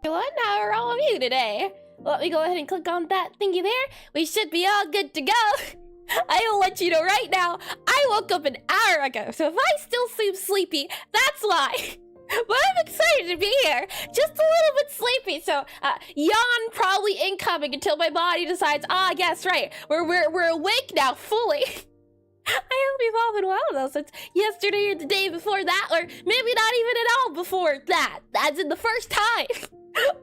What? How are all of you today? Let me go ahead and click on that thingy there. We should be all good to go. I will let you know right now, I woke up an hour ago, so if I still seem sleepy, that's why. But I'm excited to be here. Just a little bit sleepy, so yawn probably incoming until my body decides, I guess, right, we're awake now fully. I hope you've all been well though since yesterday or the day before that, or maybe not even at all before that, as in the first time.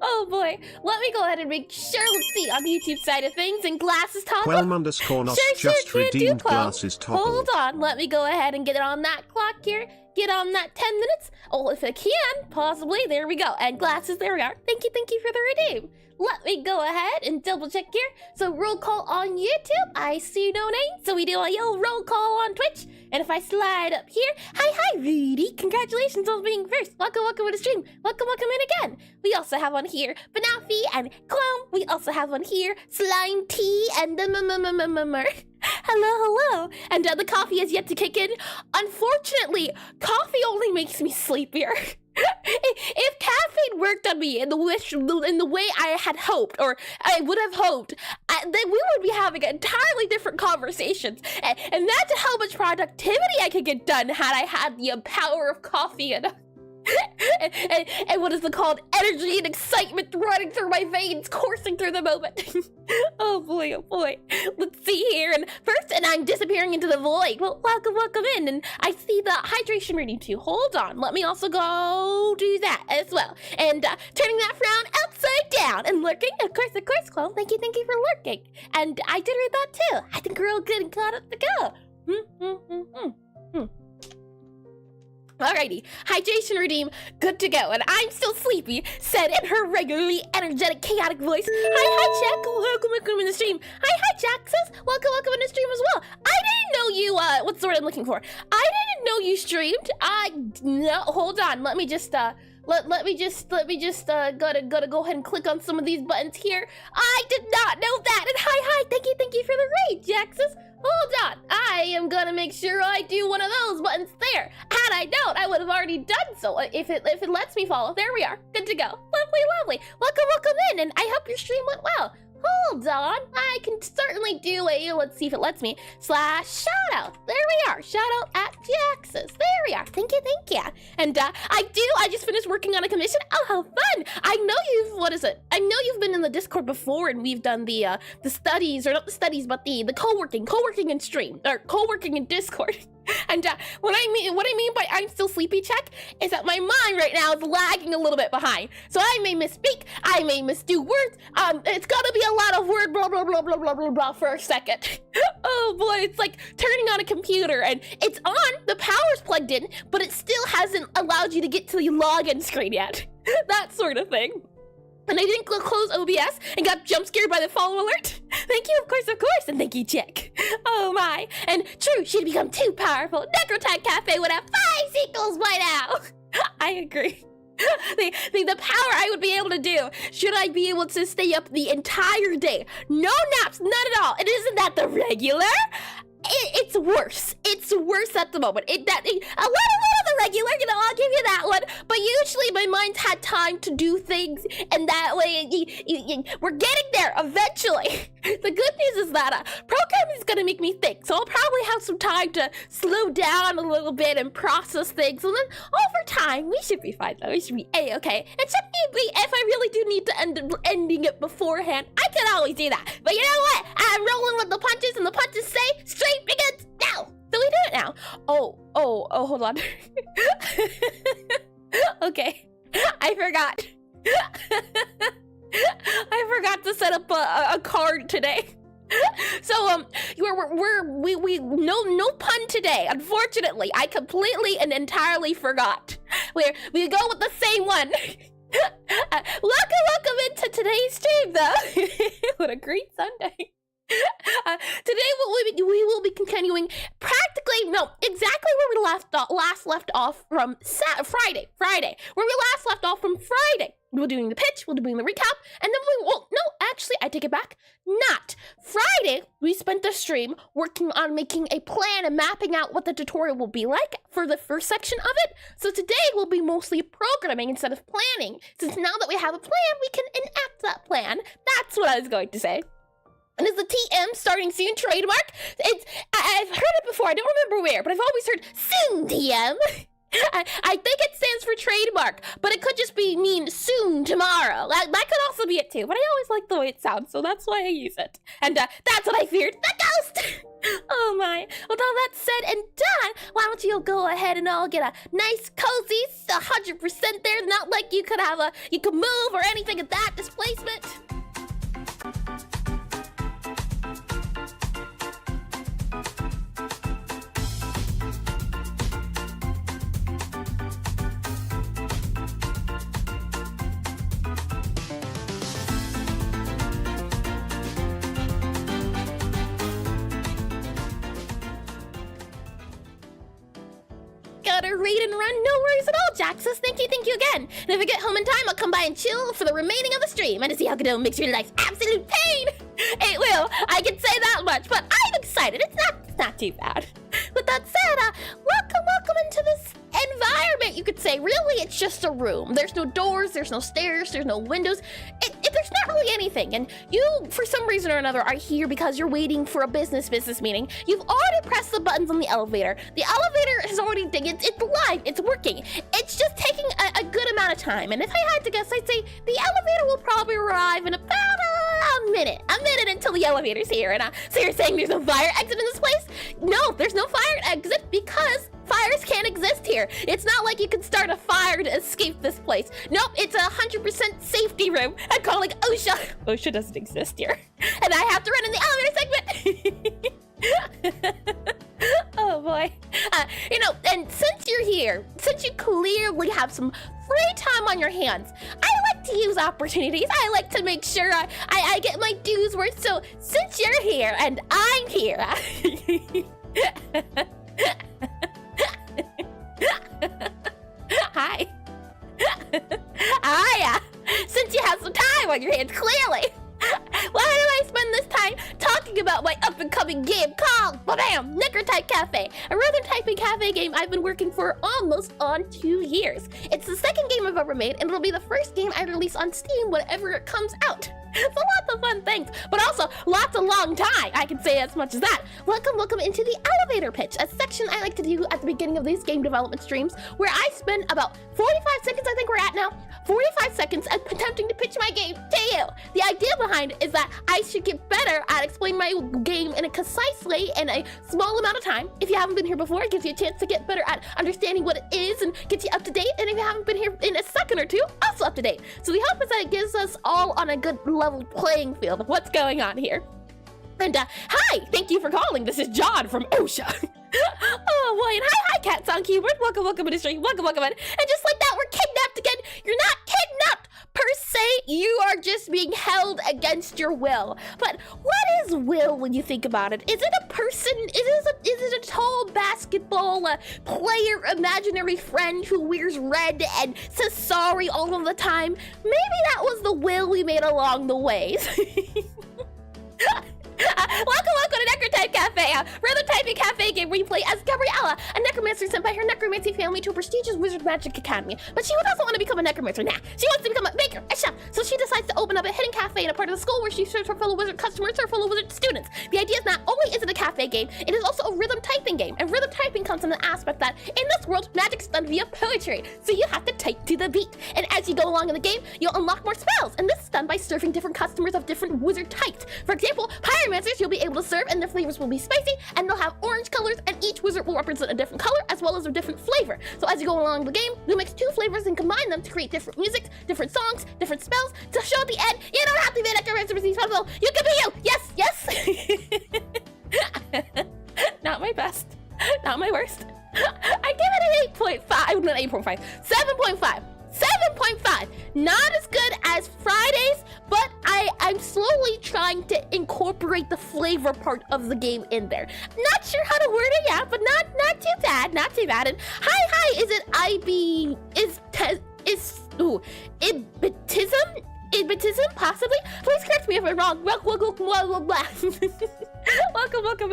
Oh boy, let me go ahead and make sure. Let's see on the YouTube side of things, and glasses toggle. Quelm_not just redeemed glasses toggle. Hold on, let me go ahead and get it on that clock here. Get on that 10 minutes. Oh, if I can, possibly. There we go. And glasses, there we are. Thank you for the redeem. Let me go ahead and double check here. So roll call on YouTube, I see no name. So we do a roll call on Twitch. And if I slide up here, hi Rudy, congratulations on being first. Welcome to the stream. Welcome in again. We also have on here Banafi and Clone. We also have on here Slime T and the Hello. And the coffee has yet to kick in. Unfortunately, coffee only makes me sleepier. If caffeine worked on me in the way I had hoped, or I would have hoped, then we would be having entirely different conversations. And imagine how much productivity I could get done had I had the power of coffee and and what is it called? Energy and excitement running through my veins, coursing through the moment. Oh boy. Let's see here. And first, and I'm disappearing into the void. Well, welcome in. And I see the hydration reading too. Hold on. Let me also go do that as well. And turning that frown upside down and lurking. Of course, Chloe. Thank you for lurking. And I did read that too. I think we're all good and got it to go. Alrighty, hydration redeem, good to go, and I'm still sleepy, said in her regularly energetic, chaotic voice. Hi, Jack, welcome in the stream. Hi, Jack, says, welcome in the stream as well. I didn't know you, what's the word I'm looking for? I didn't know you streamed. No, hold on, let me just gotta go ahead and click on some of these buttons here. I did not know that, and hi, thank you for the raid, Jack says. Hold on, I am gonna make sure I do one of those buttons there. Had I known, I would have already done so. If it lets me follow, there we are, good to go. Lovely. Welcome in, and I hope your stream went well. Hold on, I can certainly do a, let's see if it lets me, / shoutout. There we are, shoutout at Jaxus. There we are, thank you. And I just finished working on a commission. Oh, how fun. I know you've been in the Discord before, and we've done the studies, or not the studies, but the co-working in stream, or co-working in Discord. And what I mean by I'm still sleepy check is that my mind right now is lagging a little bit behind. So I may misspeak, I may misdo words. It's gotta be a lot of word blah for a second. Oh boy, it's like turning on a computer and it's on, the power's plugged in, but it still hasn't allowed you to get to the login screen yet. That sort of thing. And I didn't close OBS and got jump scared by the follow alert. Thank you, of course, and thank you, Jack. Oh my, and true, she'd become too powerful. Necrotype Cafe would have 5 sequels by now. I agree. The power I would be able to do, should I be able to stay up the entire day. No naps, none at all. And isn't that the regular? It's worse. It's worse at the moment. A little the regular, I'll give you that one. But usually my mind's had time to do things, and that way we're getting there eventually. The good news is that programming is gonna make me think, so I'll probably have some time to slow down a little bit and process things, and then over time we should be fine though. We should be a-okay. And if I really do need to end ending it beforehand, I can always do that. But you know what? I'm rolling with the punches, and the punches say straight begins now. So we do it now. Oh, hold on. Okay, I forgot. I forgot to set up a card today. So we no pun today. Unfortunately, I completely and entirely forgot. We go with the same one. Welcome into today's stream, though. What a great Sunday. Today we will be continuing exactly where we last left off from Friday. Where we last left off from Friday. We're doing the pitch, we're doing the recap, and then I take it back. Not Friday, we spent the stream working on making a plan and mapping out what the tutorial will be like for the first section of it. So today will be mostly programming instead of planning, since now that we have a plan, we can enact that plan. That's what I was going to say. And is the TM starting soon trademark? I've heard it before, I don't remember where, but I've always heard soon TM. I think it stands for trademark, but it could just mean soon tomorrow. That could also be it too, but I always like the way it sounds, so that's why I use it. And that's what I feared, the ghost! Oh my. With all that said and done, why don't you go ahead and all get a nice cozy 100% there, not like you could move or anything at that displacement. Gotta read and run, no worries at all, Jaxus. Thank you again. And if I get home in time, I'll come by and chill for the remaining of the stream and to see how Godot makes your life absolute pain. It will, I can say that much, but I'm excited. It's not too bad. With that said, welcome into this environment, you could say. Really, it's just a room. There's no doors, there's no stairs, there's no windows. There's not really anything. And you, for some reason or another, are here because you're waiting for a business meeting. You've already pressed the buttons on the elevator. The elevator has already, it's live, it's working. It's just taking a good amount of time. And if I had to guess, I'd say the elevator will probably arrive in about a minute until the elevator's here. And so you're saying there's no fire exit in this place? No, there's no fire exit because fires can't exist here. It's not like you can start a fire to escape this place. Nope, it's 100% safety room. I'm calling OSHA. OSHA doesn't exist here. And I have to run in the elevator segment. Oh boy. And since you're here, since you clearly have some free time on your hands, I like to use opportunities. I like to make sure I get my dues worth. So since you're here and I'm here, hi. Hiya. Since you have some time on your hands, clearly, why don't I spend this time talking about my up-and-coming game called, bam, Necrotype Cafe, a rhythm typing cafe game I've been working for almost on 2 years. It's the second game I've ever made, and it'll be the first game I release on Steam whenever it comes out. It's a lot of fun things, but also lots of long time. I can say as much as that. Welcome into the elevator pitch, a section I like to do at the beginning of these game development streams, where I spend about 45 seconds, I think we're at now, 45 seconds attempting to pitch my game to you. The idea behind it is that I should get better at explaining my game in a concise way in a small amount of time. If you haven't been here before, it gives you a chance to get better at understanding what it is and gets you up to date. And if you haven't been here in a second or two, also up to date. So the hope is that it gives us all on a good level playing field of what's going on here. And hi, thank you for calling. This is John from OSHA. Oh boy, and hi cats on keyboard. Welcome in the stream. Welcome in. And just like that, we're kidnapped again. You're not kidnapped per se. You are just being held against your will. But what is will when you think about it? Is it a person? Is it a tall basketball player imaginary friend who wears red and says sorry all of the time? Maybe that was the will we made along the ways. Welcome to Necrotype Cafe, a rhythm typing cafe game where you play as Gabriella, a necromancer sent by her necromancy family to a prestigious wizard magic academy. But she doesn't want to become a necromancer. Nah, she wants to become a baker, a chef. So she decides to open up a hidden cafe in a part of the school where she serves her fellow wizard customers, her fellow wizard students. The idea is not only is it a cafe game, it is also a rhythm typing game. And rhythm typing comes from the aspect that in this world, magic's done via poetry. So you have to type to the beat. And as you go along in the game, you'll unlock more spells. And this is done by serving different customers of different wizard types. For example, pyromancers you'll be able to serve, and their flavors will be spicy, and they'll have orange colors, and each wizard will represent a different color as well as a different flavor. So as you go along the game, you'll mix 2 flavors and combine them to create different music, different songs, different spells to show at the end you don't have to be a necromancer to be responsible. You can be you. Yes. Not my best. Not my worst. I give it an 8.5. Not 8.5. 7.5. 7.5. Not as good as Fridays, but I'm slowly trying to incorporate the flavor part of the game in there. Not sure how to word it yet, but not too bad. Not too bad. And hi, is it ibitism? Ibotism, possibly? Please correct me if I'm wrong. Welcome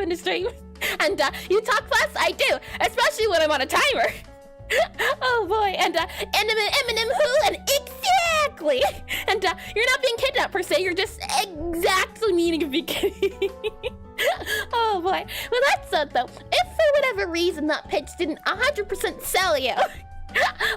in the stream. And you talk fast? I do, especially when I'm on a timer. Oh boy, and Eminem who? And exactly! And you're not being kidnapped per se, you're just exactly needing to be kidding. Oh boy. Well, that's it though. If for whatever reason that pitch didn't 100% sell you,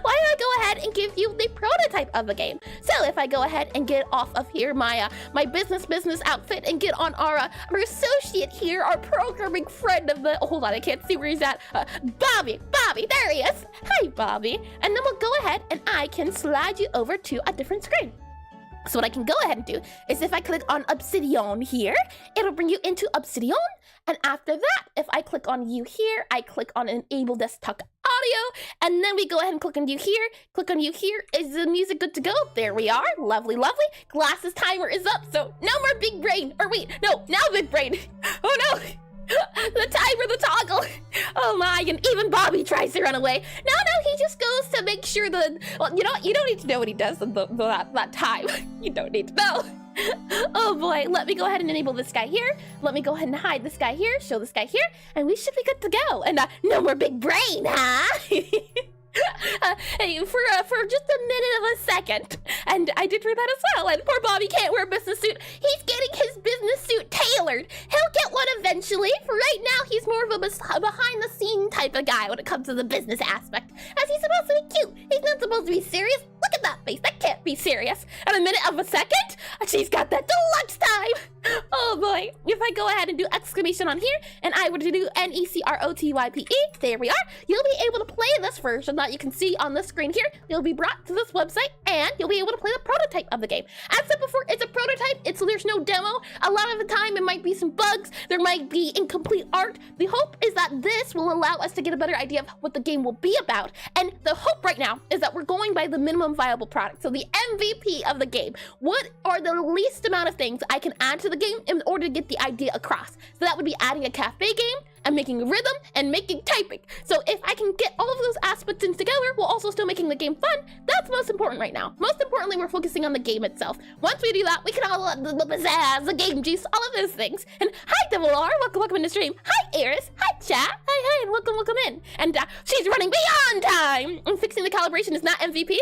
why don't I go ahead and give you the prototype of the game? So if I go ahead and get off of here my my business outfit and get on our associate here, our programming friend of the, hold on, I can't see where he's at. Bobby, there he is. Hi, Bobby. And then we'll go ahead and I can slide you over to a different screen. So what I can go ahead and do is if I click on Obsidian here, it'll bring you into Obsidian. And after that, if I click on you here, I click on Enable Desktop Audio, and then we go ahead and click on you here. Click on you here. Is the music good to go? There we are. Lovely. Glasses timer is up, so no more big brain. Or wait, no, now big brain. Oh no. The timer, the toggle. Oh my, and even Bobby tries to run away. No, he just goes to make sure the, well, you know what? You don't need to know what he does that time. You don't need to know. Oh boy, let me go ahead and enable this guy here. Let me go ahead and hide this guy here, show this guy here, and we should be good to go. And no more big brain, huh? Hey, for just a minute of a second, and I did read that as well, and poor Bobby can't wear a business suit. He's getting his business suit tailored. He'll get one eventually. For right now, he's more of a behind-the-scene type of guy when it comes to the business aspect, as he's supposed to be cute. He's not supposed to be serious. Look at that face. That can't be serious. And a minute of a second, she's got that deluxe time. Oh boy. If I go ahead and do exclamation on here, and I were to do Necrotype, there we are. You'll be able to play this version that you can see on the screen here. You'll be brought to this website, and you'll be able to play the prototype of the game. As said before, it's a prototype. There's no demo. A lot of the time, it might be some bugs. There might be incomplete art. The hope is that this will allow us to get a better idea of what the game will be about. And the hope right now is that we're going by the minimum viable product. So the MVP of the game. What are the least amount of things I can add to the game in order to get the idea across? So that would be adding a cafe game and making a rhythm and making typing. So if I can get all of those aspects in together while also still making the game fun, that's most important right now. Most importantly, we're focusing on the game itself. Once we do that, we can all the pizzazz, the game juice, all of those things. And hi, Devil R, welcome in the stream. Hi, Eris. Hi, chat. Hi, and welcome in. And she's running beyond time. And fixing the calibration is not MVP.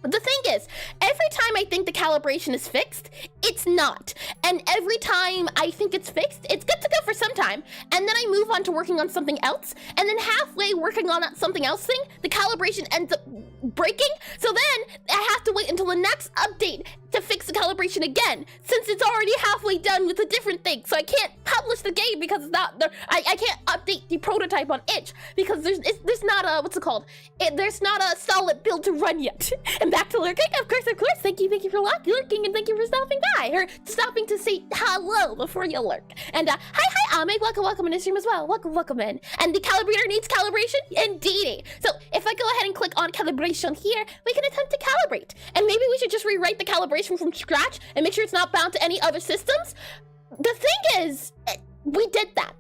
But the thing is, every time I think the calibration is fixed, it's not. And every time I think it's fixed, it's good to go for some time. And then I move on to working on something else. And then halfway working on that something else thing, the calibration ends up breaking. So then I have to wait until the next update to fix the calibration again, since it's already halfway done with a different thing. So I can't publish the game because it's not there. I can't update the prototype on itch because there's not a, what's it called? There's not a solid build to run yet. And back to lurking, of course. Thank you for lurking, and thank you for stopping by, or stopping to say hello before you lurk. And hi, Ame, welcome in the stream as well. Welcome in. And the calibrator needs calibration, indeedy. So if I go ahead and click on calibration here, we can attempt to calibrate. And maybe we should just rewrite the calibration from scratch and make sure it's not bound to any other systems. The thing is, we did that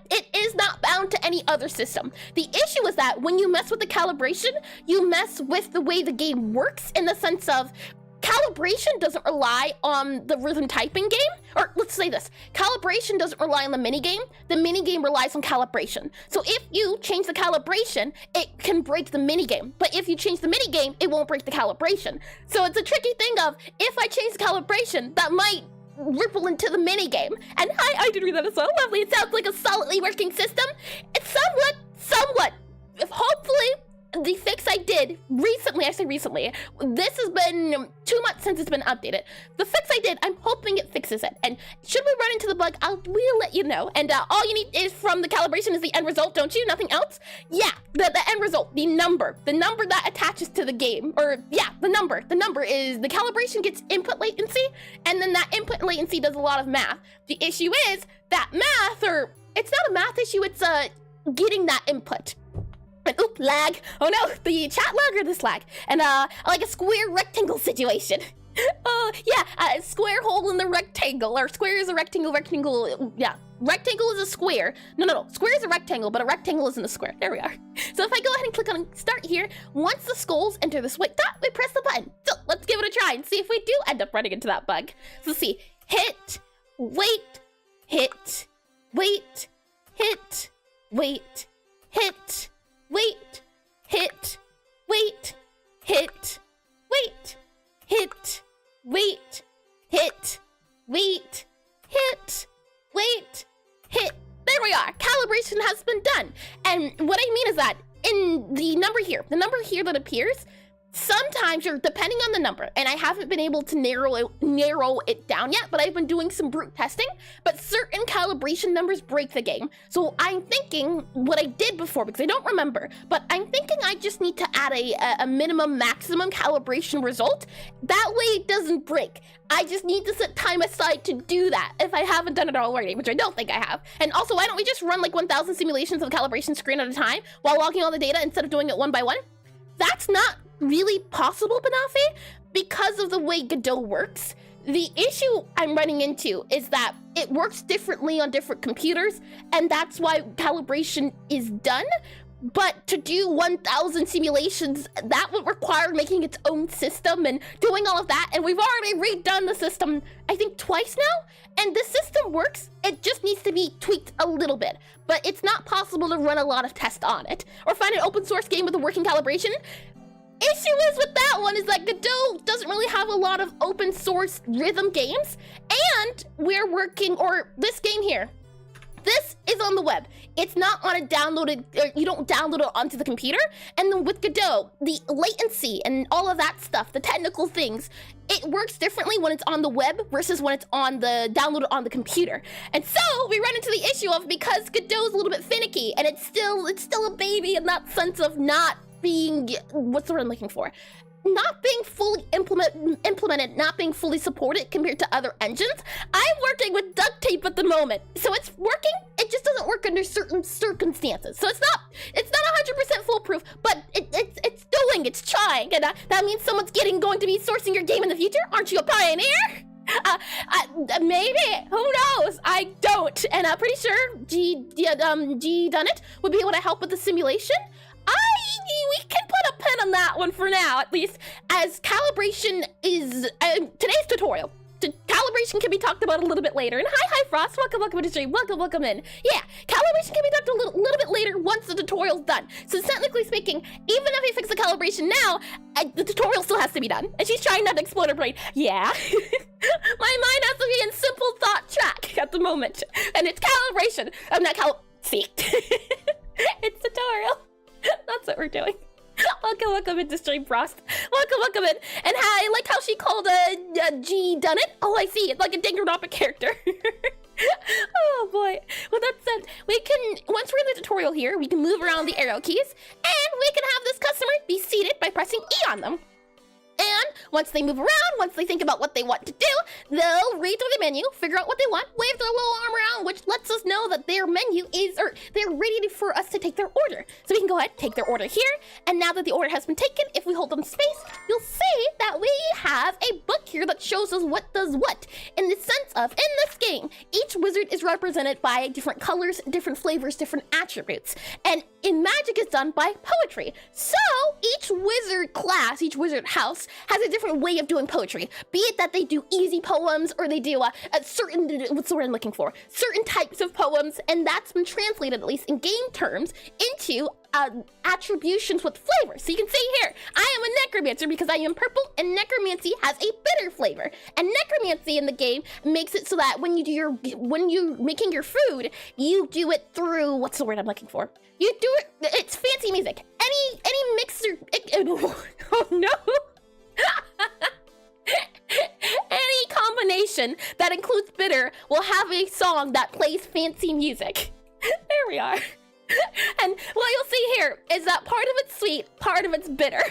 it is not bound to any other system. The issue is that when you mess with the calibration, you mess with the way the game works, in the sense of calibration doesn't rely on the rhythm typing game. Or let's say this, calibration doesn't rely on the minigame. The minigame relies on calibration. So if you change the calibration, it can break the minigame. But if you change the minigame, it won't break the calibration. So it's a tricky thing of, if I change the calibration, that might ripple into the minigame. And I did read that as well. Lovely. It sounds like a solidly working system. It's somewhat, hopefully, the fix I did recently, I say recently, this has been 2 months since it's been updated. The fix I did, I'm hoping it fixes it. And should we run into the bug, we'll let you know. And all you need is from the calibration is the end result, don't you? Nothing else? Yeah, the end result, the number that attaches to the game, or yeah, the number is the calibration gets input latency, and then that input latency does a lot of math. The issue is that math, or it's not a math issue, it's getting that input. And lag. Oh no, the chat lag or this lag. And like a square rectangle situation. Yeah, square hole in the rectangle, or square is a rectangle, yeah. Rectangle is a square. No, square is a rectangle, but a rectangle isn't a square. There we are. So if I go ahead and click on start here, once the skulls enter this white dot, we press the button. So let's give it a try and see if we do end up running into that bug. So let's see, hit, wait, hit, wait, hit, wait, hit, wait, hit, wait, hit, wait, hit, wait, hit, wait, hit, wait, hit. There we are. Calibration has been done. And what I mean is that in the number here that appears, sometimes you're depending on the number, and I haven't been able to narrow it down yet, but I've been doing some brute testing, but certain calibration numbers break the game. So I'm thinking what I did before, because I don't remember, but I'm thinking I just need to add a minimum maximum calibration result. That way it doesn't break. I just need to set time aside to do that if I haven't done it already, which I don't think I have. And also, why don't we just run like 1,000 simulations of the calibration screen at a time while logging all the data instead of doing it one by one? That's not really possible, Banafi, because of the way Godot works. The issue I'm running into is that it works differently on different computers, and that's why calibration is done. But to do 1,000 simulations, that would require making its own system and doing all of that, and we've already redone the system, I think, twice now, and the system works, it just needs to be tweaked a little bit. But it's not possible to run a lot of tests on it, or find an open source game with a working calibration. Issue is with that one is that Godot doesn't really have a lot of open source rhythm games, and we're working, or this game here, this is on the web. It's not on a downloaded, you don't download it onto the computer. And then with Godot, the latency and all of that stuff, the technical things, it works differently when it's on the web versus when it's on the downloaded on the computer. And so we run into the issue of, because Godot's a little bit finicky and it's still a baby in that sense of not being, what's the word I'm looking for? Not being fully implemented, not being fully supported compared to other engines. I'm working with duct tape at the moment, so it's working. It just doesn't work under certain circumstances. So it's not 100% foolproof, but it's doing, it's trying, and that means someone's going to be sourcing your game in the future. Aren't you a pioneer? Maybe. Who knows? I don't, and I'm pretty sure G Done It would be able to help with the simulation. We can put a pin on that one for now, at least, as calibration is today's tutorial. Calibration can be talked about a little bit later. And hi Frost, welcome to the stream, welcome in. Yeah, calibration can be talked a little bit later once the tutorial's done. So technically speaking, even if we fix the calibration now, the tutorial still has to be done. And she's trying not to explode her brain. Yeah, my mind has to be in simple thought track at the moment, and it's calibration. I'm not see, it's tutorial. That's what we're doing. Welcome into stream, Frost. Welcome in. And I like how she called G Done It. Oh, I see. It's like a Dangronomic character. Oh boy. With that said, we can, once we're in the tutorial here, we can move around the arrow keys, and we can have this customer be seated by pressing E on them. And once they move around, once they think about what they want to do, they'll read through the menu, figure out what they want, wave their little arm around, which lets us know that their menu is, or they're ready for us to take their order. So we can go ahead, take their order here, and now that the order has been taken, if we hold them space, you'll see that we have a book here that shows us what does what. In the sense of, in this game, each wizard is represented by different colors, different flavors, different attributes. And in Magic, it's done by poetry. So each wizard class, each wizard house, has a different way of doing poetry. Be it that they do easy poems, or they do a certain, what's the word I'm looking for? Certain types of poems, and that's been translated, at least in game terms, into attributions with flavor. So you can see here, I am a necromancer because I am purple, and necromancy has a bitter flavor. And necromancy in the game makes it so that when you're making your food, you do it through, what's the word I'm looking for? You do it, it's fancy music. Any mixer, oh no. Any combination that includes bitter will have a song that plays fancy music. There we are. And what you'll see here is that part of it's sweet, part of it's bitter.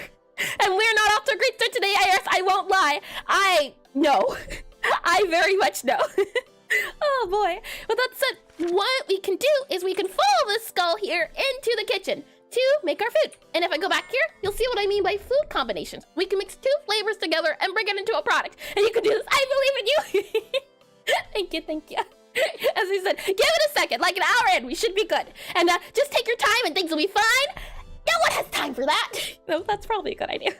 And we're not off to a great start today, IRS, I won't lie. I know. I very much know. Oh boy. With that said, what we can do is we can follow this skull here into the kitchen. to make our food. And if I go back here, you'll see what I mean by food combinations. We can mix 2 flavors together and bring it into a product. And you can do this. I believe in you. Thank you, thank you. As we said, give it a second, like an hour in, we should be good. And just take your time and things will be fine. No one has time for that. No, that's probably a good idea.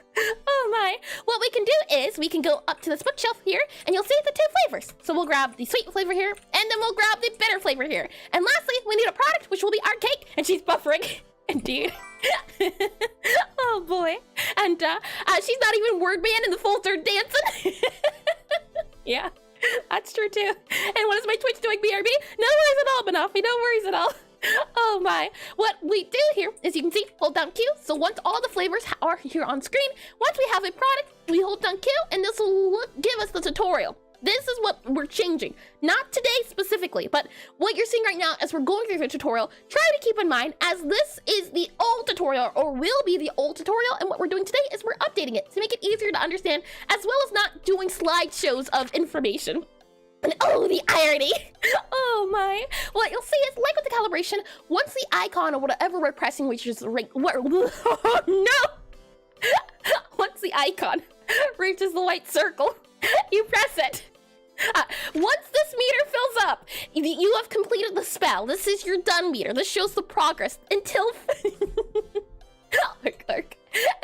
Oh my. What we can do is we can go up to this bookshelf here and you'll see the 2 flavors. So we'll grab the sweet flavor here and then we'll grab the bitter flavor here. And lastly, we need a product, which will be our cake. And she's buffering. Indeed. Oh boy. And she's not even word man in the full third dancing. Yeah, that's true too. And what is my Twitch doing, BRB? No worries at all, Banoffee. No worries at all. Oh my. What we do here is you can see, hold down Q. So once all the flavors are here on screen, once we have a product, we hold down Q and this will give us the tutorial. This is what we're changing. Not today specifically, but what you're seeing right now as we're going through the tutorial, try to keep in mind as this is the old tutorial or will be the old tutorial, and what we're doing today is we're updating it to make it easier to understand as well as not doing slideshows of information. And oh, the irony. Oh my. What you'll see is, like with the calibration, once the icon or whatever we're pressing, which is right, oh no. Once the icon reaches the white circle, you press it. Once this meter fills up, you have completed the spell. This is your done meter. This shows the progress until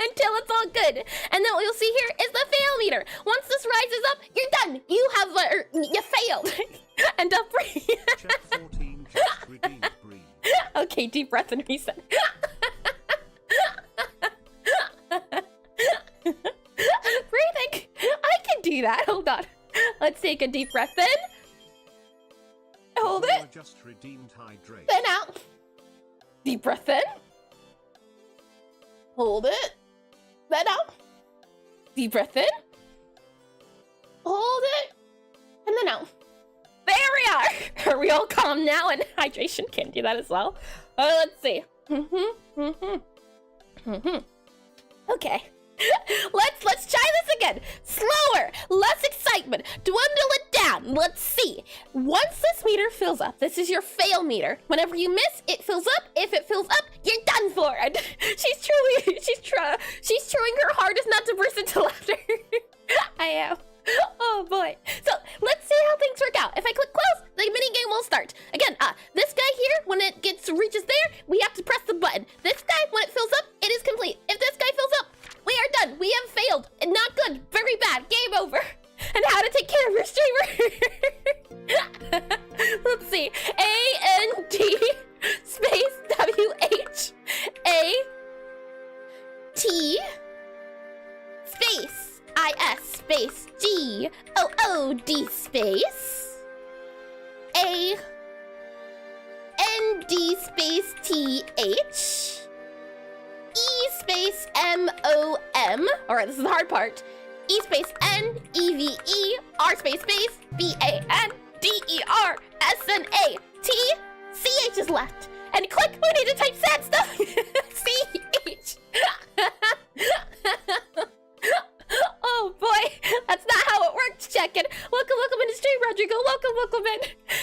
until it's all good. And then what you'll see here is the fail meter. Once this rises up, you're done. You have you failed. And up. Check 14, just redeem, breathe. Okay, deep breath and reset. Breathing. I can do that. Hold on. Let's take a deep breath in. Hold it. Just redeemed hydrate. Then out. Deep breath in. Hold it. Then out. Deep breath in. Hold it. And then out. There we are. Are we all calm now? And hydration can do that as well. Let's see. Okay. Let's try this again. Slower, less excitement. Dwindle it down. Let's see. Once this meter fills up, this is your fail meter. Whenever you miss, it fills up. If it fills up, you're done for it. She's trying her hardest not to burst into laughter. I am. Oh boy. So let's see how things work out. If I click close, the mini game will start. Again, this guy here, when it reaches there, we have to press the button. This guy, when it fills up, it is complete. If this guy fills up, we are done. We have failed. And not good. Very bad. Game over. And how to take care of your streamer. Let's see. A-N-D space W-H-A-T space I-S space G-O-O-D space A-N-D space T-H E space M-O-M. Alright, this is the hard part. E space N-E-V-E R space B-A-N-D-E-R-S-N-A T C-H is left. And click, we need to type sad stuff. C-H. Oh boy, that's not how it works, check-in. Welcome into stream, Rodrigo. Welcome in.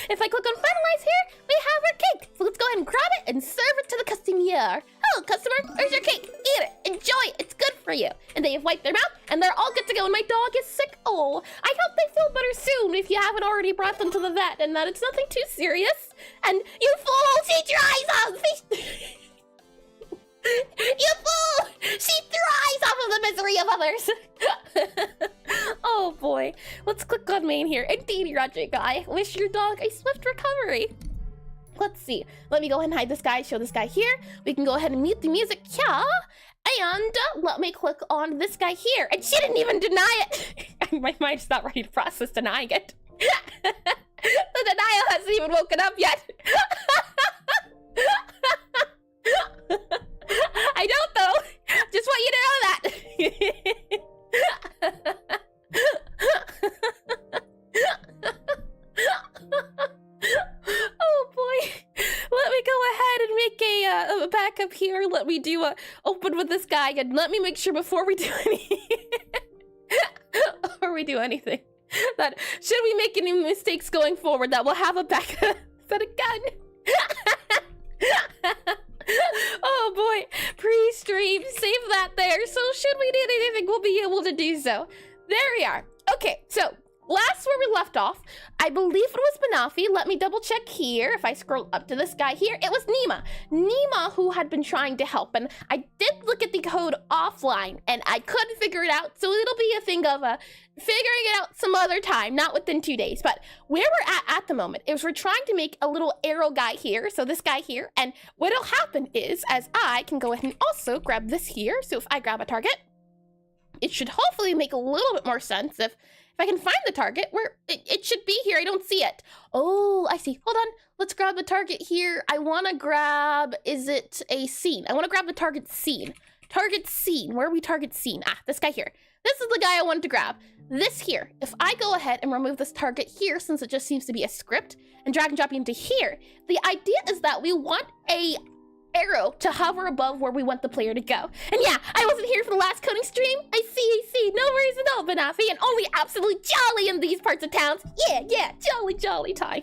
If I click on finalize here, we have our cake. So let's go ahead and grab it and serve it to the customer. Hello, customer. There's your cake. Eat it. Enjoy it. It's good for you. And they have wiped their mouth, and they're all good to go. And my dog is sick. Oh, I hope they feel better soon if you haven't already brought them to the vet and that it's nothing too serious. And you fool, she tries on. You fool! She thrives off of the misery of others. Oh boy. Let's click on main here. Indeed, Rodrigo. I wish your dog a swift recovery. Let's see. Let me go ahead and hide this guy, show this guy here. We can go ahead and mute the music here. And let me click on this guy here. And she didn't even deny it. My mind's not ready to process denying it. The denial hasn't even woken up yet. I don't though. Just want you to know that. Oh boy. Let me go ahead and make a backup here. Let me do open with this guy and let me make sure before we do anything that should we make any mistakes going forward that we'll have a backup set a gun. Oh boy, pre-stream, save that there. So should we need anything, we'll be able to do so. There we are. Okay, so last where we left off, I believe it was Banafi. Let me double check here. If I scroll up to this guy here, it was Nima. Nima who had been trying to help, and I did look at the code offline and I couldn't figure it out. So it'll be a thing of figuring it out some other time, not within 2 days. But where we're at the moment is we're trying to make a little arrow guy here. So this guy here, and what'll happen is, as I can go ahead and also grab this here. So if I grab a target, it should hopefully make a little bit more sense if I can find the target where it should be here. I don't see it. Oh, I see. Hold on. Let's grab the target here. I want to grab, is it a scene? I want to grab the target scene. Target scene. Where are we target scene? Ah, this guy here. This is the guy I wanted to grab. This here. If I go ahead and remove this target here, since it just seems to be a script, and drag and drop you into here, the idea is that we want a arrow to hover above where we want the player to go. And yeah, I wasn't here for the last coding stream. I see. No worries at all, Banafi, and only absolutely jolly in these parts of towns. Yeah, jolly time.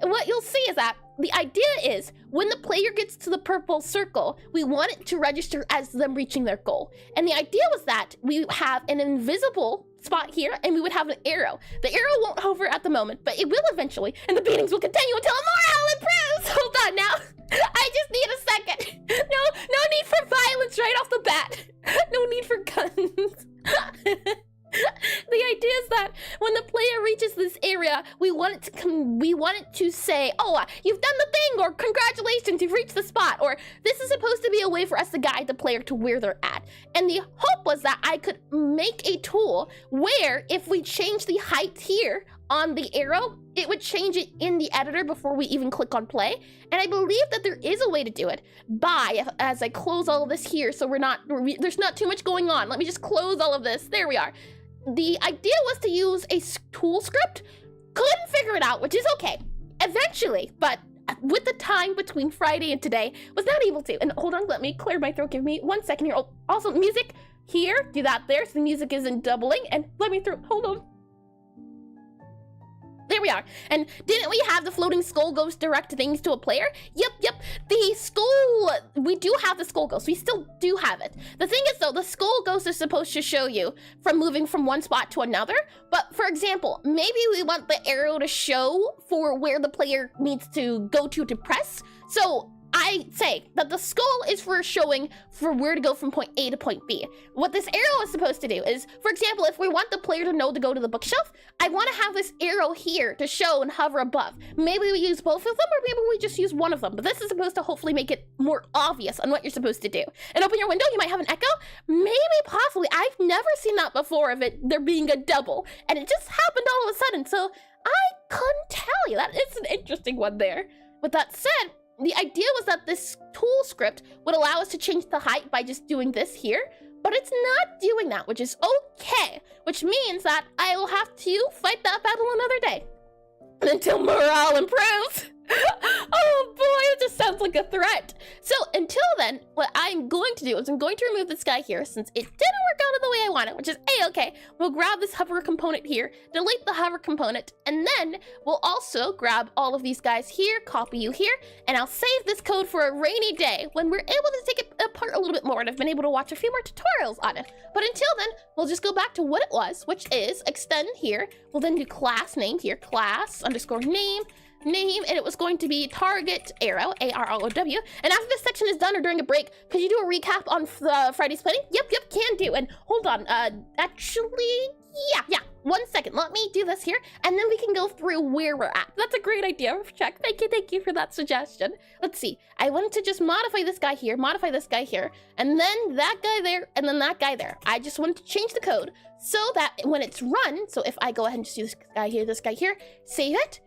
And what you'll see is that the idea is when the player gets to the purple circle, we want it to register as them reaching their goal. And the idea was that we have an invisible spot here and we would have an arrow. The arrow won't hover at the moment, but it will eventually, and the beatings will continue until morale improves. Hold on now. I just need a second. No need for violence right off the bat. No need for guns. The idea is that when the player reaches this area, we want it to say, "Oh, you've done the thing," or "Congratulations, you've reached the spot," or this is supposed to be a way for us to guide the player to where they're at. And the hope was that I could make a tool where if we change the height here on the arrow, it would change it in the editor before we even click on play. And I believe that there is a way to do it as I close all of this here, so there's not too much going on. Let me just close all of this. There we are. The idea was to use a tool script. Couldn't figure it out, which is okay. Eventually, but with the time between Friday and today, was not able to. And hold on, let me clear my throat. Give me 1 second here. Oh, also, music here. Do that there, so the music isn't doubling. And let me through. Hold on. There we are. And didn't we have the floating skull ghost direct things to a player? Yep. The skull, we do have the skull ghost. We still do have it. The thing is though, the skull ghost is supposed to show you from moving from one spot to another. But for example, maybe we want the arrow to show for where the player needs to go to press. So I say that the skull is for showing for where to go from point A to point B. What this arrow is supposed to do is, for example, if we want the player to know to go to the bookshelf, I want to have this arrow here to show and hover above. Maybe we use both of them, or maybe we just use one of them, but this is supposed to hopefully make it more obvious on what you're supposed to do. And open your window, you might have an echo. Maybe, possibly. I've never seen that before of it there being a double, and it just happened all of a sudden, so I couldn't tell you. That is an interesting one there. With that said, the idea was that this tool script would allow us to change the height by just doing this here, but it's not doing that, which is okay, which means that I will have to fight that battle another day until morale improves. Oh boy, it just sounds like a threat. So until then, what I'm going to do is I'm going to remove this guy here since it didn't work out the way I wanted, which is a-okay. We'll grab this hover component here, delete the hover component, and then we'll also grab all of these guys here, copy you here, and I'll save this code for a rainy day when we're able to take it apart a little bit more and I've been able to watch a few more tutorials on it. But until then, we'll just go back to what it was, which is extend here. We'll then do class name here, class underscore name, and it was going to be target arrow, A-R-R-O-W. And after this section is done or during a break, could you do a recap on Friday's planning? Yep, can do. And hold on, actually, yeah. 1 second, let me do this here, and then we can go through where we're at. That's a great idea, Check. Thank you for that suggestion. Let's see, I wanted to just modify this guy here, and then that guy there, and then that guy there. I just wanted to change the code so that when it's run, so if I go ahead and just do this guy here, save it,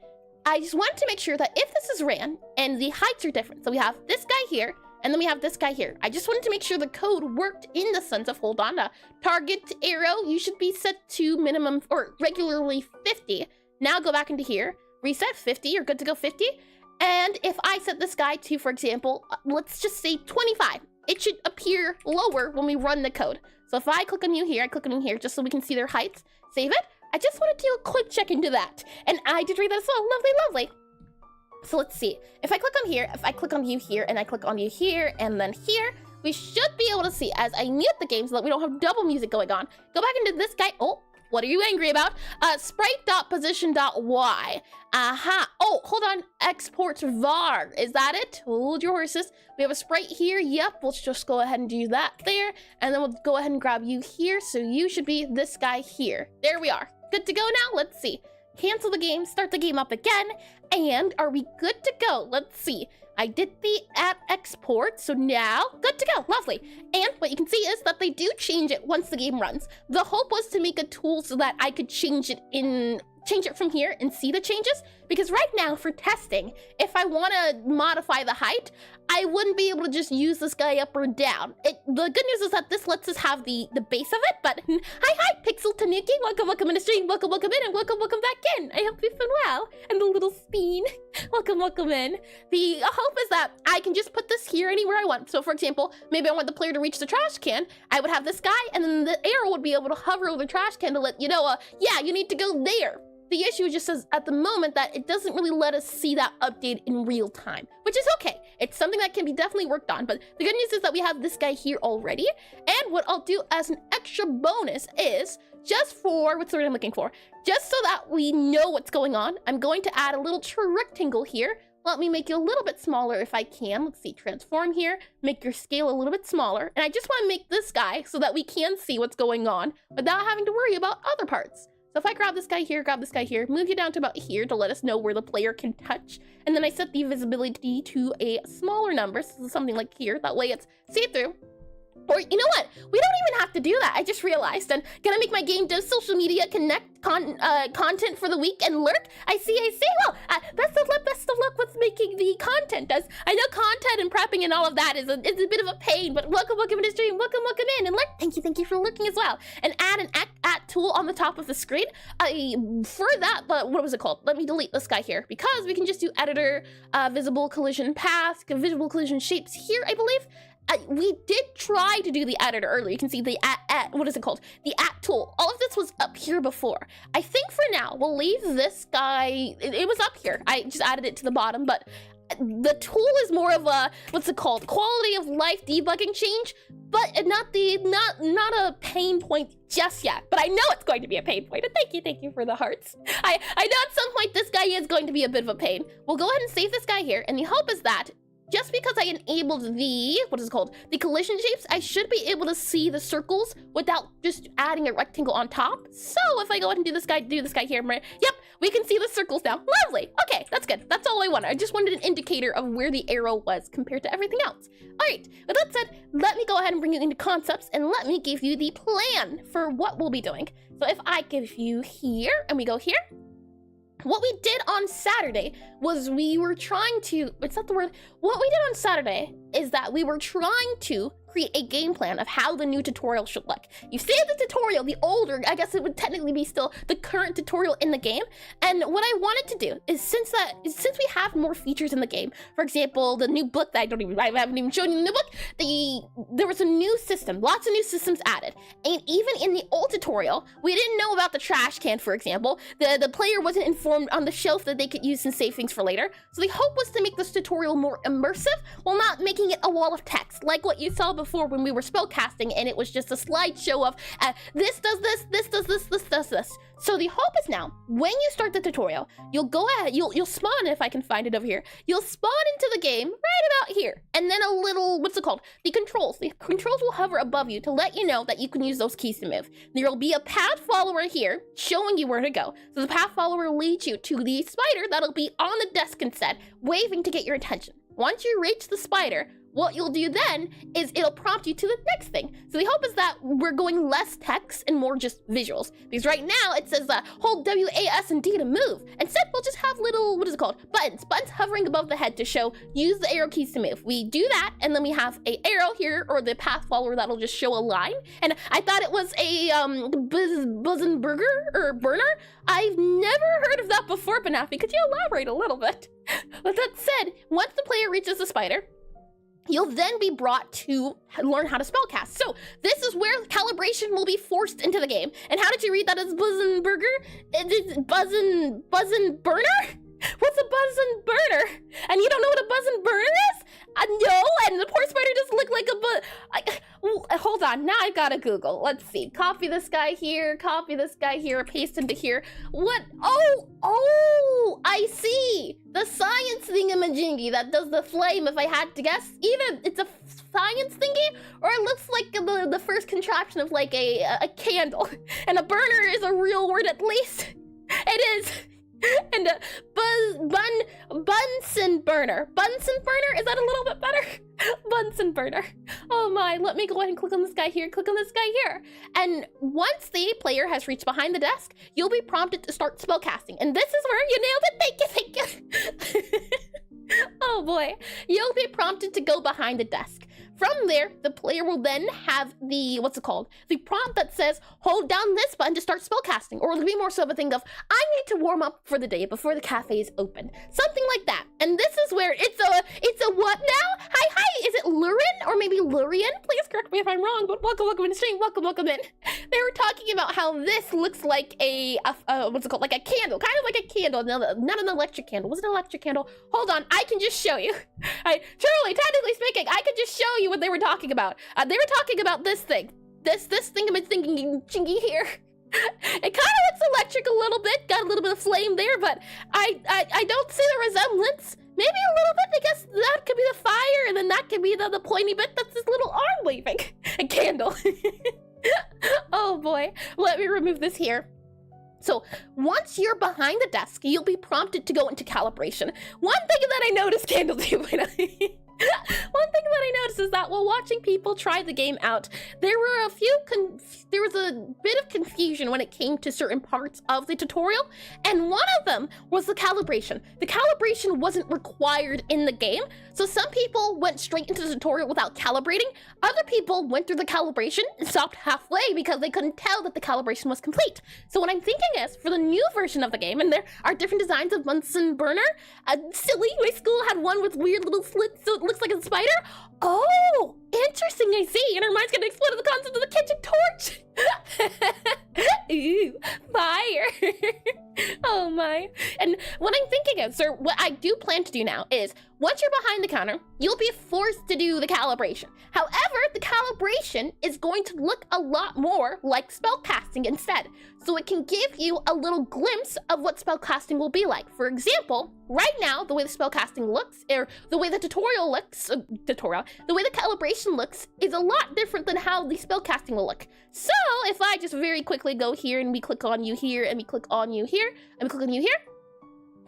I just wanted to make sure that if this is ran and the heights are different, so we have this guy here and then we have this guy here. I just wanted to make sure the code worked in the sense of, hold on, target arrow, you should be set to minimum or regularly 50. Now go back into here, reset 50, you're good to go 50. And if I set this guy to, for example, let's just say 25, it should appear lower when we run the code. So if I click on you here, I click on you here just so we can see their heights, save it. I just want to do a quick check into that. And I did read that as well. Lovely. So let's see. If I click on here, if I click on you here, and I click on you here, and then here, we should be able to see as I mute the game so that we don't have double music going on. Go back into this guy. Oh, what are you angry about? Sprite.position.y. Aha. Oh, hold on. Export var. Is that it? Hold your horses. We have a sprite here. Yep. Let's just go ahead and do that there. And then we'll go ahead and grab you here. So you should be this guy here. There we are. Good to go now. Let's see. Cancel the game. Start the game up again. And are we good to go? Let's see. I did the app export, so now good to go. Lovely. And what you can see is that they do change it once the game runs. The hope was to make a tool so that I could change it from here and see the changes, because right now for testing, if I want to modify the height, I wouldn't be able to just use this guy up or down. The good news is that this lets us have the base of it, but hi Pixel Tanuki, welcome in the stream, welcome in, and welcome back in. I hope you've been well. And the little Speen, welcome in. The hope is that I can just put this here anywhere I want. So for example, maybe I want the player to reach the trash can, I would have this guy, and then the arrow would be able to hover over the trash can to let you know, yeah, you need to go there. The issue just says at the moment that it doesn't really let us see that update in real time, which is okay. It's something that can be definitely worked on, but the good news is that we have this guy here already. And what I'll do as an extra bonus is, just for, what's the word I'm looking for? Just so that we know what's going on, I'm going to add a little rectangle here. Let me make you a little bit smaller if I can. Let's see, transform here, make your scale a little bit smaller. And I just want to make this guy so that we can see what's going on without having to worry about other parts. So if I grab this guy here, move you down to about here to let us know where the player can touch. And then I set the visibility to a smaller number, so something like here. That way it's see-through. Or you know what? We don't even have to do that. I just realized. And can I make my game does social media connect content for the week and lurk? I see. Well, best of luck with making the content. As I know content and prepping and all of that is a bit of a pain, but welcome in the stream. Welcome in and lurk. Thank you for lurking as well. And add an at tool on the top of the screen. For that, but what was it called? Let me delete this guy here because we can just do editor, visible collision path, visible collision shapes here, I believe. We did try to do the editor earlier. You can see the what is it called? The at tool. All of this was up here before. I think for now, we'll leave this guy. It was up here. I just added it to the bottom, but the tool is more of a, what's it called? Quality of life debugging change, but not a pain point just yet. But I know it's going to be a pain point. And thank you for the hearts. I know at some point this guy is going to be a bit of a pain. We'll go ahead and save this guy here, and the hope is that just because I enabled the, what is it called? The collision shapes, I should be able to see the circles without just adding a rectangle on top. So if I go ahead and do this guy here, yep, we can see the circles now. Lovely. Okay, that's good. That's all I wanted. I just wanted an indicator of where the arrow was compared to everything else. All right, with that said, let me go ahead and bring you into concepts and let me give you the plan for what we'll be doing. So if I give you here and we go here, what we did on Saturday was we were trying to, it's not the word, what we did on Saturday is that we were trying to create a game plan of how the new tutorial should look. You see the tutorial, the older, I guess it would technically be still the current tutorial in the game. And what I wanted to do is since we have more features in the game, for example, the new book that I haven't even shown you the new book, there was a new system, lots of new systems added. And even in the old tutorial, we didn't know about the trash can, for example. The player wasn't informed on the shelf that they could use and save things for later. So the hope was to make this tutorial more immersive while not making it a wall of text, like what you saw before when we were spellcasting and it was just a slideshow of this does this, this does this, this does this. So the hope is now, when you start the tutorial, you'll go ahead, you'll spawn, if I can find it over here, you'll spawn into the game right about here. And then a little, what's it called? The controls will hover above you to let you know that you can use those keys to move. There'll be a path follower here showing you where to go. So the path follower leads you to the spider that'll be on the desk instead, waving to get your attention. Once you reach the spider, what you'll do then is it'll prompt you to the next thing. So the hope is that we're going less text and more just visuals. Because right now it says hold W, A, S, and D to move. Instead, we'll just have little, what is it called? Buttons hovering above the head to show, use the arrow keys to move. We do that, and then we have a arrow here, or the path follower that'll just show a line. And I thought it was a buzzin' burger or burner. I've never heard of that before, Banafi. Could you elaborate a little bit? With that said, once the player reaches the spider, you'll then be brought to learn how to spellcast. So this is where calibration will be forced into the game. And how did you read that as buzzin' burger? It's buzzin' burner? What's a Bunsen burner. And you don't know what a Bunsen burner is? No, and the poor spider just looked like a hold on, now I gotta Google. Let's see. Copy this guy here, paste into here. What? Oh, I see. The science thingamajiggy that does the flame, if I had to guess. Either it's a science thingy, or it looks like the first contraption of like a candle. And a burner is a real word at least. It is. And Bunsen burner. Bunsen burner? Is that a little bit better? Bunsen burner. Oh my, let me go ahead and click on this guy here, click on this guy here. And once the player has reached behind the desk, you'll be prompted to start spellcasting. And this is where you nailed it, thank you. Oh boy, you'll be prompted to go behind the desk. From there, the player will then have the, the prompt that says, hold down this button to start spellcasting. Or it'll be more so of a thing of, I need to warm up for the day before the cafe is open. Something like that. And this is where it's a what now? Hi, is it Lurin or maybe Lurian? Please correct me if I'm wrong, but welcome in the stream, welcome in. They were talking about how this looks like a like a candle, kind of like a candle, not an electric candle. Was it an electric candle? Hold on, I can just show you. Truly, technically speaking, I could just show you what they were talking about. They were talking about this thing. This thing I've been thinking chingy here. It kind of looks electric a little bit, got a little bit of flame there, but I don't see the resemblance. Maybe a little bit, I guess that could be the fire, and then that could be the pointy bit that's this little arm waving. A candle. Oh boy, let me remove this here. So once you're behind the desk, you'll be prompted to go into calibration. One thing that I noticed, Candle do, one thing that I noticed is that while watching people try the game out, there was a bit of confusion when it came to certain parts of the tutorial, and one of them was the calibration. The calibration wasn't required in the game, so some people went straight into the tutorial without calibrating. Other people went through the calibration and stopped halfway because they couldn't tell that the calibration was complete. So what I'm thinking is, for the new version of the game, and there are different designs of Bunsen burner, silly, my school had one with weird little slits so it looks like a spider. Oh, interesting, I see. And her mind's gonna explode at the concept of the kitchen torch. Ooh, fire. Oh my. And what I'm thinking is, sir, what I do plan to do now is, once you're behind the counter, you'll be forced to do the calibration. However, the calibration is going to look a lot more like spellcasting instead. So it can give you a little glimpse of what spellcasting will be like. For example, right now, the way the spellcasting looks, or the way the tutorial looks, the way the calibration looks is a lot different than how the spellcasting will look. So if I just very quickly go here and we click on you here and we click on you here and we click on you here,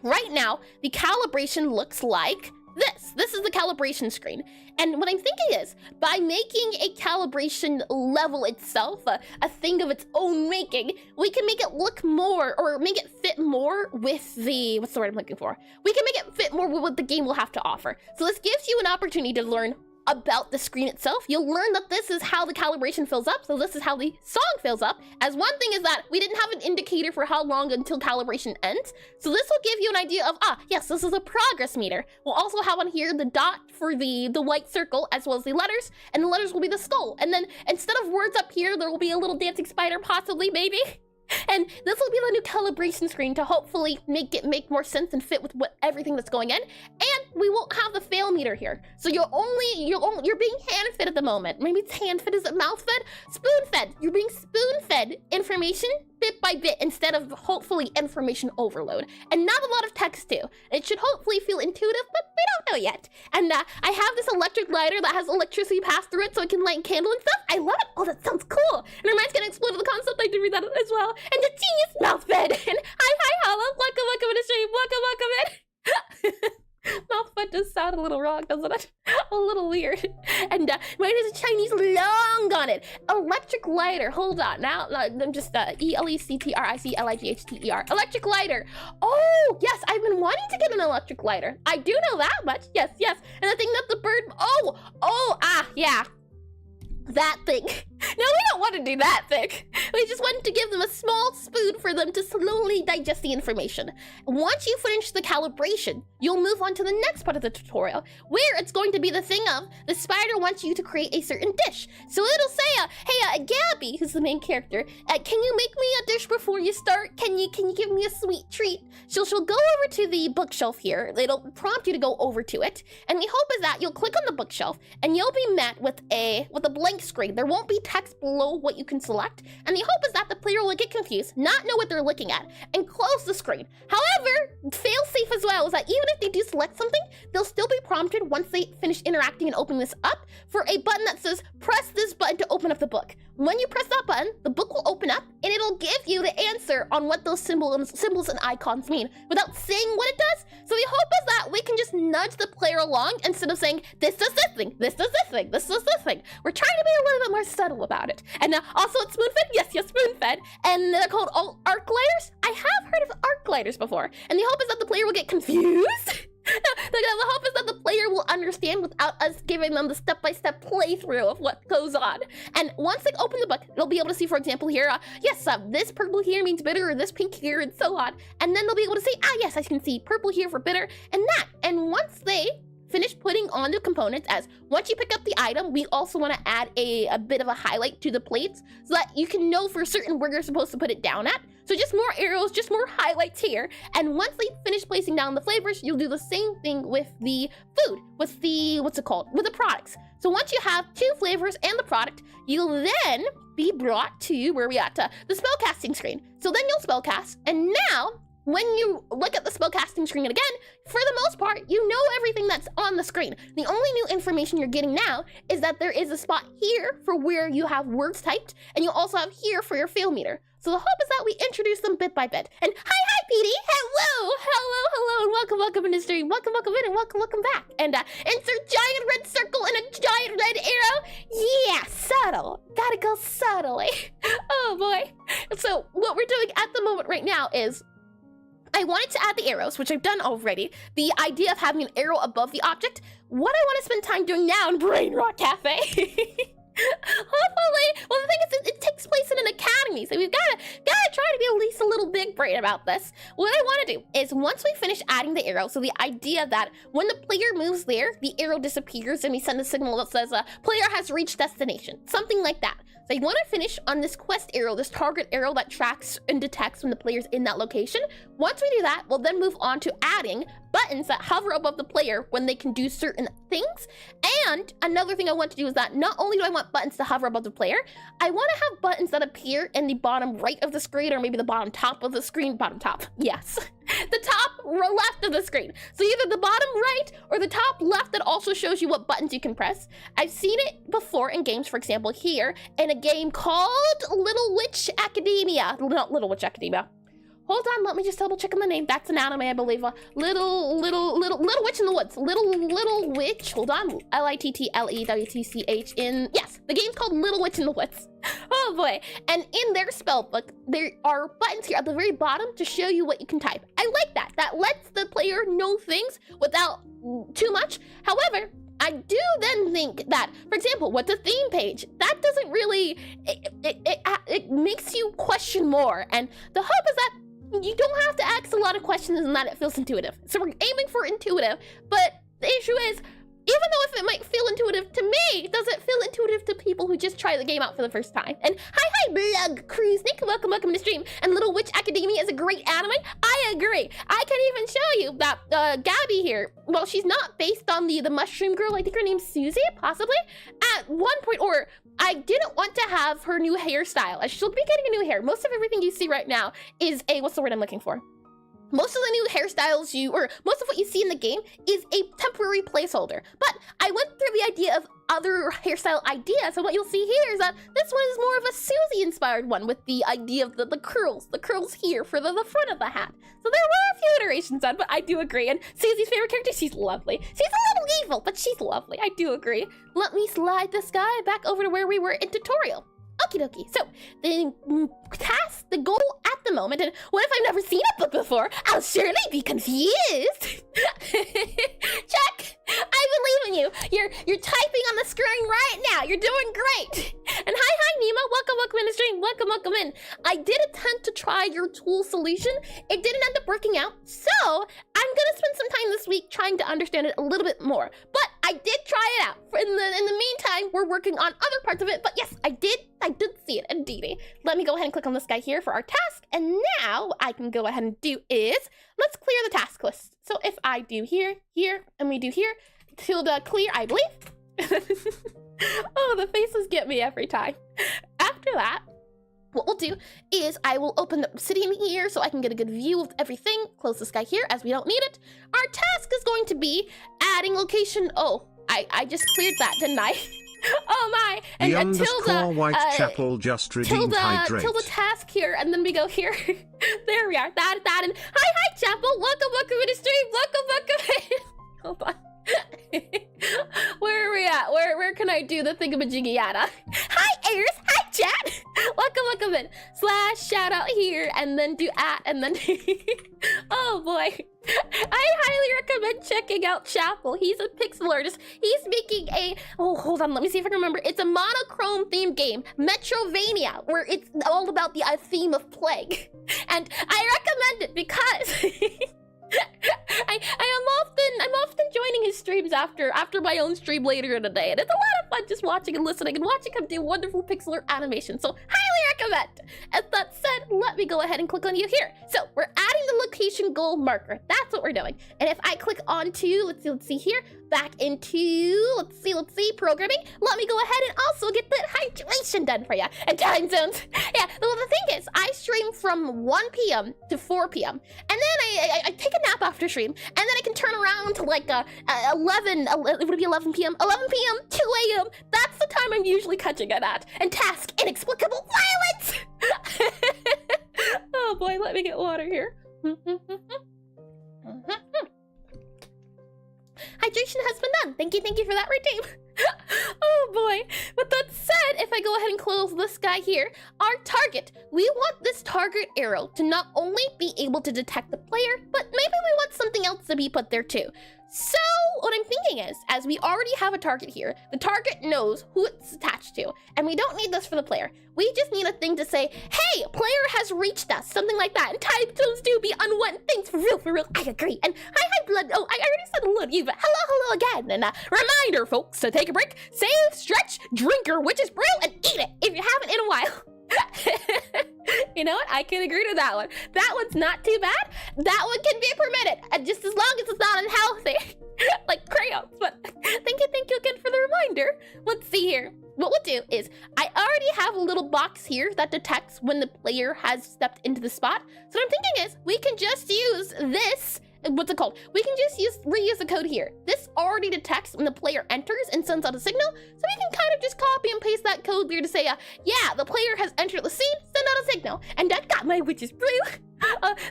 right now, the calibration looks like this. This is the calibration screen. And what I'm thinking is, by making a calibration level itself a thing of its own making, we can make it look more, or make it fit more with the, what's the word I'm looking for? We can make it fit more with what the game will have to offer. So this gives you an opportunity to learn about the screen itself. You'll learn that this is how the calibration fills up, so this is how the song fills up. As one thing is that we didn't have an indicator for how long until calibration ends, so this will give you an idea of, yes, this is a progress meter. We'll also have on here the dot for the white circle, as well as the letters, and the letters will be the skull. And then instead of words up here, there will be a little dancing spider, possibly, maybe. And this will be the new calibration screen to hopefully make it make more sense and fit with everything that's going in. And we won't have the fail meter here. So you're being hand fed at the moment. Maybe it's hand fed, is it mouth fed? Spoon fed. You're being spoon fed information bit by bit instead of hopefully information overload. And not a lot of text too. It should hopefully feel intuitive, but we don't know yet. And I have this electric lighter that has electricity pass through it so it can light a candle and stuff. I love it. Oh, that sounds cool. And her mind's gonna explode at the concept. I did read that as well. And the genius mouth fed. And hi, Holla. Welcome in the stream. Welcome in. Mouth fed does sound a little wrong, doesn't it? A little weird. And mine is a Chinese long on it. Electric lighter. Hold on. Now I'm just ELECTRICLIGHTER. Electric lighter. Oh, yes. I've been wanting to get an electric lighter. I do know that much. Yes. And the thing that the bird. Yeah. That thing. No, we don't want to do that thing. We just wanted to give them a small spoon for them to slowly digest the information. Once you finish the calibration, you'll move on to the next part of the tutorial, where it's going to be the thing of the spider wants you to create a certain dish. So it'll say, hey, Gabby, who's the main character, can you make me a dish before you start? Can you give me a sweet treat? she'll go over to the bookshelf here. It'll prompt you to go over to it. And the hope is that you'll click on the bookshelf and you'll be met with a blank screen. There won't be text below what you can select. And the hope is that the player will get confused, not know what they're looking at, and close the screen. However, fail safe as well is that even if they do select something, they'll still be prompted once they finish interacting and opening this up for a button that says, press this button to open up the book. When you press that button, the book will open up and it'll give you the answer on what those symbols and icons mean without saying what it does. So the hope is that we can just nudge the player along instead of saying, this does this thing, this does this thing, this does this thing. We're trying to be a little bit more subtle about it. And also it's spoon-fed, yes, spoon-fed. And they're called arc gliders. I have heard of arc gliders before. And the hope is that the player will get confused. The hope is that the player will understand without us giving them the step-by-step playthrough of what goes on. And once they open the book, they'll be able to see, for example, here, this purple here means bitter, or this pink here, and so on. And then they'll be able to say, yes, I can see purple here for bitter, and that. And once they finish putting on the components, as once you pick up the item, we also want to add a bit of a highlight to the plates so that you can know for certain where you're supposed to put it down at. So just more arrows, just more highlights here. And once they finish placing down the flavors, you'll do the same thing with the food, with the, with the products. So once you have 2 flavors and the product, you'll then be brought to, where we at, the spellcasting screen. So then you'll spellcast, and now, when you look at the spellcasting screen again, for the most part, you know everything that's on the screen. The only new information you're getting now is that there is a spot here for where you have words typed, and you also have here for your fail meter. So the hope is that we introduce them bit by bit. And hi, Petey, hello, and welcome in the stream. Welcome in, and welcome back. And insert giant red circle and a giant red arrow. Yeah, subtle. Gotta go subtly. Oh boy. So what we're doing at the moment right now is, I wanted to add the arrows, which I've done already. The idea of having an arrow above the object. What I want to spend time doing now in Brain Rot Cafe. Hopefully, well, the thing is, it takes place in an academy, so we've gotta try to be at least a little big brain about this. What I want to do is, once we finish adding the arrow, so the idea that when the player moves there, the arrow disappears and we send a signal that says, player has reached destination, something like that. So you want to finish on this quest arrow, this target arrow that tracks and detects when the player's in that location. Once we do that, we'll then move on to adding buttons that hover above the player when they can do certain things. And another thing I want to do is that not only do I want buttons to hover above the player, I want to have buttons that appear in the bottom right of the screen, or maybe the bottom top of the screen. Bottom top, yes. The top left of the screen. So either the bottom right or the top left that also shows you what buttons you can press. I've seen it before in games, for example, here in a game called Little Witch Academia. Not Little Witch Academia. Hold on, let me just double check on the name. That's an anime, I believe. Little Witch in the Woods. Little Witch. Hold on. LITTLEWTCH in. Yes, the game's called Little Witch in the Woods. Oh boy. And in their spell book, there are buttons here at the very bottom to show you what you can type. I like that. That lets the player know things without too much. However, I do then think that, for example, with the theme page, that doesn't really, it makes you question more. And the hope is that you don't have to ask a lot of questions and that it feels intuitive. So we're aiming for intuitive, but the issue is, even though if it might feel intuitive to me, does it feel intuitive to people who just try the game out for the first time? And hi, Blug Cruise, welcome to the stream. And Little Witch Academia is a great anime. I agree. I can even show you that Gabby here, well, she's not based on the mushroom girl. I think her name's Susie, possibly. At one point, or I didn't want to have her new hairstyle. She'll be getting a new hair. Most of everything you see right now is a, what's the word I'm looking for? Most of the new hairstyles most of what you see in the game is a temporary placeholder. But I went through the idea of other hairstyle ideas, and what you'll see here is that this one is more of a Susie-inspired one with the idea of the curls here for the front of the hat. So there were a few iterations on, but I do agree. And Susie's favorite character, she's lovely. She's a little evil, but she's lovely. I do agree. Let me slide this guy back over to where we were in tutorial. Okie dokie. So, the goal at the moment, and what if I've never seen a book before? I'll surely be confused. Check! I believe in you. You're typing on the screen right now. You're doing great. And hi, Nima. Welcome in the stream. Welcome in. I did attempt to try your tool solution. It didn't end up working out, so I'm gonna spend some time this week trying to understand it a little bit more. But I did try it out. In the meantime, we're working on other parts of it, but yes, I did see it, indeed. Let me go ahead and click on this guy here for our task, and now what I can go ahead and do is, let's clear the task list. So if I do here, and we do here, tilde clear, I believe. Oh, the faces get me every time. After that, what we'll do is I will open the obsidian here so I can get a good view of everything. Close this guy here as we don't need it. Our task is going to be adding location. Oh, I just cleared that, didn't I? Oh my! And underscore Whitechapel just redeemed hydrate. Tilde task here, and then we go here. There we are. That and hi Chapel. Welcome to the stream. Welcome. Hold on. Where are we at? Where can I do the thingamajiggyada? Hi Ayers, hi chat. Welcome in. / shout out here and then do @ and then oh boy. I highly recommend checking out Chapel. He's a pixel artist. He's making a hold on, let me see if I can remember. It's a monochrome themed game, Metrovania, where it's all about the theme of plague. And I recommend it because I'm often joining his streams after my own stream later in the day, and it's a lot of fun just watching and listening and watching him do wonderful pixel art animation. So highly recommend. As that said, let me go ahead and click on you here. So we're adding the location goal marker. That's what we're doing. And if I click onto, let's see here, back into, let's see, programming. Let me go ahead and also get the hydration done for you. And time zones. Yeah, well, the thing is, I stream from 1 p.m. to 4 p.m. And then I take a nap after stream, and then I can turn around to like 11, it would be 11 p.m., 11 p.m., 2 a.m. That's the time I'm usually catching it at. And task inexplicable violence. Oh boy, let me get water here. Hydration has been done. Thank you for that redeem. Oh boy. With that said, if I go ahead and close this guy here, our target, we want this target arrow to not only be able to detect the player, but maybe we want something else to be put there too. So what I'm thinking is, as we already have a target here, the target knows who it's attached to, and we don't need this for the player. We just need a thing to say, hey, player has reached us, something like that. And time zones do be unwanted things, for real, I agree. And hi, blood, oh, I already said hello to you, but hello again. And reminder, folks, to take a break, save, stretch, drink your witch's brew, and eat it if you haven't in a while. You know what? I can agree to that one. That one's not too bad. That one can be permitted, just as long as it's not unhealthy. Like crayons. But thank you again for the reminder. Let's see here. What we'll do is, I already have a little box here that detects when the player has stepped into the spot. So what I'm thinking is, we can just use this. What's it called? We can just reuse the code here. This already detects when the player enters and sends out a signal, so we can kind of just copy and paste that code there to say, yeah, the player has entered the scene, send out a signal, and I got my witch's brew.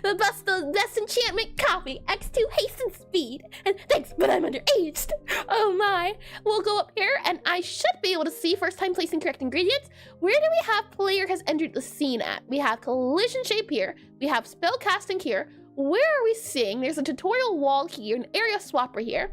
The best enchantment coffee, X2 hasten speed, and thanks, but I'm underaged. Oh my. We'll go up here, and I should be able to see first time placing correct ingredients. Where do we have player has entered the scene at? We have collision shape here, we have spell casting here. Where are we seeing? There's a tutorial wall here, an area swapper here.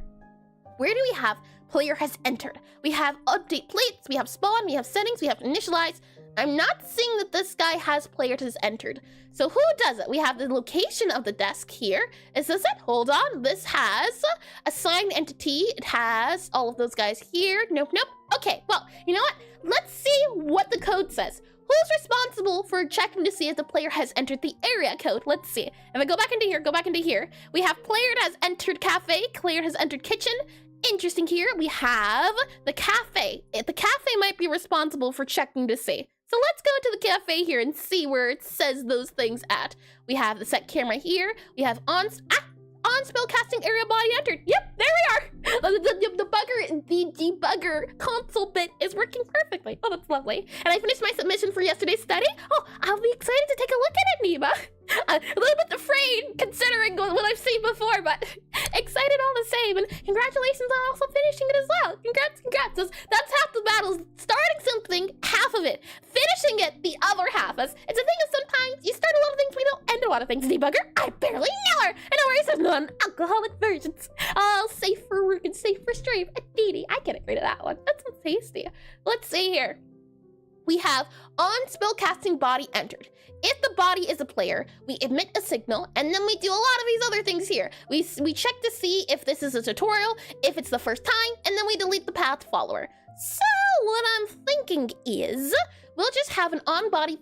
Where do we have player has entered? We have update plates, we have spawn, we have settings, we have initialize. I'm not seeing that this guy has player has entered. So who does it? We have the location of the desk here. Is this it? Hold on. This has assigned entity. It has all of those guys here. Nope. Okay, well, you know what? Let's see what the code says. Who's responsible for checking to see if the player has entered the area code? Let's see. If I go back into here, we have player has entered cafe, player has entered kitchen. Interesting here, we have the cafe. The cafe might be responsible for checking to see. So let's go to the cafe here and see where it says those things at. We have the set camera here. We have on spell casting area body entered. Yep, there we are. The debugger console bit is working perfectly. Oh, that's lovely. And I finished my submission for yesterday's study. Oh, I'll be excited to take a look at it, Neva. A little bit afraid considering what I've seen before, but excited all the same. And congratulations on also finishing it as well. Congrats. That's half the battle. Starting something, half of it. Finishing it, the other half. It's the thing is sometimes you start a lot of things, we don't end a lot of things. Debugger, I barely know her. And I said non-alcoholic versions. All safe for work and safe for stream. Indeedy, I can agree to that one. That sounds tasty. Let's see here. we have on spellcasting body entered. If the body is a player, we emit a signal, and then we do a lot of these other things here. We check to see if this is a tutorial, if it's the first time, and then we delete the path follower. So what I'm thinking is, we'll just have an on body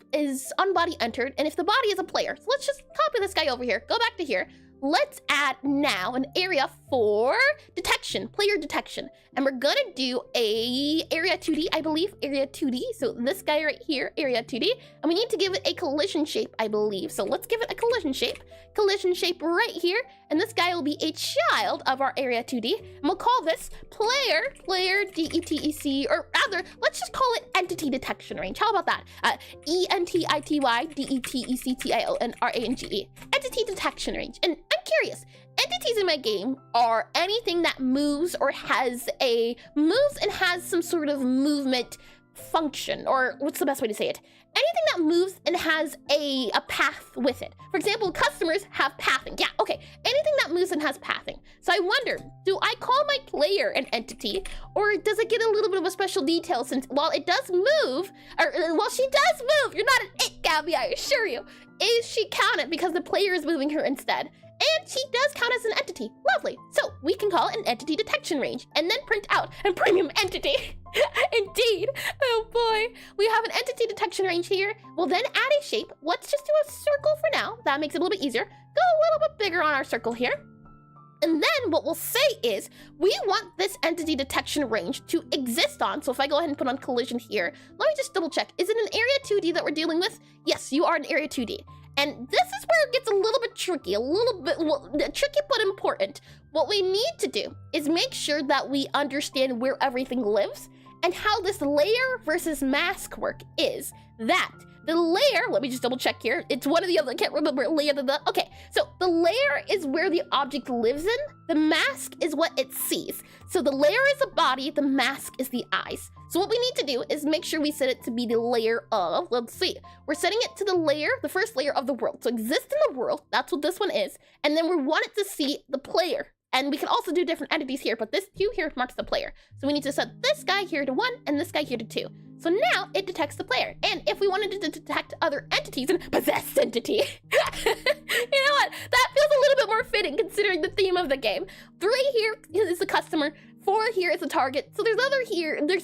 entered, and if the body is a player, so let's just copy this guy over here, go back to here. Let's add now an area for detection, player detection. And we're gonna do a area 2D, I believe, area 2D. So this guy right here, area 2D. And we need to give it a collision shape, I believe. So let's give it a collision shape right here. And this guy will be a child of our area 2D. And we'll call this player DETEC, or rather, let's just call it entity detection range. How about that? ENTITY DETECTIONRANGE. Entity detection range. And I'm curious, entities in my game are anything that moves or has some sort of movement function, or what's the best way to say it? Anything that moves and has a path with it. For example, customers have pathing. Yeah, okay. Anything that moves and has pathing. So I wonder, do I call my player an entity, or does it get a little bit of a special detail since while it does move, while she does move, you're not an it, Gabby, I assure you. Is she counted because the player is moving her instead? And she does count as an entity. Lovely. So we can call it an entity detection range and then print out a premium entity. Indeed. Oh boy. We have an entity detection range here. We'll then add a shape. Let's just do a circle for now. That makes it a little bit easier. Go a little bit bigger on our circle here. And then what we'll say is we want this entity detection range to exist on. So if I go ahead and put on collision here, let me just double check. Is it an area 2D that we're dealing with? Yes, you are an area 2D. And this is where it gets a little bit tricky, tricky but important. What we need to do is make sure that we understand where everything lives and how this layer versus mask work is that the layer, let me just double check here. It's one of the other, I can't remember layer okay. So the layer is where the object lives in. The mask is what it sees. So the layer is the body, the mask is the eyes. So what we need to do is make sure we set it to be the layer of, let's see. We're setting it to the layer, the first layer of the world. So exist in the world, that's what this one is. And then we want it to see the player. And we can also do different entities here, but this 2 here marks the player. So we need to set this guy here to 1 and this guy here to 2. So now it detects the player. And if we wanted to detect other entities, and possessed entity, you know what? That feels a little bit more fitting considering the theme of the game. 3 here is the customer. 4 here is the target. So there's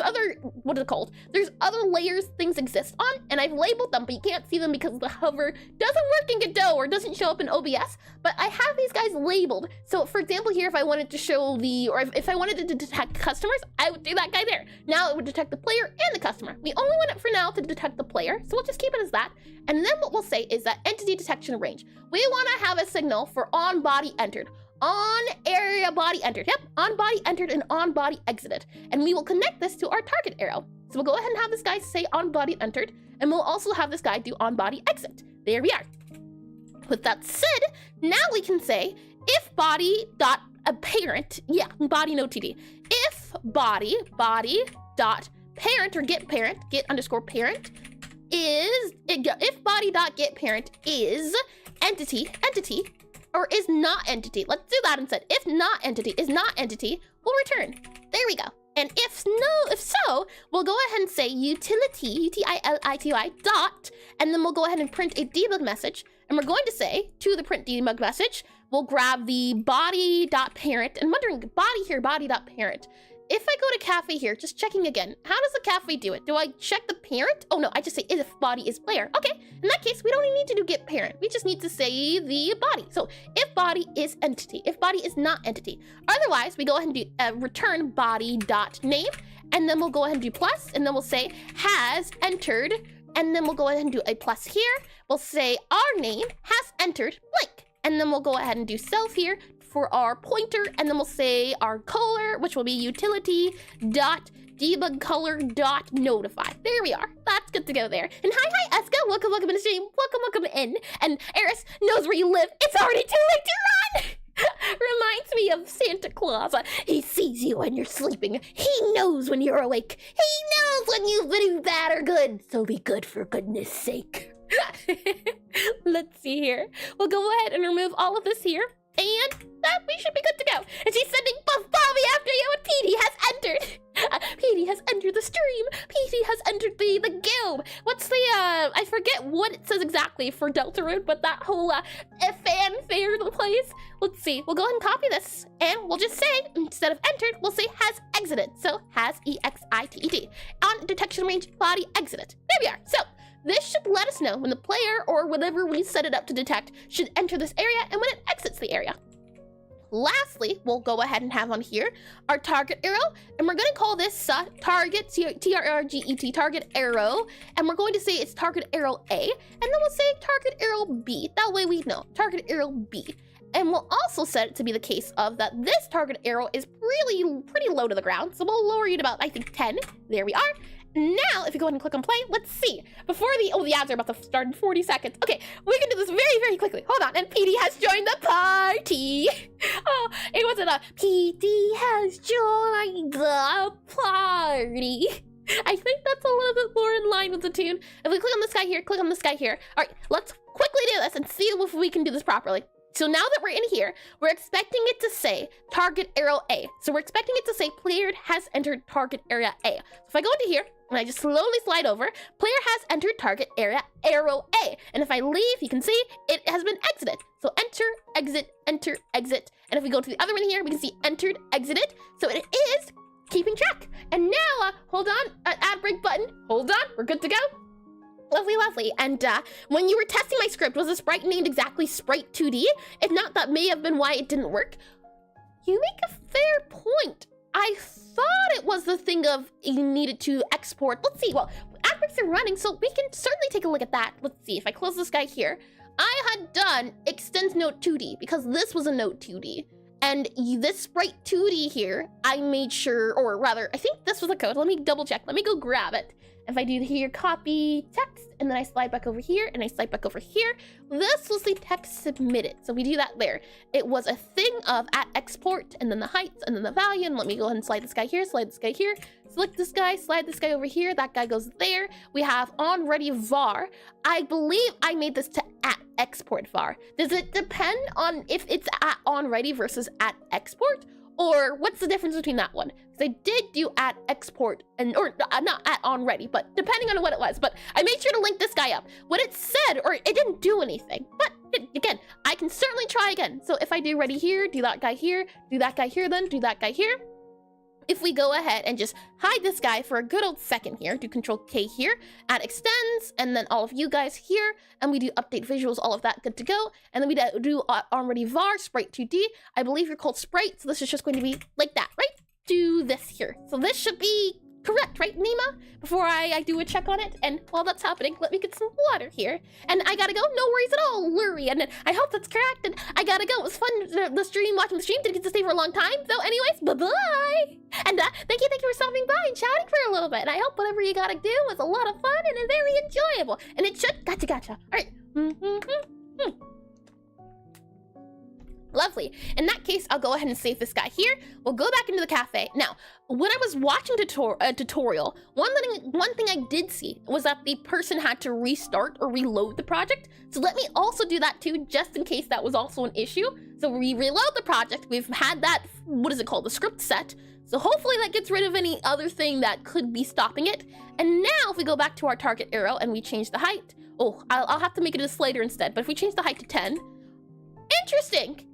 other, what is it called? There's other layers things exist on, and I've labeled them, but you can't see them because the hover doesn't work in Godot or doesn't show up in OBS, but I have these guys labeled. So for example, here, if I wanted to show if I wanted to detect customers, I would do that guy there. Now it would detect the player and the customer. We only want it for now to detect the player, so we'll just keep it as that. And then what we'll say is that entity detection range. We want to have a signal for on body entered. On area body entered. Yep, on body entered and on body exited. And we will connect this to our target arrow. So we'll go ahead and have this guy say on body entered, and we'll also have this guy do on body exit. There we are. With that said, now we can say if body dot parent, yeah, body no TD. If body dot parent or get underscore parent is, if body dot get parent is entity, or is not entity. Let's do that instead. If not entity is not entity, we'll return. There we go. And if so, we'll go ahead and say utility, utility dot, and then we'll go ahead and print a debug message. And we're going to say to the print debug message, we'll grab the body.parent, and I'm wondering, body here, body.parent. If I go to cafe here, just checking again, how does the cafe do it? Do I check the parent? Oh no, I just say if body is player. Okay, in that case, we don't even need to do get parent. We just need to say the body. So if body is entity, if body is not entity. Otherwise, we go ahead and do return body.name, and then we'll go ahead and do plus, and then we'll say has entered, and then we'll go ahead and do a plus here. We'll say our name has entered blank, and then we'll go ahead and do self here for our pointer, and then we'll say our color, which will be utility dot debug color dot notify. There we are. That's good to go there. And hi Eska, welcome in the stream, welcome in. And Eris knows where you live. It's already too late to run. Reminds me of Santa Claus. He sees you when you're sleeping. He knows when you're awake. He knows when you've been bad or good. So be good for goodness sake. Let's see here. We'll go ahead and remove all of this here. And that we should be good to go. And she's sending Buff Bobby after you, and Petey has entered. Petey has entered the stream. PT has entered the guild. What's the, I forget what it says exactly for Deltarune, but that whole fanfare of the place. Let's see, we'll go ahead and copy this, and we'll just say, instead of entered, we'll say has exited. So has E-X-I-T-E-D. On detection range, body exited. There we are. So this should let us know when the player, or whatever we set it up to detect, should enter this area and when it exits the area. Lastly, we'll go ahead and have on here our target arrow, and we're going to call this target, T-R-R-G-E-T, target arrow, and we're going to say it's target arrow A, and then we'll say target arrow B. That way we know, target arrow B. And we'll also set it to be the case of that this target arrow is really pretty low to the ground, so we'll lower it about, I think, 10. There we are. Now, if you go ahead and click on play, let's see. Before the ads are about to start in 40 seconds. Okay, we can do this very quickly. Hold on, and PD has joined the party. Oh, it wasn't a PD has joined the party. I think that's a little bit more in line with the tune. If we click on this guy here, click on this guy here. All right, let's quickly do this and see if we can do this properly. So now that we're in here, we're expecting it to say target arrow A. So we're expecting it to say player has entered target area A. So if I go into here and I just slowly slide over, player has entered target area arrow A. And if I leave, you can see it has been exited. So enter, exit, enter, exit. And if we go to the other one here, we can see entered, exited. So it is keeping track. And now, hold on, ad break button. Hold on, we're good to go. Lovely. And when you were testing my script, was the sprite named exactly Sprite 2D? If not, that may have been why it didn't work. You make a fair point. I thought it was the thing of you needed to export. Let's see, well, ad breaks are running, so we can certainly take a look at that. Let's see, if I close this guy here. I had done extends note 2D because this was a note 2D. And this Sprite 2D here, I made sure, or rather, I think this was a code. Let me double check. Let me go grab it. If I do here, copy text, and then I slide back over here, and I slide back over here, this was the text submitted. So we do that there. It was a thing of at export, and then the heights, and then the value, and let me go ahead and slide this guy here, slide this guy here, select this guy, slide this guy over here, that guy goes there. We have on ready var. I believe I made this to at export var. Does it depend on if it's at on ready versus at export? Or what's the difference between that one? Because I did do at export, and or not at on ready, but depending on what it was. But I made sure to link this guy up. What it said, or it didn't do anything. But again, I can certainly try again. So if I do ready here, do that guy here, do that guy here, then do that guy here. If we go ahead and just hide this guy for a good old second here, do Control K here, add extends, and then all of you guys here, and we do update visuals, all of that good to go. And then we do already var, Sprite 2D. I believe you're called Sprite, so this is just going to be like that, right? Do this here. So this should be correct, right, Nima? Before I do a check on it, and while that's happening, let me get some water here. And I gotta go, no worries at all, Lurie, and I hope that's correct, and I gotta go. It was fun, the stream, watching the stream, didn't get to stay for a long time, so anyways, bye-bye! And thank you for stopping by and chatting for a little bit, and I hope whatever you gotta do was a lot of fun and very enjoyable, and it should, gotcha, alright. Lovely. In that case, I'll go ahead and save this guy here. We'll go back into the cafe. Now, when I was watching a tutorial, one thing I did see was that the person had to restart or reload the project. So let me also do that too, just in case that was also an issue. So we reload the project. We've had that, what is it called? The script set. So hopefully that gets rid of any other thing that could be stopping it. And now if we go back to our target arrow and we change the height. Oh, I'll have to make it a slider instead. But if we change the height to 10, interesting.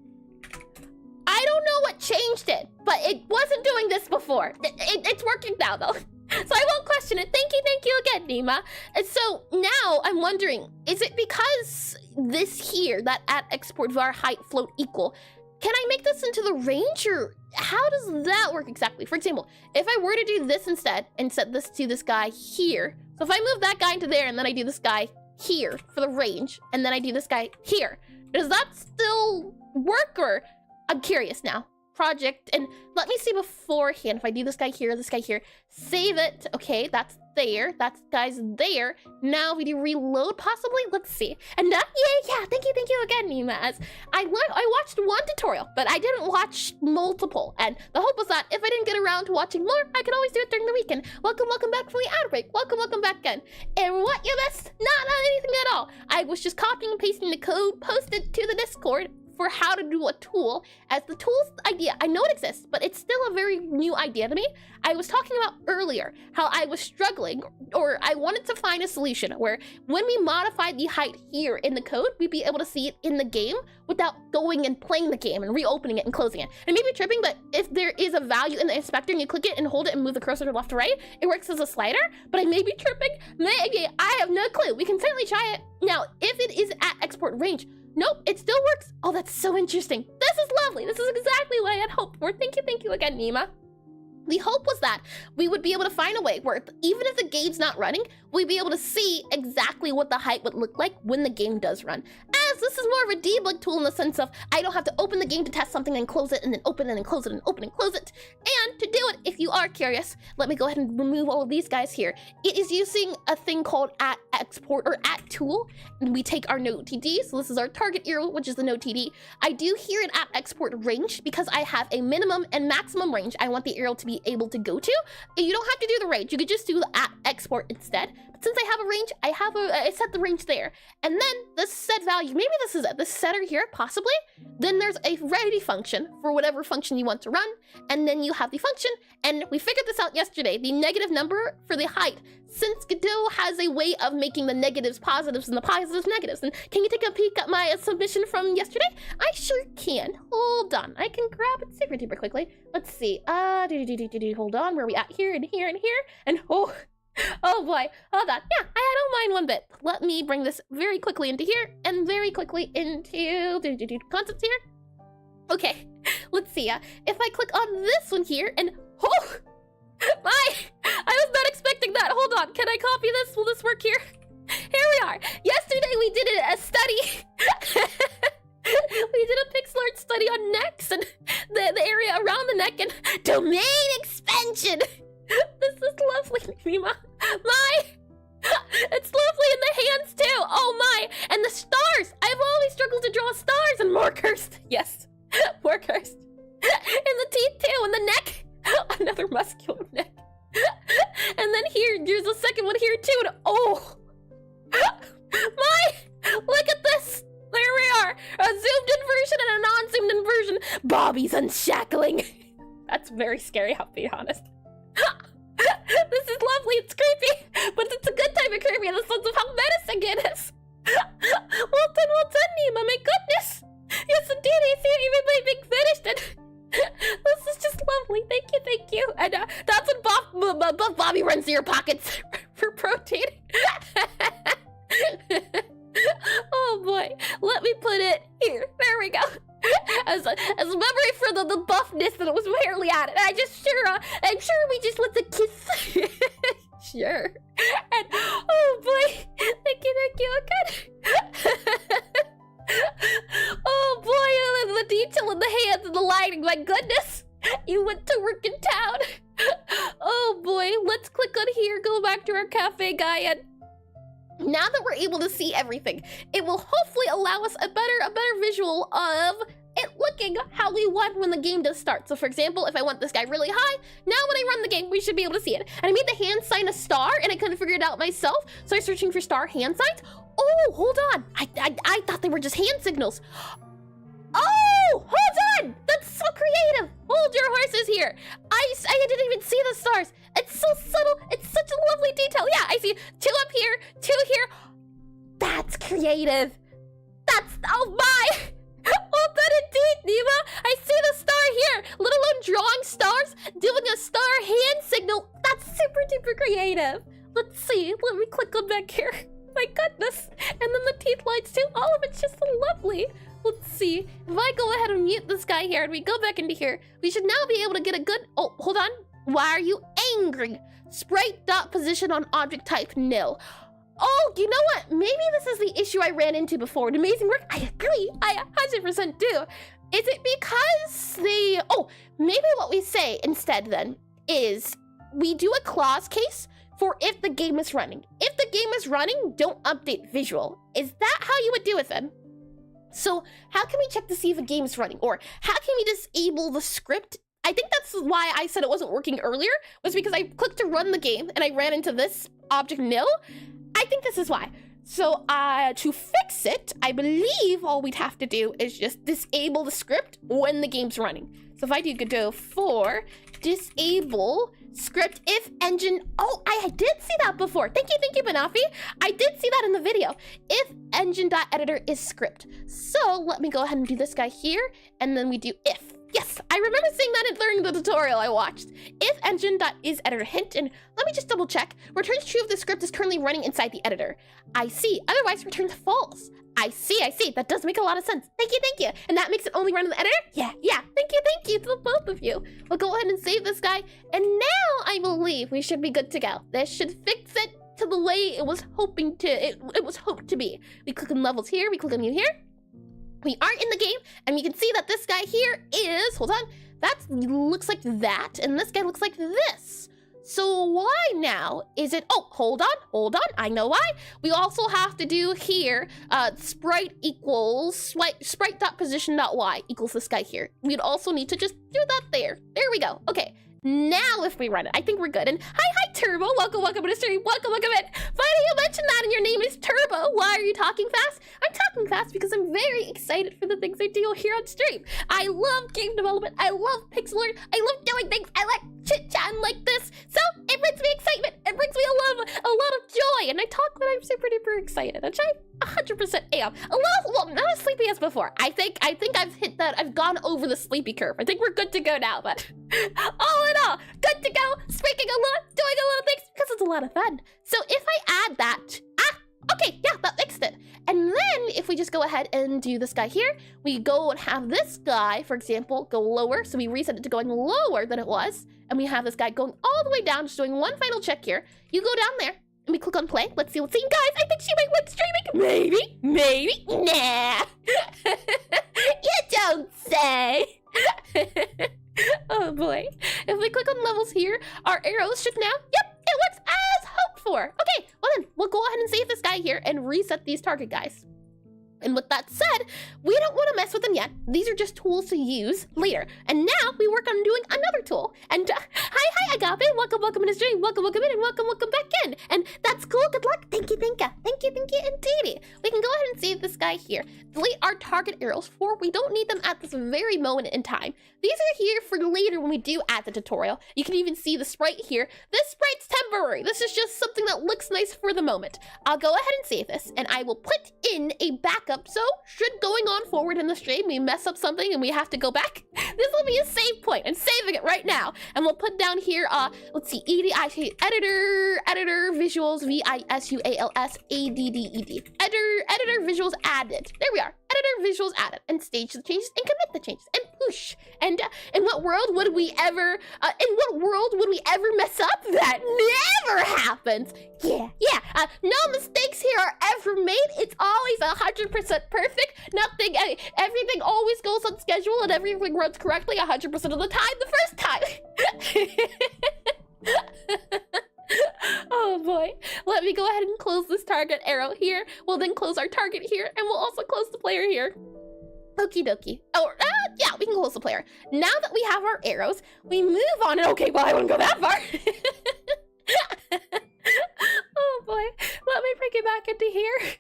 I don't know what changed it, but it wasn't doing this before. It's working now, though. So I won't question it. Thank you again, Nima. And so now I'm wondering, is it because this here, that at export var height float equal, can I make this into the range, or how does that work exactly? For example, if I were to do this instead and set this to this guy here, so if I move that guy into there and then I do this guy here for the range, and then I do this guy here, does that still work, or... I'm curious now. Project, and let me see beforehand. If I do this guy here, save it. Okay, that's there. That guy's there. Now we do reload, possibly. Let's see. And yeah. Thank you again, Nimas. I watched one tutorial, but I didn't watch multiple. And the hope was that if I didn't get around to watching more, I could always do it during the weekend. Welcome back from the ad break. Welcome back again. And what you missed? Not anything at all. I was just copying and pasting the code, posted to the Discord for how to do a tool, as the tool's idea, I know it exists, but it's still a very new idea to me. I was talking about earlier how I was struggling, or I wanted to find a solution where when we modify the height here in the code, we'd be able to see it in the game without going and playing the game and reopening it and closing it. And maybe tripping, but if there is a value in the inspector and you click it and hold it and move the cursor to left to right, it works as a slider, but I may be tripping. Maybe, I have no clue. We can certainly try it. Now, if it is at export range, nope, it still works. Oh, that's so interesting. This is lovely. This is exactly what I had hoped for. Thank you again, Nima. The hope was that we would be able to find a way where even if the game's not running, we'd be able to see exactly what the height would look like when the game does run. As this is more of a debug tool in the sense of I don't have to open the game to test something and close it and then open it and close it and open and close it. And to do it, if you are curious, let me go ahead and remove all of these guys here. It is using a thing called at export or at tool, and we take our node TD. So this is our target URL, which is the node TD. I do here an at export range because I have a minimum and maximum range I want the URL to be able to go to. You don't have to do the range. You could just do the at export instead. But since I have a range, I set the range there. And then the set value, maybe this is it, the setter here, possibly. Then there's a ready function for whatever function you want to run. And then you have the function. And we figured this out yesterday, the negative number for the height. Since Godot has a way of making the negatives positives and the positives negatives. And can you take a peek at my submission from yesterday? I sure can. Hold on. I can grab it super quickly. Let's see. Hold on. Where are we at? Here and here and here. And oh boy. Hold on. Yeah, I don't mind one bit. Let me bring this very quickly into here and very quickly into concepts here. Okay. Let's see. If I click on this one here and I was not expecting that. Hold on. Can I copy this? Will this work here? Here we are. Yesterday we did a study. We did a pixel art study on necks and the area around the neck and domain expansion. This is lovely, Nima. It's lovely in the hands too. Oh my. And the stars. I've always struggled to draw stars and more cursed. Yes. More cursed. And the teeth too and the neck. Another muscular neck. And then here, there's a second one here too. And oh, look at this. There we are. A zoomed in version and a non-zoomed in version. Bobby's unshackling. That's very scary, I'll be honest. This is lovely. It's creepy, but it's a good type of creepy in the sense of how menacing it is. Well done, Nima. My goodness. Yes, indeed. I see it even being finished. And this is just lovely. Thank you. And that's when Bobby runs to your pockets for protein. Oh boy. Let me put it here. There we go. As a memory for the buffness that it was barely added. I'm sure we just let the kiss. Sure. And oh boy. Thank you again. Oh boy, the detail in the hands and the lighting, my goodness. You went to work in town. Oh boy, let's click on here, go back to our cafe guy, and now that we're able to see everything, it will hopefully allow us a better visual of it looking how we want when the game does start. So for example, if I want this guy really high, now when I run the game, we should be able to see it. And I made the hand sign a star and I couldn't figure it out myself. So I was searching for star hand signs. Oh, hold on. I thought they were just hand signals. Oh, hold on. That's so creative. Hold your horses here. I didn't even see the stars. It's so subtle. It's such a lovely detail. Yeah, I see 2 up here, 2 here. That's creative. Oh my. Oh, that indeed, Nima. I see the star here, let alone drawing stars, doing a star hand signal. That's super duper creative. Let's see. Let me click on back here. My goodness. And then the teeth lights too. All of it's just so lovely. Let's see. If I go ahead and mute this guy here and we go back into here, we should now be able to get a good... Oh, hold on. Why are you angry? Sprite dot position on object type nil. Oh, you know what? Maybe this is the issue I ran into before. Amazing work. I agree. I 100% do. Is it because maybe what we say instead then is we do a clause case for if the game is running. If the game is running, don't update visual. Is that how you would do it then? So how can we check to see if a game is running? Or how can we disable the script? I think that's why I said it wasn't working earlier, was because I clicked to run the game and I ran into this object nil. I think this is why. So to fix it, I believe all we'd have to do is just disable the script when the game's running. So if I do Godot for disable script if engine, oh, I did see that before. Thank you, Banafi. I did see that in the video. If engine.editor is script. So let me go ahead and do this guy here, and then we do if. Yes, I remember seeing that during the tutorial I watched. If engine.isEditor hint, and let me just double check. Returns true if the script is currently running inside the editor. I see, otherwise returns false. I see, that does make a lot of sense. Thank you. And that makes it only run in the editor? Yeah, thank you to both of you. We'll go ahead and save this guy, and now I believe we should be good to go. This should fix it to the way it was hoping to, it was hoped to be. We click on levels here, we click on new here. We are in the game, and we can see that this guy here is, hold on, that looks like that, and this guy looks like this. So why now is it, oh, hold on, I know why. We also have to do here, sprite equals, sprite.position.y equals this guy here. We'd also need to just do that there. There we go, okay. Now if we run it, I think we're good. And hi Turbo, welcome to the stream, welcome in. Funny you mentioned that and your name is Turbo. Why are you talking fast? I'm talking fast because I'm very excited for the things I do here on stream. I love game development, I love pixel art, I love doing things, I like chit-chatting like this. So it brings me excitement, it brings me a lot of joy, and I talk when I'm super duper excited, which I 100% am. Well, not as sleepy as before. I think I've hit that, I've gone over the sleepy curve. I think we're good to go now, but all in all, good to go, speaking a lot, doing a lot of things, because it's a lot of fun. So if I add that, okay, yeah, that fixed it. And then if we just go ahead and do this guy here, we go and have this guy, for example, go lower. So we reset it to going lower than it was. And we have this guy going all the way down, just doing one final check here. You go down there and we click on play. Let's see what's in. Guys, I think she might win streaming. Maybe, nah. You don't say. Oh boy. If we click on levels here, our arrows should now, yep, it works as hoped for. Okay, well then, we'll go ahead and save this guy here and reset these target guys. And with that said, we don't want to mess with them yet. These are just tools to use later. And now we work on doing another tool. And hi Agape, welcome in the stream, welcome in, and welcome back in. And that's cool, good luck, thank you indeedy. We can go ahead and save this guy here. Delete our target arrows for, we don't need them at this very moment in time. These are here for later when we do add the tutorial. You can even see the sprite here. This sprite's temporary. This is just something that looks nice for the moment. I'll go ahead and save this, and I will put in a backup. So should going on forward in the stream, we mess up something and we have to go back, this will be a save point. I'm saving it right now. And we'll put down here, let's see, editor visuals, visuals added. Editor visuals added. There we are. Editor visuals added, and stage the changes and commit the changes and push. And in what world would we ever mess up? That never happens. Yeah. No mistakes here are ever made. It's always 100% perfect. Nothing, everything always goes on schedule and everything runs correctly 100% of the time. The first time. Oh boy. Let me go ahead and close this target arrow here. We'll then close our target here, and we'll also close the player here. Okie dokie. Oh, yeah, we can close the player. Now that we have our arrows, we move on. And okay, well, I wouldn't go that far. Oh boy. Let me bring it back into here.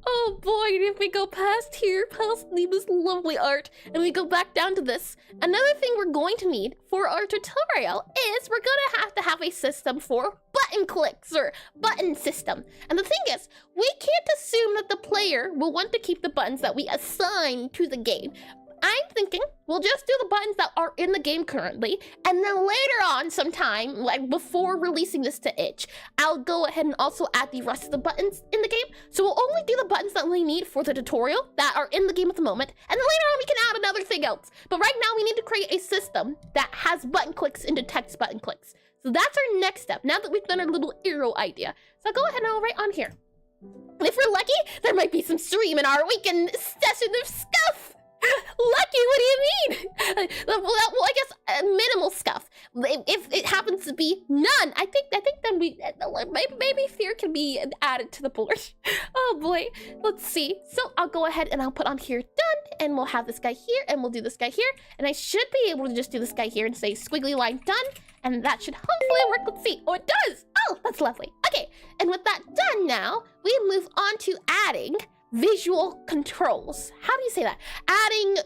Oh boy, if we go past here, past Neba's lovely art, and we go back down to this, another thing we're going to need for our tutorial is we're gonna have a system for button clicks, or button system. And the thing is, we can't assume that the player will want to keep the buttons that we assign to the game. I'm thinking we'll just do the buttons that are in the game currently, and then later on sometime, like before releasing this to itch, I'll go ahead and also add the rest of the buttons in the game. So we'll only do the buttons that we need for the tutorial that are in the game at the moment, and then later on we can add another thing else. But right now we need to create a system that has button clicks into text button clicks. So that's our next step, now that we've done our little arrow idea. So I'll go ahead and I'll write on here. And if we're lucky, there might be some stream in our weekend session of scuff. Lucky? What do you mean? Well, I guess minimal scuff. If it happens to be none, I think then we maybe fear can be added to the board. Oh boy, let's see. So I'll go ahead and I'll put on here done, and we'll have this guy here, and we'll do this guy here, and I should be able to just do this guy here and say squiggly line done, and that should hopefully work. Let's see. Oh, it does. Oh, that's lovely. Okay, and with that done now, we move on to adding visual controls. How do you say that? Adding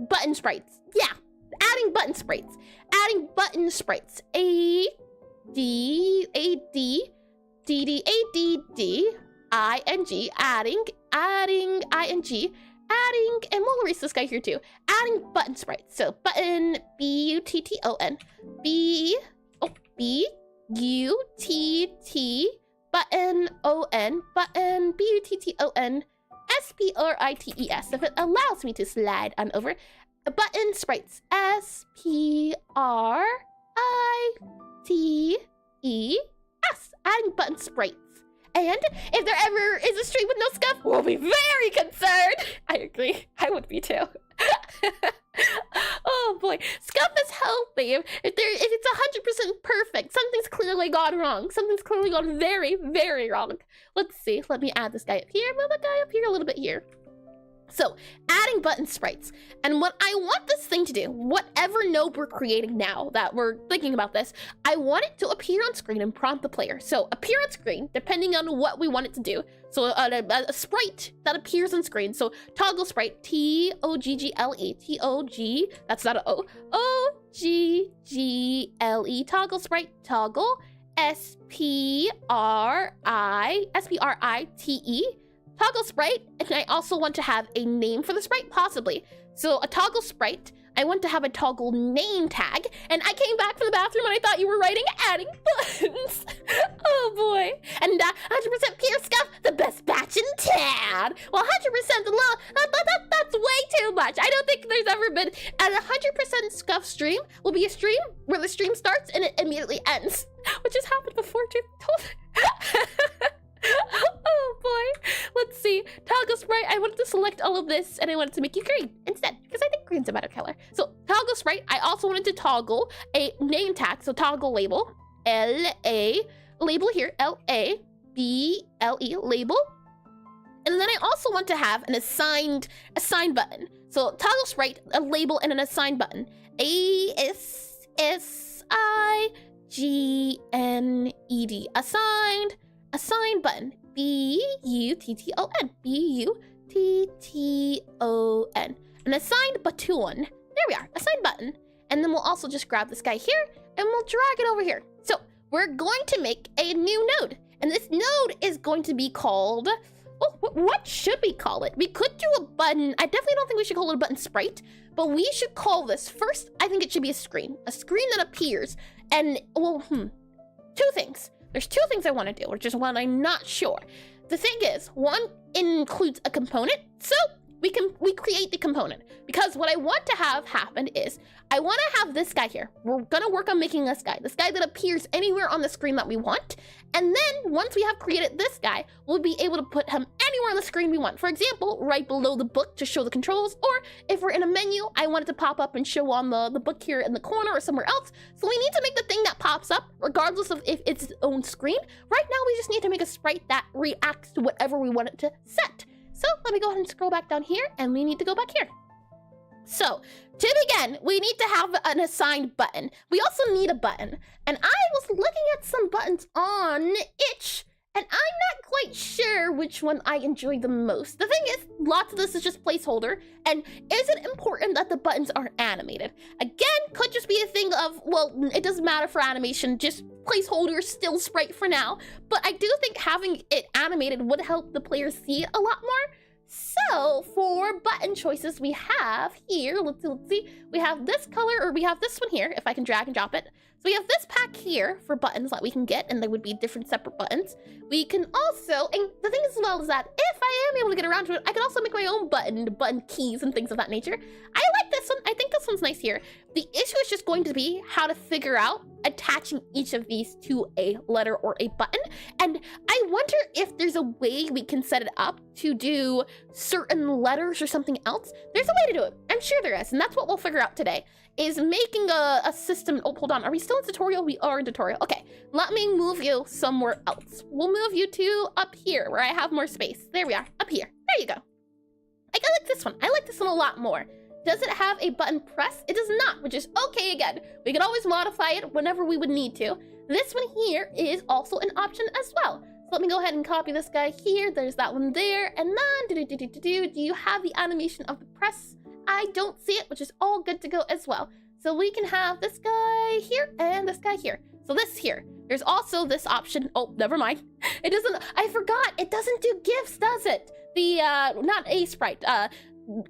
button sprites. Yeah, adding button sprites. Adding button sprites. A D A D D D A D D I N G. Adding I N G. Adding, and we'll erase this guy here too. Adding button sprites. So button B-U-T-T-O-N. B-U-T-T button O-N. Button B-U-T-T-O-N. S-P-R-I-T-E-S. If it allows me to slide on over. Button sprites. S-P-R-I-T-E-S. Adding button sprites. And if there ever is a stream with no scuff, we'll be very concerned. I agree. I would be too. Oh boy. Scuff is healthy. If it's 100% perfect, something's clearly gone wrong. Something's clearly gone very, very wrong. Let's see. Let me add this guy up here. Move that guy up here a little bit here. So, adding button sprites. And what I want this thing to do, whatever node we're creating now that we're thinking about this, I want it to appear on screen and prompt the player. So, appear on screen, depending on what we want it to do. So, a sprite that appears on screen. So, toggle sprite, T-O-G-G-L-E, T-O-G, that's not an O, O-G-G-L-E, toggle sprite, toggle, S-P-R-I-T-E, toggle sprite, and I also want to have a name for the sprite, possibly. So a toggle sprite, I want to have a toggle name tag, and I came back from the bathroom and I thought you were writing adding buttons. Oh boy. And 100% pure scuff, the best batch in town. Well, 100% the law, that's way too much. I don't think there's ever been a 100% scuff stream will be a stream where the stream starts and it immediately ends, which has happened before too. Oh boy. Let's see. Toggle sprite. I wanted to select all of this and I wanted to make you green instead because I think green's a better color. So toggle sprite. I also wanted to toggle a name tag. So toggle label. L-A. Label here. L-A-B-L-E. Label. And then I also want to have an assigned button. So toggle sprite, a label, and an assigned button. A-S-S-I-G-N-E-D. Assigned button. B-U-T-T-O-N. B-U-T-T-O-N. An assigned button. There we are. Assigned button. And then we'll also just grab this guy here and we'll drag it over here. So we're going to make a new node. And this node is going to be called... Oh, what should we call it? We could do a button. I definitely don't think we should call it a button sprite, but we should call this first. I think it should be a screen that appears. And well, two things. There's two things I want to do, which is one I'm not sure. The thing is, one includes a component, so we create the component, because what I want to have happen is I want to have this guy here. We're gonna work on making this guy that appears anywhere on the screen that we want. And then once we have created this guy, we'll be able to put him anywhere on the screen we want. For example, right below the book to show the controls, or if we're in a menu, I want it to pop up and show on the book here in the corner or somewhere else. So we need to make the thing that pops up, regardless of if it's its own screen. Right now, we just need to make a sprite that reacts to whatever we want it to set. So let me go ahead and scroll back down here, and we need to go back here. So to begin, we need to have an assigned button. We also need a button. And I was looking at some buttons on itch, and I'm not quite sure which one I enjoy the most. The thing is, lots of this is just placeholder, and is it important that the buttons are animated? Again, could just be a thing of, well, it doesn't matter for animation, just placeholder, still sprite for now. But I do think having it animated would help the player see it a lot more. So for button choices, we have here, let's see, we have this color, or we have this one here, if I can drag and drop it. So we have this pack here for buttons that we can get, and they would be different separate buttons. We can also, and the thing as well is that if I am able to get around to it, I can also make my own button keys and things of that nature. I like this one. I think this one's nice here. The issue is just going to be how to figure out attaching each of these to a letter or a button. And I wonder if there's a way we can set it up to do certain letters or something else. There's a way to do it. I'm sure there is. And that's what we'll figure out today, is making a system. Oh, hold on. Are we still in tutorial? We are in tutorial. Okay. Let me move you somewhere else. We'll move you to up here where I have more space. There we are. Up here. There you go. I like this one. I like this one a lot more. Does it have a button press? It does not, which is okay again. We can always modify it whenever we would need to. This one here is also an option as well. So let me go ahead and copy this guy here. There's that one there. And then, do you have the animation of the press? I don't see it, which is all good to go as well. So we can have this guy here and this guy here. So this here. There's also this option. Oh, never mind. It doesn't, I forgot. It doesn't do GIFs, does it? The, not a sprite,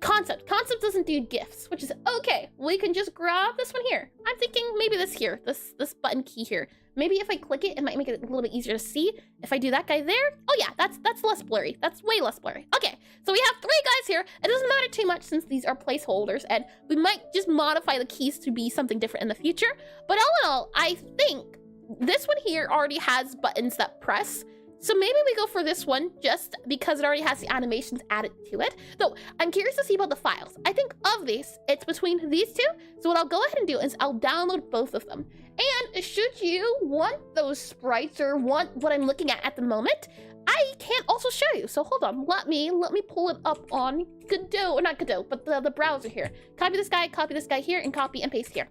Concept. Concept doesn't do GIFs, which is okay. We can just grab this one here. I'm thinking maybe this here, this button key here. Maybe if I click it, it might make it a little bit easier to see. If I do that guy there, oh yeah, that's less blurry. That's way less blurry. Okay, so we have 3 guys here. It doesn't matter too much since these are placeholders, and we might just modify the keys to be something different in the future. But all in all, I think this one here already has buttons that press. So maybe we go for this one just because it already has the animations added to it. Though, I'm curious to see about the files. I think of these, it's between these two. So what I'll go ahead and do is I'll download both of them. And should you want those sprites or want what I'm looking at the moment, I can also show you. So hold on, let me pull it up on Godot, or not Godot, but the browser here. Copy this guy here, and copy and paste here.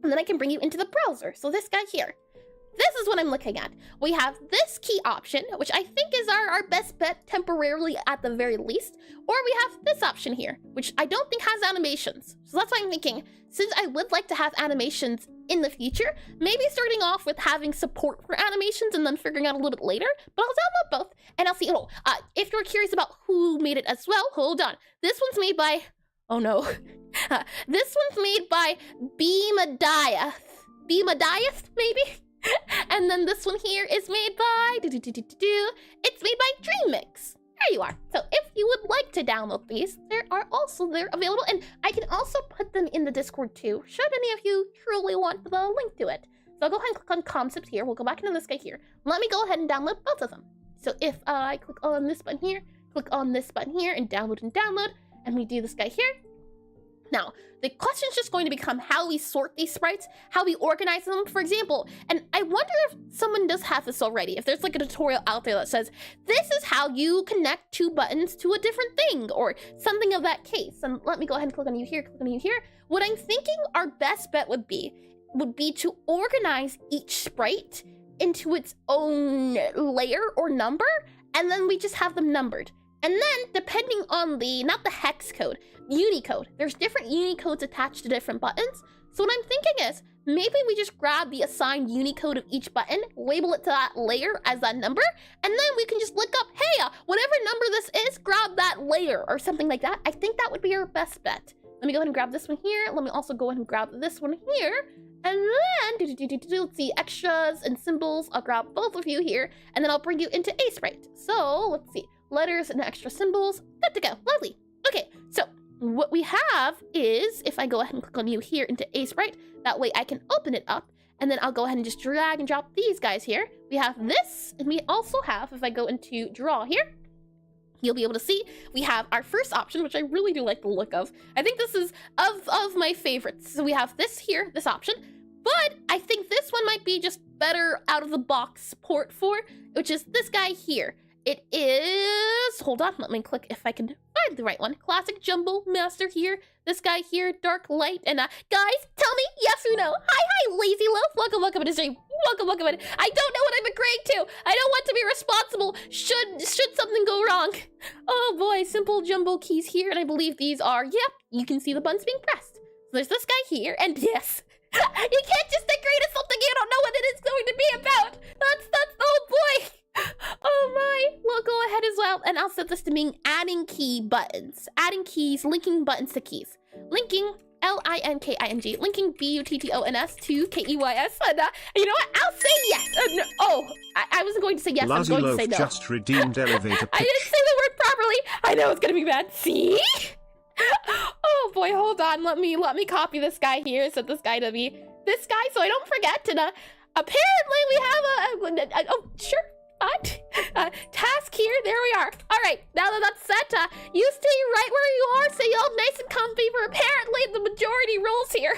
And then I can bring you into the browser. So this guy here. This is what I'm looking at. We have this key option, which I think is our best bet temporarily at the very least. Or we have this option here, which I don't think has animations. So that's why I'm thinking, since I would like to have animations in the future, maybe starting off with having support for animations and then figuring out a little bit later. But I'll download both and I'll see. Oh, if you're curious about who made it as well, hold on. This one's made by, oh no. This one's made by Beamadiath, maybe? And then this one here is made by, it's made by DreamMix. There you are. So if you would like to download these, they're available, and I can also put them in the Discord too, should any of you truly want the link to it. So I'll go ahead and click on Concept here. We'll go back into this guy here. Let me go ahead and download both of them. So if I click on this button here, click on this button here, and download, and we do this guy here. Now, the question is just going to become how we sort these sprites, how we organize them, for example. And I wonder if someone does have this already, if there's like a tutorial out there that says, this is how you connect 2 buttons to a different thing, or something of that case. And let me go ahead and click on you here, What I'm thinking our best bet would be to organize each sprite into its own layer or number, and then we just have them numbered. And then, depending on not the hex code, Unicode. There's different Unicodes attached to different buttons. So what I'm thinking is, maybe we just grab the assigned Unicode of each button, label it to that layer as that number, and then we can just look up, hey, whatever number this is, grab that layer, or something like that. I think that would be our best bet. Let me go ahead and grab this one here. Let me also go ahead and grab this one here. And then, let's see, extras and symbols. I'll grab both of you here, and then I'll bring you into a sprite. So, let's see. Letters and extra symbols. Good to go. Lovely. Okay, so what we have is, if I go ahead and click on you here into a sprite, that way I can open it up, and then I'll go ahead and just drag and drop these guys here. We have this, and we also have, if I go into draw here, you'll be able to see we have our first option, which I really do like the look of. I think this is of my favorites. So we have this here, this option, but I think this one might be just better out of the box support for, which is this guy here. It is, hold on, let me click if I can find the right one. Classic Jumbo Master here, this guy here, Dark Light, and guys, tell me yes or no. Hi, Lazy Loaf, welcome to the stream. Welcome. I don't know what I'm agreeing to. I don't want to be responsible should something go wrong. Oh boy, simple jumbo keys here, and I believe these are, yep, you can see the buttons being pressed. So there's this guy here, and yes. You can't just agree to something you don't know what it is going to be about. That's, oh boy. Oh my, we'll go ahead as well, and I'll set this to being adding key buttons. Adding keys, linking buttons to keys. Linking, L-I-N-K-I-N-G, linking B-U-T-T-O-N-S to K-E-Y-S. And you know what, I'll say yes. No, I wasn't going to say yes, Lazy I'm going to say no. Just redeemed elevator pitch. I didn't say the word properly. I know it's gonna be bad. See? Oh boy, hold on, let me copy this guy here, set this guy to be this guy so I don't forget. And apparently we have oh, sure. Task here, there we are. All right, now that that's set, you stay right where you are, stay all nice and comfy, for apparently the majority rules here.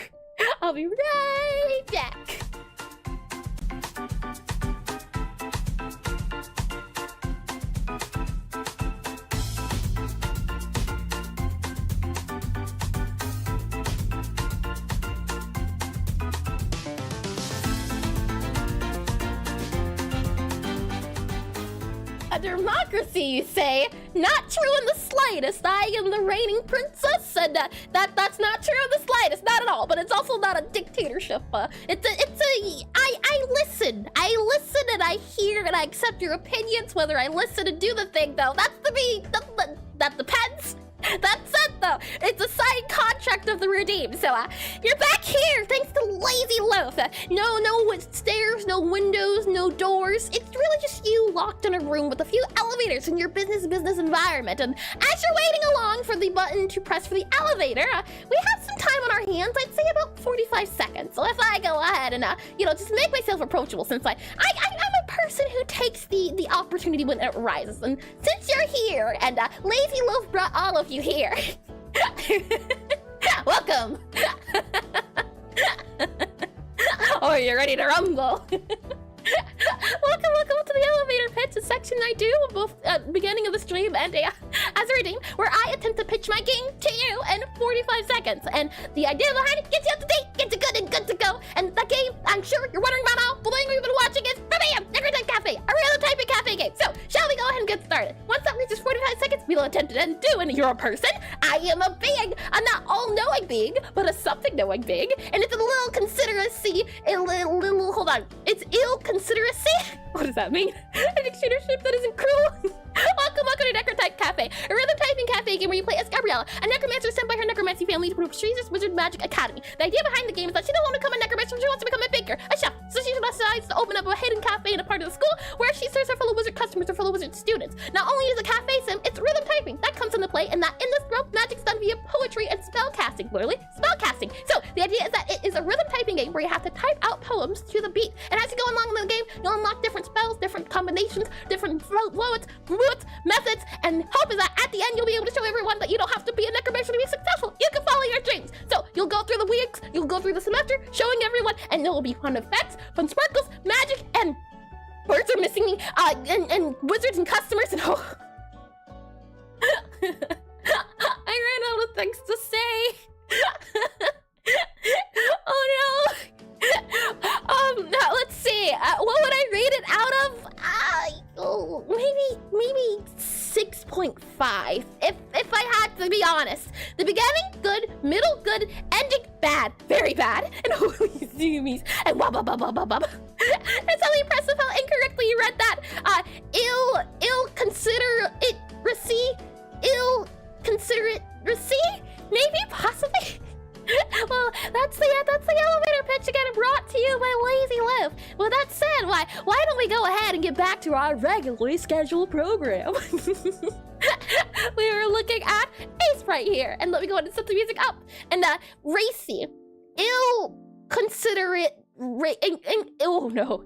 I'll be right back. democracy, you say? Not true in the slightest. I am the reigning princess, and that's not true in the slightest, not at all. But it's also not a dictatorship. I listen. I listen and I hear and I accept your opinions. Whether I listen and do the thing, though, that depends. That's it, though. It's a signed contract of the redeem. So, you're back here thanks to Lazy Loaf. No stairs, no windows, no doors. It's really just you locked in a room with a few elevators in your business environment. And as you're waiting along for the button to press for the elevator, we have some time on our hands. I'd say about 45 seconds. So if I go ahead and, just make myself approachable, since I'm a person who takes the opportunity when it arises. And since you're here, and Lazy Loaf brought all of you here. Welcome. Oh, you're ready to rumble. Welcome to the elevator pitch, a section I do both at the beginning of the stream and as a redeem, where I attempt to pitch my game to you in 45 seconds. And the idea behind it gets you up to date, gets you good and good to go. And the game, I'm sure you're wondering about now, the thing we've been watching is bam, Necrotype Cafe, a real type of cafe game. So, shall we go ahead and get started? Once that reaches 45 seconds, we'll attempt to do, and you're a person. I am a being, a not all-knowing being, but a something-knowing being. And it's a little consideracy, hold on, it's ill-consideracy? What does that mean? A dictatorship that isn't cruel? Welcome to Necrotype Cafe, a rhythm typing cafe game where you play as Gabriella, a necromancer sent by her necromancy family to prove Jesus Wizard Magic Academy. The idea behind the game is that she doesn't want to become a necromancer, she wants to become a baker, a chef. So she decides to open up a hidden cafe in a part of the school where she serves her fellow wizard customers or fellow wizard students. Not only is a cafe sim, it's rhythm typing. That comes into play, and that in this realm, magic's done via poetry and spellcasting, literally spellcasting. So the idea is that it is a rhythm typing game where you have to type out poems to the beat. And as you go along in the game, you'll unlock different spells, different combinations, different floats, methods, and hope is that at the end you'll be able to show everyone that you don't have to be a necromancer to be successful. You can follow your dreams. So you'll go through the weeks, you'll go through the semester, showing everyone, and there will be fun effects, fun sparkles, magic, and words are missing me, and wizards and customers, and oh. I ran out of things to say. Oh no. Now let's see. What would I rate it out of? Maybe 6.5. If I had to be honest. The beginning, good. Middle, good. Ending, bad. Very bad. And holy zoomies. And wah. It's really impressive how incorrectly you read that. Ill consider it receipt. Ill consider it receipt. Maybe, possibly. Well, that's the elevator pitch again, brought to you by Lazy Loaf. With that said, why don't we go ahead and get back to our regularly scheduled program? We were looking at Ace right here, and let me go ahead and set the music up. And racy, ill-considerate, oh no,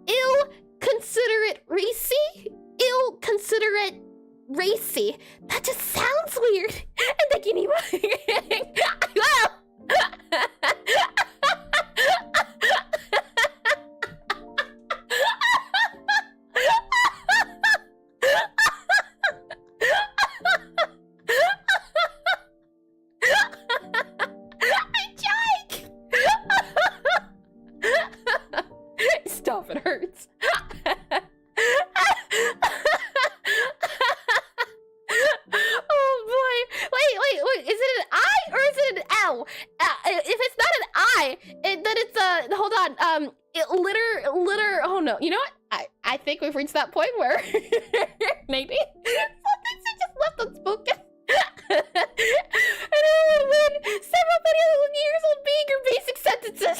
ill-considerate racy, ill-considerate racy. That just sounds weird. And thank you, Nemo. Wow. Stop, it hurts. Wait, is it an I or is it an L? If it's not an I, then it's a, hold on, oh no, you know what? I think we've reached that point where maybe some things are just left unspoken. And it would have been several million years old being your basic sentences.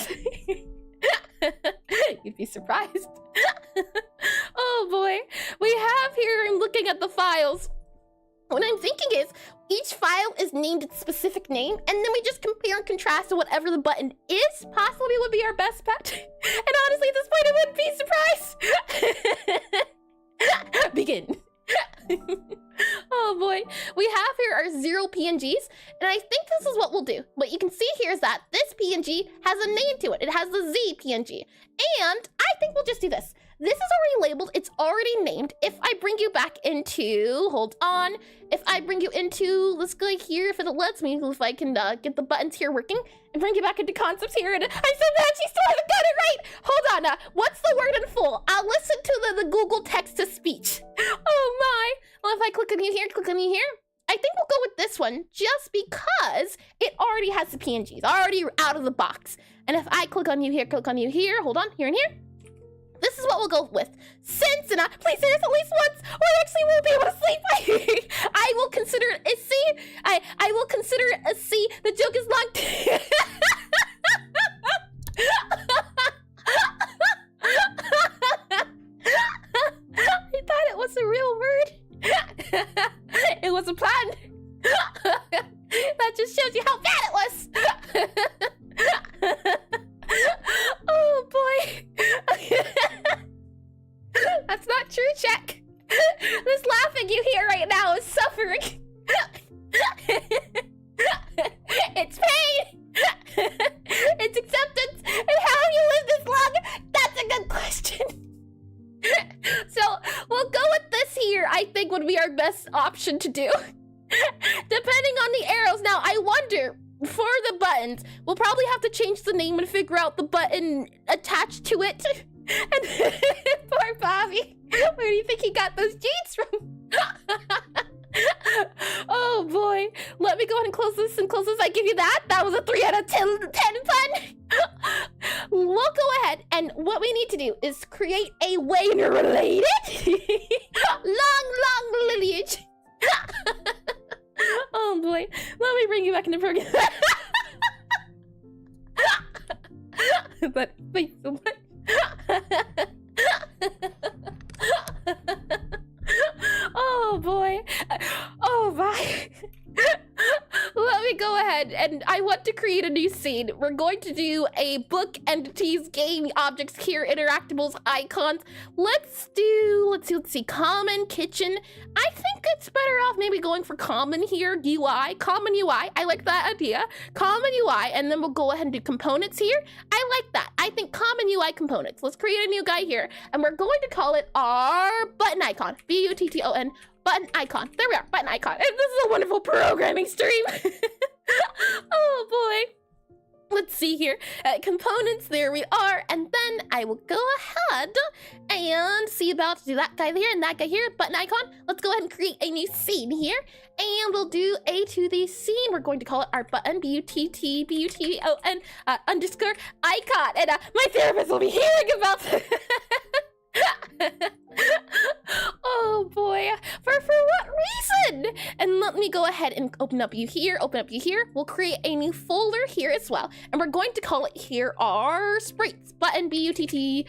You'd be surprised. Oh boy, we have here, I'm looking at the files. What I'm thinking is, each file is named its specific name, and then we just compare and contrast to whatever the button is, possibly would be our best bet. And honestly, at this point, I wouldn't be surprised. Begin. Oh boy. We have here our 0 PNGs, and I think this is what we'll do. What you can see here is that this PNG has a name to it. It has the Z PNG. And I think we'll just do this. This is already labeled, it's already named. If I bring you back into, hold on. If I bring you into, let's go here, if it lets me, if I can get the buttons here working, and bring you back into concepts here, and I said that, she still hasn't got it right! Hold on, what's the word in full? I'll listen to the Google text-to-speech. Oh my! Well, if I click on you here, I think we'll go with this one, just because it already has the PNGs, already out of the box. And if I click on you here, hold on, here and here, this is what we'll go with. Since, and please say this at least once, or I actually won't be able to sleep. I will consider it a C. I will consider it a C. The joke is locked. I thought it was a real word. It was a pun. That just shows you how bad it was. Oh boy. That's not true, check. This laughing you hear right now is suffering. It's pain. It's acceptance. And how have you lived this long? That's a good question. So we'll go with this here, I think would be our best option to do. Depending on the arrows. Now, I wonder, for the buttons, we'll probably have to change the name and figure out the button attached to it. And poor Bobby, where do you think he got those jeans from? Oh boy, let me go ahead and close this I give you that. That was a 3 out of 10 pun. We'll go ahead, and what we need to do is create a Wayne related long lineage. Oh boy, let me bring you back into program. But thanks so much. Oh boy. Oh my. Let me go ahead, and I want to create a new scene. We're going to do a book, entities, game, objects here, interactables, icons. Let's see, common, kitchen. I think it's better off maybe going for common here, UI, common UI. I like that idea. Common UI, and then we'll go ahead and do components here. I like that. I think common UI components. Let's create a new guy here, and we're going to call it our button icon, BUTTON. Button icon. There we are, button icon. And this is a wonderful programming stream. Oh boy. Let's see here. Components, there we are. And then I will go ahead and see about to do that guy there and that guy here, button icon. Let's go ahead and create a new scene here. And we'll do a to the scene. We're going to call it our button, BUTTON underscore icon. And my therapist will be hearing about this. Oh boy, for what reason? And let me go ahead and open up you here. We'll create a new folder here as well, and we're going to call it here our sprites, button, BUTTON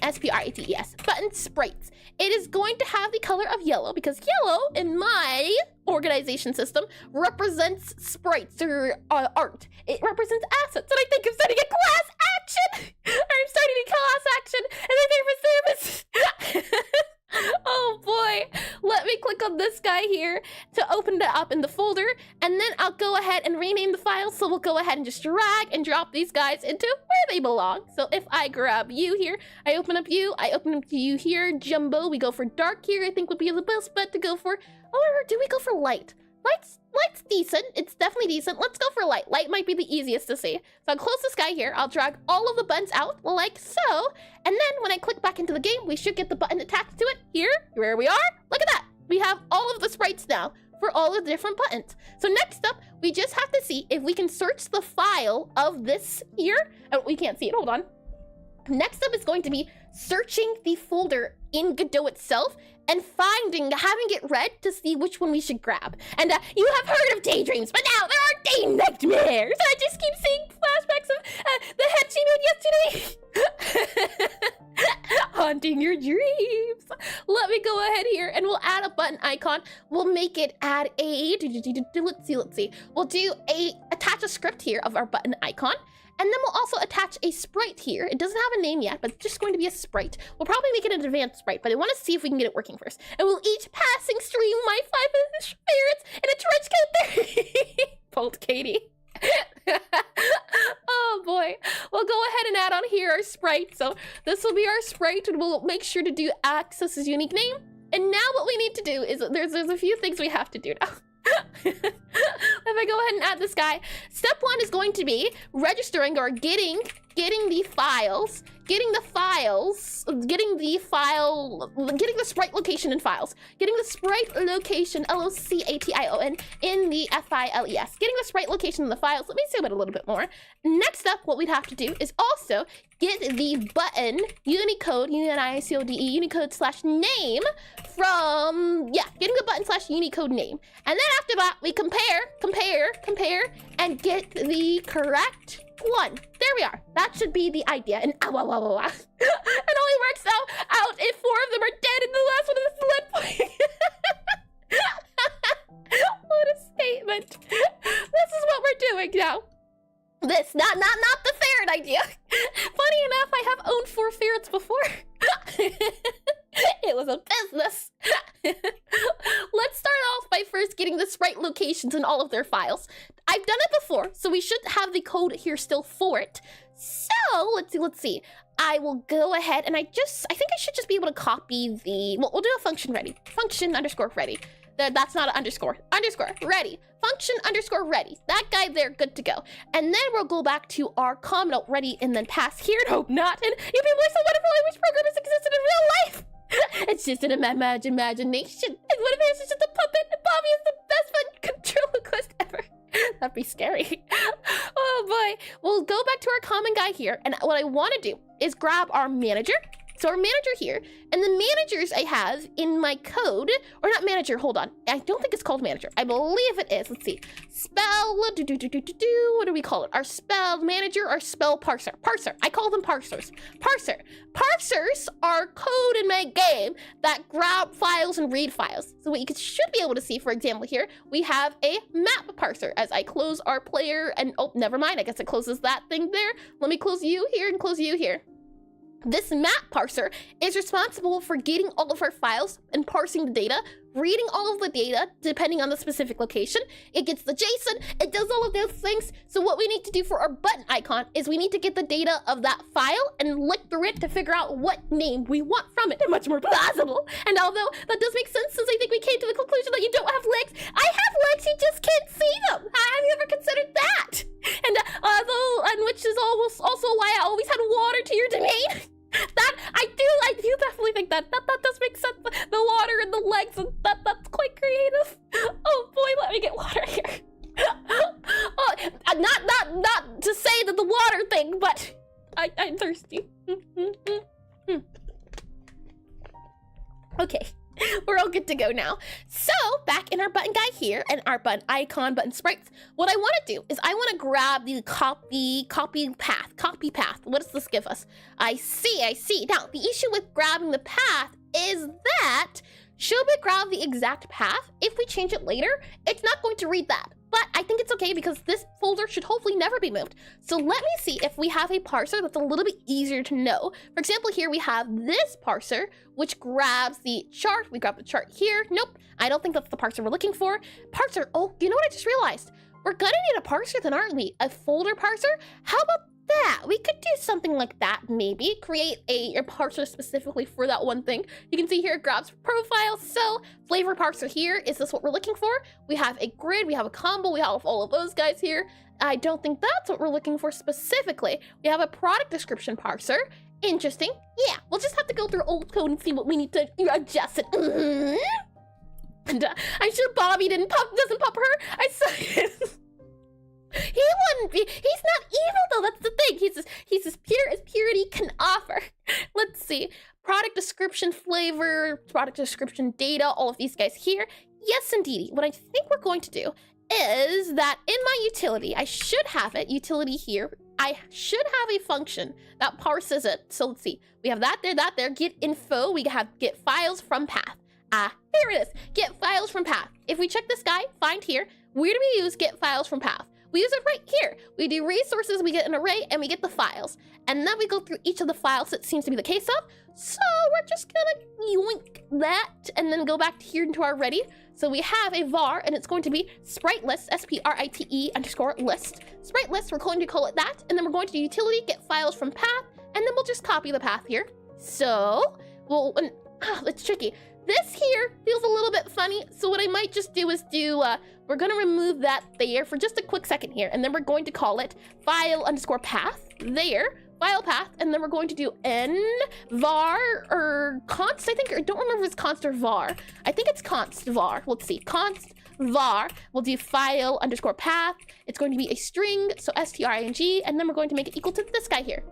SPRATES, button sprites. It is going to have the color of yellow, because yellow in my organization system represents sprites or art. It represents assets, and I think I'm starting a class action. I'm starting a class action, and my therapist. Oh boy, let me click on this guy here to open it up in the folder, and then I'll go ahead and rename the file. So we'll go ahead and just drag and drop these guys into where they belong. So if I grab you here, I open up you here, Jumbo. We go for dark here, I think would be the best bet to go for. Or do we go for light? Light's decent. It's definitely decent. Let's go for light. Light might be the easiest to see. So I'll close this guy here. I'll drag all of the buttons out like so. And then when I click back into the game, we should get the button attached to it. Here we are. Look at that. We have all of the sprites now for all the different buttons. So next up, we just have to see if we can search the file of this here. Oh, we can't see it. Hold on. Next up is going to be searching the folder in Godot itself and having it read to see which one we should grab. And you have heard of daydreams, but now there are day nightmares. I just keep seeing flashbacks of the head she made yesterday. Haunting your dreams. Let me go ahead here and we'll add a button icon. We'll make it add a, let's see. We'll attach a script here of our button icon. And then we'll also attach a sprite here. It doesn't have a name yet, but it's just going to be a sprite. We'll probably make it an advanced sprite, but I want to see if we can get it working first. And we'll each passing stream my 5 spirits in a trench coat there. Bold Katie. Oh boy. We'll go ahead and add on here our sprite. So this will be our sprite, and we'll make sure to do access as unique name. And now what we need to do is there's a few things we have to do now. If I go ahead and add this guy, step 1 is going to be registering or getting the sprite location in files, getting the sprite location LOCATION in the FILES, getting the sprite location in the files. Let me zoom it a little bit more. Next up, what we'd have to do is also get the button Unicode, Unicode/name from, getting the button /Unicode name. And then after that, we compare, and get the correct one. There we are. That should be the idea. And it only works out if 4 of them are dead and the last one is lead point. What a statement. This is what we're doing now. This, not the ferret idea. Funny enough, I have owned 4 ferrets before. It was a business. Let's start off by first getting the sprite locations in all of their files. I've done it before, so we should have the code here still for it. So let's see. I will go ahead and I think I should just be able to copy we'll do a function ready. Function underscore ready. That's not an underscore. Underscore ready. Function underscore ready. That guy there, good to go. And then we'll go back to our comment ready and then pass here and hope not. And you people are so wonderful. I wish programmers existed in real life. It's just an imagination. And what if it's just a puppet? And Bobby is the best fun ventriloquist ever. That'd be scary. Oh boy. We'll go back to our common guy here. And what I want to do is grab our manager. So our manager here, and the managers I have in my code, or not manager, hold on. I don't think it's called manager. I believe it is. Let's see. Spell, what do we call it? Our spell manager or spell parser? Parser. I call them parsers. Parser. Parsers are code in my game that grab files and read files. So what you should be able to see, for example, here, we have a map parser. As I close our player and, oh, never mind. I guess it closes that thing there. Let me close you here and close you here. This map parser is responsible for getting all of our files and parsing the data, reading all of the data depending on the specific location. It gets the JSON, it does all of those things. So what we need to do for our button icon is we need to get the data of that file and look through it to figure out what name we want from it. Much more plausible. And although that does make sense, since I think we came to the conclusion that you don't have legs, I have legs, you just can't see them. Have you ever considered that? And which is also why I always had water to your domain. That I do definitely think that does make sense. The water and the legs, and that's quite creative. Oh boy, let me get water here. Oh, not to say that the water thing, but I'm thirsty. Okay. We're all good to go now. So back in our button guy here and our button icon, button sprites, what I want to do is I want to grab the copy path. What does this give us? I see. Now the issue with grabbing the path is that should we grab the exact path? If we change it later, it's not going to read that. But I think it's okay because this folder should hopefully never be moved. So let me see if we have a parser that's a little bit easier to know. For example, here we have this parser, which grabs the chart. We grab the chart here. Nope, I don't think that's the parser we're looking for. Parser, oh, you know what I just realized? We're gonna need a parser then, aren't we? A folder parser? How about that? We could do something like that, maybe. Create a parser specifically for that one thing. You can see here it grabs profile, so flavor parser here. Is this what we're looking for? We have a grid, we have a combo, we have all of those guys here. I don't think that's what we're looking for specifically. We have a product description parser. Interesting. Yeah, we'll just have to go through old code and see what we need to adjust it. And I'm sure Bobby doesn't pop her. I saw it. He wouldn't be. He's not evil though. That's the thing. He's as pure as purity can offer. Let's see. Product description, flavor, product description, data, all of these guys here. Yes, indeed. What I think we're going to do is that in my utility, I should have it. Utility here. I should have a function that parses it. So let's see. We have that there. Get info. We have get files from path. Here it is. Get files from path. If we check this guy, find here. Where do we use get files from path? We use it right here. We do resources, we get an array, and we get the files. And then we go through each of the files that seems to be the case of. So we're just gonna yoink that and then go back here into our ready. So we have a var, and it's going to be sprite list, sprite_list. Sprite list, we're going to call it that. And then we're going to do utility, get files from path, and then we'll just copy the path here. So, well, it's tricky. This here feels a little bit funny, so what I might just do is we're gonna remove that there for just a quick second here, and then we're going to call it file_path there, file path, and then we're going to do n var or const, I think, or I don't remember if it's const or var. I think it's const var. Let's see, const var. We'll do file_path. It's going to be a string, so string, and then we're going to make it equal to this guy here.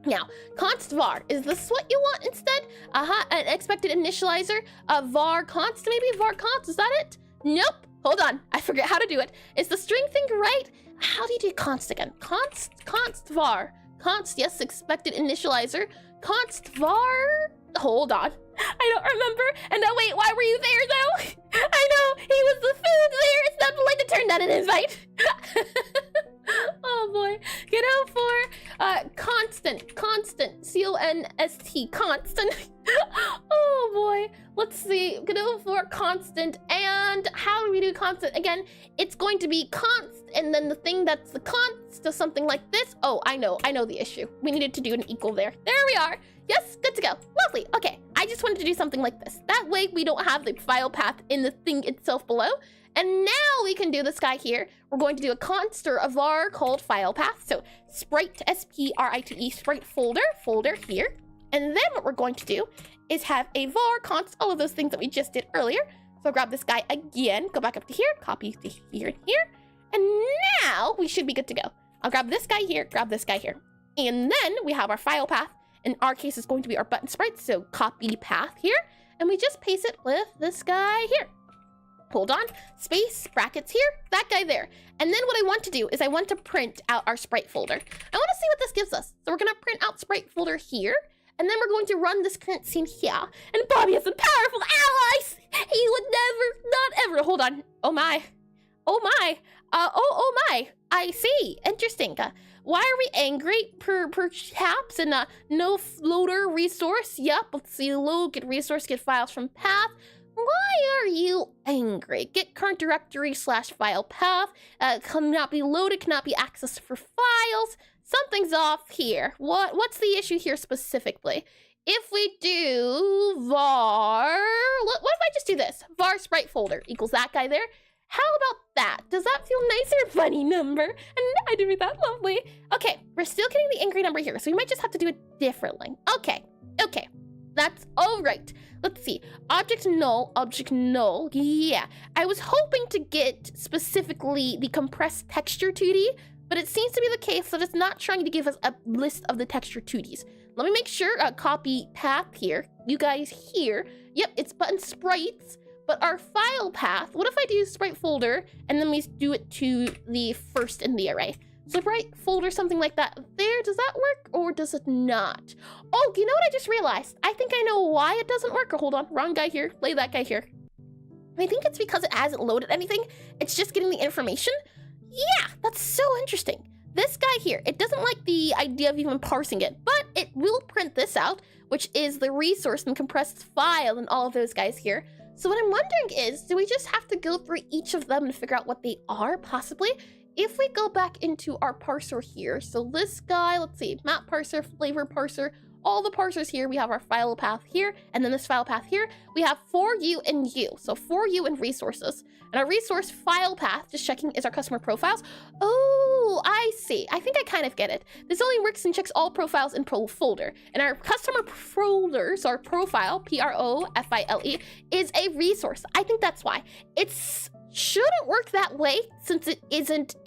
Now, const var, is this what you want instead? An expected initializer, var const, maybe var const, is that it? Nope, hold on, I forget how to do it. Is the string thing right? How do you do const again? Const var, const, yes, expected initializer, const var, hold on, I don't remember. And now wait, why were you there though? I know, he was the food there, it's not polite to turn down an invite. Oh boy, Godot for constant, C-O-N-S-T, constant. Oh boy, let's see, Godot for constant, and how do we do constant? Again, it's going to be const, and then the thing that's the const does something like this. Oh, I know the issue. We needed to do an equal there. There we are. Yes, good to go. Lovely. Okay, I just wanted to do something like this. That way we don't have the file path in the thing itself below. And now we can do this guy here. We're going to do a const or a var called file path. So sprite, S-P-R-I-T-E, sprite folder here. And then what we're going to do is have a var const, all of those things that we just did earlier. So I'll grab this guy again, go back up to here, copy to here and here. And now we should be good to go. I'll grab this guy here, grab this guy here. And then we have our file path. In our case, it's going to be our button sprite. So copy path here. And we just paste it with this guy here. Hold on, space, brackets here, that guy there. And then what I want to do is I want to print out our sprite folder. I want to see what this gives us. So we're gonna print out sprite folder here, and then we're going to run this current scene here. And Bobby has some powerful allies. He would never, not ever, hold on. Oh my, oh my, oh my, I see, interesting. Why are we angry? Perhaps, and no floater resource. Yep, let's see, load, get resource, get files from path. Why are you angry? Get current directory / file path. Cannot be loaded, cannot be accessed for files. Something's off here. What's the issue here specifically? If we do var, what if I just do this? Var sprite folder equals that guy there. How about that? Does that feel nicer? Funny number. And I did read that, lovely. Okay, we're still getting the angry number here, so we might just have to do it differently. Okay, that's all right. Let's see, object null, yeah. I was hoping to get specifically the compressed texture 2D, but it seems to be the case that it's not trying to give us a list of the texture 2Ds. Let me make sure, copy path here, you guys here. Yep, it's button sprites, but our file path, what if I do sprite folder, and then we do it to the first in the array? So sprite folder, something like that there, does that work or does it not? Oh, you know what I just realized? I think I know why it doesn't work. Or hold on, wrong guy here, play that guy here. I think it's because it hasn't loaded anything. It's just getting the information. Yeah, that's so interesting. This guy here, it doesn't like the idea of even parsing it, but it will print this out, which is the resource and compressed file and all of those guys here. So what I'm wondering is, do we just have to go through each of them and figure out what they are, possibly? If we go back into our parser here, so this guy, let's see, map parser, flavor parser, all the parsers here, we have our file path here, and then this file path here, we have for you and you, so for you and resources. And our resource file path, just checking, is our customer profiles. Oh, I see. I think I kind of get it. This only works and checks all profiles in pro folder. And our customer folders, our profile, P-R-O-F-I-L-E, is a resource. I think that's why. It's shouldn't work that way since it isn't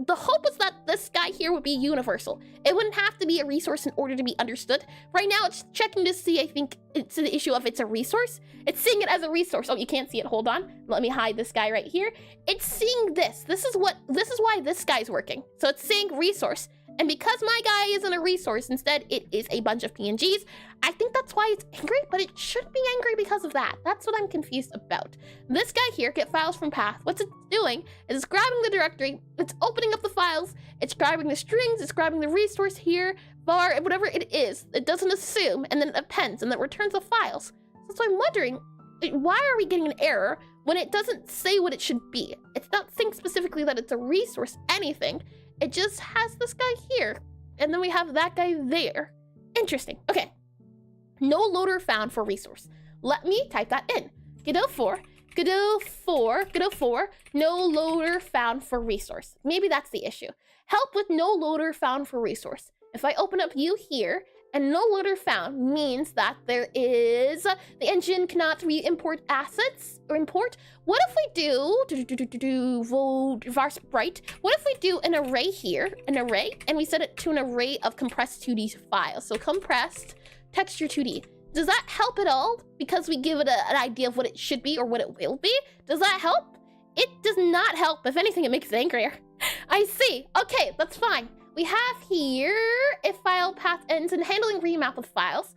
the hope was that this guy here would be universal. It wouldn't have to be a resource in order to be understood. Right now it's checking to see, I think it's the issue of it's a resource. It's seeing it as a resource. Oh, you can't see it, hold on. Let me hide this guy right here. It's seeing this. This is why this guy's working. So it's saying resource. And because my guy isn't a resource, instead it is a bunch of PNGs, I think that's why it's angry, but it shouldn't be angry because of that. That's what I'm confused about. This guy here, get files from path. What's it doing is it's grabbing the directory, it's opening up the files, it's grabbing the strings, it's grabbing the resource here, var, whatever it is. It doesn't assume, and then it appends, and then returns the files. So I'm wondering, why are we getting an error when it doesn't say what it should be? It's not saying specifically that it's a resource, anything. It just has this guy here, and then we have that guy there. Interesting. Okay. No loader found for resource. Let me type that in. Godot 4, no loader found for resource. Maybe that's the issue. Help with no loader found for resource. If I open up you here, and no loader found means that there is, the engine cannot re-import assets or import. What if we do var sprite? What if we do an array here, and we set it to an array of compressed 2D files? So compressed texture 2D. Does that help at all? Because we give it an idea of what it should be or what it will be? Does that help? It does not help. If anything, it makes it angrier. I see. Okay, that's fine. We have here, if file path ends in handling remap of files,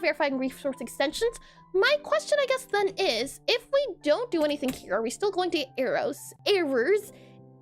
verifying resource extensions. My question, I guess, then is, if we don't do anything here, are we still going to get errors?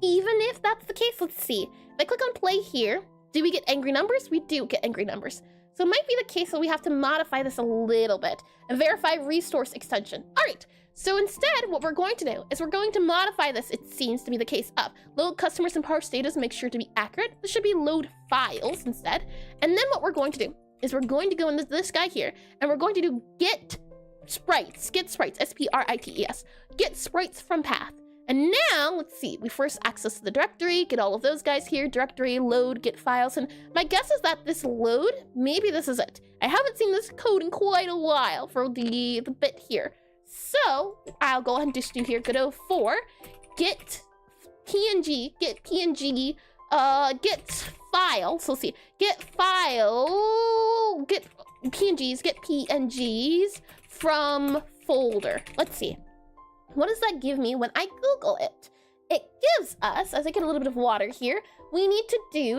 Even if that's the case, let's see. If I click on play here, do we get angry numbers? We do get angry numbers. So it might be the case that we have to modify this a little bit and verify resource extension. All right. So instead, what we're going to do is we're going to modify this, it seems to be the case of load customers and parse data, make sure to be accurate. This should be load files instead. And then what we're going to do is we're going to go into this guy here, and we're going to do get sprites, S-P-R-I-T-E-S, get sprites from path. And now, let's see, we first access the directory, get all of those guys here, directory, load, get files. And my guess is that this load, maybe this is it. I haven't seen this code in quite a while for the bit here. So I'll go ahead and just do here Godot 4, get PNG, get file. So let's see, get file, get PNGs do folder. Let's see. What does that give me when I Google it? It gives us, as I get a little bit of water here, we need to do,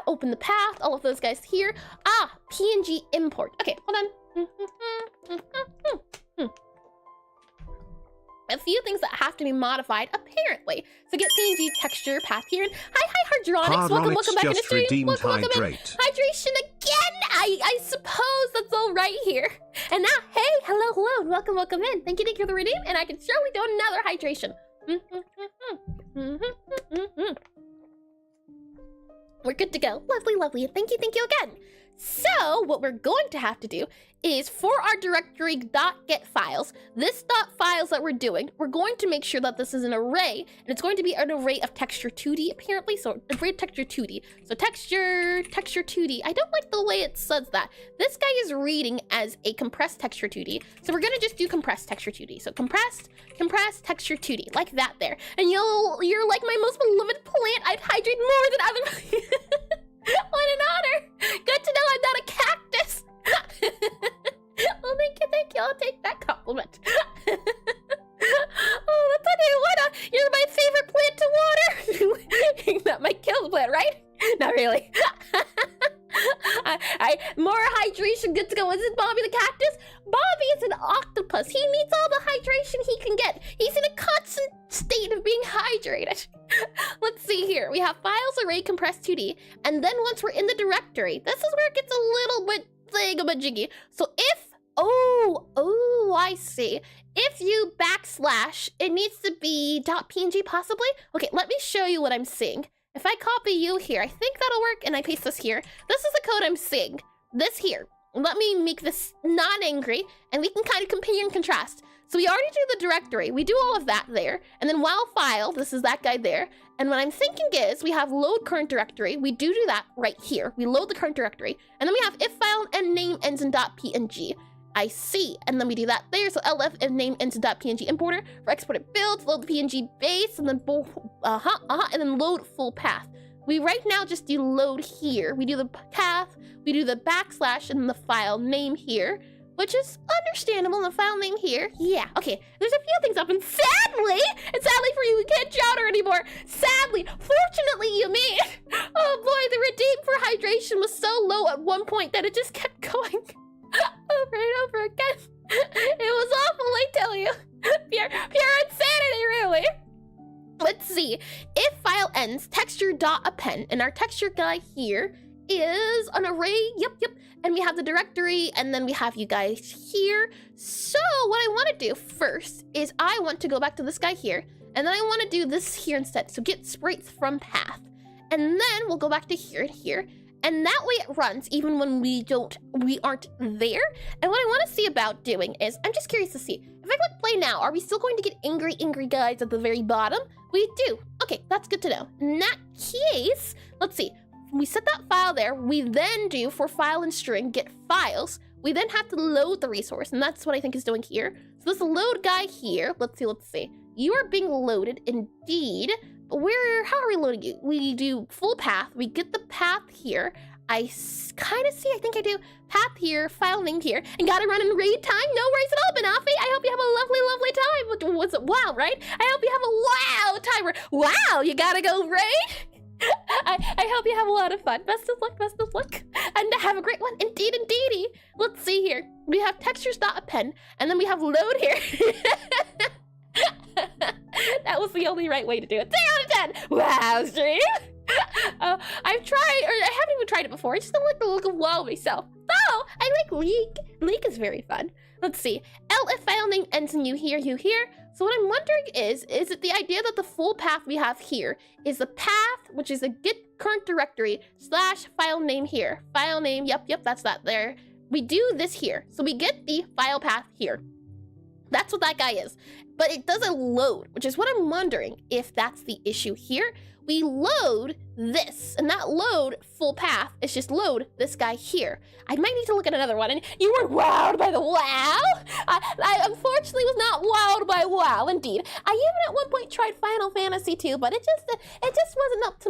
open the path, all of those guys here. PNG import. Okay, hold on. A few things that have to be modified, apparently. So get PNG texture path here. And hi, Hardronics. Welcome back in the stream. Welcome in. Hydration again. I suppose that's all right here. And now, hey, hello. Welcome in. Thank you for the redeem. And I can surely do another hydration. We're good to go. Lovely. Thank you again. So what we're going to have to do is for our directory .get files, this .files that we're doing, we're going to make sure that this is an array, and it's going to be an array of texture 2D apparently, so array of texture 2D. So texture 2D, I don't like the way it says that. This guy is reading as a compressed texture 2D, so we're gonna just do compressed texture 2D. So compressed texture 2D, like that there. And you're like my most beloved plant, I'd hydrate more than other. What an honor! Good to know I'm not a cactus! Well, thank you. I'll take that compliment. Oh, that's okay. You're my favorite plant to water. That might kill the plant, right? Not really. More hydration, good to go. Is it Bobby the cactus? Bobby is an octopus. He needs all the hydration he can get. He's in a constant state of being hydrated. Let's see here. We have files array compressed 2D, and then once we're in the directory, this is where it gets a little bit thingamajiggy. So if, I see. If you backslash, it needs to be .png possibly. Okay, let me show you what I'm seeing. If I copy you here, I think that'll work, and I paste this here. This is the code I'm seeing. This here. Let me make this non-angry, and we can kind of compare and contrast. So we already do the directory. We do all of that there. And then while file, this is that guy there. And what I'm thinking is we have load current directory. We do that right here. We load the current directory. And then we have if file and name ends in .png. I see. And then we do that there. So lf if name ends in .png importer for exported builds, load the PNG base, and then and then load full path. We right now just do load here. We do the path, we do the backslash, and the file name here, which is understandable. The file name here, yeah, okay. There's a few things up, and sadly for you, we can't chowder anymore. Sadly, fortunately, you mean. Oh boy, the redeem for hydration was so low at one point that it just kept going over and over again. It was awful, I tell you. Pure insanity, really. Let's see. If file ends, texture.append, and our texture guy here is an array. Yep. And we have the directory, and then we have you guys here. So what I want to do first is I want to go back to this guy here, and then I want to do this here instead. So get sprites from path, and then we'll go back to here and here, and that way it runs even when we aren't there. And what I want to see about doing is, I'm just curious to see if I click play now, are we still going to get angry guys at the very bottom? We do. Okay, that's good to know. In that case, let's see. We set that file there. We then do for file and string get files. We then have to load the resource, and that's what I think is doing here. So this load guy here, let's see. You are being loaded indeed. How are we loading you? We do full path. We get the path here. I kind of see, I think I do path here, file name here, and gotta run in raid time. No worries at all, Banafi. I hope you have a lovely time. What's it? Wow, right? I hope you have a wow timer. Wow, you gotta go raid? I hope you have a lot of fun. Best of luck, and have a great one. Indeedy. Let's see here. We have textures.append, and then we have load here. That was the only right way to do it. 10 out of 10. Wow, stream. I've tried, or I haven't even tried it before. I just don't like the look of WoW myself. Oh, I like League. League is very fun. Let's see. If file name ends in you here. So what I'm wondering is it the idea that the full path we have here is the path, which is a get current directory / file name here. File name, yep, that's that there. We do this here. So we get the file path here. That's what that guy is. But it doesn't load, which is what I'm wondering if that's the issue here. We load this, and that load full path is just load this guy here. I might need to look at another one. And you were wowed by the wow? I unfortunately was not wowed by wow, indeed. I even at one point tried Final Fantasy 2, but it just wasn't up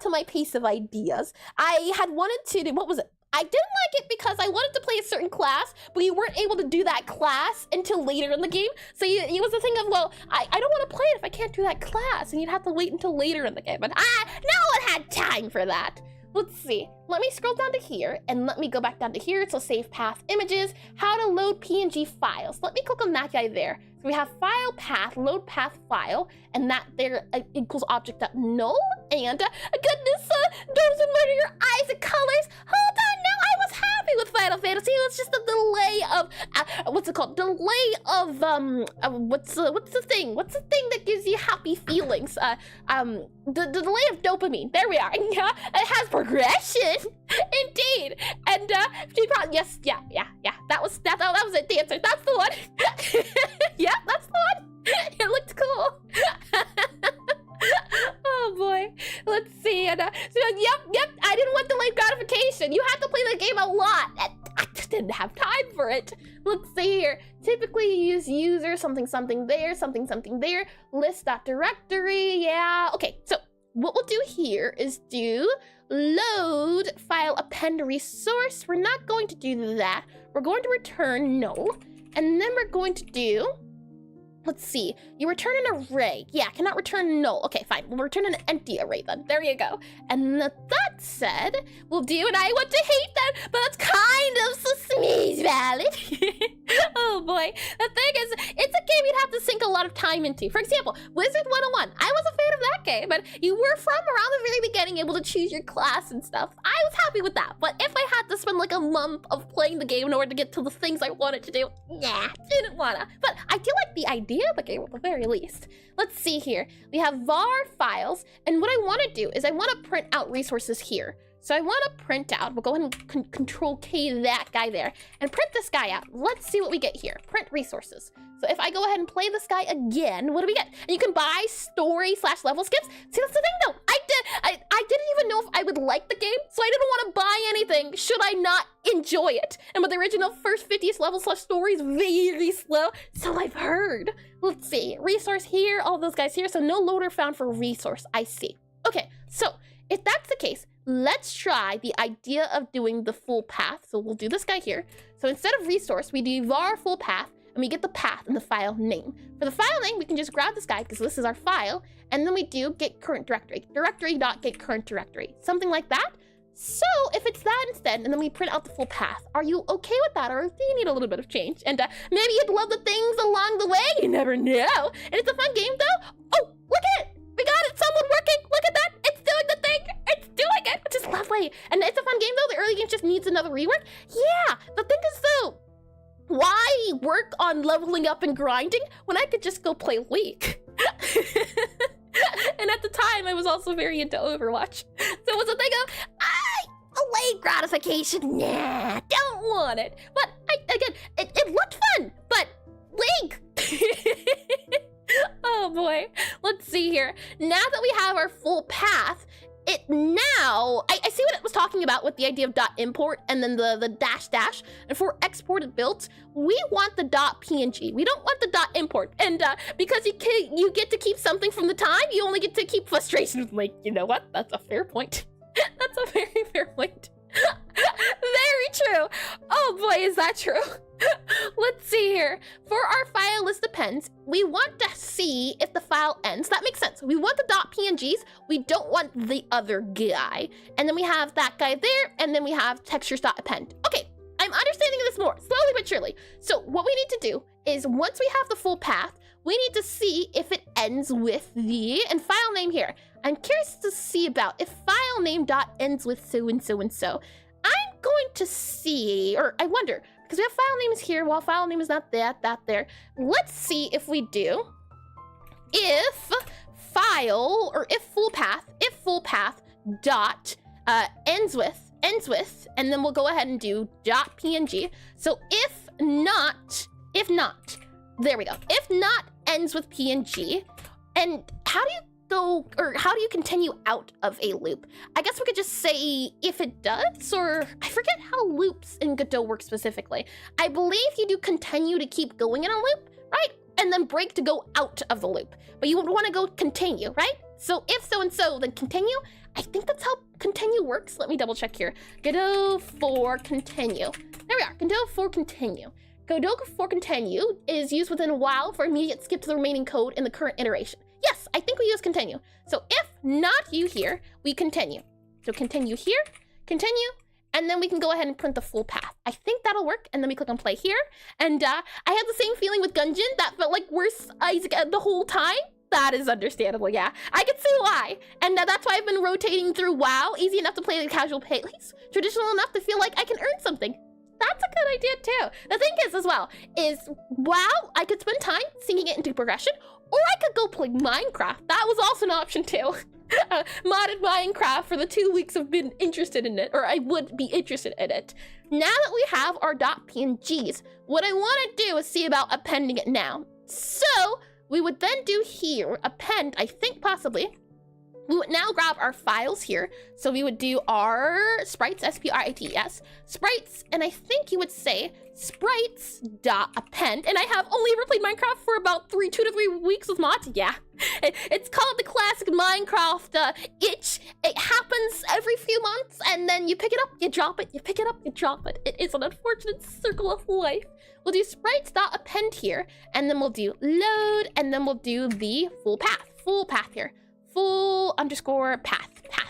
to my pace of ideas. I had wanted to do, what was it? I didn't like it because I wanted to play a certain class, but you weren't able to do that class until later in the game. So it was a thing of, well, I don't want to play it if I can't do that class, and you'd have to wait until later in the game. But no one had time for that. Let's see. Let me scroll down to here, and let me go back down to here. So save path images, how to load PNG files. Let me click on that guy there. So we have file path, load path file, and that there equals object.null. And goodness, doors and murder your eyes and colors. Hold on, no, I was happy with Final Fantasy. It was just a delay of what's it called? Delay of what's the thing? What's the thing that gives you happy feelings? The delay of dopamine. There we are. Yeah, it has progression. Indeed. And she probably, yes, yeah. That was it. The answer. That's the one. Yeah, that's the one. It looked cool. Oh boy. Let's see. And yep. I didn't want delayed gratification. You had to play the game a lot. I just didn't have time for it. Let's see here. Typically you use user something there, something there. List.directory. Yeah. Okay. So what we'll do here is do load file append resource. We're not going to do that. We're going to return null, and then we're going to do, let's see, you return an array. Yeah, cannot return null. Okay, fine. We'll return an empty array then. There you go. And that said, we'll do, and I want to hate that, but that's kind of Sesame's valid. Oh boy. The thing is, it's a game you'd have to sink a lot of time into. For example, Wizard 101. I was a fan of that game, but you were from around the very beginning able to choose your class and stuff. I was happy with that. But if I had to spend like a month of playing the game in order to get to the things I wanted to do, nah, didn't wanna. But I do like the idea of the game at the very least. Let's see here. We have var files, and what I want to do is I want to print out resources here. So I want to print out, we'll go ahead and control K that guy there, and print this guy out. Let's see what we get here. Print resources. So if I go ahead and play this guy again, what do we get? And you can buy story/level skips. See, that's the thing though. I didn't even know if I would like the game, so I didn't want to buy anything should I not enjoy it. And with the original first 50th level/story is very slow, so I've heard. Let's see, resource here, all those guys here. So no loader found for resource, I see. Okay, so if that's the case, let's try the idea of doing the full path. So we'll do this guy here. So instead of resource, we do var full path, and and we get the path and the file name. For the file name, we can just grab this guy because this is our file, and then we do get current directory, directory.get current directory, something like that. So if it's that instead, and then we print out the full path, are you okay with that, or do you need a little bit of change? And maybe you'd love the things along the way, you never know. And it's a fun game though. Oh, look at it, we got it, someone working, look at that, it's doing the thing, it's doing it, which is lovely. And it's a fun game though, the early game just needs another rework. Yeah, the thing is though, why work on leveling up and grinding when I could just go play League? And at the time, I was also very into Overwatch. So it was a thing of, delayed gratification, nah, don't want it. But it looked fun, but League. Oh boy, let's see here. Now that we have our full path, I see what it was talking about with the idea of .import and then the dash, and for exported builds, we want the .png. We don't want the .import, and because you get to keep something from the time, you only get to keep frustration. Like, you know what? That's a fair point. That's a very fair point. Very true. Oh boy, is that true? Let's see here. For our file list depends, we want to see if the file ends. That makes sense. We want the .pngs. We don't want the other guy. And then we have that guy there, and then we have textures.append. Okay, I'm understanding this more, slowly but surely. So what we need to do is once we have the full path, we need to see if it ends with the, and file name here. I'm curious to see about if file name ends with so and so and so. I'm going to see, or I wonder, because we have file names here, while file name is not that there. Let's see if we do, if file, or if full path dot ends with, and then we'll go ahead and do .png. So if not, there we go. If not ends with PNG, and how do you go, or how do you continue out of a loop? I guess we could just say if it does, or I forget how loops in Godot work specifically. I believe you do continue to keep going in a loop, right? And then break to go out of the loop. But you would want to go continue, right? So if so and so, then continue. I think that's how continue works. Let me double check here. Godot for continue. There we are, Godot for continue. Godot for continue is used within a while for immediate skip to the remaining code in the current iteration. Yes, I think we use continue. So if not you here, we continue. So continue here, continue, and then we can go ahead and print the full path. I think that'll work, and then we click on play here. And I had the same feeling with Gungeon, that felt like worse Isaac the whole time. That is understandable, yeah. I can see why. And that's why I've been rotating through WoW, easy enough to play the casual pace, traditional enough to feel like I can earn something. That's a good idea too. The thing is as well, is WoW, I could spend time sinking it into progression, or I could go play Minecraft. That was also an option too. Modded Minecraft for the 2 weeks I've been interested in it, or I would be interested in it. Now that we have our .pngs, what I want to do is see about appending it now. So we would then do here, append, I think possibly, we would now grab our files here. So we would do our sprites, S-P-R-I-T-E-S, sprites, and I think you would say sprites.append. And I have only ever played Minecraft for about 2 to 3 weeks with mods. Yeah, it's called the classic Minecraft itch. It happens every few months, and then you pick it up, you drop it, you pick it up, you drop it. It is an unfortunate circle of life. We'll do sprites.append here, and then we'll do load, and then we'll do the full path here. Full underscore path,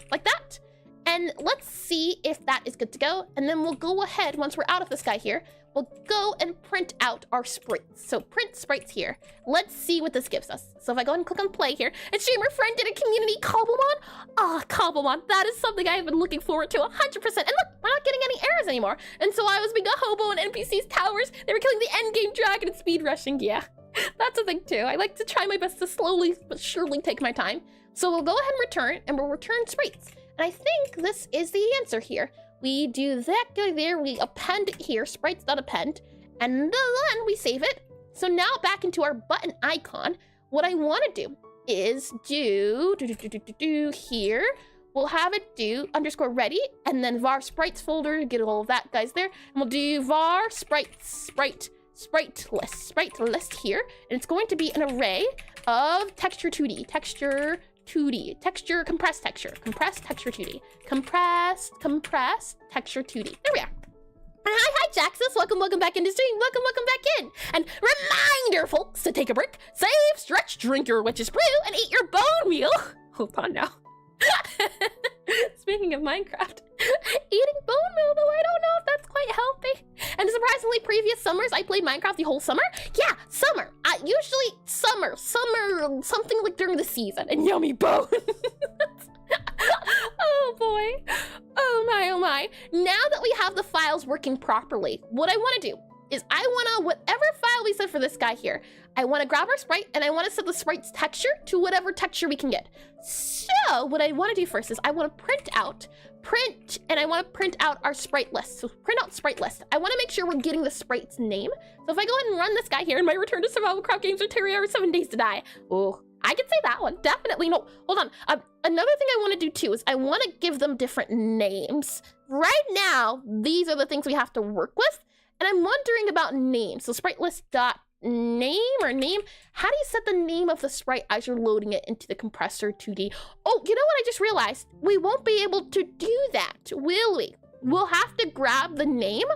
like that. And let's see if that is good to go. And then we'll go ahead, once we're out of this guy here, we'll go and print out our sprites. So print sprites here. Let's see what this gives us. So if I go ahead and click on play here, and streamer friend did a community Cobblemon. Ah, Cobblemon, that is something I have been looking forward to 100%. And look, we're not getting any errors anymore. And so I was being a hobo in NPC's towers. They were killing the endgame dragon and speed rushing. Yeah, that's a thing too. I like to try my best to slowly but surely take my time. So we'll go ahead and return, and we'll return sprites. And I think this is the answer here. We do that guy there, we append it here, sprites.append, and then we save it. So now back into our button icon, what I want to do is do here. We'll have it do underscore ready, and then var sprites folder, get all of that guys there. And we'll do var sprites, sprite list here. And it's going to be an array of texture 2D, texture, compressed texture 2D, compressed texture 2D. There we are. Hi Jaxus, welcome back into stream, welcome back in. And reminder, folks, to take a break, save, stretch, drink your witch's brew, and eat your bone meal. Hold on now. Speaking of Minecraft, eating bone meal, though I don't know if that's quite healthy. And surprisingly, previous summers, I played Minecraft the whole summer. Yeah, summer. Usually summer, something like during the season. And yummy bone. Oh boy. Oh my. Now that we have the files working properly, what I want to do is I want to, whatever file we set for this guy here, I want to grab our sprite and I want to set the sprite's texture to whatever texture we can get. So what I want to do first is I want to print out our sprite list. So print out sprite list. I want to make sure we're getting the sprite's name. So if I go ahead and run this guy here in my return to survival craft games or Terraria 7 days to die. Oh, I can say that one. Definitely. No, hold on. Another thing I want to do too is I want to give them different names. Right now, these are the things we have to work with. And I'm wondering about names. So sprite list dot name or name. How do you set the name of the sprite as you're loading it into the compressor 2D? Oh, you know what I just realized? We won't be able to do that, will we? We'll have to grab the name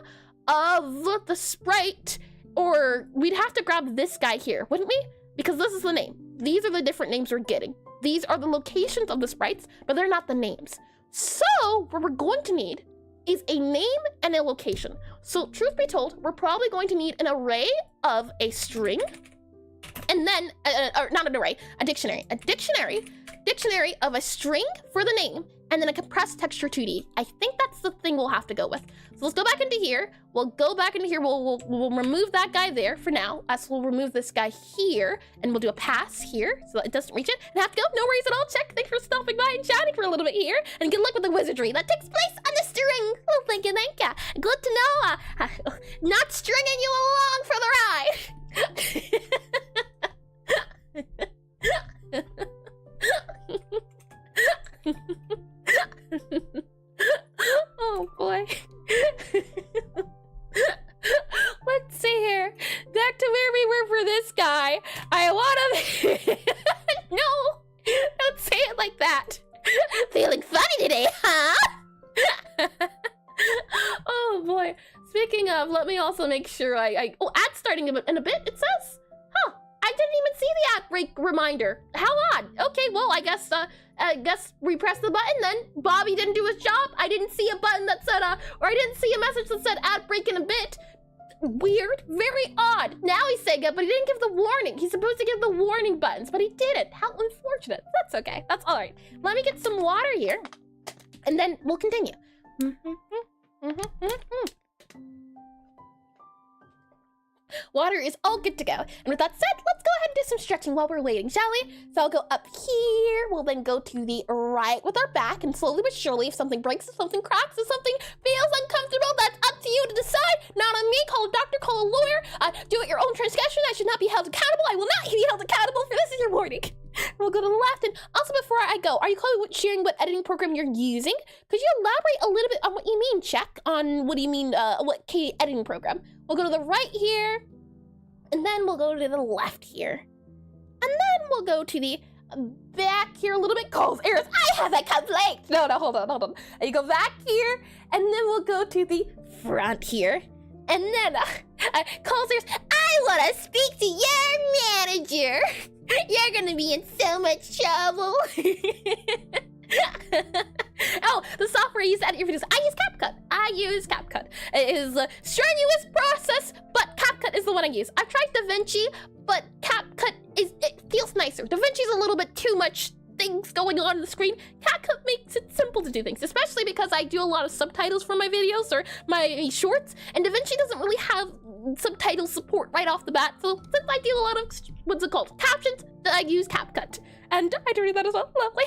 of the sprite, or we'd have to grab this guy here, wouldn't we? Because this is the name. These are the different names we're getting. These are the locations of the sprites, but they're not the names. So what we're going to need is a name and a location. So truth be told, we're probably going to need an array of a string, and then, or not an array, a dictionary. A dictionary of a string for the name, and then a compressed texture 2D. I think that's the thing we'll have to go with. So let's go back into here. We'll go back into here. We'll remove that guy there for now. Us, we'll remove this guy here, and we'll do a pass here so that it doesn't reach it. And have to go. No worries at all. Check. Thanks for stopping by and chatting for a little bit here. And good luck with the wizardry that takes place on the string. Oh, thank you. Good to know. Not stringing you along for the ride. Oh boy. Let's see here. Back to where we were for this guy. I wanna No, don't say it like that. Feeling funny today, huh? Oh boy. Speaking of, let me also make sure oh, ad's starting in a bit, it says. Huh, I didn't even see the ad break reminder. How odd. Okay, well, I guess we pressed the button then. Bobby didn't do his job. I didn't see a button that said, or I didn't see a message that said ad break in a bit. Weird, very odd. Now he's saying it, but he didn't give the warning. He's supposed to give the warning buttons, but he didn't. How unfortunate. That's okay, that's all right. Let me get some water here, and then we'll continue. Water is all good to go. And with that said, let's go ahead and do some stretching while we're waiting, shall we? So I'll go up here. We'll then go to the right with our back, and slowly but surely, if something breaks, if something cracks, if something feels uncomfortable, that's up to you to decide. Not on me. Call a doctor, call a lawyer. Do it your own transgression. I should not be held accountable. I will not be held accountable for this. Is your warning. We'll go to the left. And also, before I go, are you sharing what editing program you're using? Could you elaborate a little bit on what you mean, Check? On what do you mean, what editing program? We'll go to the right here, and then we'll go to the left here. And then we'll go to the back here a little bit. Calls errors. I have a complaint. No, hold on. And you go back here, and then we'll go to the front here. And then, calls errors. I want to speak to your manager. You're gonna be in so much trouble. Oh, the software I use to edit your videos. I use CapCut. It is a strenuous process, but CapCut is the one I use. I've tried DaVinci, but CapCut it feels nicer. DaVinci's a little bit too much things going on the screen. CapCut makes it simple to do things, especially because I do a lot of subtitles for my videos or my shorts, and DaVinci doesn't really have subtitle support right off the bat. So since I do a lot of captions, I use CapCut. And I do that as well. Lovely.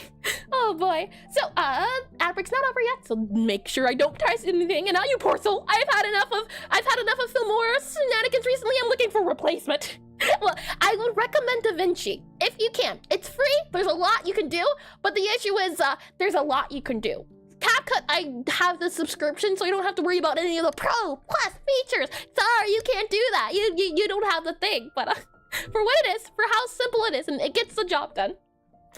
Oh boy. So ad break's not over yet, so make sure I don't try anything. And now you poor soul, I've had enough of Filmora's shenanigans recently. I'm looking for a replacement. Well, I would recommend DaVinci if you can. It's free. There's a lot you can do, but the issue is there's a lot you can do. CapCut, I have the subscription, so you don't have to worry about any of the Pro Plus features. Sorry, you can't do that. You don't have the thing, but for what it is, for how simple it is, and it gets the job done.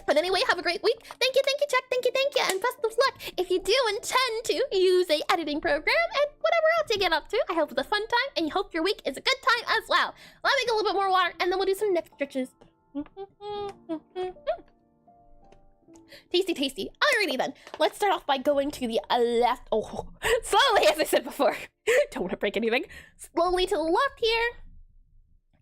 But anyway, have a great week. Thank you, Chuck. Thank you, and best of luck if you do intend to use a editing program and whatever else. what you get up to. I hope it's a fun time, and you hope your week is a good time as well. Let me get a little bit more water, and then we'll do some neck stretches. Tasty, tasty. Alrighty then. Let's start off by going to the left. Oh, slowly, as I said before. Don't want to break anything. Slowly to the left here.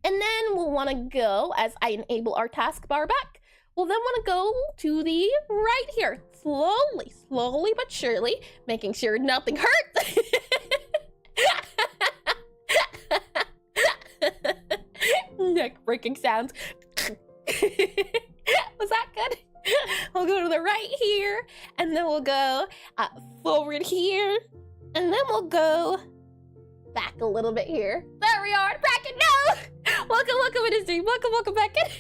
And then we'll want to go, as I enable our taskbar back, we'll then want to go to the right here. Slowly, slowly but surely, making sure nothing hurts. Neck breaking sounds. Was that good? We'll go to the right here, and then we'll go forward here, and then we'll go back a little bit here. There we are. Back in. No! Welcome in the stream. Welcome back in.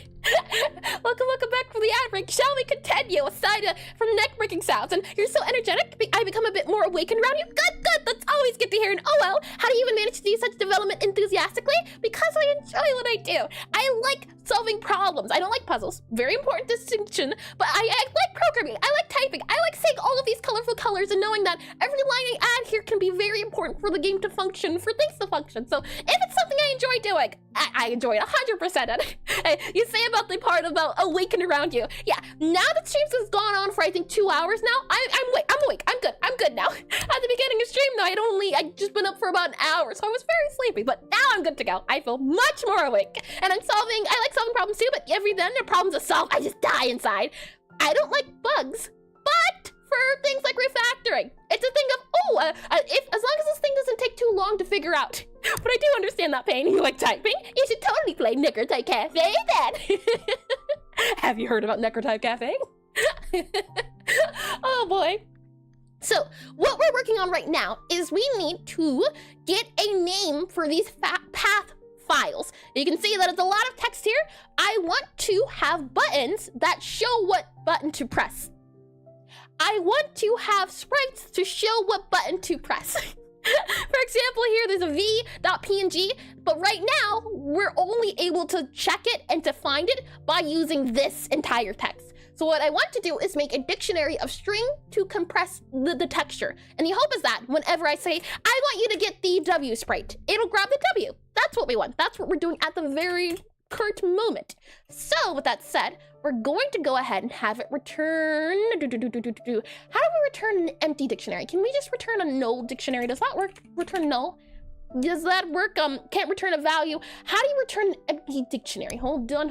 Welcome back from the ad break. Shall we continue aside from neck breaking sounds? And you're so energetic. I become a bit more awakened around you. Good. That's always good to hear. And oh well, how do you even manage to do such development enthusiastically? Because I enjoy what I do. I like solving problems. I don't like puzzles. Very important distinction. But I like programming. I like typing. I like seeing all of these colorful colors and knowing that every line I add here can be very important for the game to function, for things to function. So if it's something I enjoy doing, I enjoy it 100%. And you say about the part about awaken around you. Yeah, now that streams has gone on for I think 2 hours now, I'm awake. I'm good now. At the beginning of stream though, I'd just been up for about an hour, so I was very sleepy, but now I'm good to go. I feel much more awake. And I like solving problems too, but every then there are problems to solve, I just die inside. I don't like bugs, but for things like refactoring, it's a thing of, as long as this thing doesn't take too long to figure out. But I do understand that pain. You like typing? You should totally play Necrotype Cafe then. Have you heard about Necrotype Cafe? Oh boy. So what we're working on right now is we need to get a name for these path files. You can see that it's a lot of text here. I want to have buttons that show what button to press. I want to have sprites to show what button to press. For example, here there's a v.png, but right now we're only able to check it and to find it by using this entire text. So what I want to do is make a dictionary of string to compress the texture. And the hope is that whenever I say, I want you to get the W sprite, it'll grab the W. That's what we want. That's what we're doing at the very current moment. So with that said, we're going to go ahead and have it return. How do we return an empty dictionary? Can we just return a null dictionary? Does that work? Return null? Does that work? Can't return a value. How do you return an empty dictionary? Hold on.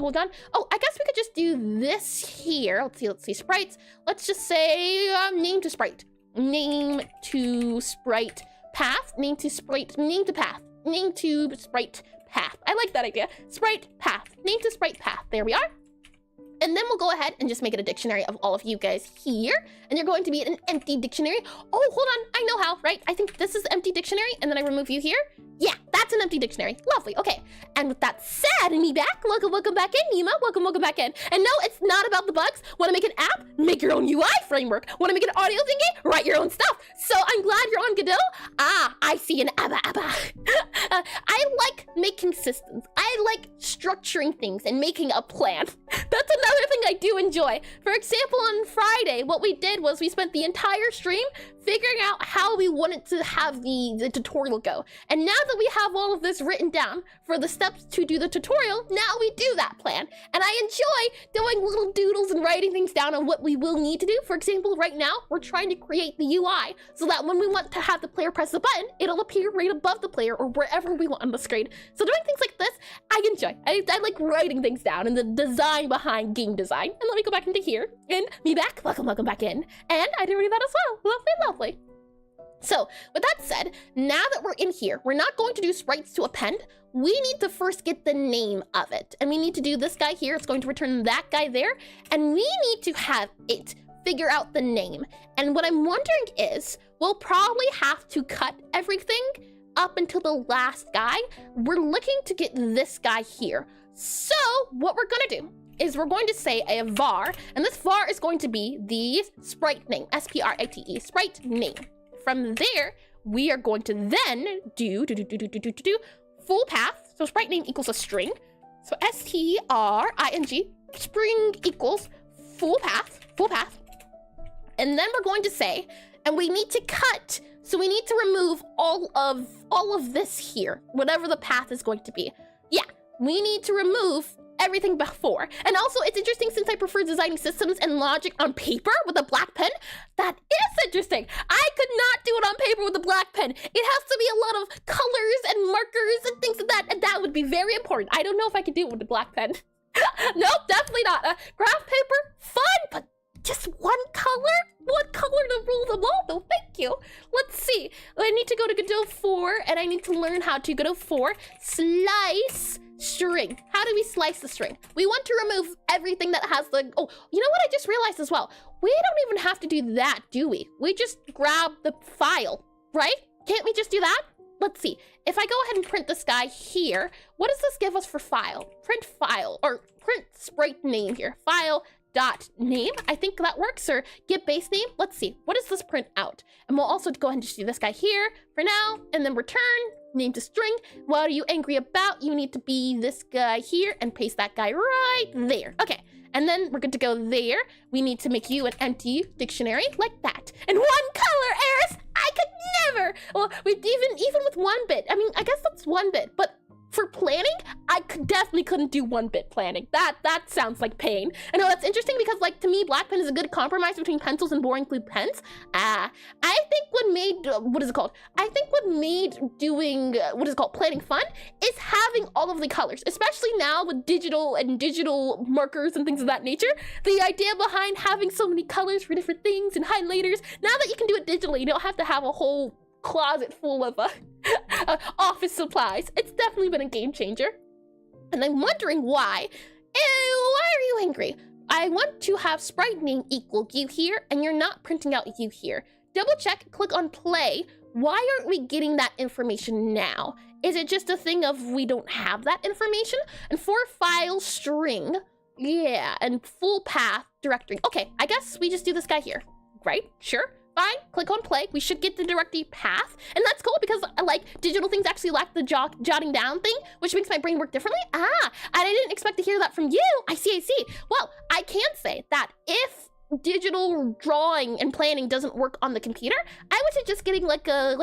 Oh, I guess we could just do this here. Let's see, sprites. Let's just say name to sprite. Name to sprite path. Name to sprite. Name to path. Name to sprite path. I like that idea. Sprite path. Name to sprite path. There we are. And then we'll go ahead and just make it a dictionary of all of you guys here. And you're going to be an empty dictionary. Oh, hold on. I know how, right? I think this is empty dictionary. And then I remove you here. Yeah, that's an empty dictionary. Lovely. Okay. And with that said, me back. Welcome back in, Nima. Welcome back in. And no, it's not about the bugs. Want to make an app? Make your own UI framework. Want to make an audio thingy? Write your own stuff. So I'm glad you're on Godot. Ah, I see an abba. I like making systems. I like structuring things and making a plan. That's another thing I do enjoy. For example, on Friday, what we did was we spent the entire stream figuring out how we wanted to have the tutorial go. And now that we have all of this written down for the steps to do the tutorial, now we do that plan. And I enjoy doing little doodles and writing things down on what we will need to do. For example, right now, we're trying to create the UI so that when we want to have the player press the button, it'll appear right above the player or wherever we want on the screen. So doing things like this, I enjoy. I like writing things down and the design behind game design. And let me go back into here. And me back. Welcome back in. And I did read that as well. Lovely. So with that said, now that we're in here, we're not going to do sprites to append. We need to first get the name of it. And we need to do this guy here. It's going to return that guy there. And we need to have it figure out the name. And what I'm wondering is, we'll probably have to cut everything up until the last guy. We're looking to get this guy here. So what we're gonna do is we're going to say a var, and this var is going to be the sprite name, S-P-R-I-T-E, sprite name. From there, we are going to then do full path. So sprite name equals a string. So S-T-R-I-N-G, string equals full path. And then we're going to say, and we need to cut So we need to remove all of this here, whatever the path is going to be. Yeah, we need to remove everything before. And also, it's interesting since I prefer designing systems and logic on paper with a black pen. That is interesting. I could not do it on paper with a black pen. It has to be a lot of colors and markers and things like that, and that would be very important. I don't know if I could do it with a black pen. Nope, definitely not. Graph paper, fun, but just one color? One color to rule them all? No, thank you. Let's see. I need to go to Godot 4, and I need to learn how to Godot 4 slice string. How do we slice the string? We want to remove everything that has the... Oh, you know what I just realized as well? We don't even have to do that, do we? We just grab the file, right? Can't we just do that? Let's see. If I go ahead and print this guy here, what does this give us for file? Print file, or print sprite name here. File dot name. I think that works, or get base name. Let's see. What does this print out? And we'll also go ahead and just do this guy here for now, and then return name to string. What are you angry about? You need to be this guy here and paste that guy right there. Okay. And then we're good to go there. We need to make you an empty dictionary like that. And one color, Eris! I could never! Well, even with 1 bit. I mean, I guess that's 1 bit, but for planning, I definitely couldn't do 1-bit planning. That sounds like pain. I know that's interesting because, like, to me, black pen is a good compromise between pencils and boring blue pens. I think what made, I think what made doing, planning fun is having all of the colors, especially now with digital markers and things of that nature. The idea behind having so many colors for different things and highlighters, now that you can do it digitally, you don't have to have a whole closet full of office supplies. It's definitely been a game changer. And I'm wondering why. Why are you angry? I want to have sprite name equal you here, and you're not printing out you here. Double check, click on play. Why aren't we getting that information now? Is it just a thing of we don't have that information? And for file string, yeah, and full path directory. Okay, I guess we just do this guy here, right? Sure. Fine, click on play. We should get the directory path. And that's cool because like digital things actually lack the jotting down thing, which makes my brain work differently. And I didn't expect to hear that from you. I see. Well, I can say that if digital drawing and planning doesn't work on the computer, I would suggest getting like a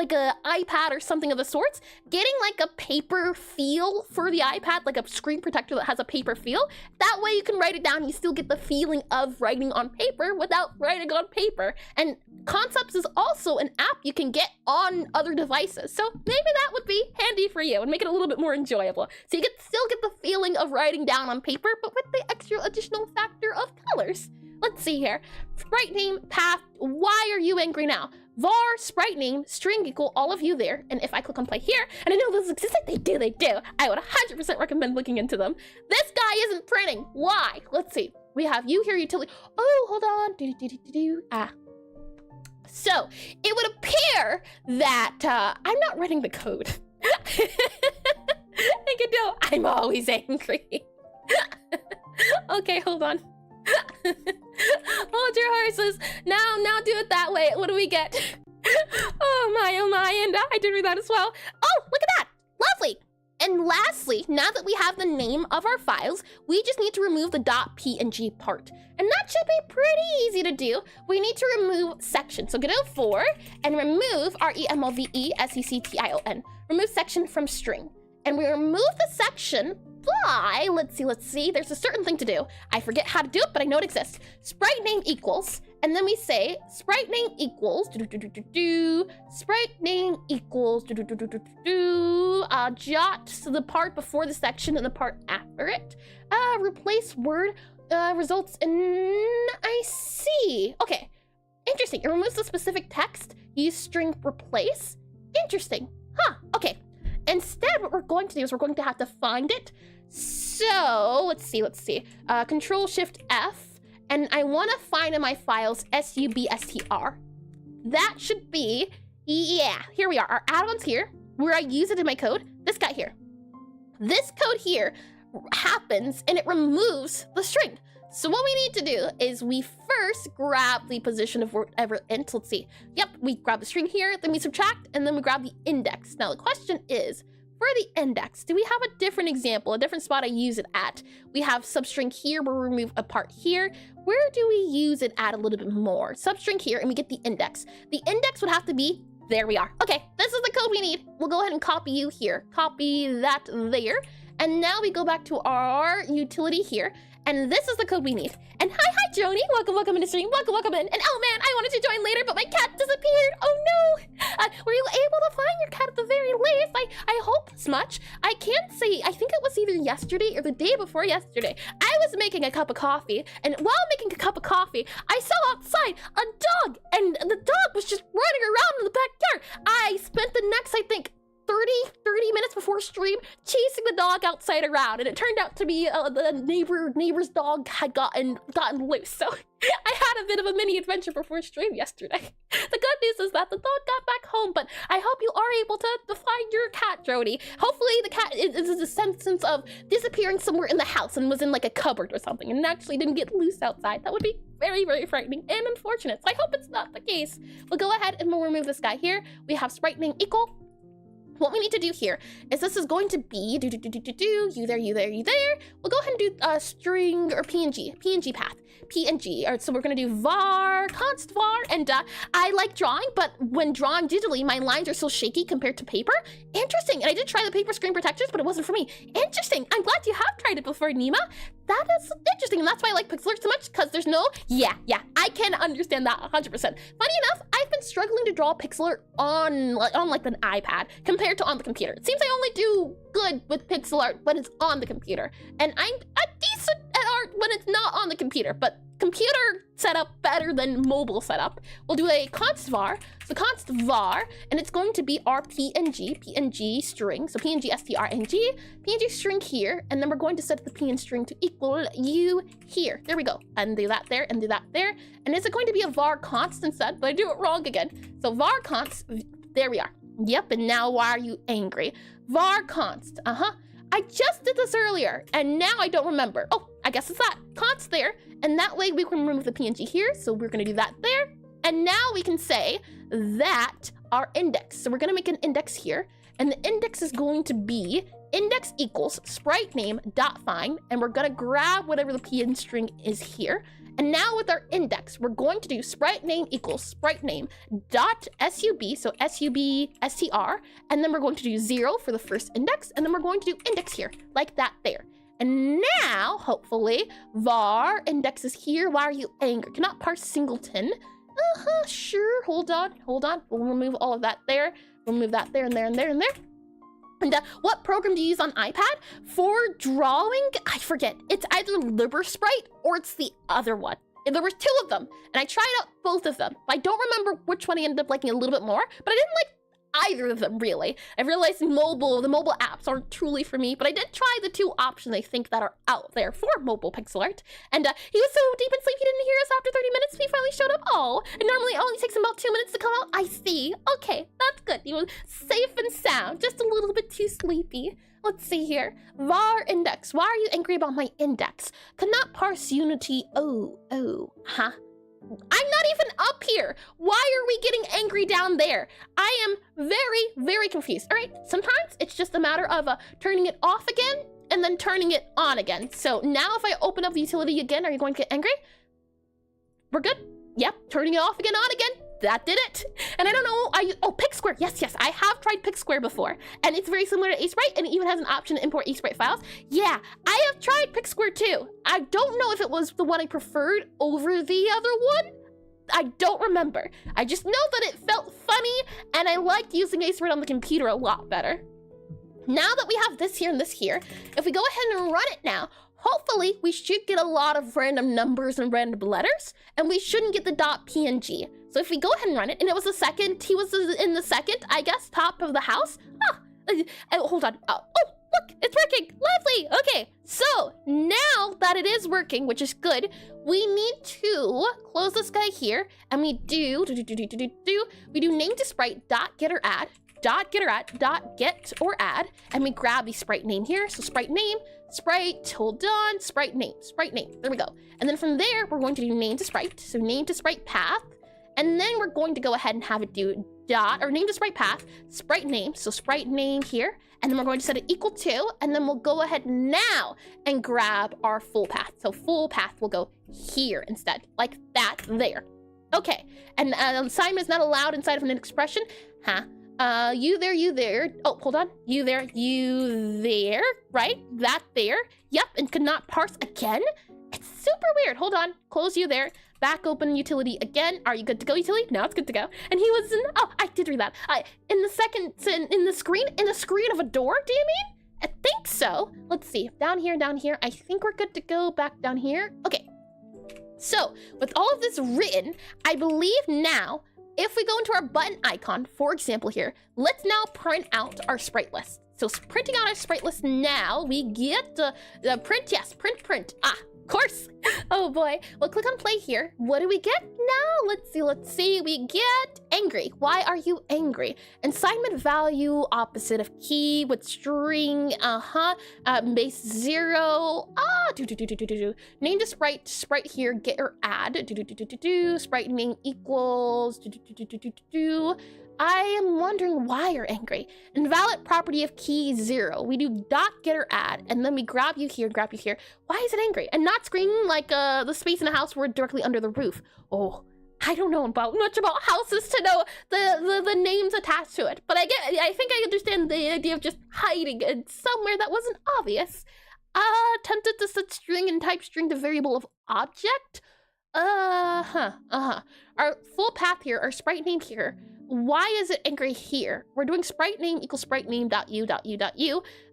iPad or something of the sorts, getting like a paper feel for the iPad, like a screen protector that has a paper feel. That way you can write it down and you still get the feeling of writing on paper without writing on paper. And Concepts is also an app you can get on other devices, so maybe that would be handy for you and make it a little bit more enjoyable. So you can still get the feeling of writing down on paper, but with the extra additional factor of colors. Let's see here. Sprite name, path, why are you angry now? Var, sprite name, string equal, all of you there. And if I click on play here, and I know those exist, they do. I would 100% recommend looking into them. This guy isn't printing. Why? Let's see. We have you here, utility. Oh, hold on. So it would appear that I'm not running the code. I'm always angry. Okay, hold on. Hold your horses. Now do it that way. What do we get? Oh my, and I did read that as well. Oh, look at that. Lovely. And lastly, now that we have the name of our files, we just need to remove the .png part. And that should be pretty easy to do. We need to remove section. So Godot 4 and remove REMOVE Remove section from string. And we remove the section by, let's see, there's a certain thing to do. I forget how to do it, but I know it exists. Sprite name equals, and then we say sprite name equals, sprite name equals, jot so the part before the section and the part after it. Replace word results in, I see. Okay, interesting. It removes the specific text. Use string replace. Interesting. Huh, okay. Instead, what we're going to do is we're going to have to find it. So let's see. Control Shift F, and I want to find in my files substr. That should be, yeah, here we are. Our add-ons here, where I use it in my code. This guy here. This code here happens, and it removes the string. So what we need to do is we first grab the position of whatever int. Let's see. Yep, we grab the string here, then we subtract, and then we grab the index. Now the question is, for the index, do we have a different example, a different spot I use it at? We have substring here, we'll remove a part here. Where do we use it at a little bit more? Substring here, and we get the index. The index would have to be There we are. Okay, this is the code we need. We'll go ahead and copy you here. Copy that there. And now we go back to our utility here. And this is the code we need. And hi, Joni. Welcome into stream. Welcome in. And oh man, I wanted to join later, but my cat disappeared. Oh no. Were you able to find your cat at the very least? I hope as much. I can't say, I think it was either yesterday or the day before yesterday. I was making a cup of coffee, and while making a cup of coffee, I saw outside a dog, and the dog was just running around in the backyard. I spent the next, I think, 30 minutes before stream chasing the dog outside around, and it turned out to be the neighbor's dog had gotten loose. So I had a bit of a mini adventure before stream yesterday. The good news is that the dog got back home, but I hope you are able to find your cat, Jody. Hopefully the cat is a sense of disappearing somewhere in the house and was in like a cupboard or something and actually didn't get loose outside. That would be very, very frightening and unfortunate. So I hope it's not the case. We'll go ahead and we'll remove this guy here. We have sprite name equal. What we need to do here is this is going to be you there. We'll go ahead and do string or PNG path. PNG. All right, so we're gonna do var const var, and I like drawing, but when drawing digitally, my lines are so shaky compared to paper. Interesting. And I did try the paper screen protectors, but it wasn't for me. Interesting. I'm glad you have tried it before, Nima. That is interesting, and that's why I like pixel art so much, because there's no, yeah, I can understand that 100%. Funny enough, I've been struggling to draw pixel art on like an iPad compared to on the computer. It seems I only do good with pixel art when it's on the computer, and I'm decent at art when it's not on the computer, but computer setup better than mobile setup. We'll do a const var, so const var, and it's going to be our PNG string, so PNG PNG string here, and then we're going to set the PN string to equal you here. There we go, and do that there, and do that there, and is it going to be a var const instead? But I do it wrong again. So var const, there we are. Yep, and now why are you angry? Var const, I just did this earlier, and now I don't remember. Oh, I guess it's that. Const there, and that way we can remove the PNG here, so we're gonna do that there. And now we can say that our index, so we're gonna make an index here, and the index is going to be index equals sprite name dot find, and we're gonna grab whatever the PN string is here. And now with our index, we're going to do sprite name equals sprite name dot sub, so sub_str, and then we're going to do 0 for the first index, and then we're going to do index here, like that there. And now, hopefully, var index is here. Why are you angry? Cannot parse singleton. Sure, hold on. We'll remove all of that there. We'll remove that there and there and there and there. And what program do you use on iPad? For drawing, I forget. It's either LibreSprite or it's the other one. And there were 2 of them, and I tried out both of them. I don't remember which one I ended up liking a little bit more, but I didn't like either of them, really. I realized the mobile apps aren't truly for me, but I did try the 2 options I think that are out there for mobile pixel art. And he was so deep in sleep he didn't hear us after 30 minutes, he finally showed up. Oh, and normally it only takes him about 2 minutes to come out. I see. Okay, that's good. He was safe and sound, just a little bit too sleepy. Let's see here. Var index. Why are you angry about my index? Cannot parse unity. Huh? I'm not even up here. Why are we getting angry down there? I am very, very confused. All right, sometimes it's just a matter of turning it off again and then turning it on again. So now if I open up the utility again, are you going to get angry? We're good. Yep, turning it off again, on again. That did it. And I don't know, oh, PicSquare. Yes, I have tried PicSquare before. And it's very similar to Aseprite, and it even has an option to import Aseprite files. Yeah, I have tried PicSquare too. I don't know if it was the one I preferred over the other one. I don't remember. I just know that it felt funny, and I liked using Aseprite on the computer a lot better. Now that we have this here and this here, if we go ahead and run it now, hopefully we should get a lot of random numbers and random letters, and we shouldn't get the .png. So if we go ahead and run it, and it was the second, he was in the second, I guess, top of the house. Hold on. Oh, look, it's working. Lovely. Okay, so now that it is working, which is good, we need to close this guy here, and we do name to sprite dot get or add dot get or add, and we grab the sprite name here. So sprite name, sprite, hold on, sprite name. There we go. And then from there, we're going to do name to sprite. So name to sprite path. And then we're going to go ahead and have it do dot, or name to sprite path, sprite name, so sprite name here, and then we're going to set it equal to, and then we'll go ahead now and grab our full path. So full path will go here instead, like that there. Okay, and assignment is not allowed inside of an expression. Huh? You there. Oh, hold on. You there, right? That there. Yep, and could not parse again? It's super weird. Hold on. Close you there. Back open utility again. Are you good to go, utility? Now it's good to go. And he was in, oh, I did read that. In the screen of a door, do you mean? I think so. Let's see. Down here. I think we're good to go back down here. Okay. So, with all of this written, I believe now, if we go into our button icon, for example here, let's now print out our sprite list. So printing out our sprite list now, we get the print, yes, print. Ah, of course. Oh boy. Well, click on play here. What do we get now? Let's see. We get angry. Why are you angry? Assignment value opposite of key with string, base 0. Name to sprite here, get or add, sprite name equals, I am wondering why you're angry. Invalid property of key 0. We do dot get or add, and then we grab you here. Why is it angry? And not screaming like the space in a house we're directly under the roof. Oh, I don't know much about houses to know the names attached to it. But I think I understand the idea of just hiding it somewhere that wasn't obvious. Tempted to set string and type string to variable of object. Our full path here, our sprite name here. Why is it angry here? We're doing sprite name equals sprite name dot u.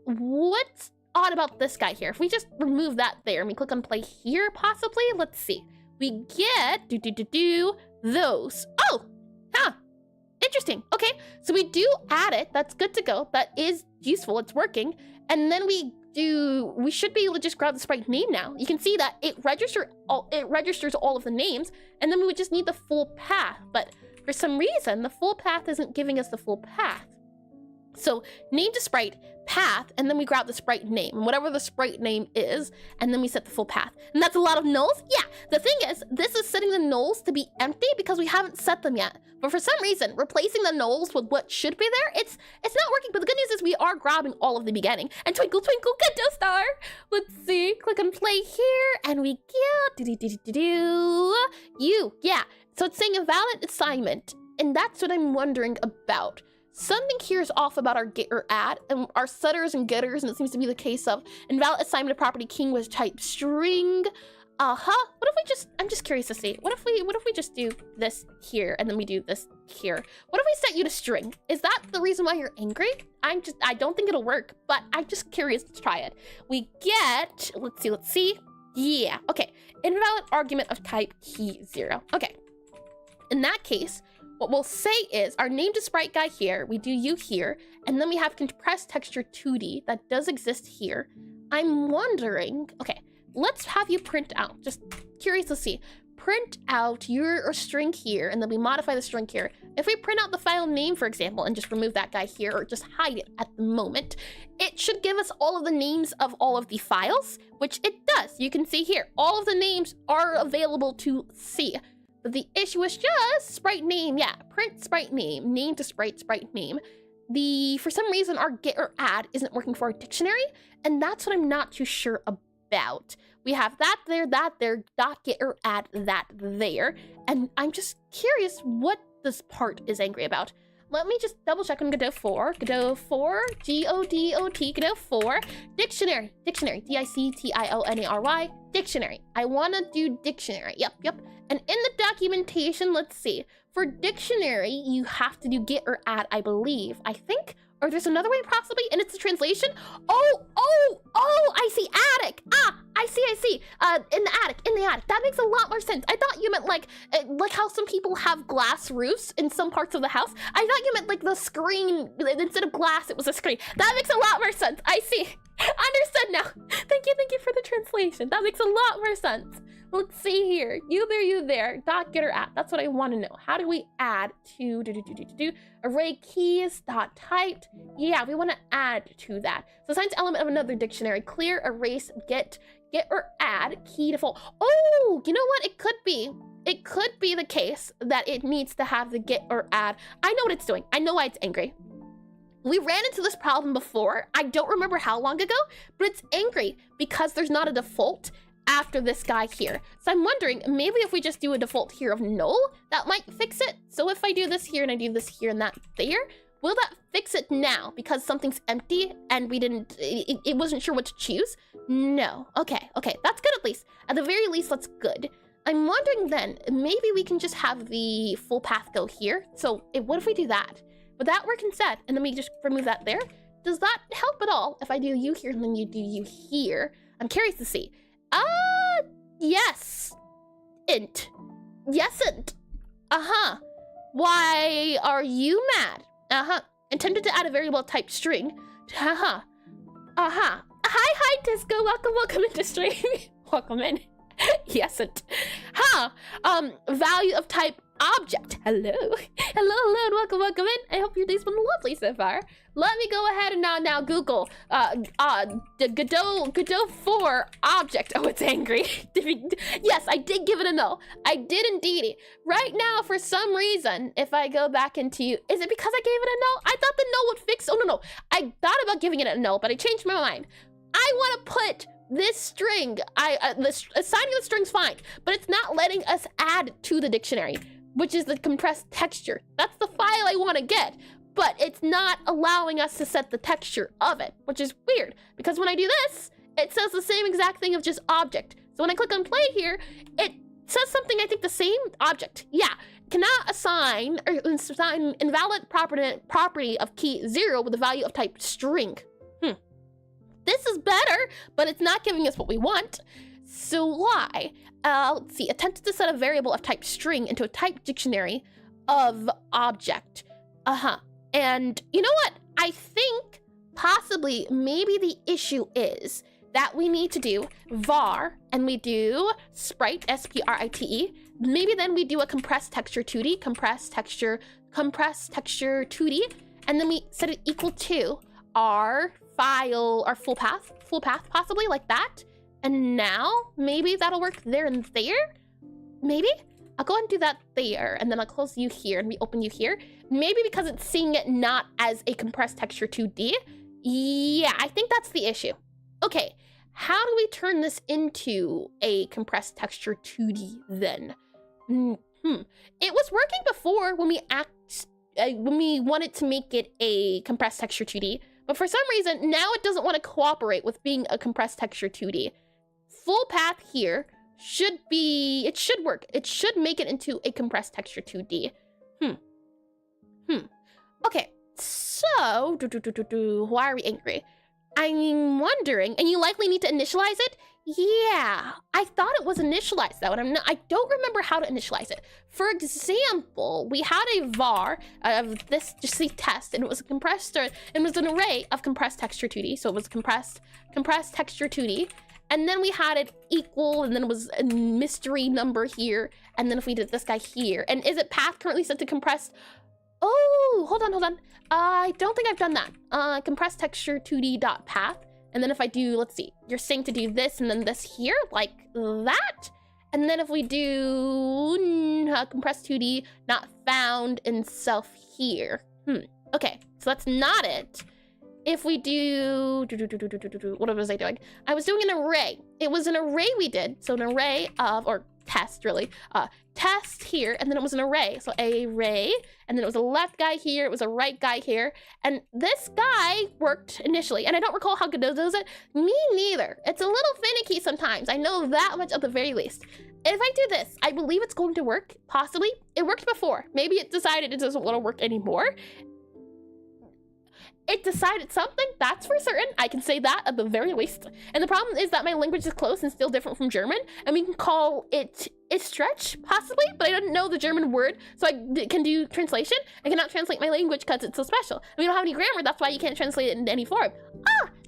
What's odd about this guy here? If we just remove that there and we click on play here, possibly, let's see. We get those. Oh, interesting. Okay, so we do add it. That's good to go. That is useful. It's working. And then we should be able to just grab the sprite name now. You can see that it registers all of the names, and then we would just need the full path. But for some reason, the full path isn't giving us the full path. So name to sprite, path, and then we grab the sprite name, whatever the sprite name is, and then we set the full path. And that's a lot of nulls? Yeah, the thing is, this is setting the nulls to be empty because we haven't set them yet. But for some reason, replacing the nulls with what should be there, it's not working. But the good news is we are grabbing all of the beginning. And twinkle, twinkle, Godot star. Let's see, click on play here, and we get you. Yeah, so it's saying invalid assignment, and that's what I'm wondering about. Something here is off about our get or add, and our setters and getters, and it seems to be the case of invalid assignment of property king was type string. What if we just, I'm just curious to see, what if we just do this here, and then we do this here? What if we set you to string? Is that the reason why you're angry? I don't think it'll work, but I'm just curious to try it. We get, let's see. Yeah, okay. Invalid argument of type key 0. Okay. In that case, what we'll say is our name to sprite guy here, we do you here, and then we have compressed texture 2D that does exist here. I'm wondering, okay, let's have you print out, just curious to see. Print out your string here, and then we modify the string here. If we print out the file name, for example, and just remove that guy here, or just hide it at the moment, it should give us all of the names of all of the files, which it does. You can see here, all of the names are available to see. But the issue is just sprite name. Yeah, print sprite name, name to sprite name. For some reason, our get or add isn't working for our dictionary, and that's what I'm not too sure about. We have that there, dot get or add that there, and I'm just curious what this part is angry about. Let me just double check on Godot 4, Godot 4, G-O-D-O-T, Godot 4, dictionary, D-I-C-T-I-O-N-A-R-Y, dictionary. I want to do dictionary, yep. And in the documentation, let's see, for dictionary, you have to do get or add, I believe, I think, or there's another way possibly, and it's a translation. Oh, I see attic. I see. In the attic. That makes a lot more sense. I thought you meant like how some people have glass roofs in some parts of the house. I thought you meant like the screen, instead of glass, it was a screen. That makes a lot more sense. I see. Understood now. Thank you for the translation. That makes a lot more sense. Let's see here. You there. Dot get or add. That's what I want to know. How do we add to array keys dot typed? Yeah, we want to add to that. So assigns element of another dictionary. Clear, erase, get or add key default. Oh, you know what? It could be the case that it needs to have the get or add. I know what it's doing. I know why it's angry. We ran into this problem before. I don't remember how long ago, but it's angry because there's not a default. after this guy here. So I'm wondering, maybe if we just do a default here of null, that might fix it. So if I do this here and I do this here and that there, will that fix it now because something's empty and we didn't, it wasn't sure what to choose? No. Okay, that's good at least. At the very least, that's good. I'm wondering then, maybe we can just have the full path go here. So what if we do that? Would that work instead? And then we just remove that there? Does that help at all if I do you here and then you do you here? I'm curious to see. Yes. Int. Yes, int. Why are you mad? Intended to add a variable type string. Hi, Disco. Welcome into stream. Welcome in. Yes, it. Value of type object. Hello, and welcome in. I hope your day's been lovely so far. Let me go ahead and now Google the Godot 4 object. Oh, it's angry. Yes, I did give it a null. I did indeed. Right now, for some reason, if I go back into, is it because I gave it a null? I thought the null would fix. Oh no, I thought about giving it a null, but I changed my mind. I want to put this string. Assigning the string's fine, but it's not letting us add to the dictionary, which is the compressed texture. That's the file I want to get, but it's not allowing us to set the texture of it, which is weird because when I do this, it says the same exact thing of just object. So when I click on play here, it says something, I think the same object. Yeah, cannot assign invalid property of key 0 with the value of type string. This is better, but it's not giving us what we want. So why? Let's see, attempted to set a variable of type string into a type dictionary of object. And you know what? I think possibly maybe the issue is that we need to do var and we do sprite, S-P-R-I-T-E. Maybe then we do a compressed texture 2D, compressed texture 2D, and then we set it equal to our file, our full path possibly like that. And now maybe that'll work there and there. Maybe I'll go ahead and do that there, and then I'll close you here and reopen you here. Maybe because it's seeing it not as a compressed texture 2D. Yeah, I think that's the issue. Okay, how do we turn this into a compressed texture 2D then? It was working before when we wanted to make it a compressed texture 2D. But for some reason, now it doesn't want to cooperate with being a compressed texture 2D. Full path here should work. It should make it into a compressed texture 2D. Okay, so, why are we angry? I'm wondering, and you likely need to initialize it? Yeah, I thought it was initialized though, and I don't remember how to initialize it. For example, we had a var of this, just see test, and it was a compressed, it was an array of compressed texture 2D, so it was compressed texture 2D, and then we had it equal, and then it was a mystery number here, and then if we did this guy here, and is it path currently set to compressed? Oh, hold on. I don't think I've done that. Compressed texture 2D dot path. And then if I do, let's see, you're saying to do this and then this here, like that. And then if we do compressed 2D, not found in self here. Okay, so that's not it. If we do, what was I doing? I was doing an array. It was an array we did. So an array of, or test really, test here, and then it was an array. So a array, and then it was a left guy here, it was a right guy here, and this guy worked initially, and I don't recall how Godot does it. Me neither. It's a little finicky sometimes. I know that much at the very least. If I do this, I believe it's going to work, possibly. It worked before. Maybe it decided it doesn't want to work anymore. It decided something, that's for certain. I can say that at the very least. And the problem is that my language is close and still different from German, and we can call it stretch, possibly, but I don't know the German word, so I can do translation. I cannot translate my language because it's so special. And we don't have any grammar, that's why you can't translate it in any form.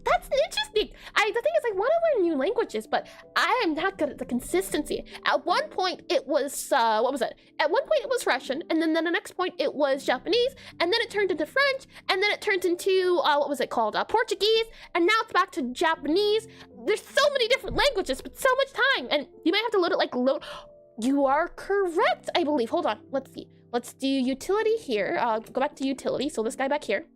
That's interesting. The thing is, I want to learn new languages, but I am not good at the consistency. At one point, it was, what was it? At one point, it was Russian, and then the next point, it was Japanese, and then it turned into French, and then it turned into, what was it called? Portuguese, and now it's back to Japanese. There's so many different languages, but so much time, and you might have to load it like load. You are correct, I believe. Hold on, let's see. Let's do utility here. Go back to utility, so this guy back here.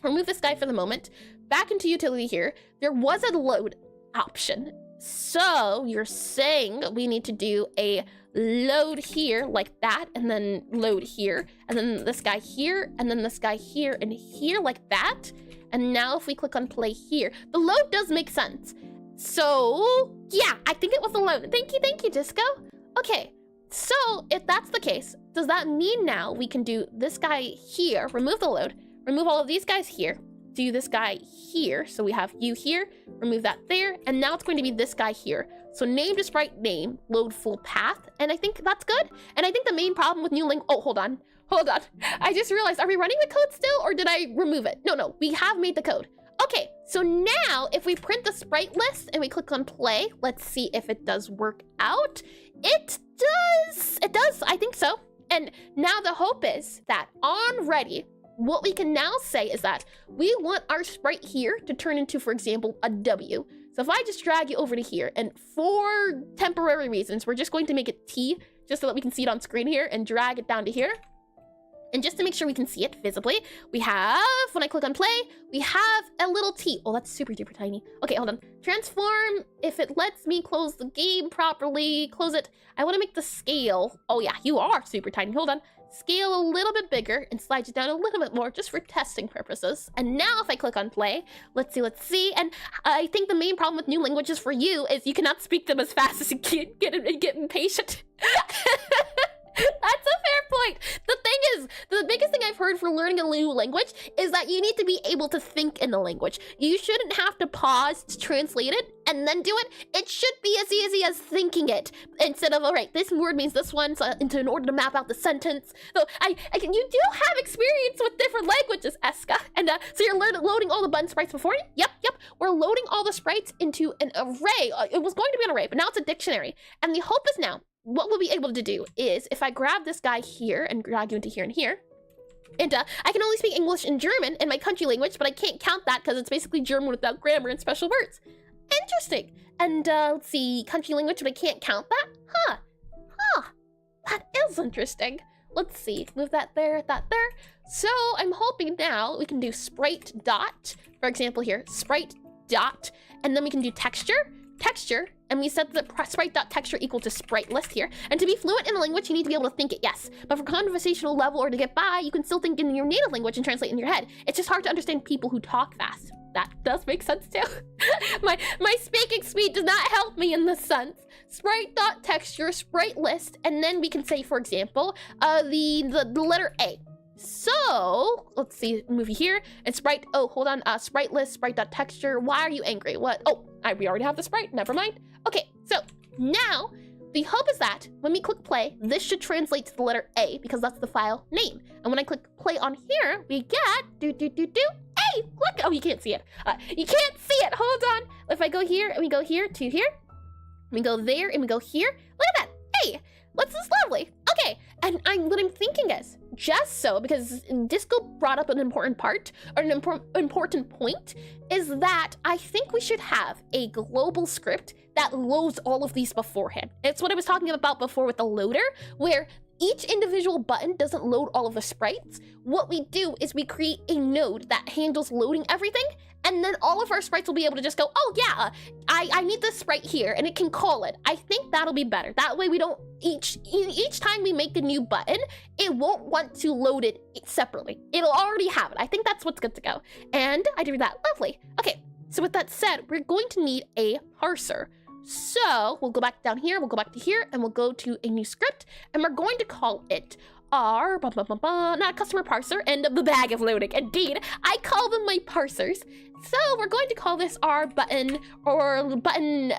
Remove this guy for the moment. Back into utility here. There was a load option. So you're saying we need to do a load here like that, and then load here, and then this guy here, and then this guy here and here like that. And now if we click on play here, the load does make sense. So yeah, I think it was a load. Thank you, Disco. Okay, so if that's the case, does that mean now we can do this guy here, remove the load, remove all of these guys here, do this guy here, so we have you here, remove that there, and now it's going to be this guy here. So name to sprite name, load full path, and I think that's good. And I think the main problem with new link, oh, hold on. I just realized, are we running the code still, or did I remove it? No, we have made the code. Okay, so now if we print the sprite list and we click on play, let's see if it does work out. It does, I think so. And now the hope is that on ready, what we can now say is that we want our sprite here to turn into, for example, a W. So if I just drag you over to here, and for temporary reasons, we're just going to make it T, just so that we can see it on screen here, and drag it down to here. And just to make sure we can see it visibly, we have, when I click on play, we have a little T. Oh, that's super duper tiny. Okay, hold on. Transform, if it lets me close the game properly, close it. I want to make the scale. Oh yeah, you are super tiny. Hold on. Scale a little bit bigger and slide it down a little bit more just for testing purposes. And now if I click on play, let's see. And I think the main problem with new languages for you is you cannot speak them as fast as you can get impatient. That's a fair point. The thing is, the biggest thing I've heard for learning a new language is that you need to be able to think in the language. You shouldn't have to pause to translate it and then do it. It should be as easy as thinking it instead of, all right, this word means this one, so in order to map out the sentence. So you do have experience with different languages, Eska. And so you're loading all the button sprites before you? Yep. We're loading all the sprites into an array. It was going to be an array, but now it's a dictionary. And the hope is now, what we'll be able to do is if I grab this guy here and drag you into here and here, and I can only speak English and German in my country language, but I can't count that because it's basically German without grammar and special words. Interesting. And let's see, country language, but I can't count that? Huh. That is interesting. Let's see, move that there. So I'm hoping now we can do sprite dot, for example here, sprite dot, and then we can do texture, and we set the sprite.texture equal to sprite list here. And to be fluent in a language, you need to be able to think it, yes. But for conversational level or to get by, you can still think in your native language and translate in your head. It's just hard to understand people who talk fast. That does make sense too. my speaking speed does not help me in this sense. Sprite.texture, sprite list, and then we can say, for example, the letter A. So let's see, move here and sprite. Oh, hold on. Sprite list, sprite.texture. Why are you angry? What? Oh, we already have the sprite. Never mind. Okay, so now the hope is that when we click play, this should translate to the letter A because that's the file name. And when I click play on here, we get A. Look. Oh, you can't see it. You can't see it. Hold on. If I go here and we go here to here, we go there and we go here. Look at that. A. What's this lovely? Okay, and what I'm thinking is, just so, because Disco brought up an important part, or an important point, is that I think we should have a global script that loads all of these beforehand. It's what I was talking about before with the loader, where each individual button doesn't load all of the sprites. What we do is we create a node that handles loading everything, and then all of our sprites will be able to just go, oh yeah, I need this sprite here, and it can call it. I think that'll be better. That way we don't, each time we make a new button, it won't want to load it separately. It'll already have it. I think that's what's good to go. And I did that, lovely. Okay, so with that said, we're going to need a parser. So we'll go back down here, we'll go back to here, and we'll go to a new script, and we're going to call it our, not customer parser, and the bag of loading. Indeed, I call them my parsers. So we're going to call this our button, or button,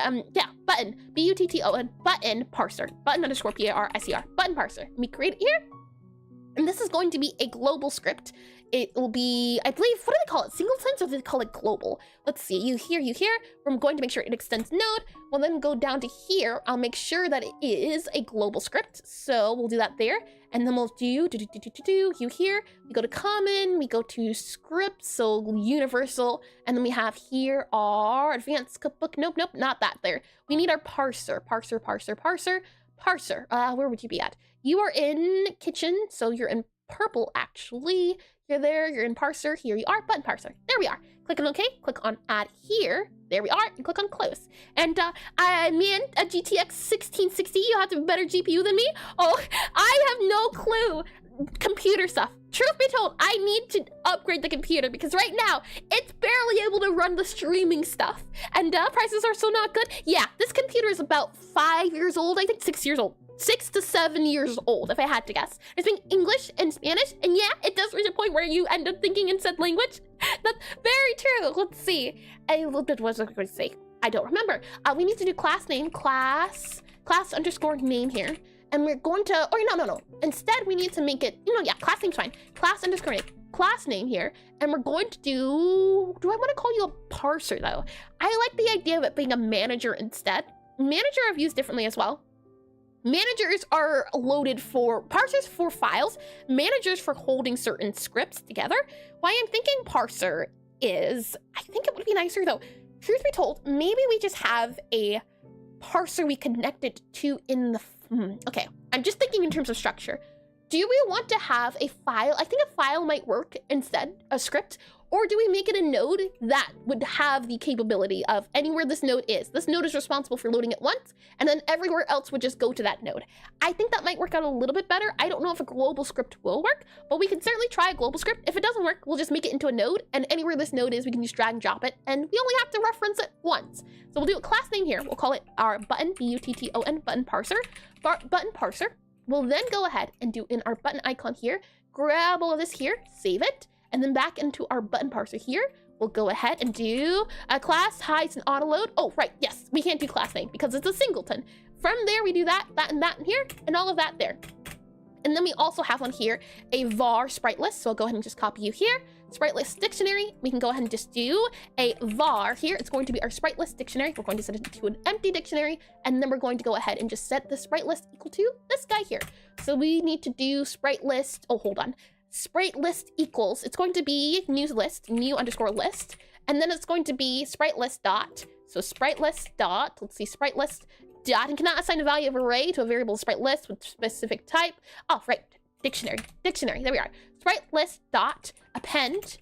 button, B-U-T-T-O-N, button parser, button underscore P-A-R-S-E-R, button parser. Let me create it here. And this is going to be a global script. It will be, I believe, what do they call it? Singletons, or do they call it global? Let's see, you here. I'm going to make sure it extends node. We'll then go down to here. I'll make sure that it is a global script. So we'll do that there. And then we'll do you here. We go to common, we go to script, so universal. And then we have here our advanced cookbook. Nope, not that there. We need our parser. Parser. Where would you be at? You are in kitchen, so you're in purple actually. You're there, you're in parser, here you are, button parser. There we are. Click on OK, click on add here. There we are, and click on close. And man, a GTX 1660, you have to have a better GPU than me? Oh, I have no clue. Computer stuff. Truth be told, I need to upgrade the computer because right now, it's barely able to run the streaming stuff. And prices are so not good. Yeah, this computer is about 5 years old, I think 6 years old. 6 to 7 years old, if I had to guess. I speak English and Spanish, and yeah, it does reach a point where you end up thinking in said language. That's very true. Let's see. What was I going to say? I don't remember. We need to do class name, class underscore name here. And we're going to, or no. Instead, we need to make it, yeah, class name's fine. Class underscore name, class name here. And we're going to do I want to call you a parser though? I like the idea of it being a manager instead. Manager I've used differently as well. Managers are loaded for parsers for files, managers for holding certain scripts together. Why I'm thinking parser is, I think it would be nicer though. Truth be told, maybe we just have a parser we connect it to in the, okay. I'm just thinking in terms of structure. Do we want to have a file? I think a file might work instead, a script, or do we make it a node that would have the capability of anywhere this node is? This node is responsible for loading it once, and then everywhere else would just go to that node. I think that might work out a little bit better. I don't know if a global script will work, but we can certainly try a global script. If it doesn't work, we'll just make it into a node, and anywhere this node is, we can just drag and drop it, and we only have to reference it once. So we'll do a class name here. We'll call it our button, B-U-T-T-O-N, button parser, button parser. We'll then go ahead and do in our button icon here, grab all of this here, save it, and then back into our button parser here, we'll go ahead and do a class hides and auto load. Oh, right, yes, we can't do class name because it's a singleton. From there, we do that in here, and all of that there. And then we also have on here a var sprite list. So I'll go ahead and just copy you here. Sprite list dictionary. We can go ahead and just do a var here. It's going to be our sprite list dictionary. We're going to set it to an empty dictionary. And then we're going to go ahead and just set the sprite list equal to this guy here. So we need to do sprite list. Oh, hold on. Sprite list equals. It's going to be new list, new underscore list. And then it's going to be sprite list dot. So sprite list dot. Let's see, sprite list dot, and cannot assign a value of array to a variable sprite list with specific type. Oh, right, dictionary, there we are. Sprite list dot append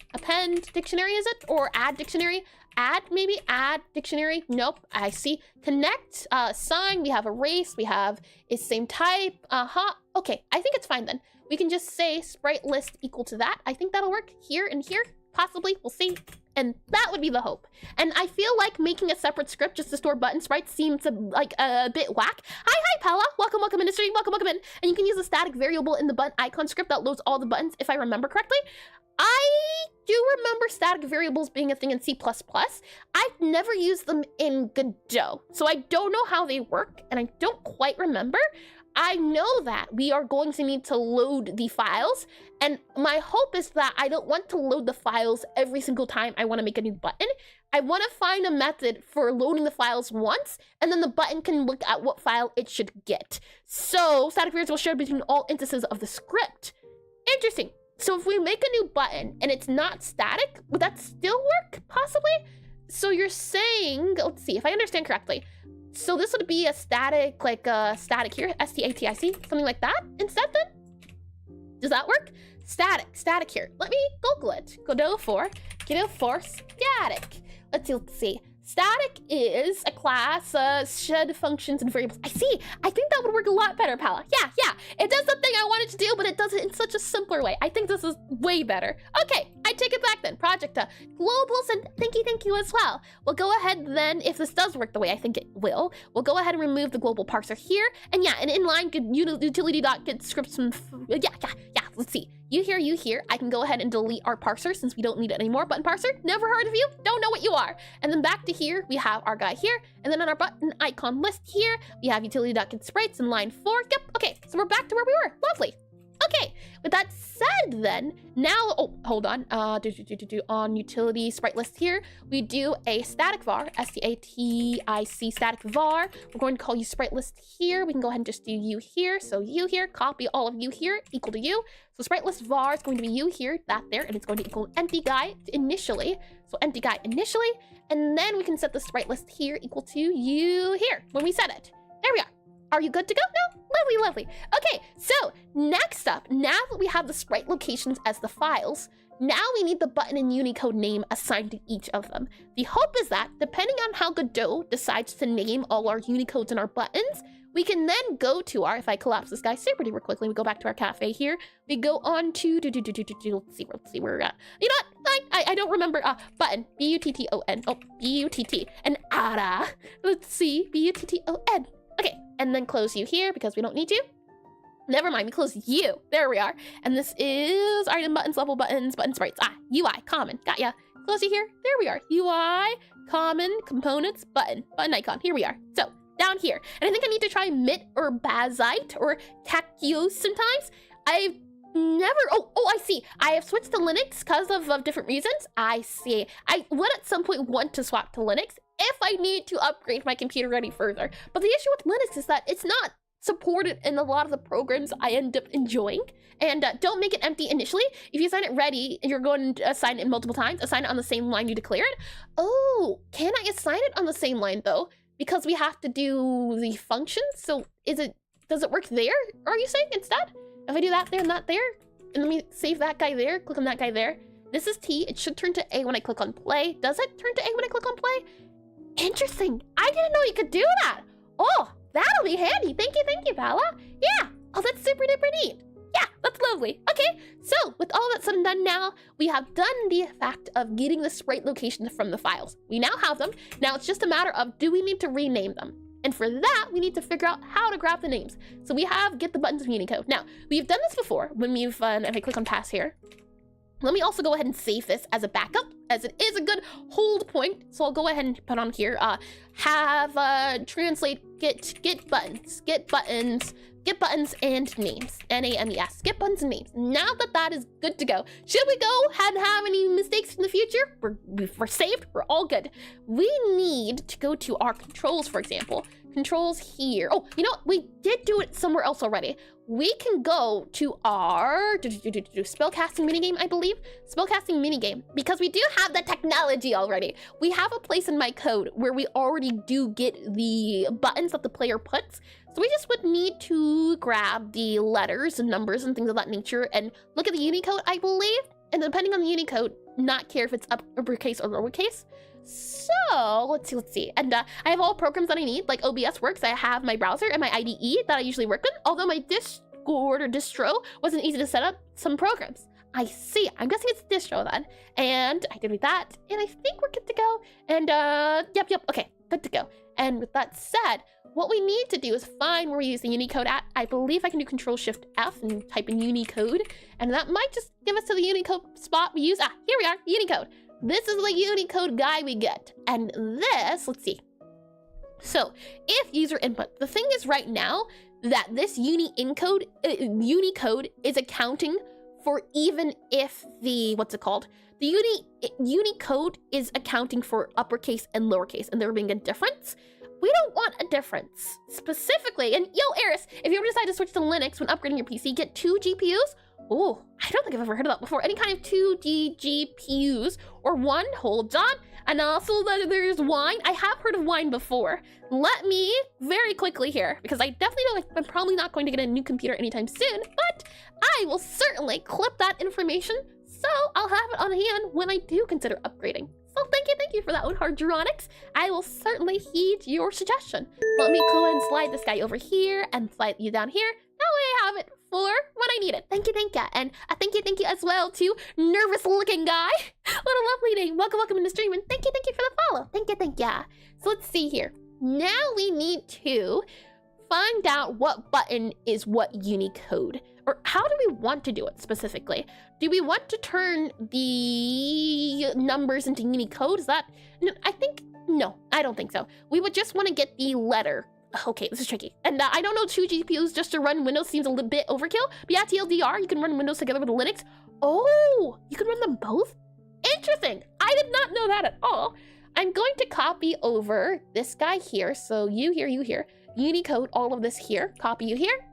dictionary, is it? Or add dictionary, add dictionary, nope, I see. Connect, sign, we have erase, we have is same type, okay, I think it's fine then. We can just say sprite list equal to that. I think that'll work here and here, possibly, we'll see. And that would be the hope. And I feel like making a separate script just to store button sprites seems like a bit whack. Hi, Pella. Welcome in the stream. Welcome in. And you can use a static variable in the button icon script that loads all the buttons, if I remember correctly. I do remember static variables being a thing in C++. I've never used them in Godot, so I don't know how they work, and I don't quite remember. I know that we are going to need to load the files, and my hope is that I don't want to load the files every single time I want to make a new button. I want to find a method for loading the files once, and then the button can look at what file it should get. So static variables will share between all instances of the script. Interesting. So if we make a new button and it's not static, would that still work, possibly? So you're saying, let's see if I understand correctly. So this would be a static, like static here, S-T-A-T-I-C, something like that instead then? Does that work? Static here. Let me Google it. Godot for static. Let's see. Static is a class, shed functions and variables. I see. I think that would work a lot better, Pala. Yeah. It does the thing I wanted to do, but it does it in such a simpler way. I think this is way better. Okay, I take it back then. Project globals, and thank you as well. We'll go ahead then, if this does work the way I think it will, we'll go ahead and remove the global parser here. And yeah, an inline utility.get scripts from, yeah. Let's see. You here. I can go ahead and delete our parser since we don't need it anymore. Button parser, never heard of you, don't know what you are. And then back to here, we have our guy here. And then on our button icon list here, we have utility.get sprites in line 4. Yep, okay, so we're back to where we were. Lovely. Okay, with that said then, now, oh, hold on. On utility sprite list here, we do a static var, S-T-A-T-I-C static var. We're going to call you sprite list here. We can go ahead and just do you here. So you here, copy all of you here, equal to you. So sprite list var is going to be you here, that there, and it's going to equal empty guy initially. So empty guy initially, and then we can set the sprite list here equal to you here when we set it. There we are. Are you good to go? No? Lovely, lovely. Okay, so next up, now that we have the sprite locations as the files, now we need the button and Unicode name assigned to each of them. The hope is that, depending on how Godot decides to name all our Unicodes and our buttons, we can then go to our, if I collapse this guy super duper quickly, we go back to our cafe here, we go on to, let's see where we're at. You know what, fine, I don't remember, button, B-U-T-T-O-N, oh, B-U-T-T, and ADA, let's see, B-U-T-T-O-N. Okay, and then close you here because we don't need you. Never mind, we close you. There we are. And this is item buttons, level buttons, button sprites. UI, common, got ya. Close you here. There we are. UI, common, components, button icon. Here we are. So down here. And I think I need to try Mit or Bazite or Cacios sometimes. I've never, oh, I see. I have switched to Linux because of different reasons. I see. I would at some point want to swap to Linux if I need to upgrade my computer any further. But the issue with Linux is that it's not supported in a lot of the programs I end up enjoying. And don't make it empty initially. If you assign it ready, you're going to assign it multiple times. Assign it on the same line you declared. Oh, can I assign it on the same line though? Because we have to do the functions. So does it work there? Are you saying instead? If I do that there and that there, and let me save that guy there, click on that guy there. This is T, it should turn to A when I click on play. Does it turn to A when I click on play? Interesting, I didn't know you could do that. Oh, that'll be handy. Thank you, Paula. Yeah. Oh, that's super duper neat. Yeah, that's lovely. Okay, so with all that said and done now, we have done the fact of getting the sprite locations from the files. We now have them. Now it's just a matter of, do we need to rename them? And for that, we need to figure out how to grab the names. So we have get the buttons of Unicode. Now, we've done this before when we've, if I click on pass here, let me also go ahead and save this as a backup, as it is a good hold point. So I'll go ahead and put on here, translate get buttons and names, N-A-M-E-S, get buttons and names. Now that is good to go. Should we go and have any mistakes in the future? We're saved, we're all good. We need to go to our controls, for example. Controls here. Oh, you know what? We did do it somewhere else already. We can go to our spellcasting minigame, I believe. Spellcasting minigame, because we do have the technology already. We have a place in my code where we already do get the buttons that the player puts. So we just would need to grab the letters and numbers and things of that nature and look at the Unicode, I believe. And depending on the Unicode, not care if it's uppercase or lowercase. So let's see. And I have all programs that I need, like OBS works. I have my browser and my IDE that I usually work with. Although my Discord or distro wasn't easy to set up some programs. I see. I'm guessing it's distro then. And I did with that. And I think we're good to go. And yep. Okay, good to go. And with that said, what we need to do is find where we use the Unicode at. I believe I can do Control-Shift-F and type in Unicode. And that might just give us to the Unicode spot we use. Here we are, Unicode. This is the Unicode guy we get. And this, let's see. So if user input, the thing is right now that this Unicode is accounting for even if the, what's it called? The Unicode is accounting for uppercase and lowercase and there being a difference. We don't want a difference specifically. And yo, Eris, if you ever decide to switch to Linux when upgrading your PC, get 2 GPUs. Oh, I don't think I've ever heard of that before. Any kind of 2 GPUs or one, hold on. And also there's wine. I have heard of wine before. Let me very quickly here, because I definitely know I'm probably not going to get a new computer anytime soon, but I will certainly clip that information so I'll have it on hand when I do consider upgrading. So thank you for that one, Hardronics. I will certainly heed your suggestion. Let me go ahead and slide this guy over here and slide you down here. That way I have it for when I need it. Thank you. And thank you as well to Nervous Looking Guy. What a lovely name. Welcome into stream, and thank you for the follow. Thank you. So let's see here. Now we need to find out what button is what Unicode. Or how do we want to do it specifically? Do we want to turn the numbers into Unicode? Is that, no, I don't think so. We would just want to get the letter. Okay, this is tricky. And I don't know, 2 GPUs just to run Windows seems a little bit overkill. But yeah, TLDR, you can run Windows together with Linux. Oh, you can run them both? Interesting. I did not know that at all. I'm going to copy over this guy here. So you here. Unicode, all of this here. Copy you here.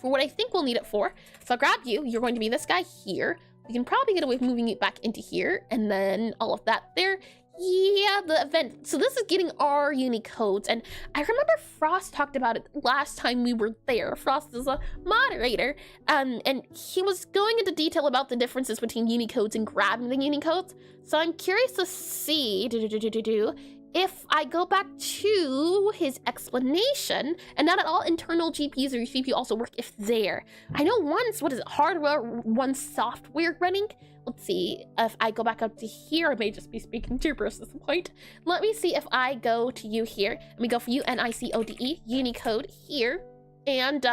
For what I think we'll need it for. So I'll grab you. You're going to be this guy here. We can probably get away with moving it back into here. And then all of that there. Yeah, the event. So this is getting our Unicodes, and I remember Frost talked about it last time we were there. Frost is a moderator, and he was going into detail about the differences between Unicodes and grabbing the Unicodes. So I'm curious to see if I go back to his explanation, and not at all internal GPUs or CPU also work if there. I know one's, what is it, hardware, one's software running. Let's see if I go back up to here. I may just be speaking gibberish at this point. Let me see if I go to you here, and we go for UNICODE, Unicode here, and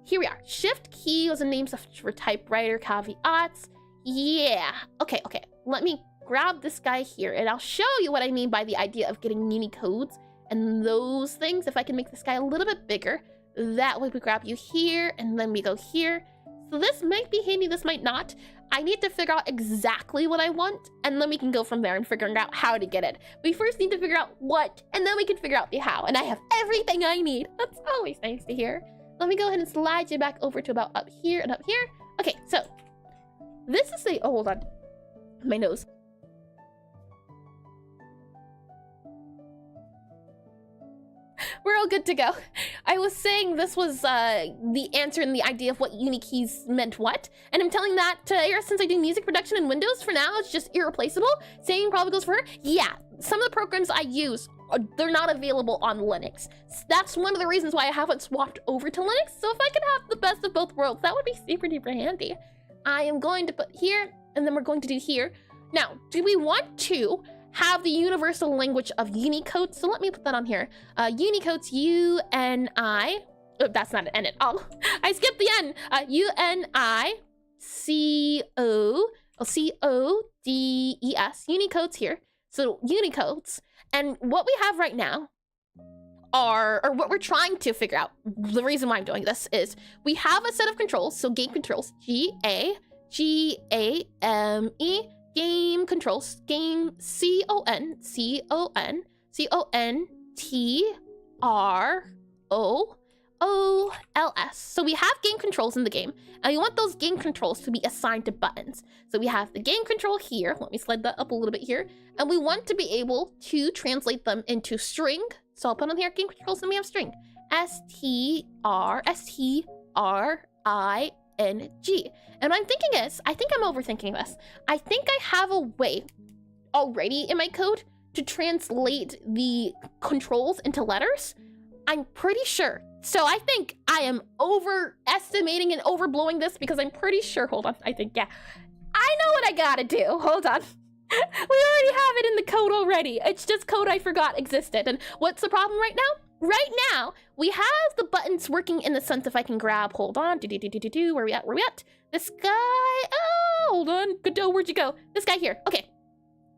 here we are. Shift key was a name for typewriter caveats. Yeah, okay. Let me grab this guy here, and I'll show you what I mean by the idea of getting Unicodes and those things. If I can make this guy a little bit bigger, that way we grab you here, and then we go here. So this might be handy, this might not. I need to figure out exactly what I want, and then we can go from there and figuring out how to get it. We first need to figure out what, and then we can figure out the how, and I have everything I need. That's always nice to hear. Let me go ahead and slide you back over to about up here and up here. Okay, so this is a, oh, hold on, my nose. We're all good to go. I was saying this was the answer and the idea of what Unikeys meant what, and I'm telling that to Aira since I do music production in Windows for now. It's just irreplaceable. Same probably goes for her. Yeah, some of the programs I use, they're not available on Linux. That's one of the reasons why I haven't swapped over to Linux. So if I could have the best of both worlds, that would be super duper handy. I am going to put here, and then we're going to do here. Now, do we want to have the universal language of Unicode? So let me put that on here. Unicode's U-N-I. Oh, that's not an N at all. I skipped the N. U-N-I-C-O-C-O-D-E-S. Unicode's here. So Unicodes. And what we have right now are, or what we're trying to figure out, the reason why I'm doing this is we have a set of controls. So game controls, G-A-G-A-M-E. Game controls, game C-O-N-C-O-N-T-R-O-O-L-S. So we have game controls in the game, and we want those game controls to be assigned to buttons. So we have the game control here. Let me slide that up a little bit here. And we want to be able to translate them into string. So I'll put on here game controls, and we have string. S-T-R-S-T-R-I-N-G. And what I'm thinking is, I think I'm overthinking this. I think I have a way already in my code to translate the controls into letters. I'm pretty sure. So I think I am overestimating and overblowing this because I'm pretty sure, hold on, I think, yeah. I know what I gotta do, hold on. We already have it in the code already. It's just code I forgot existed. And what's the problem right now? Right now, we have the buttons working in the sense if I can grab, hold on, where we at, This guy, oh, hold on, Godot, where'd you go? This guy here, okay.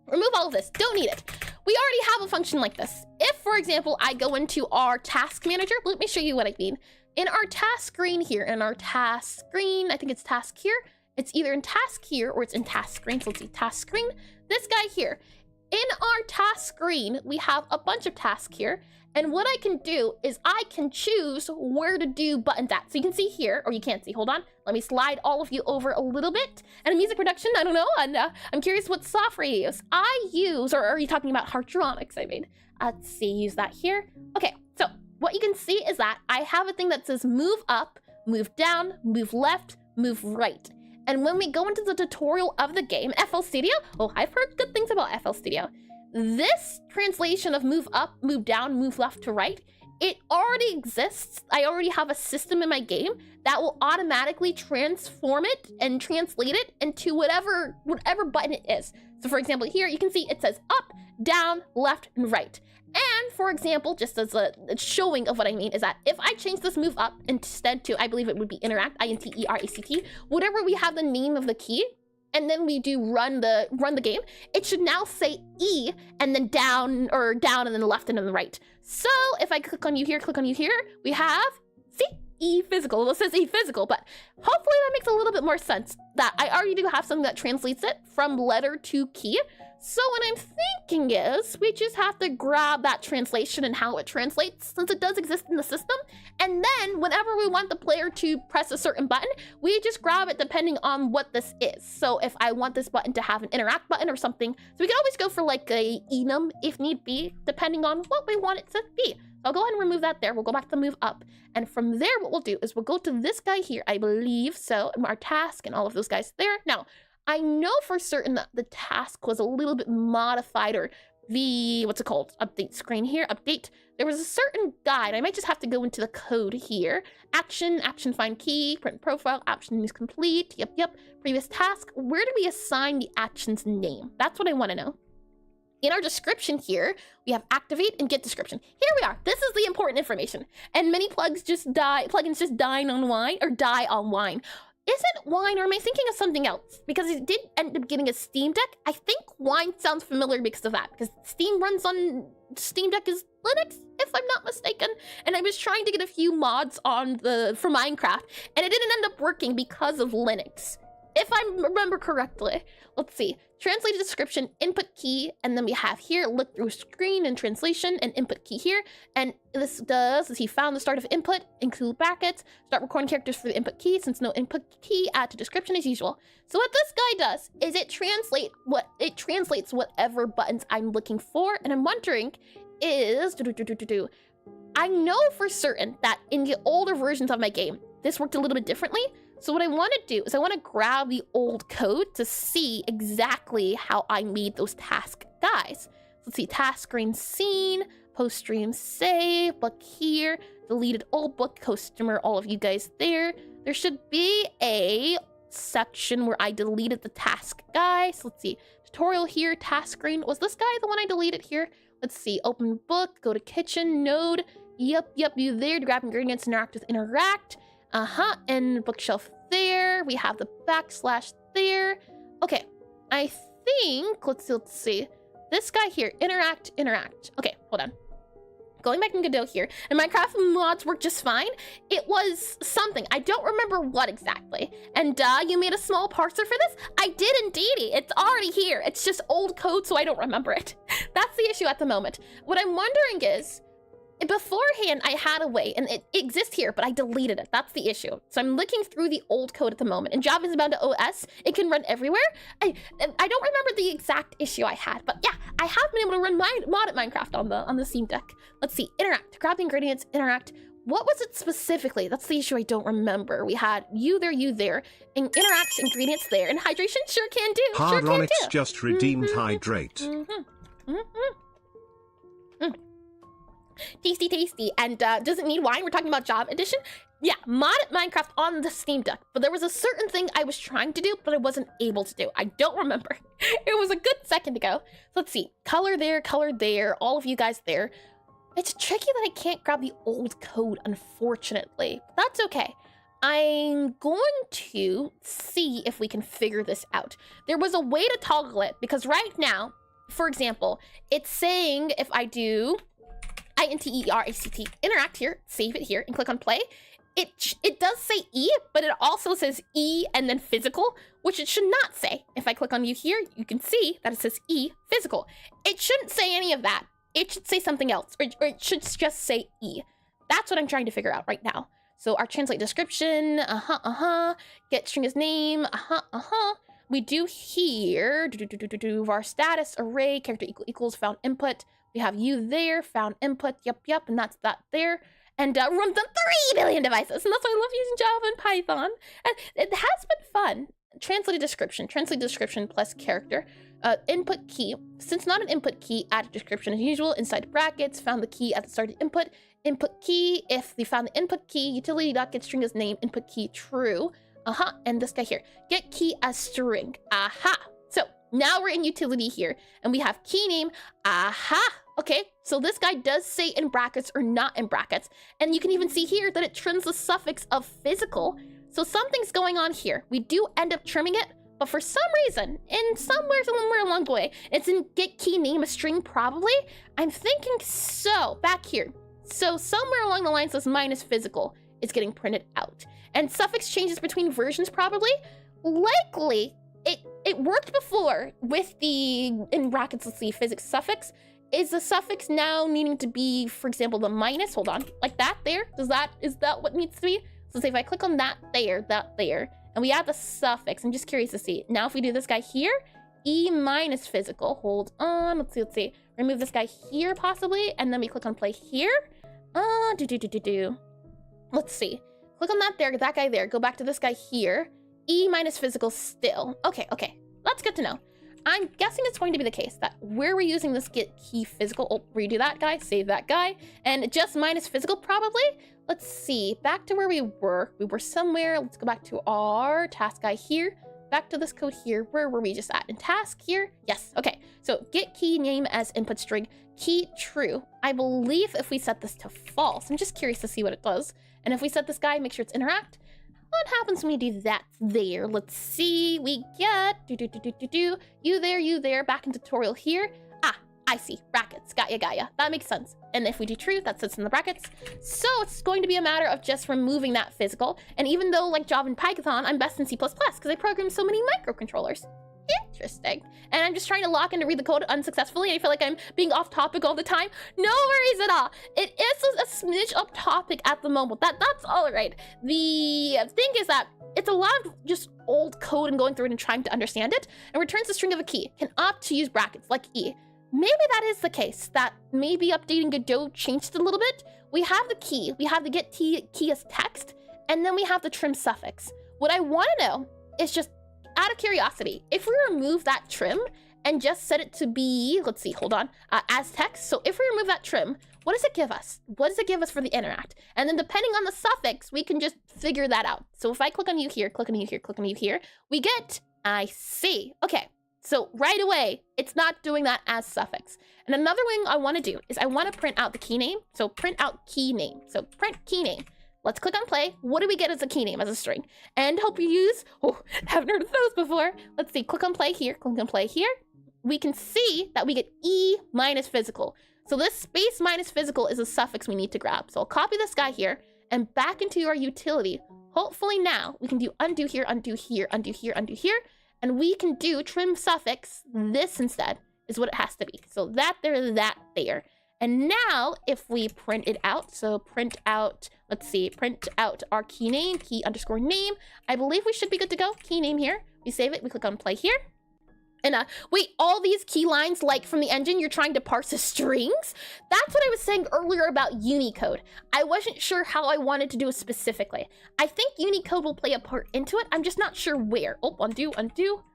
Remove all of this, don't need it. We already have a function like this. If, for example, I go into our task manager, let me show you what I mean. In our task screen here, I think it's task here. It's either in task here or it's in task screen, so let's see, task screen. This guy here. In our task screen, we have a bunch of tasks here. And what I can do is I can choose where to do buttons at. So you can see here, or you can't see, hold on. Let me slide all of you over a little bit. And in music production, I don't know, and I'm curious what software you use. I use, or are you talking about Hartronics, I mean? Let's see, use that here. Okay, so what you can see is that I have a thing that says move up, move down, move left, move right. And when we go into the tutorial of the game, FL Studio, oh, I've heard good things about FL Studio. This translation of move up, move down, move left to right, it already exists. I already have a system in my game that will automatically transform it and translate it into whatever button it is. So for example, here you can see it says up, down, left, and right. And for example, just as a showing of what I mean is that if I change this move up instead to, I believe it would be interact, I-N-T-E-R-A-C-T, whatever we have the name of the key, and then we do run the game, it should now say E and then down and then left and then right. So if I click on you here, we have, see, E physical. Well, it says E physical, but hopefully that makes a little bit more sense that I already do have something that translates it from letter to key. So what I'm thinking is we just have to grab that translation and how it translates, since it does exist in the system. And then whenever we want the player to press a certain button, we just grab it depending on what this is. So if I want this button to have an interact button or something, so we can always go for like a enum if need be, depending on what we want it to be. I'll go ahead and remove that there. We'll go back to move up. And from there, what we'll do is we'll go to this guy here, I believe. So our task and all of those guys there. Now, I know for certain that the task was a little bit modified, or the, what's it called? Update screen here, update. There was a certain guide. I might just have to go into the code here. Action, action find key, print profile, action is complete. Yep. Previous task. Where do we assign the action's name? That's what I want to know. In our description here, we have activate and get description. Here we are. This is the important information. And many plugins just die on wine. Isn't wine, or am I thinking of something else? Because it did end up getting a Steam Deck. I think wine sounds familiar because of that. Because Steam runs on Steam Deck is Linux, if I'm not mistaken. And I was trying to get a few mods on for Minecraft, and it didn't end up working because of Linux, if I remember correctly. Let's see. Translate description, input key, and then we have here look through screen and translation and input key here. And this does is he found the start of input, include brackets, start recording characters for the input key. Since no input key, add to description as usual. So what this guy does is it translates whatever buttons I'm looking for. And I'm wondering is I know for certain that in the older versions of my game, this worked a little bit differently. So what I want to do is I want to grab the old code to see exactly how I made those task guys. Let's see, task screen scene, post stream save, book here, deleted old book, customer, all of you guys there. There should be a section where I deleted the task guys. Let's see, tutorial here, task screen. Was this guy the one I deleted here? Let's see, open book, go to kitchen, node. Yep, you there to grab ingredients, interact with interact. And bookshelf there. We have the backslash there. Okay, I think, let's see. This guy here, interact. Okay, hold on. Going back in Godot here, and Minecraft mods work just fine. It was something, I don't remember what exactly. And you made a small parser for this? I did indeedy. It's already here. It's just old code, so I don't remember it. That's the issue at the moment. What I'm wondering is, beforehand, I had a way, and it exists here, but I deleted it. That's the issue. So I'm looking through the old code at the moment. And Java is bound to OS. It can run everywhere. I don't remember the exact issue I had, but yeah, I have been able to run modded Minecraft on the Steam Deck. Let's see, interact, grab the ingredients, interact. What was it specifically? That's the issue I don't remember. We had you there, and interacts, ingredients there, and hydration sure can do. Hardronix just redeemed hydrate. Tasty. And doesn't need wine. We're talking about Java Edition. Yeah, modded Minecraft on the Steam Deck. But there was a certain thing I was trying to do, but I wasn't able to do. I don't remember. It was a good second ago. So let's see. Color there, all of you guys there. It's tricky that I can't grab the old code, unfortunately. But that's okay. I'm going to see if we can figure this out. There was a way to toggle it, because right now, for example, it's saying if I do INTERACT, interact here, save it here, and click on play. It does say E, but it also says E and then physical, which it should not say. If I click on you here, you can see that it says E, physical. It shouldn't say any of that. It should say something else, or it should just say E. That's what I'm trying to figure out right now. So our translate description, get string as name, We do here, var status, array, character equals, found input. We have you there, found input, yep, and that's that there. And runs on 3 billion devices, and that's why I love using Java and Python. And it has been fun. Translate description plus character. Input key, since not an input key, add a description as usual, inside brackets, found the key at the start of input. Input key, if we found the input key, utility.getString as name, input key true. And this guy here, get key as string. So now we're in utility here, and we have key name. Okay, so this guy does say in brackets or not in brackets, and you can even see here that it trims the suffix of physical. So something's going on here. We do end up trimming it, but for some reason, somewhere along the way, it's in get key name a string probably. I'm thinking so back here. So somewhere along the line says minus physical. is getting printed out. And suffix changes between versions probably. Likely, it worked before with the, in brackets, let's see, physics suffix. Is the suffix now needing to be, for example, the minus? Hold on, like that there? Is that what needs to be? So say if I click on that there, and we add the suffix, I'm just curious to see. Now if we do this guy here, E minus physical, hold on, let's see. Remove this guy here possibly, and then we click on play here. Let's see. Click on that there, that guy there, go back to this guy here. E minus physical still. Okay, that's good to know. I'm guessing it's going to be the case that where we're using this get key physical, redo that guy, save that guy, and just minus physical probably. Let's see, back to where we were somewhere. Let's go back to our task guy here, back to this code here. Where were we just at? In task here? Yes, okay. So get key name as input string, key true. I believe if we set this to false, I'm just curious to see what it does. And if we set this guy, make sure it's interact. What happens when we do that there? Let's see, we get, you there, back in tutorial here. Ah, I see, brackets, got ya. That makes sense. And if we do true, that sits in the brackets. So it's going to be a matter of just removing that physical. And even though like Java and Python, I'm best in C++ because I programmed so many microcontrollers. Interesting. And I'm just trying to lock in to read the code unsuccessfully. I feel like I'm being off topic all the time. No worries at all. It is a smidge off topic at the moment. That's all right. The thing is that it's a lot of just old code and going through it and trying to understand it, and returns the string of a key. Can opt to use brackets like E. Maybe that is the case, that maybe updating Godot changed it a little bit. We have the key, we have the get key as text, and then we have the trim suffix. What I want to know is just out of curiosity, if we remove that trim and just set it to be, let's see, hold on, as text. So if we remove that trim, what does it give us? What does it give us for the interact? And then depending on the suffix, we can just figure that out. So if I click on you here, click on you here, click on you here, we get, I see. Okay, so right away, it's not doing that as suffix. And another thing I want to do is I want to print out the key name. So print out key name. So print key name. Let's click on play. What do we get as a key name, as a string? And hope you use, haven't heard of those before. Let's see, click on play here, click on play here. We can see that we get E minus physical. So this space minus physical is a suffix we need to grab. So I'll copy this guy here and back into our utility. Hopefully now we can do undo here, undo here, undo here, undo here. And we can do trim suffix, this instead is what it has to be. So that there. And now if we print it out, so print out, let's see, print out our key name, key underscore name. I believe we should be good to go. Key name here. We save it. We click on play here. And wait, all these key lines, like from the engine, you're trying to parse as strings? That's what I was saying earlier about Unicode. I wasn't sure how I wanted to do it specifically. I think Unicode will play a part into it. I'm just not sure where. Oh, undo.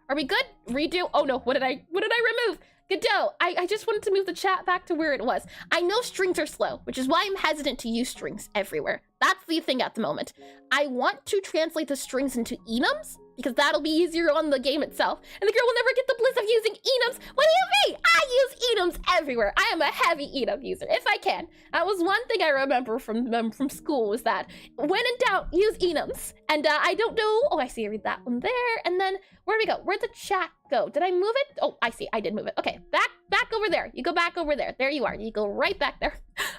Are we good? Redo. Oh no, what did I remove? Godot, I just wanted to move the chat back to where it was. I know strings are slow, which is why I'm hesitant to use strings everywhere. That's the thing at the moment. I want to translate the strings into enums, because that'll be easier on the game itself. And the girl will never get the bliss of using enums. What do you mean? I use enums everywhere. I am a heavy enum user, if I can. That was one thing I remember from school, was that when in doubt, use enums. And I don't know, oh, I see, I read that one there. And then, where'd we go? Where'd the chat go? Did I move it? Oh, I see, I did move it. Okay, back over there. You go back over there. There you are. You go right back there.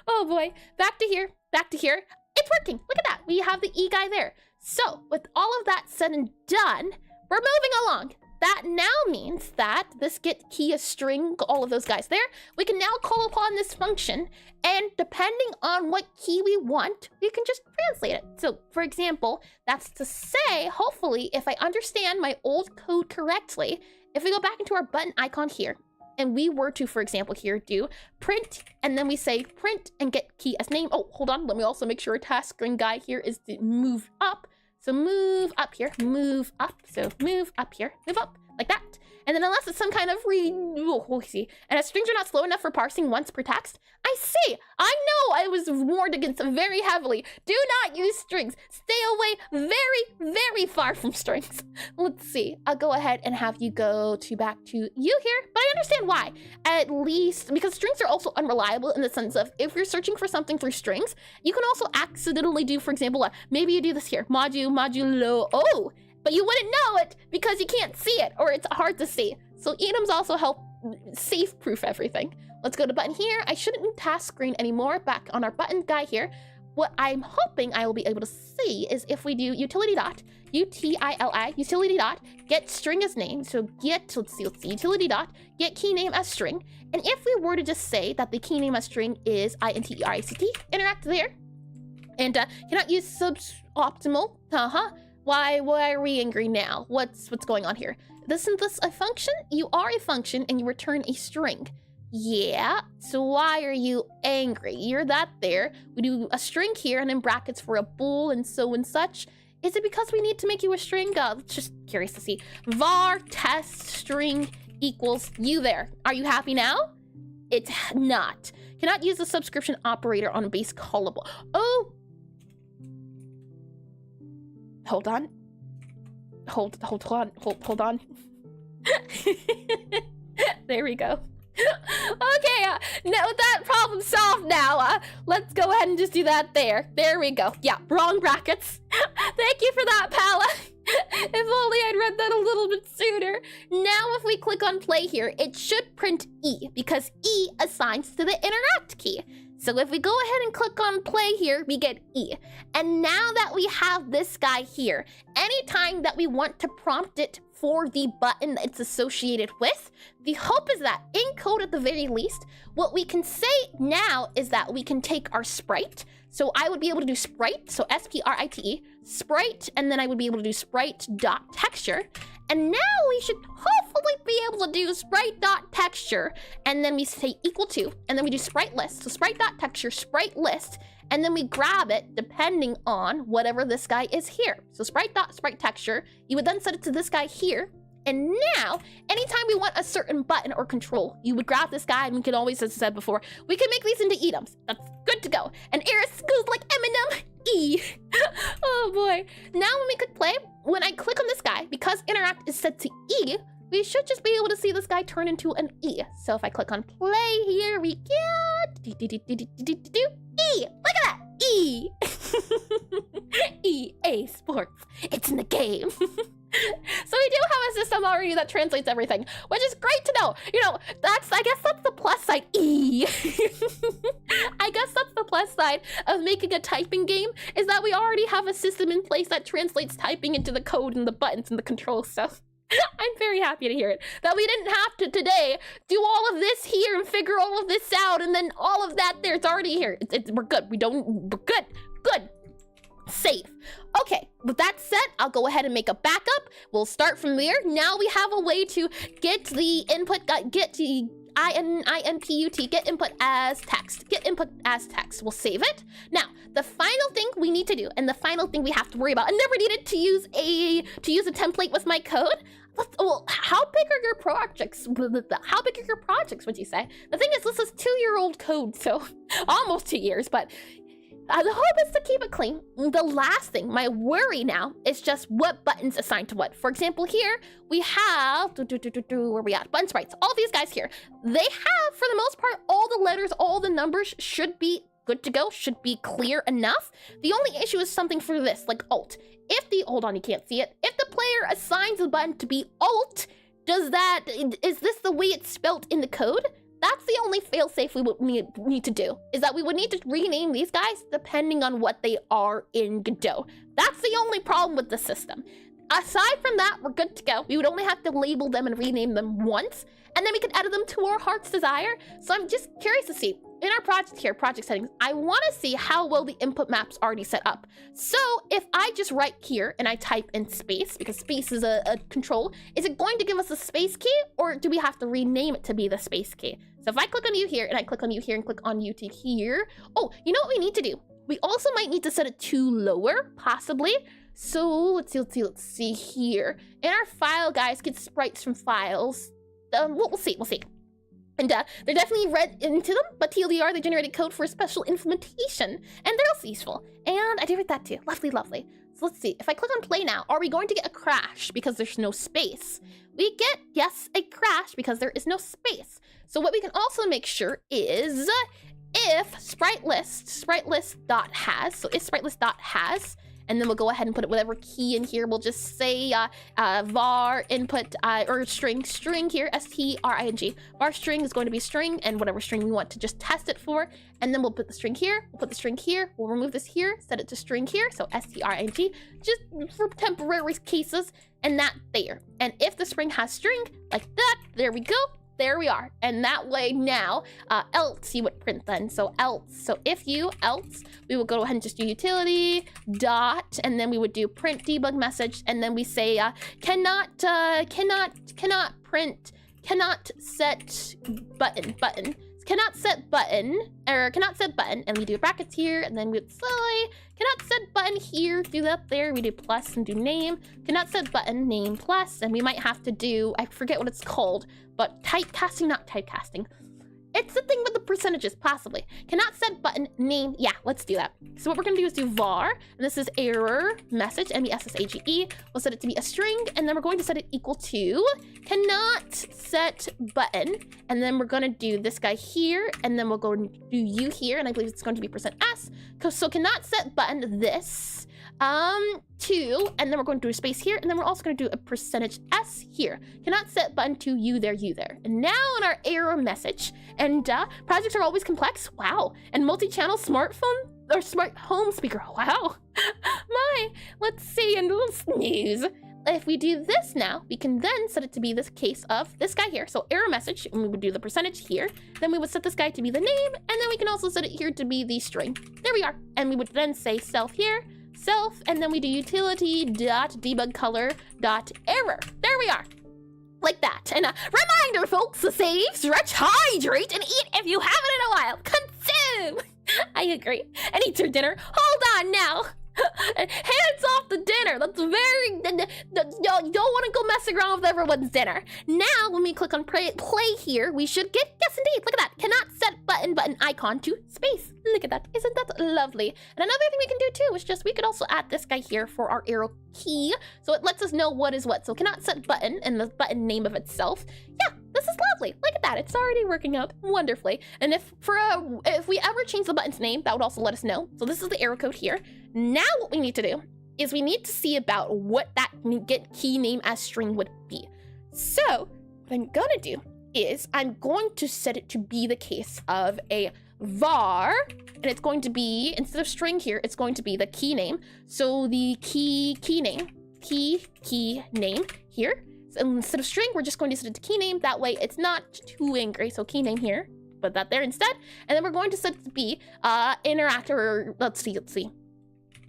Oh boy, back to here, back to here. It's working, look at that. We have the E guy there. So with all of that said and done, we're moving along. That now means that this get key a string, all of those guys there, we can now call upon this function, and depending on what key we want, we can just translate it. So for example, that's to say, hopefully, if I understand my old code correctly, if we go back into our button icon here, and we were to, for example, here do print, and then we say print and get key as name. Oh, hold on, let me also make sure our task string guy here is to move up. So move up here, move up. So move up here, move up like that. And then unless it's some kind of see. And as strings are not slow enough for parsing once per text, I see. I know I was warned against them very heavily. Do not use strings. Stay away very, very far from strings. Let's see. I'll go ahead and have you go back to you here. But I understand why. At least because strings are also unreliable in the sense of if you're searching for something through strings, you can also accidentally do, for example, maybe you do this here. Modulo. Oh. But you wouldn't know it because you can't see it, or it's hard to see. So enums also help safe-proof everything. Let's go to button here. I shouldn't task screen anymore. Back on our button guy here. what I'm hoping I will be able to see is if we do utility dot, UTILI, utility dot, get string as name. So get, let's see, utility dot, get key name as string. And if we were to just say that the key name as string is INTERICT, interact there. And cannot use suboptimal. Why are we angry now? What's going on here? Isn't this a function? You are a function and you return a string. Yeah, so why are you angry? You're that there. We do a string here and in brackets for a bool and so and such. Is it because we need to make you a string? Just curious to see. Var test string equals you there. Are you happy now? It's not. Cannot use the subscription operator on a base callable. Oh. Hold on. Hold on. There we go. Okay, now that problem solved now. Let's go ahead and just do that there. There we go. Yeah, wrong brackets. Thank you for that, Pala. If only I'd read that a little bit sooner. Now if we click on play here, it should print E because E assigns to the interact key. So if we go ahead and click on play here, we get E. And now that we have this guy here, anytime that we want to prompt it for the button that it's associated with, the hope is that in code at the very least, what we can say now is that we can take our sprite. So I would be able to do sprite, so SPRITE, sprite, and then I would be able to do sprite.texture. And now we should hopefully be able to do sprite.texture, and then we say equal to, and then we do sprite list. So sprite.texture, sprite list, and then we grab it depending on whatever this guy is here. So sprite.sprite.texture, you would then set it to this guy here. And now, anytime we want a certain button or control, you would grab this guy, and we can always, as I said before, we can make these into items. That's good to go. And Eris goes like Eminem, E. Oh boy. Now when we click play, when I click on this guy, because interact is set to E, we should just be able to see this guy turn into an E. So if I click on play here, we get E. Look at that, E. EA Sports. It's in the game. So we do have a system already that translates everything, which is great to know. You know, I guess that's the plus side. I guess that's the plus side of making a typing game, is that we already have a system in place that translates typing into the code and the buttons and the controls. So I'm very happy to hear it. That we didn't have to today do all of this here and figure all of this out and then all of that there. It's already here. We're good. We're good. Good. Safe. Okay, with that said, I'll go ahead and make a backup. We'll start from there. Now we have a way to get the input, get the INPUT, get input as text. Get input as text. We'll save it. Now, the final thing we need to do, and the final thing we have to worry about, I never needed to use a template with my code. Well, how big are your projects? How big are your projects, would you say? The thing is, this is 2-year-old code, so almost 2 years, but the hope is to keep it clean. The last thing, my worry now, is just what buttons assigned to what. For example, here we have, where we at? Button sprites. All these guys here, they have, for the most part, all the letters, all the numbers should be good to go, should be clear enough. The only issue is something for this, like Alt. If the, hold on, you can't see it. If the player assigns a button to be Alt, is this the way it's spelt in the code? That's the only failsafe we would need to do, is that we would need to rename these guys depending on what they are in Godot. That's the only problem with the system. Aside from that, we're good to go. We would only have to label them and rename them once, and then we can edit them to our heart's desire. So I'm just curious to see, in our project here, project settings, I want to see how well the input map's already set up. So if I just write here and I type in space, because space is a control, is it going to give us a space key, or do we have to rename it to be the space key? So if I click on you here and I click on you here and click on you to here, oh, you know what we need to do? We also might need to set it to lower, possibly. So let's see here. In our file, guys, get sprites from files. We'll see. And they're definitely read into them, but TLDR, they generated code for a special implementation, and they're also useful. And I did read that too. Lovely. So let's see. If I click on play now, are we going to get a crash because there's no space? We get, yes, a crash because there is no space. So what we can also make sure is if spritelist.has, so if spritelist.has, and then we'll go ahead and put whatever key in here. We'll just say var input or string here, string. Var string is going to be string, and whatever string we want to just test it for. And then we'll put the string here, we'll put the string here, we'll remove this here, set it to string here, so string, just for temporary cases, and that there. And if the string has string, like that, there we go, there we are. And that way now, else you would print then, so else. So if you else, we will go ahead and just do utility dot, and then we would do print debug message, and then we say cannot set button. Cannot set button, and we do brackets here, and then we would say, cannot set button here, do that there, we do plus and do name, cannot set button, name plus, and we might have to do, I forget what it's called, but typecasting, not typecasting. It's the thing with the percentages, possibly. Cannot set button, name, yeah, let's do that. So what we're gonna do is do var, and this is error message, MESSAGE, we'll set it to be a string, and then we're going to set it equal to cannot set button, and then we're gonna do this guy here, and then we'll go and do you here, and I believe it's going to be %s, so cannot set button this, 2, and then we're going to do a space here, and then we're also going to do a %s here. Cannot set button to you there. And now in our error message, and projects are always complex, wow, and multi-channel smartphone or smart home speaker, wow. Let's see, and little snooze. If we do this now, we can then set it to be this case of this guy here. So error message, and we would do the % here. Then we would set this guy to be the name, and then we can also set it here to be the string. There we are. And we would then say self here, self, and then we do utility dot debug color dot error. There we are. Like that. And a reminder, folks, to save, stretch, hydrate, and eat if you haven't in a while. Consume! I agree. And eat your dinner. Hold on now. Hands off the dinner. That's very... You don't want to go messing around with everyone's dinner. Now, when we click on play here, we should get... Yes, indeed. Look at that. Cannot set button icon to space. Look at that. Isn't that lovely? And another thing we can do, too, is just we could also add this guy here for our arrow key. So it lets us know what is what. So cannot set button and the button name of itself. Yeah, this is lovely. Look at that. It's already working out wonderfully. And if we ever change the button's name, that would also let us know. So this is the arrow code here. Now what we need to do is we need to see about what that get key name as string would be. So what I'm gonna do is I'm going to set it to be the case of a var, and it's going to be, instead of string here, it's going to be the key name. So the key name here. So instead of string, we're just going to set it to key name. That way it's not too angry. So key name here, put that there instead. And then we're going to set it to be interactor, let's see.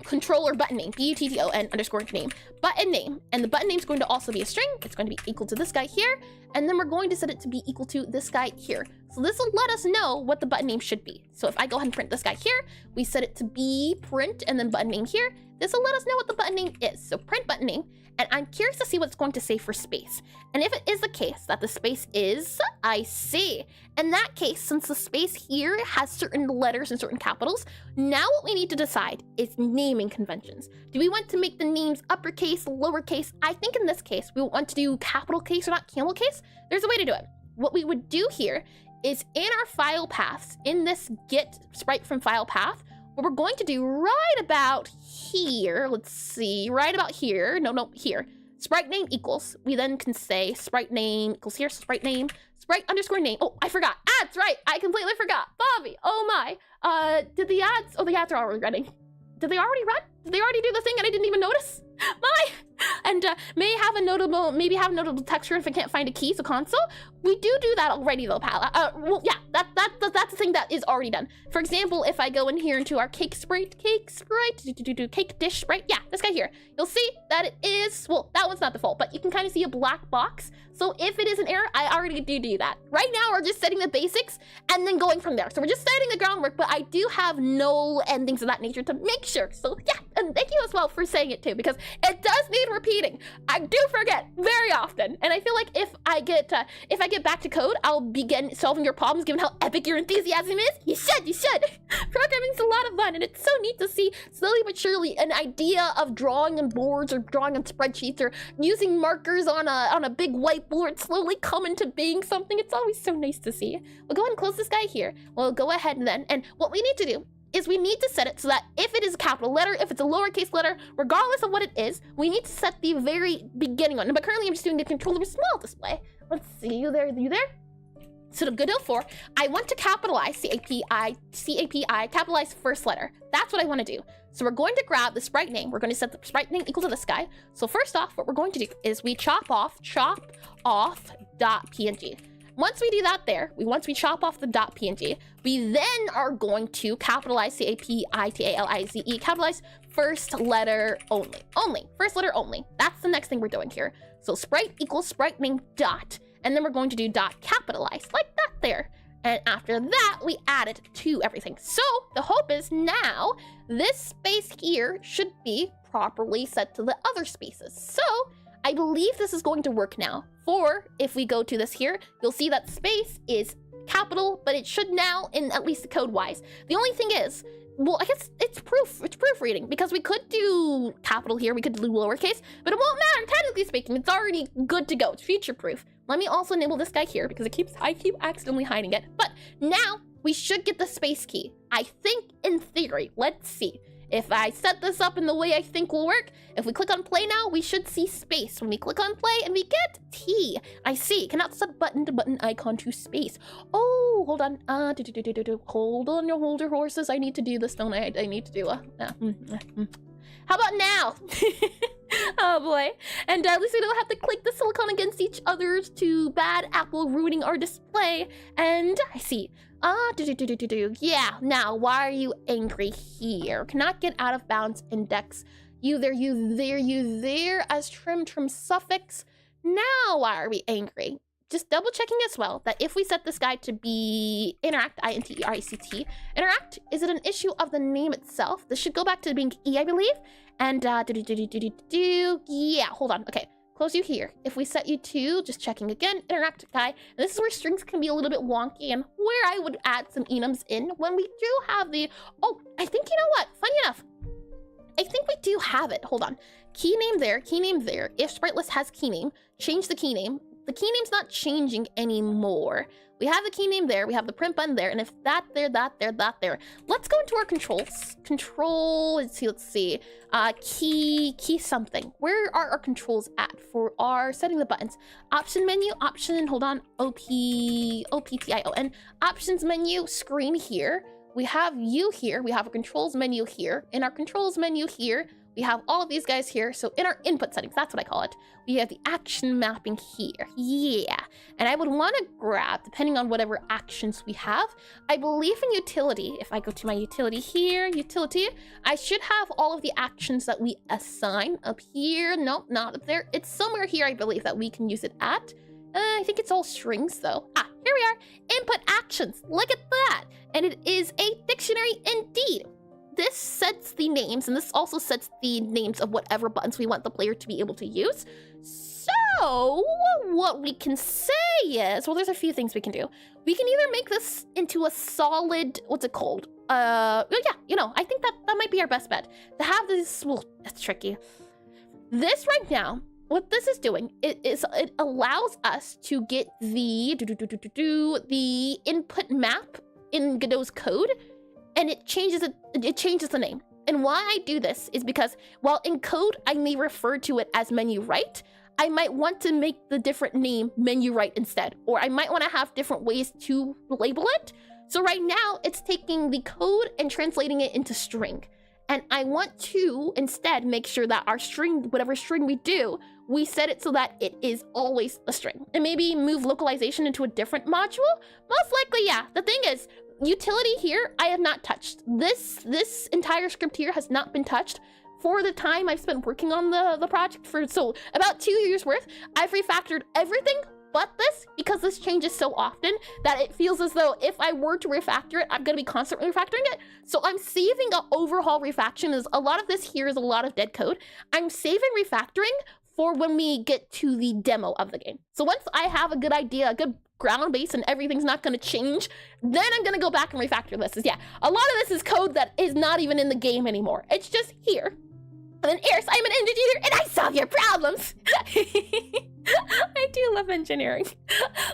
Controller button name, BUTTON underscore name, button name, and the button name is going to also be a string. It's going to be equal to this guy here, and then we're going to set it to be equal to this guy here. So this will let us know what the button name should be. So if I go ahead and print this guy here, we set it to be print and then button name here. This will let us know what the button name is. So print button name, and I'm curious to see what it's going to say for space. And if it is the case that the space is, I see. In that case, since the space here has certain letters and certain capitals, now what we need to decide is naming conventions. Do we want to make the names uppercase, lowercase? I think in this case, we want to do capital case or not camel case. There's a way to do it. What we would do here is in our file paths, in this get sprite from file path, what we're going to do right about here, let's see, right about here, no, here, sprite name equals, we then can say sprite name equals here, so sprite name, sprite underscore name, oh, I forgot, ads, right, I completely forgot, Bobby, oh my, did the ads, oh, the ads are already running. Did they already run? Did they already do the thing and I didn't even notice? And maybe have a notable texture if I can't find a key, so console. We do that already though, pal. Well, yeah, that's the thing that is already done. For example, if I go in here into our cake dish sprite, yeah, this guy here, you'll see that it is, well, that one's not default, but you can kind of see a black box. So if it is an error, I already do that. Right now, we're just setting the basics and then going from there. So we're just setting the groundwork, but I do have null and things of that nature to make sure. So yeah, and thank you as well for saying it too, because it does need repeating. I do forget very often, and I feel like if I get back to code, I'll begin solving your problems given how epic your enthusiasm is. You should. Programming's a lot of fun, and it's so neat to see slowly but surely an idea of drawing on boards or drawing on spreadsheets or using markers on a big whiteboard slowly come into being something. It's always so nice to see. We'll go ahead and close this guy here. We'll go ahead and what we need to do is we need to set it so that if it is a capital letter, if it's a lowercase letter, regardless of what it is, we need to set the very beginning one. But currently I'm just doing the controller small display. Let's see, you there? So the Godot 4, I want to capitalize C-A-P-I, capitalize first letter. That's what I want to do. So we're going to grab the sprite name. We're going to set the sprite name equal to this guy. So first off, what we're going to do is we chop off .png. Once we do that there, once we chop off the .png, we then are going to capitalize C-A-P-I-T-A-L-I-Z-E, capitalize first letter only. First letter only. That's the next thing we're doing here. So sprite equals sprite name dot, and then we're going to do dot capitalize, like that there. And after that, we add it to everything. So the hope is now this space here should be properly set to the other spaces. So I believe this is going to work now. For if we go to this here, you'll see that space is capital, but it should now, in at least code-wise. The only thing is, well, I guess it's proofreading, because we could do capital here, we could do lowercase, but it won't matter. Technically speaking, it's already good to go. It's future-proof. Let me also enable this guy here because I keep accidentally hiding it. But now we should get the space key. I think in theory, let's see. If I set this up in the way I think will work, if we click on play now, we should see space. When we click on play and we get T, I see. Cannot set button to button icon to space. Oh, hold on. Hold your horses. I need to do this, don't I? I need to do How about now? Oh boy. And at least we don't have to click the silicon against each other's to bad Apple ruining our display. And I see. Yeah, now why are you angry here? Cannot get out of bounds index. You there as trim suffix. Now why are we angry? Just double checking as well that if we set this guy to be interact, I-N-T-E-R-A-C-T, interact, is it an issue of the name itself? This should go back to being E, I believe. And yeah, hold on. Okay, close you here. If we set you to, just checking again, interact guy. And this is where strings can be a little bit wonky and where I would add some enums in when we do have the, oh, I think, you know what? Funny enough, I think we do have it. Hold on. Key name there. If spriteless has key name, change the key name. The key name's not changing anymore. We have the key name there, we have the print button there, and if that there. Let's go into our controls. Let's see. Key something. Where are our controls at for our setting the buttons? Option menu, hold on, O-P-T-I-O-N. Options menu, screen here. We have you here, we have a controls menu here. In our controls menu here, we have all of these guys here. So in our input settings, that's what I call it, we have the action mapping here. Yeah. And I would want to grab, depending on whatever actions we have, I believe in utility. If I go to my utility here, utility, I should have all of the actions that we assign up here. Nope, not up there. It's somewhere here, I believe, that we can use it at. I think it's all strings though. Ah, here we are. Input actions. Look at that. And it is a dictionary indeed. This sets the names, and this also sets the names of whatever buttons we want the player to be able to use. So what we can say is, well, there's a few things we can do. We can either make this into a solid, what's it called? Yeah, you know, I think that might be our best bet. To have this, well, that's tricky. This right now, what this is doing, it allows us to get the input map in Godot's code, and it changes the name. And why I do this is because while in code I may refer to it as menu right, I might want to make the different name menu right instead, or I might want to have different ways to label it. So right now it's taking the code and translating it into string. And I want to instead make sure that our string, whatever string we do, we set it so that it is always a string. And maybe move localization into a different module? Most likely, yeah. The thing is, utility here, I have not touched. This entire script here has not been touched for the time I've spent working on the project for, so about 2 years worth. I've refactored everything but this because this changes so often that it feels as though if I were to refactor it, I'm gonna be constantly refactoring it. So I'm saving an overhaul refaction. Is a lot of this here is a lot of dead code. I'm saving refactoring for when we get to the demo of the game. So once I have a good idea, a good ground base, and everything's not going to change, then I'm going to go back and refactor this. Yeah, a lot of this is code that is not even in the game anymore. It's just here. And then, Eris, I'm an engineer, and I solve your problems. I do love engineering.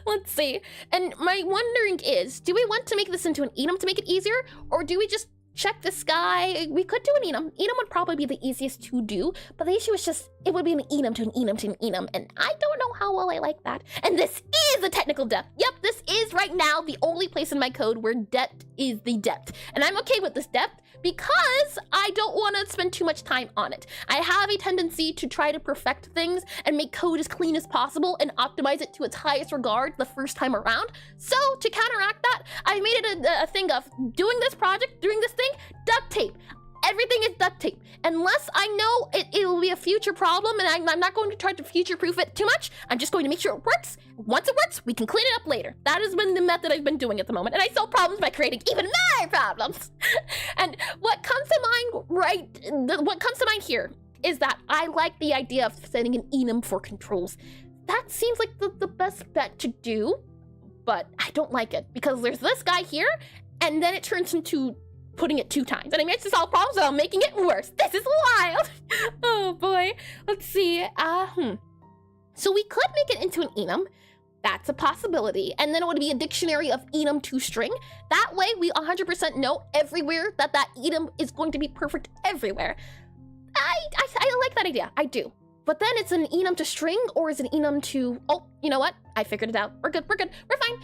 Let's see. And my wondering is, do we want to make this into an enum to make it easier, or do we just check this guy. We could do an enum. Enum would probably be the easiest to do, but the issue is just, it would be an enum to an enum to an enum, and I don't know how well I like that. And this is the technical depth. Yep, this is right now the only place in my code where depth is the depth. And I'm okay with this depth because I don't want to spend too much time on it. I have a tendency to try to perfect things and make code as clean as possible and optimize it to its highest regard the first time around. So to counteract that, I made it a thing of doing this project, doing this thing, duct tape. Everything is duct tape. Unless I know it will be a future problem and I'm not going to try to future-proof it too much, I'm just going to make sure it works. Once it works, we can clean it up later. That has been the method I've been doing at the moment. And I solve problems by creating even more problems. And what comes to mind, what comes to mind here is that I like the idea of setting an enum for controls. That seems like the best bet to do, but I don't like it because there's this guy here and then it turns into putting it 2 times. And I managed to solve problems without making it worse. This is wild. Oh boy. Let's see. So we could make it into an enum. That's a possibility. And then it would be a dictionary of enum to string. That way we 100% know everywhere that enum is going to be perfect everywhere. I like that idea. I do. But then it's an enum to string, or is an enum to, oh, you know what? I figured it out. We're good, we're fine.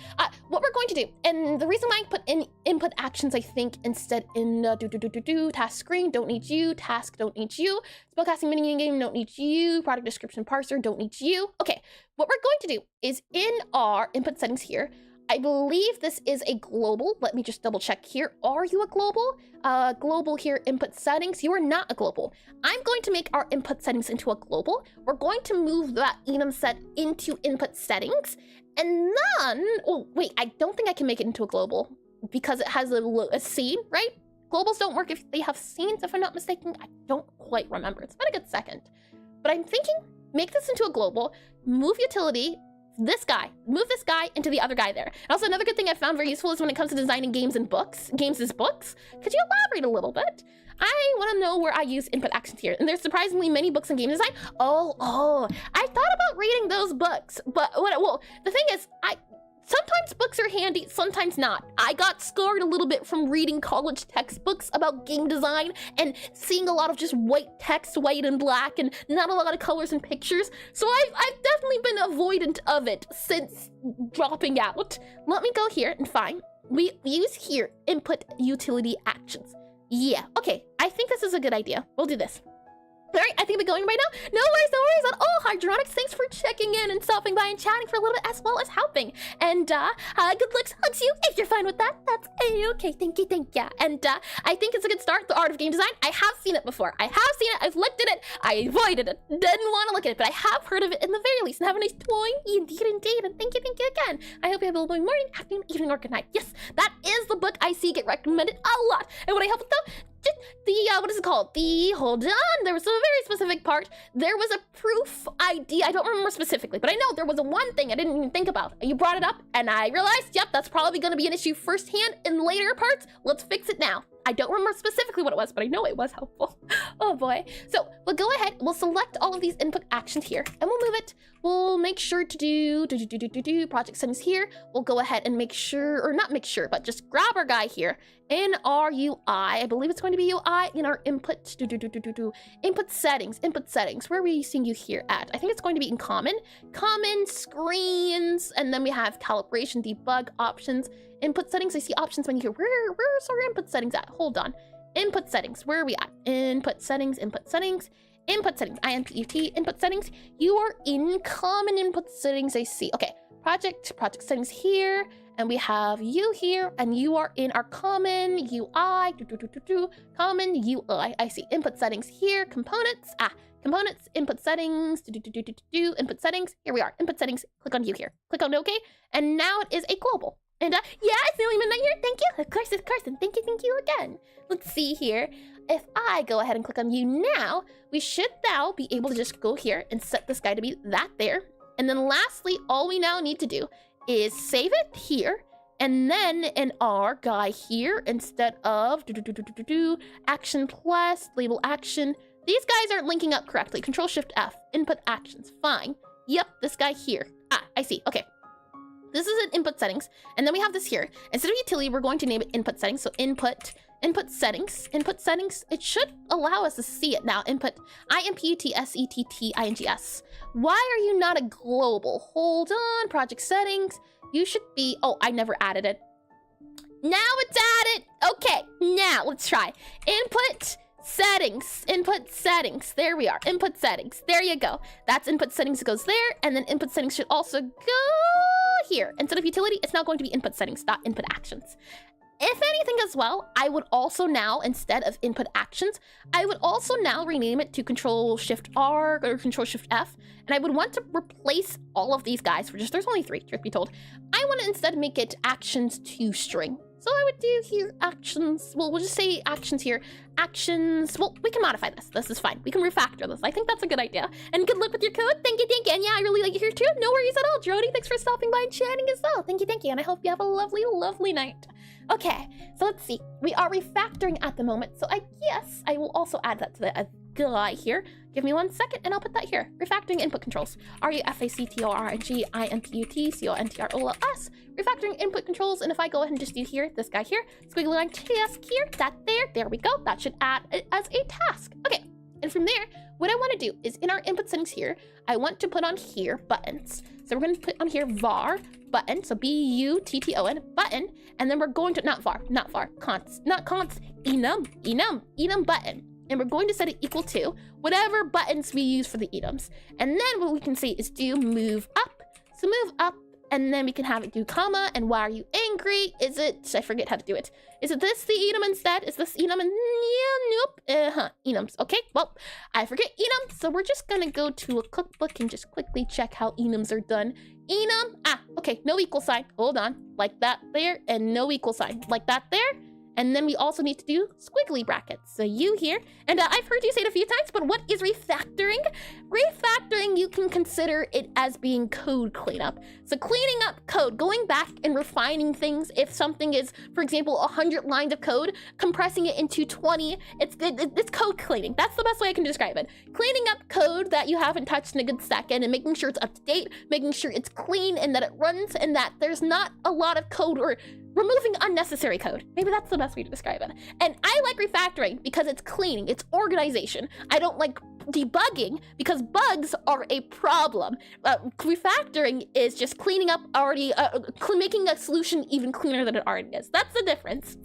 What we're going to do, and the reason why I put in input actions, I think, instead in task screen, don't need you, task, don't need you, spellcasting mini game, don't need you, product description parser, don't need you. Okay, what we're going to do is in our input settings here, I believe this is a global. Let me just double check here. Are you a global? Global here, input settings. You are not a global. I'm going to make our input settings into a global. We're going to move that enum set into input settings. And then, oh wait, I don't think I can make it into a global because it has a scene, right? Globals don't work if they have scenes, if I'm not mistaken. I don't quite remember. It's been a good second. But I'm thinking, make this into a global, move utility, this guy, move this guy into the other guy there. And also another good thing I found very useful is when it comes to designing games and books, games as books. Could you elaborate a little bit? I want to know where I use input actions here. And there's surprisingly many books in game design. Oh, I thought about reading those books, but well, the thing is, sometimes books are handy, sometimes not. I got scarred a little bit from reading college textbooks about game design and seeing a lot of just white text, white and black, and not a lot of colors and pictures. So I've definitely been avoidant of it since dropping out. Let me go here and find. We use here input utility actions. Yeah, okay. I think this is a good idea. We'll do this. All right, I think we're going right now. No worries at all. Hydronics, thanks for checking in and stopping by and chatting for a little bit as well as helping. And good looks hugs you if you're fine with that. That's a-okay. Thank you. And I think it's a good start, the art of game design. I have seen it before. I have seen it. I've looked at it. I avoided it. Didn't want to look at it, but I have heard of it in the very least. And have a nice toy. Indeed. And thank you again. I hope you have a lovely morning, afternoon, evening, or good night. Yes, that is the book I see get recommended a lot. And what I help with though, what is it called? Hold on, there was a very specific part. There was a proof ID. I don't remember specifically, but I know there was one thing I didn't even think about. You brought it up, and I realized, yep, that's probably going to be an issue firsthand in later parts. Let's fix it now. I don't remember specifically what it was, but I know it was helpful. Oh boy. So we'll go ahead, we'll select all of these input actions here, and we'll move it. We'll make sure to do project settings here. We'll go ahead and make sure, or not make sure, but just grab our guy here in our UI. I believe it's going to be UI in our input, input settings. Where are we seeing you here at? I think it's going to be in common screens, and then we have calibration, debug, options, input settings. I see options when you hear, where's our input settings at? Hold on. Input settings, where are we at? Input settings, INPUT, input settings. You are in common input settings, I see. Okay, project settings here, and we have you here, and you are in our common UI, common UI. I see input settings here, components, input settings, input settings. Here we are, input settings. Click on you here. Click on OK, and now it is a global. And yeah, it's nearly midnight here. Thank you, of course, and thank you again. Let's see here. If I go ahead and click on you now, we should now be able to just go here and set this guy to be that there. And then lastly, all we now need to do is save it here. And then in our guy here, instead of action plus label action, these guys aren't linking up correctly. Control-Shift-F, input actions, fine. Yep, this guy here. I see, okay. This is in input settings, and then we have this here. Instead of utility, we're going to name it input settings. So input input settings, it should allow us to see it now. Input INPUTSETTINGS. Why are you not a global? Hold on, project settings. You should be, oh, I never added it. Now it's added. Okay, now let's try. Input settings. There we are, input settings. There you go. That's input settings, it goes there. And then input settings should also go here. Instead of utility, it's now going to be input settings, not input actions. If anything as well, I would also now, instead of input actions, I would also now rename it to Control-Shift-R or Control-Shift-F, and I would want to replace all of these guys for just, there's only 3, truth be told. I want to instead make it actions to string. So I would do here actions, well, we'll just say actions here. Actions, well, we can modify this. This is fine. We can refactor this. I think that's a good idea. And good luck with your code. Thank you. And yeah, I really like it here too. No worries at all. Jody, thanks for stopping by and chatting as well. Thank you. And I hope you have a lovely, lovely night. Okay, so let's see. We are refactoring at the moment. So I guess I will also add that to the guy here. Give me 1 second and I'll put that here. Refactoring input controls. REFACTORINGINPUTCONTROLS. Refactoring input controls. And if I go ahead and just do here, this guy here, squiggly line task here, that there we go. That should add it as a task. Okay, and from there, what I want to do is in our input settings here, I want to put on here buttons. So we're going to put on here var button, so BUTTON button, and then we're going to, not var, const, enum button. And we're going to set it equal to whatever buttons we use for the enums. And then what we can say is do move up. So move up, and then we can have it do comma, and why are you angry? Is it, I forget how to do it. Is it this the enum instead? Is this enum? And yeah, nope, enums. Okay, well, I forget enum, so we're just gonna go to a cookbook and just quickly check how enums are done. Enum, okay, no equal sign, hold on, like that there, and no equal sign, like that there. And then we also need to do squiggly brackets. So you here, and I've heard you say it a few times, but what is refactoring? Refactoring, you can consider it as being code cleanup. So cleaning up code, going back and refining things. If something is, for example, 100 lines of code, compressing it into 20, it's code cleaning. That's the best way I can describe it. Cleaning up code that you haven't touched in a good second and making sure it's up to date, making sure it's clean and that it runs and that there's not a lot of code or removing unnecessary code. Maybe that's the best way to describe it. And I like refactoring because it's cleaning, it's organization. I don't like debugging because bugs are a problem. Refactoring is just cleaning up already, making a solution even cleaner than it already is. That's the difference.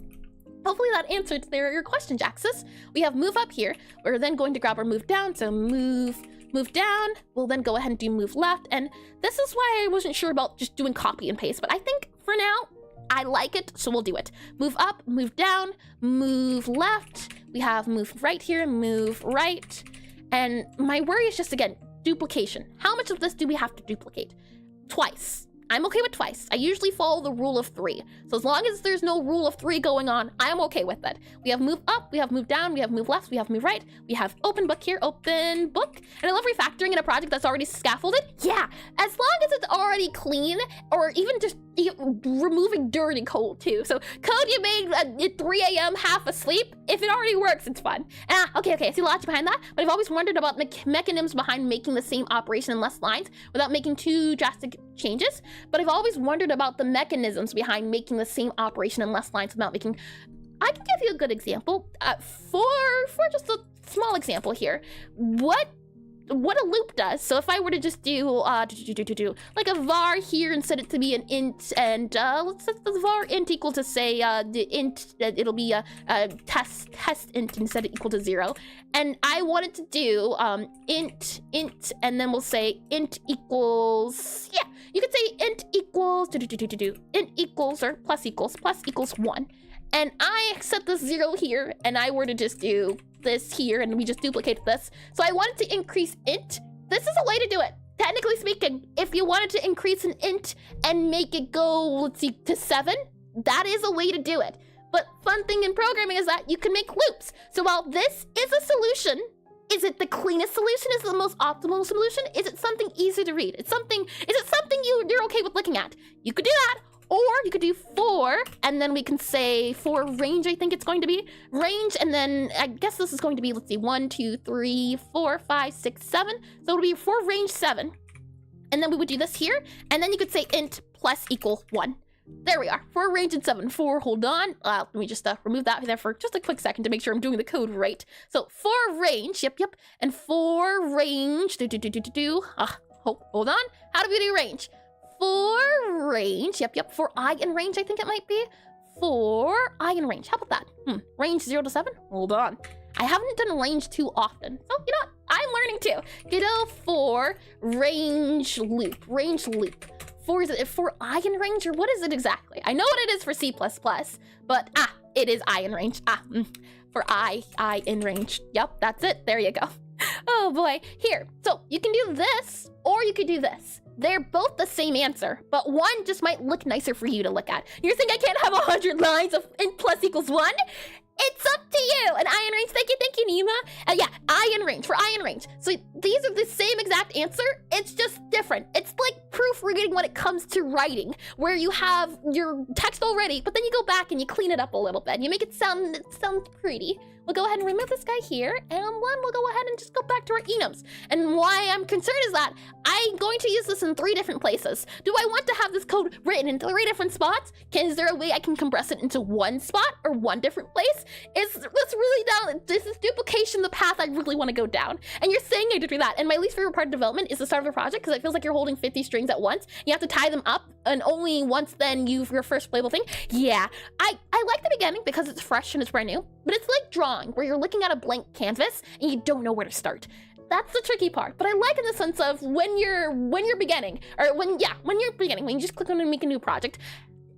Hopefully that answered your question, Jaxus. We have move up here. We're then going to grab our move down. So move down. We'll then go ahead and do move left. And this is why I wasn't sure about just doing copy and paste, but I think for now, I like it, so we'll do it. Move up, move down, move left. We have move right here, move right. And my worry is just, again, duplication. How much of this do we have to duplicate? Twice. I'm okay with twice. I usually follow the rule of 3. So as long as there's no rule of 3 going on, I'm okay with it. We have move up, we have move down, we have move left, we have move right, we have open book here, open book. And I love refactoring in a project that's already scaffolded. Yeah, as long as it's already clean, or even just removing dirty code too. So code you made at 3 a.m. half asleep, if it already works, it's fun. Okay, I see logic behind that, but I've always wondered about mechanisms behind making the same operation in less lines without making too drastic changes. But I've always wondered about the mechanisms behind making the same operation in less lines without making... I can give you a good example. For just a small example here, what a loop does. So if I were to just do like a var here and set it to be an int, and let's set the var int equal to say the int, it'll be a test int and set it equal to 0. And I wanted to do int, and then we'll say int equals, yeah, you could say int equals int equals or plus equals 1. And I set this 0 here, and I were to just do this here, and we just duplicate this. So I wanted to increase int. This is a way to do it. Technically speaking, if you wanted to increase an int and make it go, let's see, to 7, that is a way to do it. But fun thing in programming is that you can make loops. So while this is a solution, is it the cleanest solution? Is it the most optimal solution? Is it something easy to read? Is it something you're okay with looking at? You could do that. Or you could do for, and then we can say for range, I think it's going to be. Range, and then I guess this is going to be, let's see, 1, 2, 3, 4, 5, 6, 7. So it'll be for range 7. And then we would do this here, and then you could say int plus equal 1. There we are. For range and 7. Hold on. Let me just remove that there for just a quick second to make sure I'm doing the code right. So for range, yep. And for range, hold on. How do we do range? For range, yep. For I in range, I think it might be. For I in range. How about that? Range 0 to 7? Hold on. I haven't done range too often. So, you know what? I'm learning too. Godot for range loop. Range loop. Is it for I in range, or what is it exactly? I know what it is for C++, but it is I in range. For I in range. Yep, that's it. There you go. Oh boy. Here. So you can do this, or you could do this. They're both the same answer, but one just might look nicer for you to look at. You think I can't have 100 lines of int plus equals 1? It's up to you. And I in range, thank you, Nima. Yeah, I in range, for I in range. So these are the same exact answer, it's just different. It's like proofreading when it comes to writing, where you have your text already, but then you go back and you clean it up a little bit. You make it sound pretty. We'll go ahead and remove this guy here, and then we'll go ahead and just go back to our enums. And why I'm concerned is that I'm going to use this in 3 different places. Do I want to have this code written in 3 different spots? Is there a way I can compress it into 1 spot or 1 different place? This is duplication the path I really want to go down. And you're saying I did do that. And my least favorite part of development is the start of the project, because it feels like you're holding 50 strings at once. You have to tie them up, and only once then your first playable thing. Yeah, I like the beginning because it's fresh and it's brand new, but it's like drawing, where you're looking at a blank canvas and you don't know where to start. That's the tricky part, but I like in the sense of when you're beginning, when you just click on and make a new project,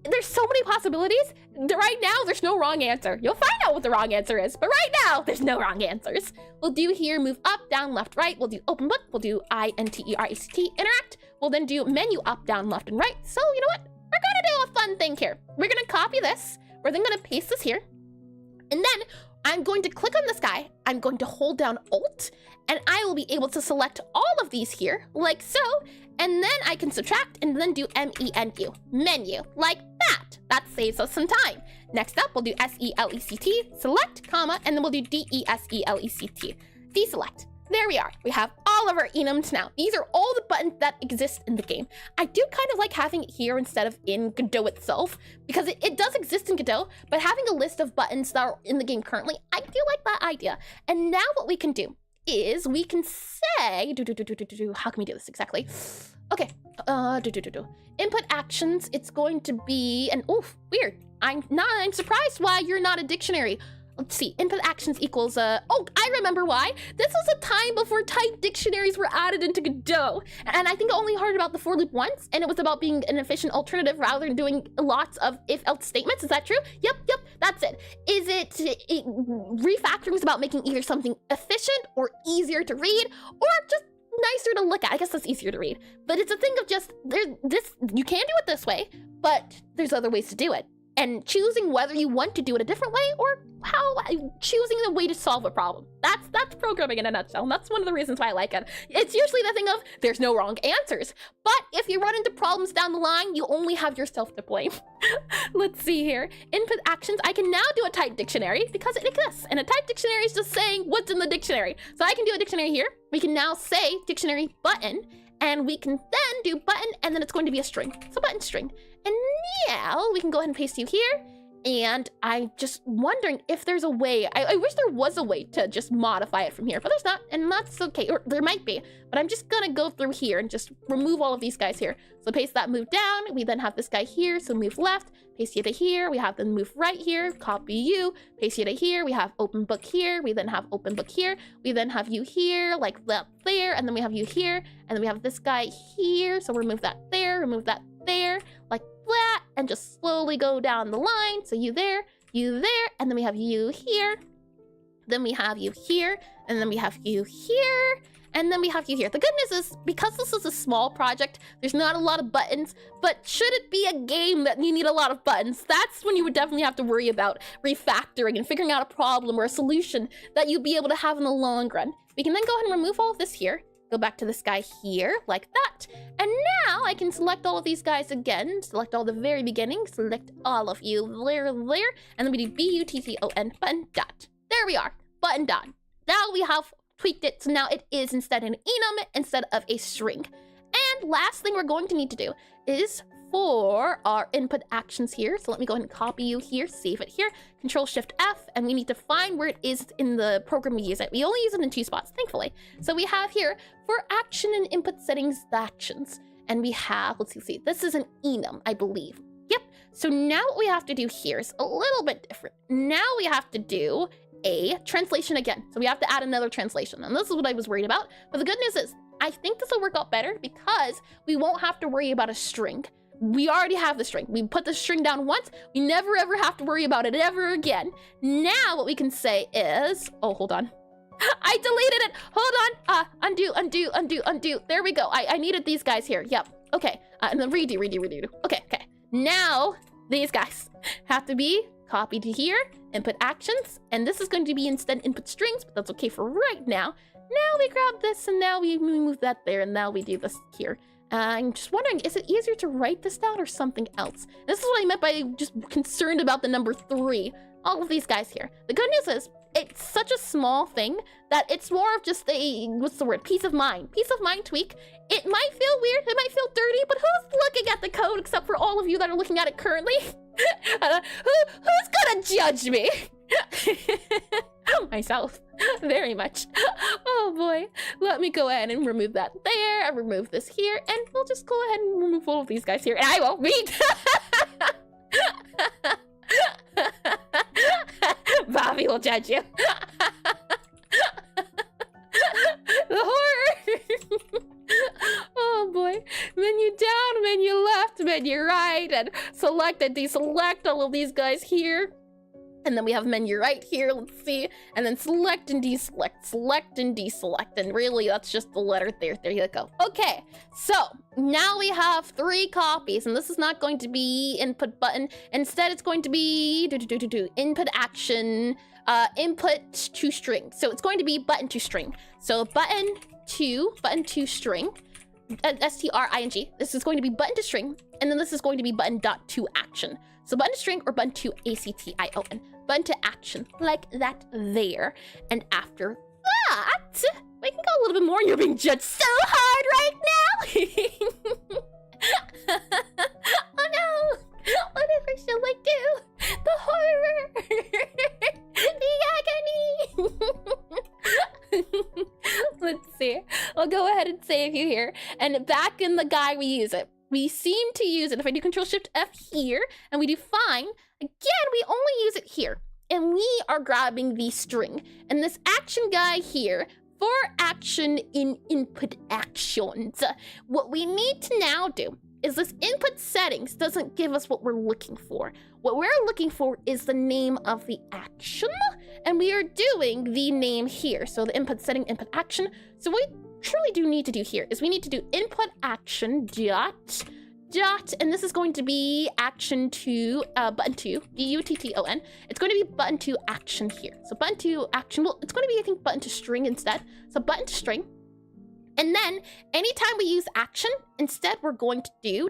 there's so many possibilities. Right now, there's no wrong answer. You'll find out what the wrong answer is, but right now, there's no wrong answers. We'll do here, move up, down, left, right. We'll do open book. We'll do interact, interact. We'll then do menu up, down, left, and right. So you know what? We're gonna do a fun thing here. We're gonna copy this. We're then gonna paste this here. And then I'm going to click on this guy. I'm going to hold down Alt, and I will be able to select all of these here, like so. And then I can subtract and then do menu, menu, like that. That saves us some time. Next up, we'll do select, select, comma, and then we'll do deselect, deselect. There we are. We have all of our enums now. These are all the buttons that exist in the game. I do kind of like having it here instead of in Godot itself, because it does exist in Godot, but having a list of buttons that are in the game currently, I do like that idea. And now what we can do is we can say, how can we do this exactly? Okay, input actions, it's going to be, and oof, weird. I'm surprised why you're not a dictionary. Let's see, input actions equals, oh, I remember why. This was a time before type dictionaries were added into Godot. And I think I only heard about the for loop once, and it was about being an efficient alternative rather than doing lots of if-else statements. Is that true? Yep, that's it. Is it refactoring is about making either something efficient or easier to read, or just nicer to look at? I guess that's easier to read. But it's a thing of just, you can do it this way, but there's other ways to do it. And choosing whether you want to do it a different way, or choosing the way to solve a problem. That's programming in a nutshell, and that's one of the reasons why I like it. It's usually the thing of, there's no wrong answers, but if you run into problems down the line, you only have yourself to blame. Let's see here. Input actions, I can now do a type dictionary because it exists, and a type dictionary is just saying what's in the dictionary. So I can do a dictionary here. We can now say dictionary button, and we can then do button, and then it's going to be a string. So button string. And now we can go ahead and paste you here. And I'm just wondering if there's a way, I wish there was a way to just modify it from here, but there's not, and that's okay, or there might be, but I'm just gonna go through here and just remove all of these guys here. So paste that, move down, we then have this guy here, so move left, paste you to here, we have them move right here, copy you, paste you to here, we have open book here, we then have open book here, we then have you here, like that there, and then we have you here, and then we have this guy here, so remove that there, remove that there, like that, and just slowly go down the line. So you there, and then we have you here, then we have you here, and then we have you here, and then we have you here. The good news is, because this is a small project, there's not a lot of buttons, but should it be a game that you need a lot of buttons, that's when you would definitely have to worry about refactoring and figuring out a problem or a solution that you'd be able to have in the long run. We can then go ahead and remove all of this here, go back to this guy here, like that. And now I can select all of these guys again, select all the very beginning, select all of you there, and then we do button, button, dot. There we are, button, dot. Now we have tweaked it, so now it is instead an enum instead of a string. And last thing we're going to need to do is for our input actions here. So let me go ahead and copy you here, save it here, Control-Shift-F, and we need to find where it is in the program we use it. We only use it in 2 spots, thankfully. So we have here, for action and input settings, the actions. And we have, let's see, this is an enum, I believe. Yep, so now what we have to do here is a little bit different. Now we have to do a translation again. So we have to add another translation, and this is what I was worried about. But the good news is, I think this will work out better because we won't have to worry about a string. We already have the string. We put the string down once. We never ever have to worry about it ever again. Now what we can say is, oh, hold on. I deleted it. Hold on. Undo. There we go. I needed these guys here. Yep. Okay. And then redo. Okay. Now these guys have to be copied to here, input actions, and this is going to be instead input strings, but that's okay for right now. Now we grab this, and now we move that there, and now we do this here. I'm just wondering, is it easier to write this down or something else? This is what I meant by just concerned about the number 3. All of these guys here. The good news is, it's such a small thing that it's more of just a, what's the word, peace of mind. Peace of mind tweak. It might feel weird, it might feel dirty, but who's looking at the code except for all of you that are looking at it currently? Who's gonna judge me? Myself, very much. Oh boy, let me go ahead and remove that there, and remove this here, and we'll just go ahead and remove all of these guys here, and I won't read. Bobby will judge you. The horror. Oh boy. Menu down, menu left, menu right, and select and deselect all of these guys here. And then we have menu right here, let's see. And then select and deselect, select and deselect. And really, that's just the letter there. There you go. Okay, so now we have 3 copies. And this is not going to be input button. Instead, it's going to be input action, input to string. So it's going to be button to string. So button to string. string. This is going to be button to string. And then this is going to be button dot to action. So button to string or button to ACTION. Button to action, like that there. And after that, we can go a little bit more. You're being judged so hard right now. Oh no, whatever shall I do? The horror, the agony. Let's see, I'll go ahead and save you here. And back in the guide, we use it. We seem to use it. If I do Control-Shift-F here, and we do fine, again, we only use it here. And we are grabbing the string. And this action guy here, for action in input actions. What we need to now do is this input settings doesn't give us what we're looking for. What we're looking for is the name of the action. And we are doing the name here. So the input setting, input action. So we truly do need to do here is we need to do input action dot, and this is going to be action to button to button. It's going to be button to action here. So button to action, well, it's going to be, I think, button to string instead. So button to string. And then anytime we use action, instead we're going to do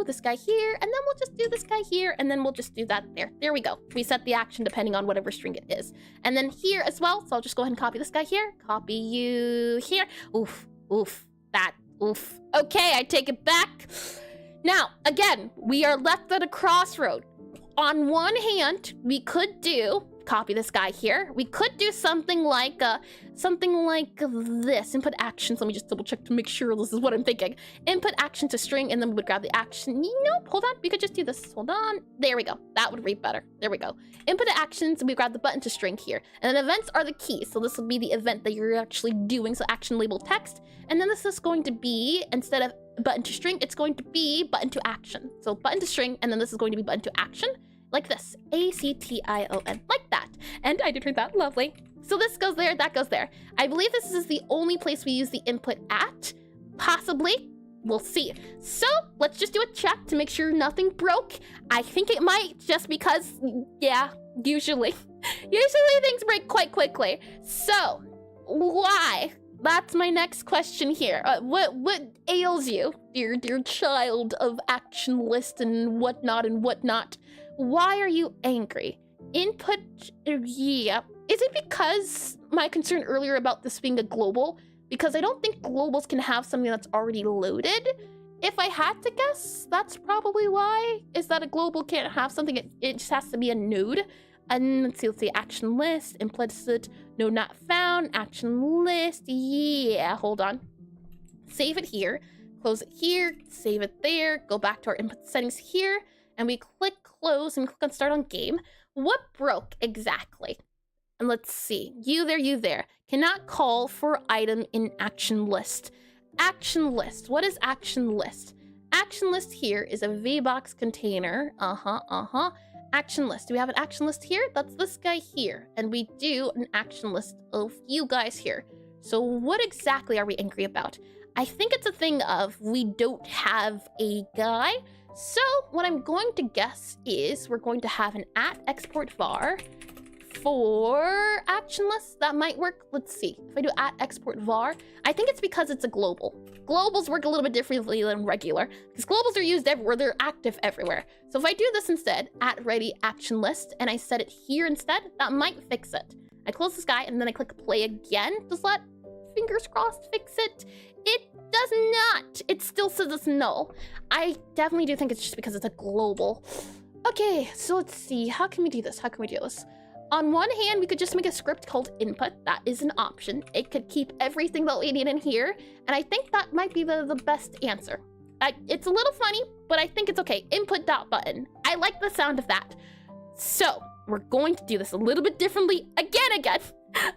this guy here, and then we'll just do this guy here, and then we'll just do that there. There we go. We set the action depending on whatever string it is. And then here as well, so I'll just go ahead and copy this guy here, copy you here. Oof. Okay, I take it back. Now, again, we are left at a crossroad. On one hand, we could do, copy this guy here. We could do something like this, input actions. Let me just double check to make sure this is what I'm thinking. Input action to string, and then we would grab the action. Nope, hold on, we could just do this. Hold on, there we go. That would read better. There we go. Input actions, and we grab the button to string here. And then events are the keys. So this will be the event that you're actually doing. So action label text. And then this is going to be, instead of button to string, it's going to be button to action. So button to string, and then this is going to be button to action. Like this, ACTION, like that. And I did read that, lovely. So this goes there, that goes there. I believe this is the only place we use the input at, possibly. We'll see. So let's just do a check to make sure nothing broke. I think it might, just because, yeah, usually things break quite quickly. So why? That's my next question here. What ails you, dear child of action list and whatnot? Why are you angry? Input, yeah. Is it because my concern earlier about this being a global? Because I don't think globals can have something that's already loaded. If I had to guess, that's probably why, is that a global can't have something, it just has to be a node. And let's see, action list, implicit, node not found, action list, yeah, hold on. Save it here, close it here, save it there, go back to our input settings here, and we click close and click on start on game. What broke exactly? And let's see, you there, cannot call for item in action list. Action list, what is action list? Action list here is a VBox container, action list, do we have an action list here? That's this guy here, and we do an action list of you guys here. So what exactly are we angry about? I think it's a thing of we don't have a guy. So what I'm going to guess is we're going to have an @export var for action lists. That might work. Let's see. If I do @export var, I think it's because it's a global. Globals work a little bit differently than regular because globals are used everywhere. They're active everywhere. So if I do this instead, @ready action list, and I set it here instead, that might fix it. I close this guy and then I click play again. Does that, fingers crossed, fix it? It does not. It still says it's null. I definitely do think it's just because it's a global. Okay, so let's see. How can we do this? On one hand, we could just make a script called input. That is an option. It could keep everything that we need in here. And I think that might be the best answer. It's a little funny, but I think it's okay. Input.button. I like the sound of that. So we're going to do this a little bit differently again.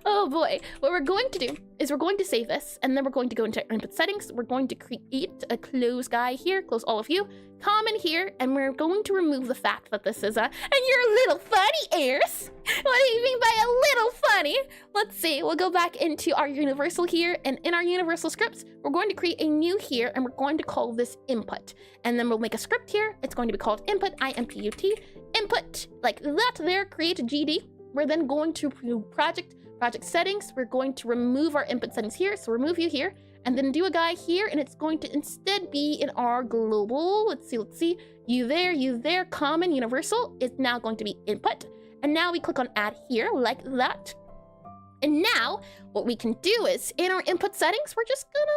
Oh boy. What we're going to do is we're going to save this, and then we're going to go into our input settings. We're going to create a close guy here, close all of you, comment here, and we're going to remove the fact that this is and you're a little funny, Airs. What do you mean by a little funny? Let's see, we'll go back into our universal here, and in our universal scripts, we're going to create a new here, and we're going to call this input. And then we'll make a script here. It's going to be called input, I-M-P-U-T, input, like that there, create a GD. We're then going to project settings. We're going to remove our input settings here, so remove you here, and then do a guy here, and it's going to instead be in our global. Let's see, you there, common, universal is now going to be input, and now we click on add here, like that. And now what we can do is in our input settings, we're just gonna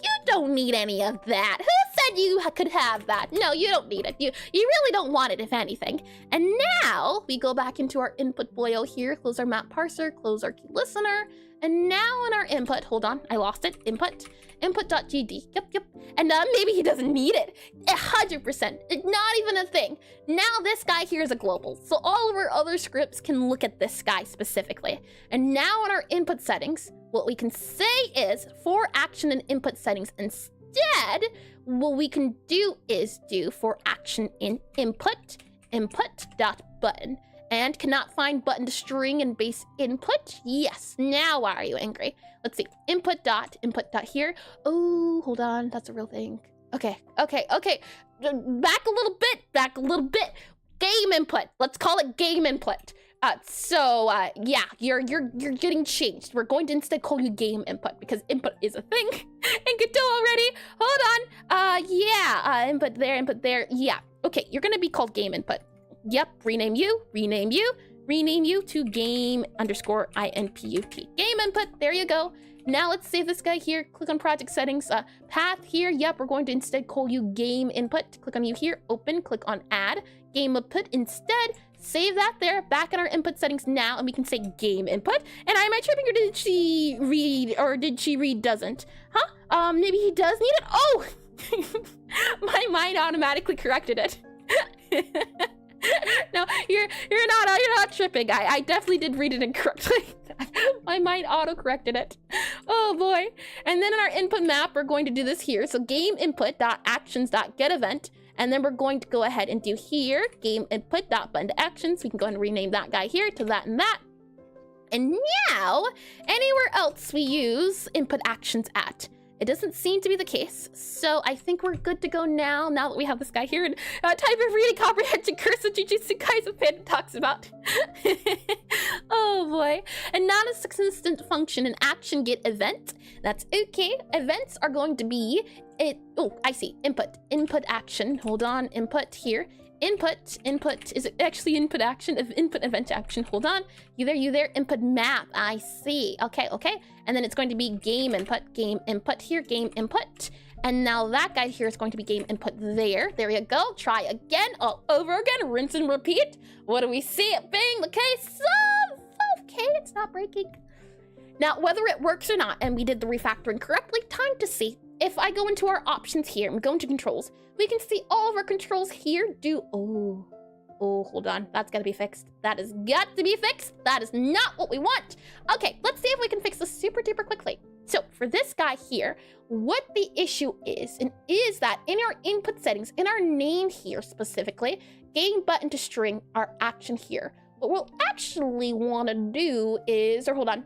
you don't need any of that. Who said you could have that? No, you don't need it. You really don't want it, if anything. And now we go back into our input boil here, close our map parser, close our key listener, and now in our input, hold on, I lost it, input.gd, yep, and maybe he doesn't need it, 100%, not even a thing. Now this guy here is a global, so all of our other scripts can look at this guy specifically. And now in our input settings, what we can say is for action and input settings instead, what we can do is do for action in input.button. And cannot find button to string and base input. Yes, now why are you angry? Let's see, input dot here. Oh, hold on, that's a real thing. Okay. Back a little bit. Game input, let's call it game input. Yeah, you're getting changed. We're going to instead call you game input because input is a thing in Godot already. Hold on, input there, yeah. Okay, you're gonna be called game input. Yep, rename you to game_input. Game input, there you go. Now let's save this guy here, click on project settings, path here, yep, we're going to instead call you game input. Click on you here, open, click on add, game input instead, save that there, back in our input settings now, and we can say game input. And am I tripping, or did she read doesn't? Huh? Maybe he does need it? Oh! My mind automatically corrected it. No, you're not tripping. I definitely did read it incorrectly. My mind auto-corrected it. Oh boy. And then in our input map, we're going to do this here. So game input.actions.get event. And then we're going to go ahead and do here, game input.button to actions. We can go ahead and rename that guy here to that and that. And now, anywhere else we use input actions at. It doesn't seem to be the case, so I think we're good to go now that we have this guy here. And type of reading comprehension curse that Jujutsu Kaisen fan talks about. Oh boy. And not a consistent function in action get event. That's okay. Events are going to be I see. Input action. Hold on. Input here. Input. Is it actually input action? Input event action. Hold on. You there. Input map. I see. Okay. And then it's going to be game input here. Game input. And now that guy here is going to be game input there. There you go. Try again, all over again, rinse and repeat. What do we see it being the case of? Okay, it's not breaking. Now, whether it works or not, and we did the refactoring correctly, time to see. If I go into our options here and go into controls, we can see all of our controls here do, oh, hold on. That's gotta be fixed. That has got to be fixed. That is not what we want. Okay, let's see if we can fix this super duper quickly. So for this guy here, what the issue is that in our input settings, in our name here specifically, game button to string, our action here, what we'll actually want to do is, or hold on,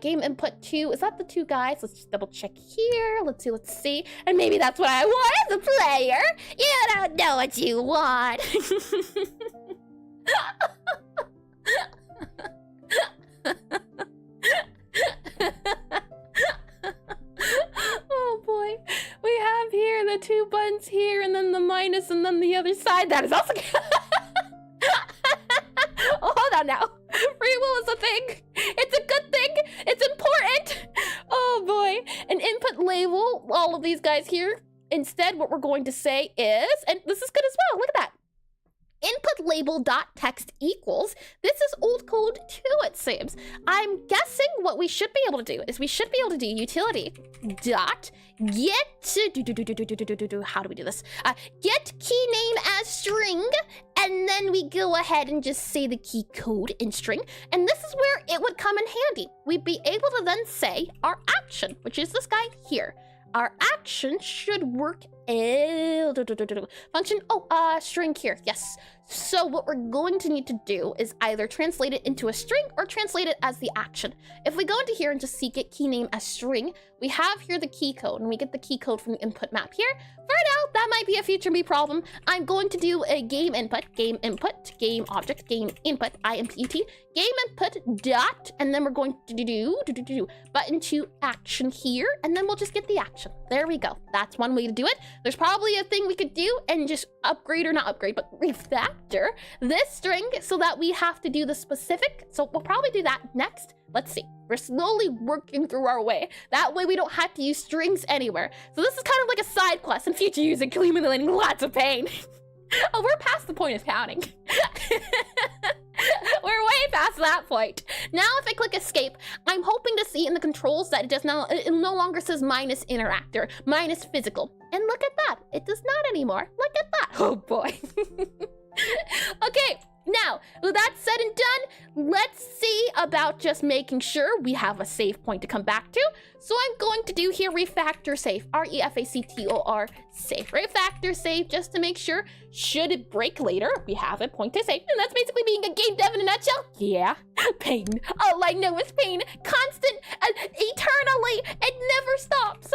game input 2, is that the 2 guys? Let's just double check here. Let's see. And maybe that's what I want as a player. You don't know what you want. Oh boy. We have here the 2 buttons here, and then the minus, and then the other side. That is also oh, hold on now. Free will is a thing. It's a good thing. It's important. Oh boy. An input label, all of these guys here. Instead, what we're going to say is, and this is good as well, look at that. Input label dot text equals, this is old code too, it seems. I'm guessing what we should be able to do is we should be able to do utility dot get, how do we do this? Get key name as string, and then we go ahead and just say the key code in string, and this is where it would come in handy. We'd be able to then say our action, which is this guy here. Our action should work function, string here, yes. So what we're going to need to do is either translate it into a string or translate it as the action. If we go into here and just see get key name as string, we have here the key code, and we get the key code from the input map here. For now, that might be a future me problem. I'm going to do a game input, game object, game input, IMPUT, game input dot, and then we're going to do button to action here, and then we'll just get the action. There we go. That's one way to do it. There's probably a thing we could do and just upgrade, or not upgrade, but refactor this string so that we have to do the specific. So we'll probably do that next. Let's see. We're slowly working through our way. That way we don't have to use strings anywhere. So this is kind of like a side quest in future use, accumulating lots of pain. Oh, we're past the point of counting. We're way past that point. Now if I click escape, I'm hoping to see in the controls that it no longer says minus interact or minus physical. And look at that, it does not anymore. Look at that. Oh boy. Okay, now with that said and done, let's see about just making sure we have a save point to come back to. So I'm going to do here refactor save, refactor save, refactor save, just to make sure, should it break later, we have a point to save. And that's basically being a game dev in a nutshell. Yeah, pain. All I know is pain, constant, eternally, it never stops.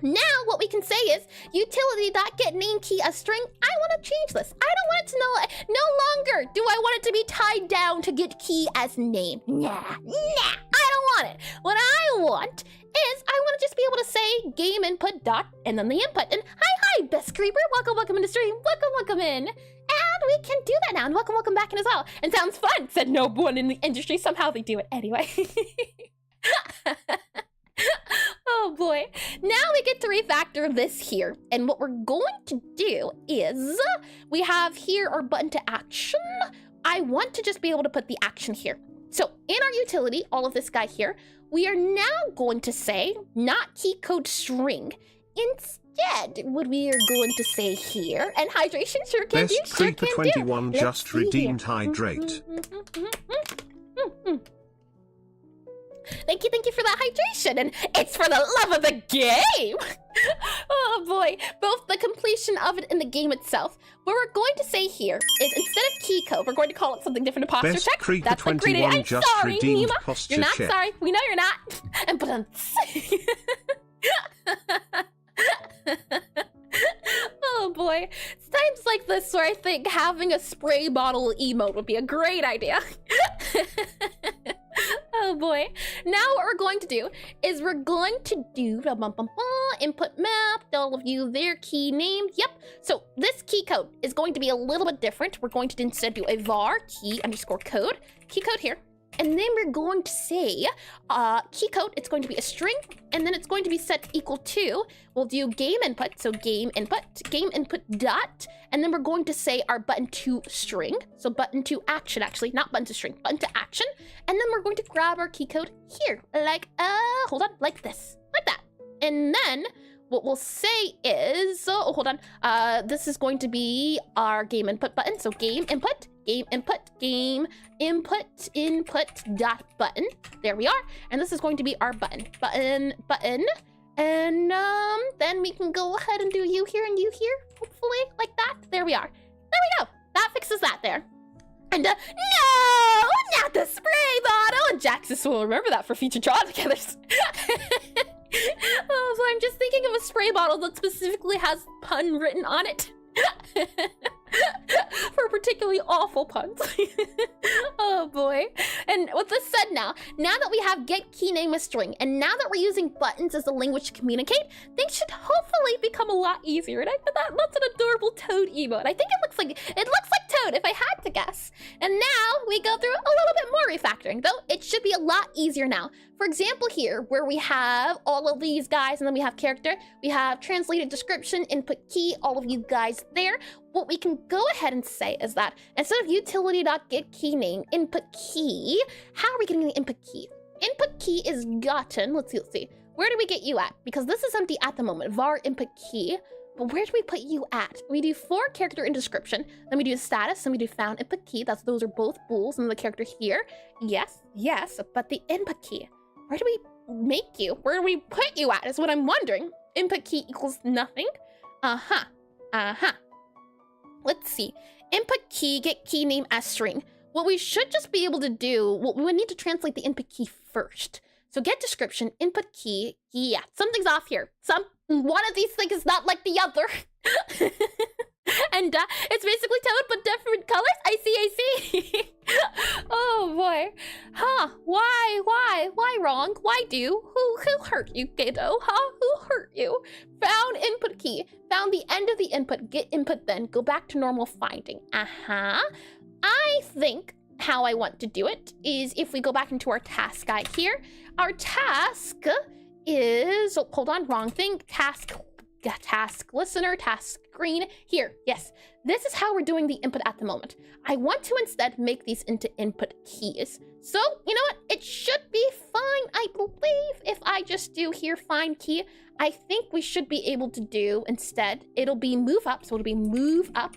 Now what we can say is utility.get name key a string. I want to change this. I don't want it to know, no longer do I want it to be tied down to get key as name. Nah, I don't want it. What I want is I want to just be able to say game input dot and then the input. And hi best creeper, welcome into stream, welcome in. And we can do that now, and welcome back in as well. And sounds fun, said no one in the industry. Somehow they do it anyway. Oh boy. Now we get to refactor this here. And what we're going to do is we have here our button to action. I want to just be able to put the action here. So in our utility, all of this guy here, we are now going to say not key code string. Instead, what we are going to say here, and hydration sure can do, Best Creeper 21 just redeemed hydrate. Thank you for that hydration, and it's for the love of the game! Oh boy, both the completion of it and the game itself. What we're going to say here is instead of key code, we're going to call it something different, posture Best check. Creeper That's 21 I'm just sorry, redeemed Nima. posture You're not check. sorry. We know you're not. And oh boy, it's times like this where I think having a spray bottle emote would be a great idea. Oh boy. Now what we're going to do is we're going to do input map, all of you their key names. Yep. So this key code is going to be a little bit different. We're going to instead do a var key underscore code. Key code here. And then we're going to say key code, it's going to be a string, and then it's going to be set equal to, we'll do game input, so game input dot, and then we're going to say our button to string, so button to action actually, not button to string, button to action, and then we're going to grab our key code here, like, hold on, like this, like that. And then what we'll say is, this is going to be our game input button, so game input dot button. There we are. And this is going to be our button. And then we can go ahead and do you here and you here, hopefully, like that. There we are. There we go. That fixes that there. And no, not the spray bottle. And Jaxus will remember that for future draw togethers. Oh, so I'm just thinking of a spray bottle that specifically has pun written on it. For particularly awful puns. Oh boy. And with this said now that we have get key name as string, and now that we're using buttons as the language to communicate, things should hopefully become a lot easier. And I thought that's an adorable Toad emote. I think it looks like Toad if I had to guess. And now we go through a little bit more refactoring, though it should be a lot easier now. For example, here where we have all of these guys, and then we have character, we have translated description, input key, all of you guys there. What we can go ahead and say is that instead of utility.getKeyName input key, how are we getting the input key? Input key is gotten, let's see. Where do we get you at? Because this is empty at the moment, var input key. But where do we put you at? We do for character in description, then we do status, then we do found input key. Those are both bools, and then the character here. Yes, but the input key, where do we make you? Where do we put you at is what I'm wondering. Input key equals nothing. Let's see. Input key, get key name as string. What we should just be able to do, we would need to translate the input key first. So get description, input key, yeah, something's off here. One of these things is not like the other. And it's basically Toad, but different colors. I see. Oh boy. Huh, why wrong? Why do? Who hurt you, Godot? Huh, who hurt you? Found input key, found the end of the input, get input then, go back to normal finding. I think how I want to do it is if we go back into our task guy here, our task is, oh, hold on, wrong thing, task listener, task screen here. Yes, this is how we're doing the input at the moment. I want to instead make these into input keys. So, you know what? It should be fine, I believe, if I just do here find key. I think we should be able to do instead, it'll be move up, so it'll be move up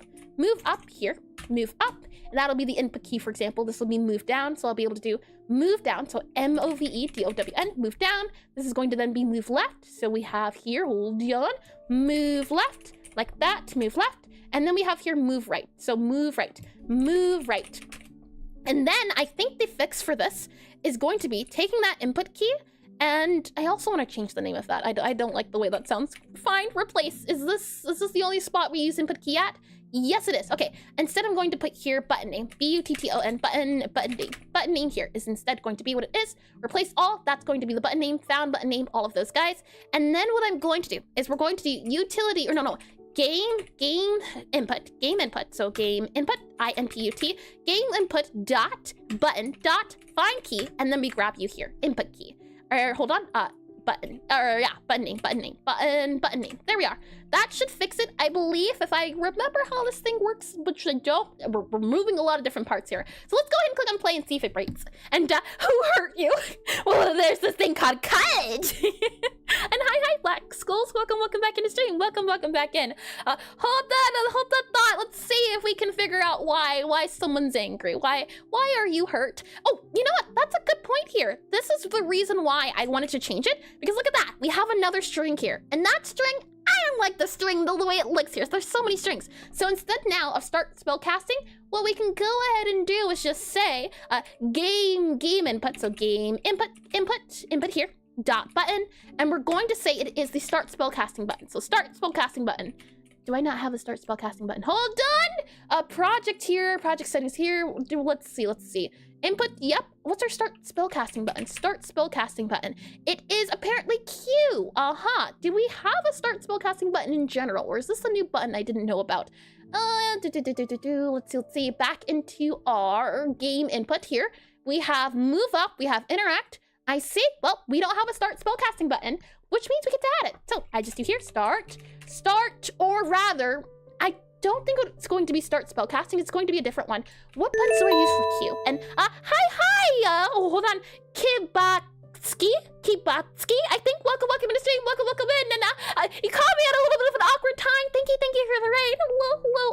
here, move up, and that'll be the input key. For example, this will be move down, so I'll be able to do move down, so MOVEDOWN, move down. This is going to then be move left, so we have here, hold on, move left, like that, move left, and then we have here move right, so move right. And then I think the fix for this is going to be taking that input key, and I also want to change the name of that. I don't like the way that sounds. Fine, replace. Is this the only spot we use input key at? Yes, it is. Okay, instead I'm going to put here button name, BUTTON, button name. Button name here is instead going to be what it is. Replace all, that's going to be the button name, found button name, all of those guys. And then what I'm going to do is we're going to do utility, or no, game input. So game input, INPUT, game input dot button dot find key, and then we grab you here, input key. Or hold on, button name. There we are. That should fix it, I believe, if I remember how this thing works, which I don't. We're moving a lot of different parts here. So let's go ahead and click on play and see if it breaks. And who hurt you? Well, there's this thing called Courage. And hi, Black Skulls. Welcome back in the stream. Welcome back in. Hold that thought. Let's see if we can figure out why someone's angry. Why are you hurt? Oh, you know what? That's a good point here. This is the reason why I wanted to change it, because look at that. We have another string here, and that string, I don't like the string the way it looks here. There's so many strings. So instead now of start spellcasting, what we can go ahead and do is just say game input. So game input here, dot button, and we're going to say it is the start spellcasting button. So start spellcasting button. Do I not have a start spellcasting button? Hold on! Project here, project settings here. Let's see. Input, yep. What's our start spellcasting button? Start spellcasting button. It is apparently Q. Do we have a start spellcasting button in general, or is this a new button I didn't know about? Let's see. Back into our game input here. We have move up, we have interact. I see, well, we don't have a start spellcasting button, which means we get to add it. So I just do here, start, or rather, I don't think it's going to be start spellcasting, it's going to be a different one. What buttons do I use for Q? And hi, hold on, Kibatski, I think, welcome in the stream, welcome in, and you caught me at a little bit of an awkward time. Thank you for the raid. Hello,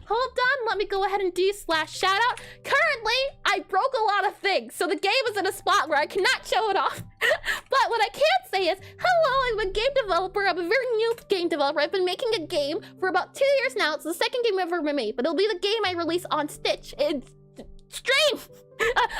hold on, let me go ahead and do /shoutout. Currently, I broke a lot of things, so the game is in a spot where I cannot show it off. But what I can say is, hello, I'm a game developer, I'm a very new game developer. I've been making a game for about 2 years now. It's the second game I've ever made, but it'll be the game I release on stream.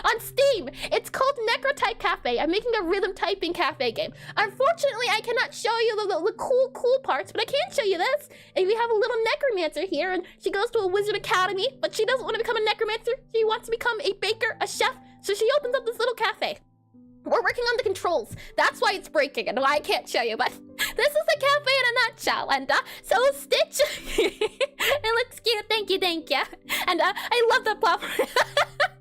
On Steam. It's called Necrotype Cafe. I'm making a rhythm typing cafe game. Unfortunately, I cannot show you the cool parts, but I can show you this. And we have a little necromancer here, and she goes to a wizard academy, but she doesn't want to become a necromancer. She wants to become a baker, a chef, so she opens up this little cafe. We're working on the controls. That's why it's breaking and why I can't show you, but this is a cafe in a nutshell. And so Stitch, it looks cute. Thank you. And I love that platform.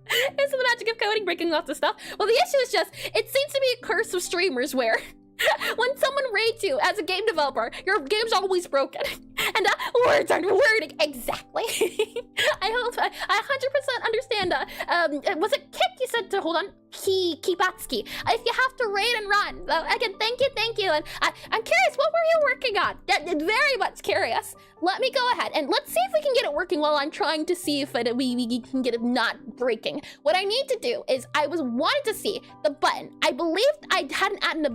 It's the magic of coding, breaking lots of stuff. Well, the issue is just, it seems to be a curse of streamers where when someone raids you as a game developer, your game's always broken. And words aren't wording exactly. I hope I 100% understand. Was it Kit you said to hold on? Kibatski. If you have to raid and run. Again, thank you. And I'm curious, what were you working on? Very much curious. Let me go ahead and let's see if we can get it working while I'm trying to see if we can get it not breaking. What I need to do is I wanted to see the button. I believed I hadn't added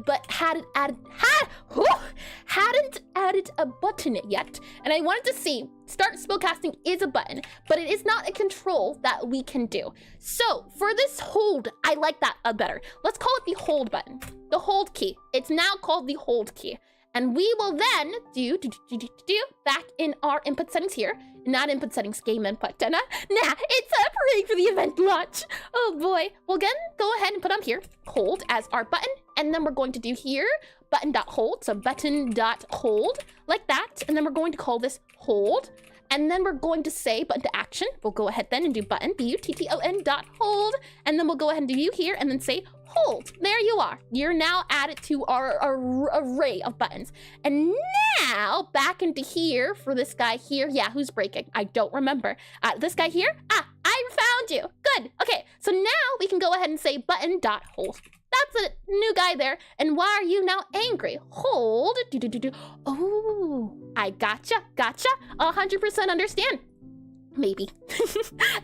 a button yet, and I wanted to see start spellcasting is a button, but it is not a control that we can do. So for this hold, I like that better. Let's call it the hold button, the hold key. It's now called the hold key. And we will then do back in our input settings here, not input settings, game input. It's praying for the event launch. Oh boy. We'll again go ahead and put on here hold as our button, and then we're going to do here button.hold, so button.hold like that, and then we're going to call this hold. And then we're going to say button to action. We'll go ahead then and do button, button.hold. And then we'll go ahead and do you here and then say hold. There you are. You're now added to our array of buttons. And now back into here for this guy here. Yeah, who's breaking? I don't remember. This guy here? I found you. Good. Okay, so now we can go ahead and say button.hold. That's a new guy there. And why are you now angry? Hold. Oh, I gotcha. 100% understand. Maybe.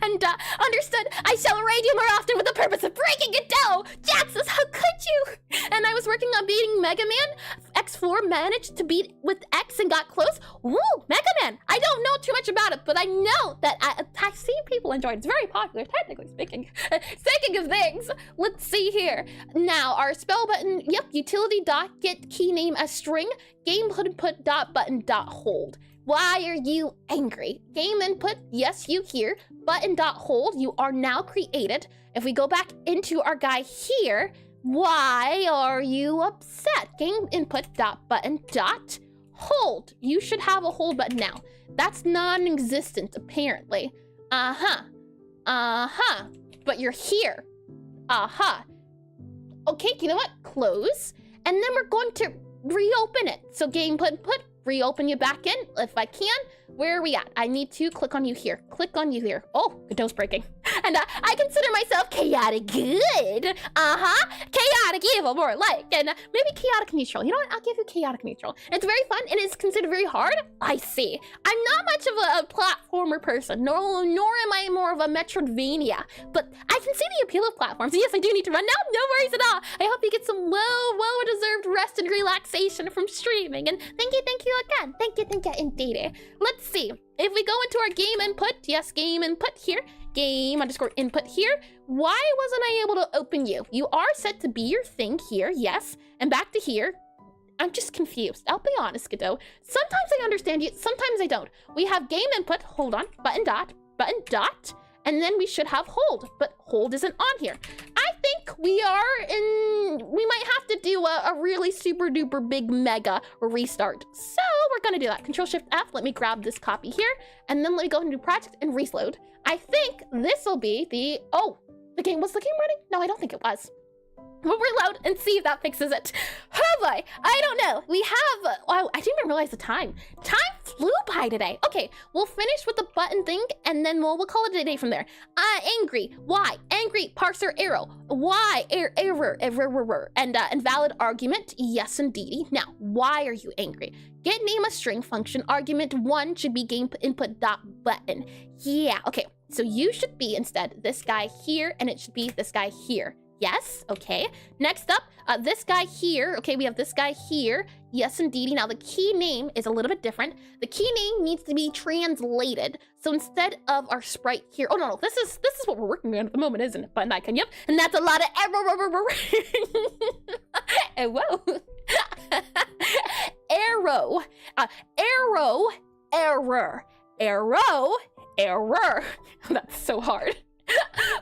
And understood. I shall raid you more often with the purpose of breaking it down. Jaxus, how could you? And I was working on beating Mega Man. X4 managed to beat with X and got close. Woo, Mega Man. I don't know too much about it, but I know that I've seen people enjoy it. It's very popular, technically speaking. Speaking of things, let's see here. Now, our spell button, yep, utility dot get key name as string, game input dot button dot hold. Why are you angry? Game input, yes, you hear. Button.hold, you are now created. If we go back into our guy here, why are you upset? Game input dot button dot hold. You should have a hold button now. That's non-existent, apparently. But you're here. Okay, you know what? Close. And then we're going to reopen it. So game input, reopen you back in if I can. Where are we at? I need to click on you here. Click on you here. Oh, Godot's breaking. And I consider myself chaotic good. Chaotic evil, more like. And maybe chaotic neutral. You know what? I'll give you chaotic neutral. It's very fun. It is considered very hard. I see. I'm not much of a platformer person, nor am I more of a Metroidvania. But I can see the appeal of platforms. Yes, I do need to run now. No worries at all. I hope you get some well-deserved rest and relaxation from streaming. And thank you again. Thank you indeed. Let's see. If we go into our game input, yes, game input here, game underscore input here, why wasn't I able to open you? You are set to be your thing here, yes, and back to here. I'm just confused. I'll be honest, Godot. Sometimes I understand you, sometimes I don't. We have game input, hold on, button dot, and then we should have hold, but hold isn't on here. I think we might have to do a really super duper big mega restart. So we're gonna do that. Control Shift F, let me grab this copy here, and then let me go into project and reload. I think this will be the, oh, Was the game running? No, I don't think it was. We'll reload and see if that fixes it. Oh boy, I don't know. We have, wow, I didn't even realize the time. Time flew by today. Okay, we'll finish with the button thing and then we'll call it a day from there. Angry, why? Angry, parser arrow. Why? Error, and invalid argument, yes indeedy. Now, why are you angry? Get name a string function, argument 1 should be game input dot button. Yeah, okay, so you should be instead this guy here and it should be this guy here. Yes, okay. Next up, this guy here. Okay, we have this guy here. Yes, indeedy. Now the key name is a little bit different. The key name needs to be translated. So instead of our sprite here, oh no, this is what we're working on at the moment, isn't it? Button icon, yep. And that's a lot of error. Whoa. Arrow. Error. That's so hard.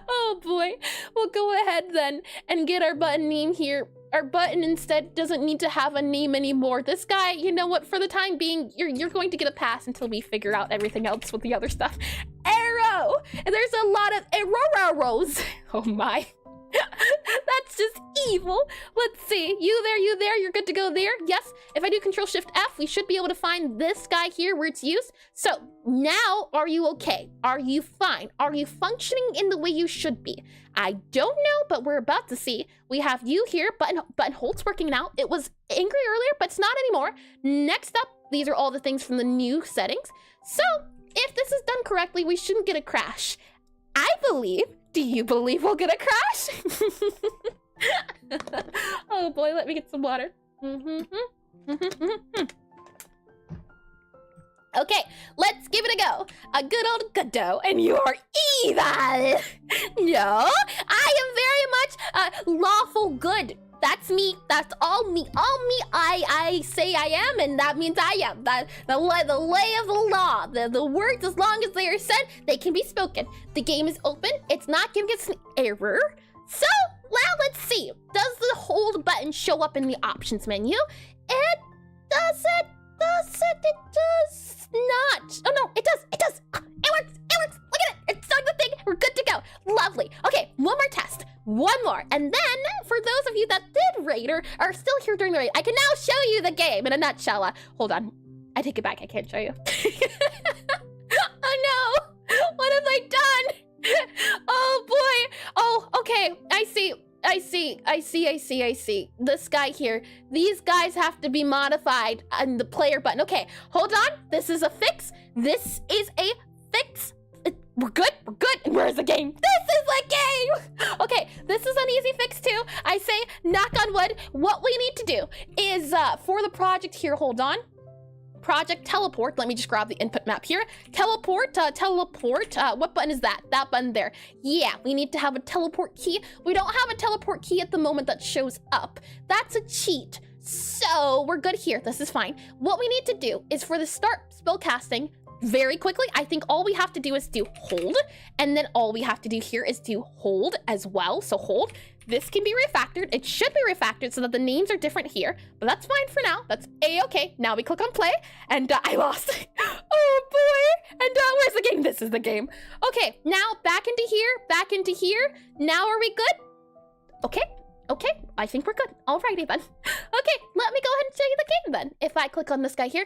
Oh boy, we'll go ahead then and get our button name here. Our button instead doesn't need to have a name anymore. This guy, you know what, for the time being, you're going to get a pass until we figure out everything else with the other stuff. Arrow! And there's a lot of arrows. Oh my. That's just evil. Let's see. You there, you're good to go there. Yes, if I do Control-Shift-F, we should be able to find this guy here where it's used. So now, are you okay? Are you fine? Are you functioning in the way you should be? I don't know, but we're about to see. We have you here, button hold's working now. It was angry earlier, but it's not anymore. Next up, these are all the things from the new settings. So if this is done correctly, we shouldn't get a crash. I believe. Do you believe we'll get a crash? Oh boy, let me get some water. Okay, let's give it a go. A good old Godot, and you're evil. No, I am very much lawful good. That's me. That's all me. All me. I say I am, and that means I am. The way of the law. The words, as long as they are said, they can be spoken. The game is open. It's not giving us an error. So, well, let's see. Does the hold button show up in the options menu? It does. It does not. Oh no, it does. It does. It works. It works. Look at it. It's done the thing. We're good to go. Lovely. Okay, one more test. One more. And then, for those of you that did raid or are still here during the raid, I can now show you the game in a nutshell. Hold on. I take it back. I can't show you. Oh no. What have I done? Oh boy. Oh, okay. I see. This guy here. These guys have to be modified on the player button. Okay, hold on. This is a fix. This is a fix. We're good. And where's the game? This is the game. Okay, this is an easy fix too. I say, knock on wood. What we need to do is for the project here, hold on. Project teleport. Let me just grab the input map here. Teleport. What button is that? That button there. Yeah, we need to have a teleport key. We don't have a teleport key at the moment that shows up. That's a cheat. So we're good here. This is fine. What we need to do is for the start spellcasting very quickly, I think all we have to do is do hold, and then all we have to do here is do hold as well. So hold. This can be refactored. It should be refactored so that the names are different here, but that's fine for now. That's a-okay. Now we click on play, and I lost. Oh boy. And where's the game? This is the game. Okay, now back into here. Now are we good? Okay, I think we're good. Alrighty then. Okay, let me go ahead and show you the game then. If I click on this guy here,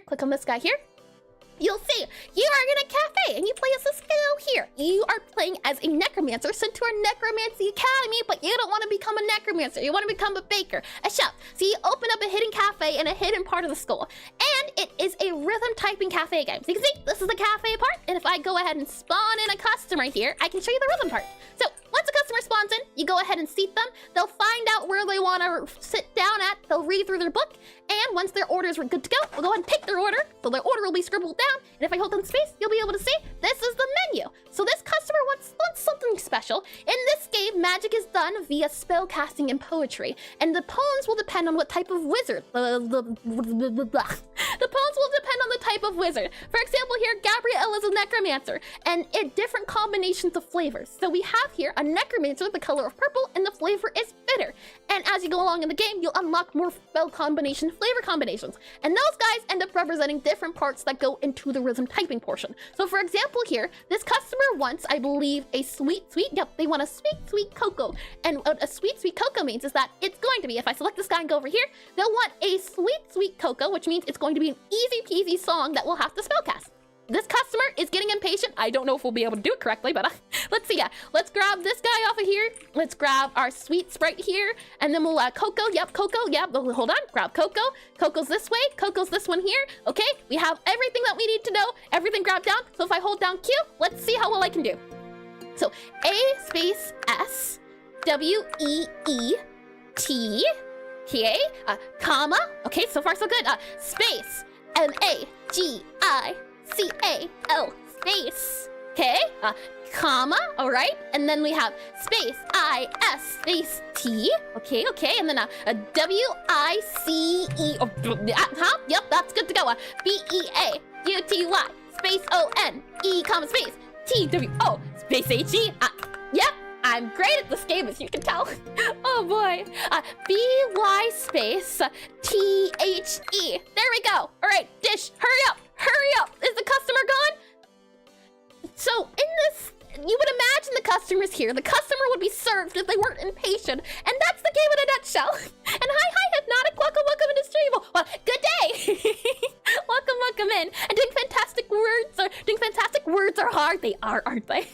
you'll see you are in a cafe and you play as a skill here. You are playing as a necromancer sent to our necromancy academy, but you don't want to become a necromancer. You want to become a baker, a chef. So you open up a hidden cafe in a hidden part of the school. And it is a rhythm typing cafe game. So you can see this is the cafe part. And if I go ahead and spawn in a customer here, I can show you the rhythm part. So once a customer spawns in, you go ahead and seat them. They'll find out where they want to sit down at. They'll read through their book. And once their orders are good to go, we'll go ahead and pick their order. So their order will be scribbled down. And if I hold down space, you'll be able to see this is the menu. So this customer wants something special. In this game, magic is done via spell casting and poetry. And the poems will depend on what type of wizard. The poems will depend on on the type of wizard. For example here, Gabrielle is a necromancer, and different combinations of flavors. So we have here a necromancer with the color of purple, and the flavor is bitter. And as you go along in the game, you'll unlock more spell combination, flavor combinations. And those guys end up representing different parts that go into the rhythm typing portion. So for example here, this customer wants, I believe, a sweet, they want a sweet cocoa. And what a sweet cocoa means is that it's going to be, if I select this guy and go over here, they'll want a sweet cocoa, which means it's going to be an easy peasy song that we'll have to spellcast. This customer is getting impatient. I don't know if we'll be able to do it correctly, but let's see. Let's grab this guy off of here. Let's grab our sweet sprite here, and then we'll Cocoa. Yep, Cocoa. Yep. Hold on. Grab Cocoa. Cocoa's this way. Cocoa's this one here. Okay. We have everything that we need to know. Everything grabbed down. So if I hold down Q, let's see how well I can do. So A space S W E E T. Okay. Comma. Okay. So far so good. Space M A G I C-A-L space, okay, comma, all right, and then we have space I-S space T, okay, and then a W-I-C-E, yep, that's good to go, B-E-A-U-T-Y space O-N, E, comma, space, T-W-O, space H-E, yep, I'm great at this game, as you can tell. Oh boy. B-Y space T-H-E. There we go. All right, Dish, hurry up. Is the customer gone? So in this, you would imagine the customer's here. The customer would be served if they weren't impatient. And that's the game in a nutshell. And hi, Hypnotic. Welcome into stream. Well, good day. welcome in. And doing fantastic words are hard. They are, aren't they?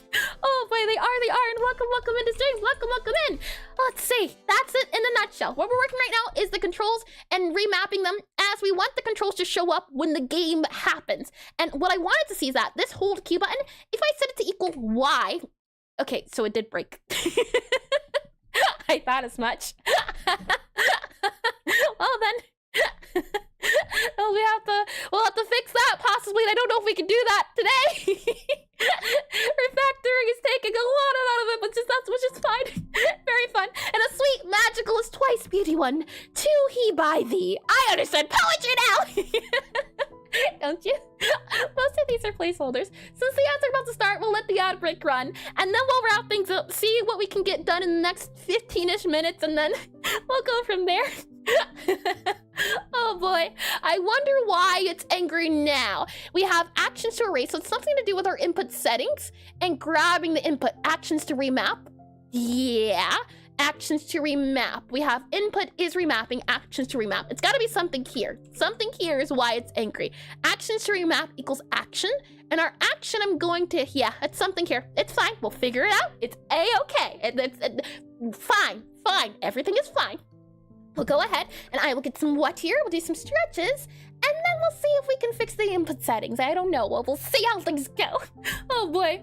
Oh boy, they are. And welcome into stream. Welcome in. Let's see. That's it in a nutshell. What we're working right now is the controls and remapping them as we want the controls to show up when the game happens. And what I wanted to see is that this hold Q button, if I set it to equal Y, okay, so it did break. I thought as much. Well then, we'll have to fix that possibly. And I don't know if we can do that today. Refactoring is taking a lot out of it, which is fine. Very fun. And a sweet magical is twice beauty one. Two he by thee. I understand poetry now. Don't you? Most of these are placeholders. Since the ads are about to start, we'll let the ad break run, and then we'll wrap things up, see what we can get done in the next 15-ish minutes, and then we'll go from there. Oh boy, I wonder why it's angry now. We have actions to erase, so it's something to do with our input settings and grabbing the input. Actions to remap. Yeah. Actions to remap. We have input is remapping, actions to remap. It's gotta be something here. Something here is why it's angry. Actions to remap equals action. And our action, I'm going to, yeah, it's something here. It's fine. We'll figure it out. It's A-okay. It's fine. Everything is fine. We'll go ahead and I will get some wet here. We'll do some stretches. And then we'll see if we can fix the input settings. I don't know. Well, we'll see how things go. Oh boy.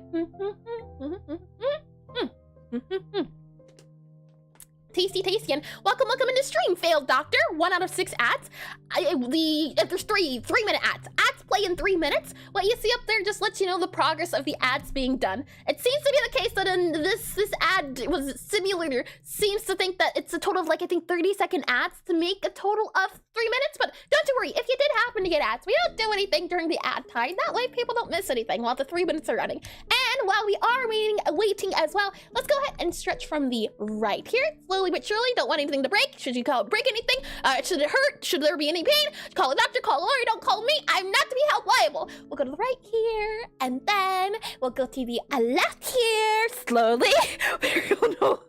Tasty, and welcome into stream, failed doctor. 1 out of 6 ads. There's 3-minute ads. Ads play in 3 minutes. What you see up there just lets you know the progress of the ads being done. It seems to be the case that in this ad simulator seems to think that it's a total of I think 30-second ads to make a total of 3 minutes. But don't you worry, if you did happen to get ads, we don't do anything during the ad time. That way people don't miss anything while the 3 minutes are running. And while we are waiting as well, let's go ahead and stretch from the right here. Slowly but surely, don't want anything to break. Should you break anything? Should it hurt? Should there be any pain? Call a doctor, call a lawyer, don't call me. I'm not to be held liable. We'll go to the right here, and then we'll go to the left here, slowly. Oh no.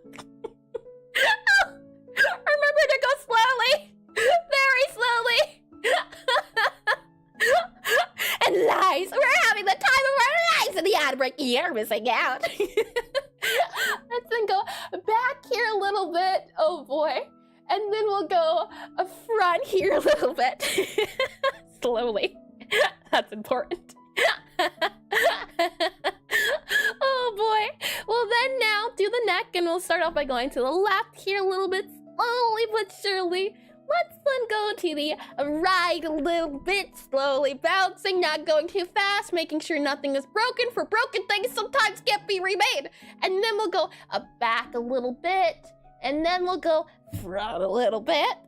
Remember to go slowly. Very slowly. And lies. We're having the time of our lives in the ad break. You're missing out. Let's then go back here a little bit. Oh boy. And then we'll go front here a little bit. Slowly. That's important. Oh boy. Well then now do the neck, and we'll start off by going to the left here a little bit, slowly but surely. Let's then go to the right a little bit, slowly bouncing, not going too fast, making sure nothing is broken, for broken things sometimes can't be remade. And then we'll go back a little bit, and then we'll go front a little bit.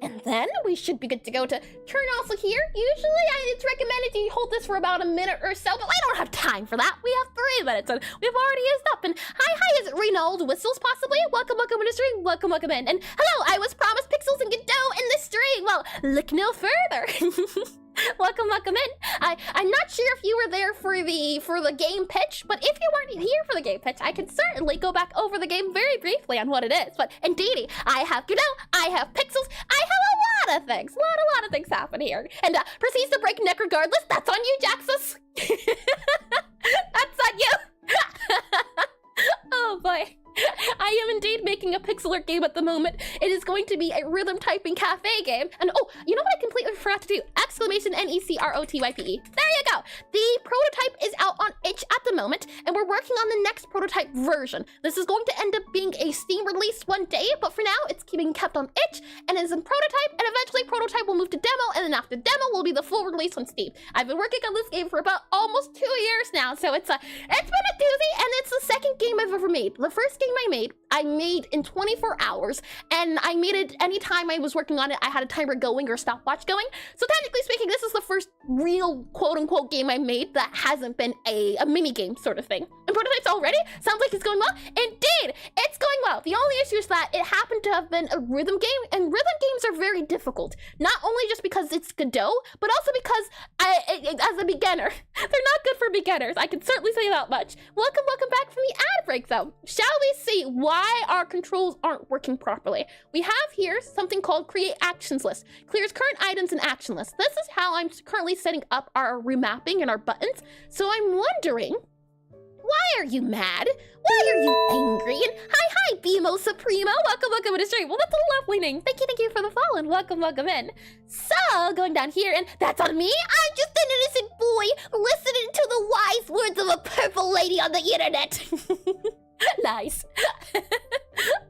And then we should be good to go to turn also here. Usually it's recommended you hold this for about a minute or so, but we don't have time for that. We have 3 minutes and we've already used up. And hi, is it Reynald Whistles possibly? Welcome in the stream. Welcome in. And hello, I was promised Pixels and Godot in the stream. Well, look no further. Welcome in. I'm not sure if you were there for the game pitch, but if you weren't here for the game pitch, I can certainly go back over the game very briefly on what it is. But indeedy, I have Godot, I have Pixels, I have a lot of things. A lot of things happen here. And proceeds to break neck regardless. That's on you, Jaxus. That's on you. Oh boy. I am indeed making a pixel game at the moment. It is going to be a rhythm typing cafe game. And oh, you know what I completely forgot to do? Exclamation Necrotype. There you go. The prototype is out on itch at the moment, and we're working on the next prototype version. This is going to end up being a Steam release one day, but for now it's being kept on itch and is in prototype, and eventually prototype will move to demo, and then after demo will be the full release on Steam. I've been working on this game for about almost 2 years now, so it's been a doozy, and it's the second game I've ever made. The first game I made in 24 hours, and I made it anytime I was working on it. I had a timer going or stopwatch going. So technically speaking, this is the first real quote-unquote game I made that hasn't been a mini game sort of thing. And prototypes already? Sounds like it's going well. Indeed, it's going well. The only issue is that it happened to have been a rhythm game, and rhythm games are very difficult. Not only just because it's Godot, but also because as a beginner, they're not good for beginners. I can certainly say that much. Welcome back from the ad break though. Shall we see why our controls aren't working properly? We have here something called Create Actions List. Clears current items and action list. This is how I'm currently setting up our remapping and our buttons. So I'm wondering, why are you mad? Why are you angry? And hi, Bimo Supremo. Welcome to the stream. Well, that's a lovely name. Thank you for the follow and welcome in. So, going down here, and that's on me. I'm just an innocent boy listening to the wise words of a purple lady on the internet. Nice.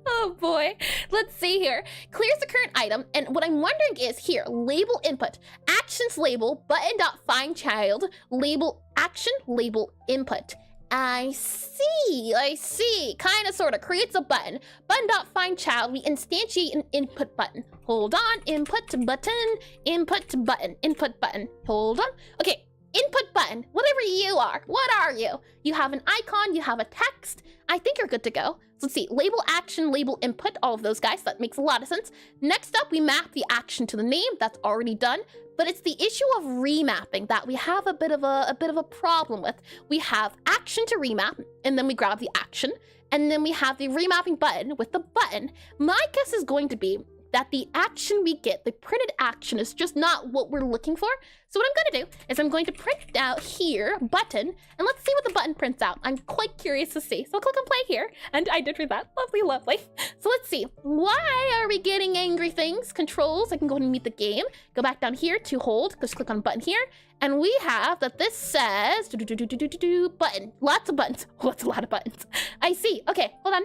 Oh boy. Let's see here. Clears the current item, and what I'm wondering is here, label input, actions label, button.find child, label action, label input. I see. Kind of, sort of. Creates a button. Button.find child. We instantiate an input button. Hold on. Input button. Input button. Input button. Hold on. Okay. Input button. Whatever you are. What are you? You have an icon. You have a text. I think you're good to go. So let's see. Label action, label input. All of those guys. That makes a lot of sense. Next up, we map the action to the name. That's already done. But it's the issue of remapping that we have a bit of a problem with. We have action to remap, and then we grab the action, and then we have the remapping button with the button. My guess is going to be that the action we get, the printed action, is just not what we're looking for. So what I'm going to do is I'm going to print out here, button, and let's see what the button prints out. I'm quite curious to see. So I'll click on play here, and I did read that. Lovely. So let's see. Why are we getting angry things? Controls, I can go ahead and meet the game. Go back down here to hold, just click on button here, and we have that this says, button. Lots of buttons. What's a lot of buttons? I see. Okay, hold on.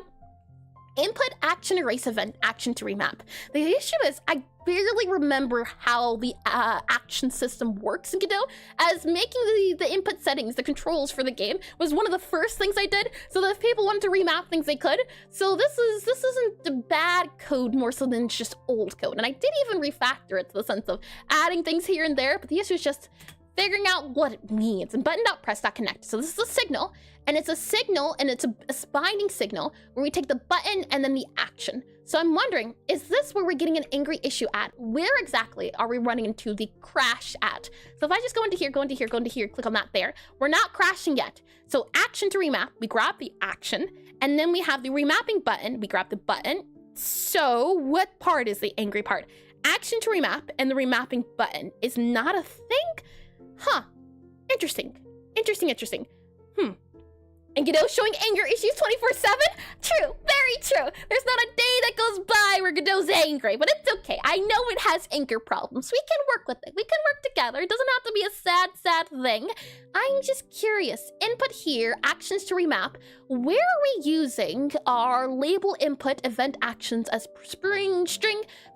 Input, action, erase event, action to remap. The issue is I barely remember how the action system works in Godot, as making the input settings, the controls for the game, was one of the first things I did, so that if people wanted to remap things, they could. So this isn't the bad code more so than just old code. And I did even refactor it to the sense of adding things here and there, but the issue is just figuring out what it means. And button.press.connect. So this is a signal, and it's a binding signal where we take the button and then the action. So I'm wondering, is this where we're getting an angry issue at? Where exactly are we running into the crash at? So if I just go into here, click on that there, we're not crashing yet. So action to remap, we grab the action, and then we have the remapping button, we grab the button. So what part is the angry part? Action to remap and the remapping button is not a thing? Huh. Interesting. And Godot showing anger issues 24/7? True, very true. There's not a day that goes by where Godot's angry, but it's okay. I know it has anger problems. We can work with it. We can work together. It doesn't have to be a sad thing. I'm just curious. Input here, actions to remap. Where are we using our label input event actions as string,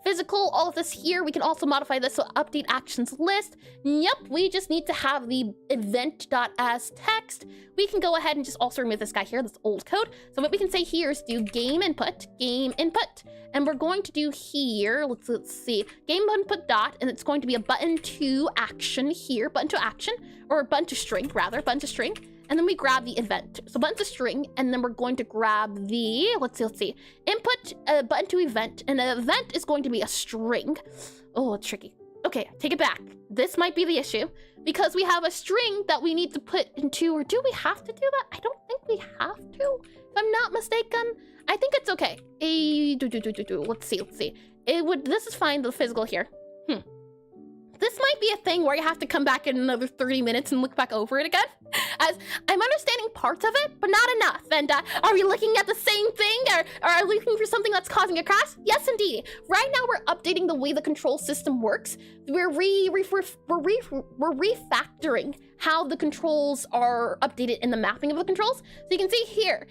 physical, all of this here? We can also modify this, so update actions list. Yep, we just need to have the event.as text. We can go ahead and just also also remove this guy here, this old code. So what we can say here is do game input, and we're going to do here, let's see, game input dot, and it's going to be a button to action here, button to action, or button to string rather, button to string. And then we grab the event. So button to string, and then we're going to grab the, let's see, input button to event, and the event is going to be a string. Oh, it's tricky. Okay, take it back. This might be the issue because we have a string that we need to put into, or do we have to do that? I don't think we have to, if I'm not mistaken. I think it's okay. Let's see. This is fine, the physical here. This might be a thing where you have to come back in another 30 minutes and look back over it again, as I'm understanding parts of it, but not enough. And are we looking at the same thing, or are we looking for something that's causing a crash? Yes, indeed. Right now, we're updating the way the control system works. We're refactoring how the controls are updated in the mapping of the controls. So you can see here,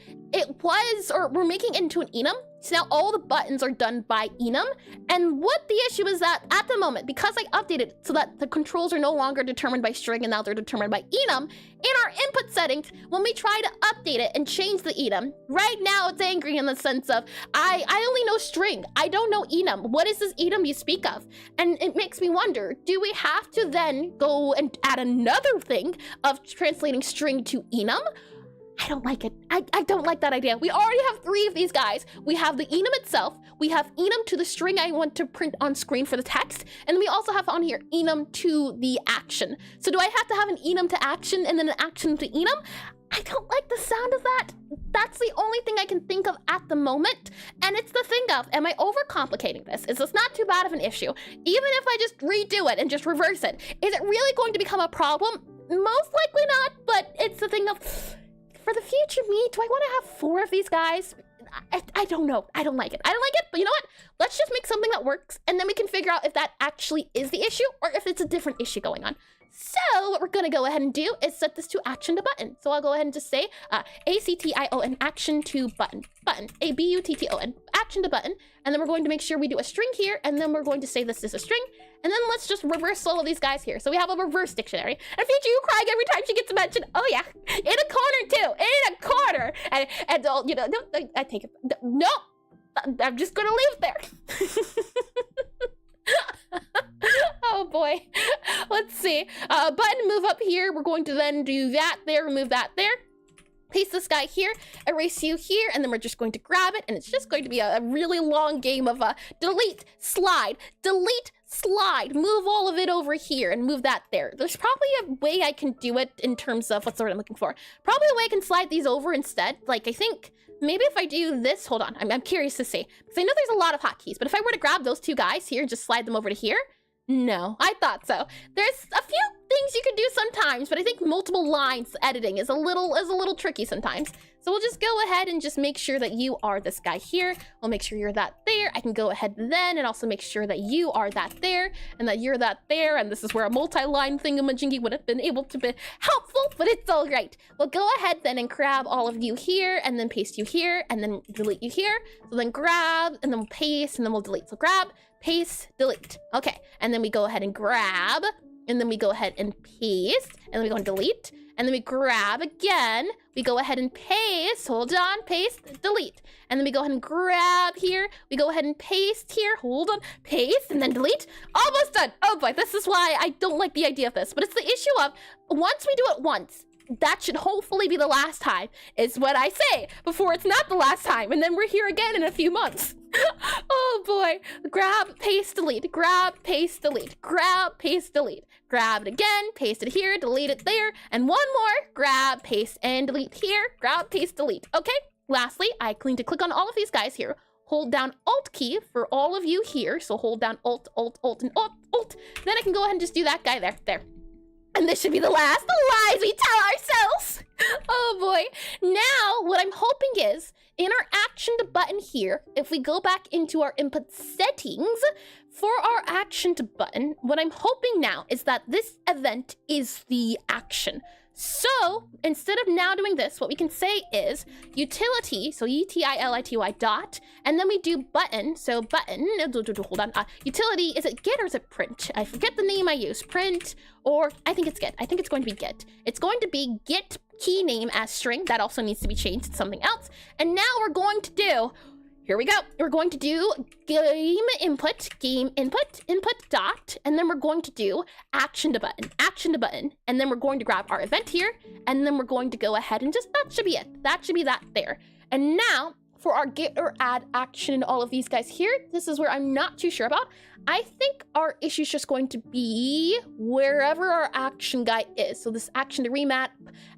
we're making it into an enum. So now all the buttons are done by enum. And what the issue is that at the moment, because I updated so that the controls are no longer determined by string and now they're determined by enum, in our input settings, when we try to update it and change the enum, right now it's angry in the sense of, I only know string, I don't know enum. What is this enum you speak of? And it makes me wonder, do we have to then go and add another thing of translating string to enum? I don't like it. I don't like that idea. We already have 3 of these guys. We have the enum itself. We have enum to the string I want to print on screen for the text. And then we also have on here enum to the action. So do I have to have an enum to action and then an action to enum? I don't like the sound of that. That's the only thing I can think of at the moment. And it's the thing of, am I overcomplicating this? Is this not too bad of an issue? Even if I just redo it and just reverse it, is it really going to become a problem? Most likely not, but it's the thing of, for the future me, do I want to have 4 of these guys? I don't know. I don't like it. But you know what? Let's just make something that works, and then we can figure out if that actually is the issue or if it's a different issue going on. So what we're going to go ahead and do is set this to action to button. So I'll go ahead and just say ACTION, action to button, ABUTTON, action to button. And then we're going to make sure we do a string here, and then we're going to say this is a string. And then let's just reverse all of these guys here. So we have a reverse dictionary. And Future, you crying every time she gets mentioned. Oh yeah, in a corner too, in a corner. And you know, no, I take it. No, I'm just gonna leave it there. Oh boy. Let's see. Button move up here. We're going to then do that there, remove that there. Paste this guy here, erase you here, and then we're just going to grab it, and it's just going to be a really long game of delete, slide, move all of it over here, and move that there. There's probably a way I can do it in terms of, what's the word I'm looking for? Probably a way I can slide these over instead. Like, I think, maybe if I do this, hold on, I'm curious to see. Because I know there's a lot of hotkeys, but if I were to grab those 2 guys here and just slide them over to here, no, I thought so. There's a few things you can do sometimes, but I think multiple lines editing is a little tricky sometimes. So we'll just go ahead and just make sure that you are this guy here. We'll make sure you're that there. I can go ahead then and also make sure that you are that there and that you're that there. And this is where a multi-line thingamajiggy would have been able to be helpful, but it's all right. We'll go ahead then and grab all of you here and then paste you here and then delete you here. So then grab and then we'll paste and then we'll delete. So grab, paste, delete. Okay, and then we go ahead and grab, and then we go ahead and paste, and then we go and delete, and then we grab again, we go ahead and paste, hold on, paste, delete, and then we go ahead and grab here, we go ahead and paste here, hold on, paste, and then delete. Almost done. Oh boy, this is why I don't like the idea of this, but it's the issue of, once we do it once, that should hopefully be the last time, is what I say, before it's not the last time, and then we're here again in a few months. Oh boy. Grab, paste, delete, grab, paste, delete, grab, paste, delete, grab it again, paste it here, delete it there, and one more, grab, paste, and delete here, grab, paste, delete. Okay, lastly, I need to click on all of these guys here, hold down Alt key for all of you here, so hold down Alt, Alt, Alt, and Alt, Alt, then I can go ahead and just do that guy there. And this should be the last lies we tell ourselves. Oh boy. Now, what I'm hoping is, in our action to button here, if we go back into our input settings, for our action to button, what I'm hoping now is that this event is the action. So instead of now doing this, what we can say is utility, so utility dot, and then we do button. So button, hold on, utility, is it get or is it print? I forget the name I use, print, or I think it's get. I think it's going to be get. It's going to be get key name as string. That also needs to be changed to something else. And now we're going to do, here we go. We're going to do game input dot, and then we're going to do action to button, and then we're going to grab our event here, and then we're going to go ahead and just, that should be it. That should be that there. And now for our get or add action and all of these guys here, this is where I'm not too sure about. I think our issue is just going to be wherever our action guy is. So this action to remap,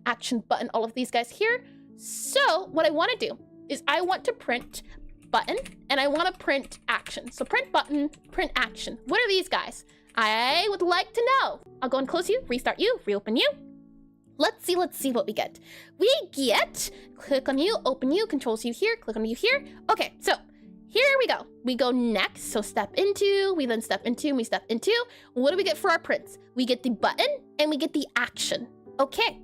action button, all of these guys here. So what I want to do is I want to print button, and I want to print action. So print button, print action. What are these guys? I would like to know. I'll go and close you, restart you, reopen you. Let's see what we get. We get, click on you, open you, controls you here, click on you here. Okay, so here we go. We go next, so step into, we then step into, and we step into. What do we get for our prints? We get the button, and we get the action. Okay.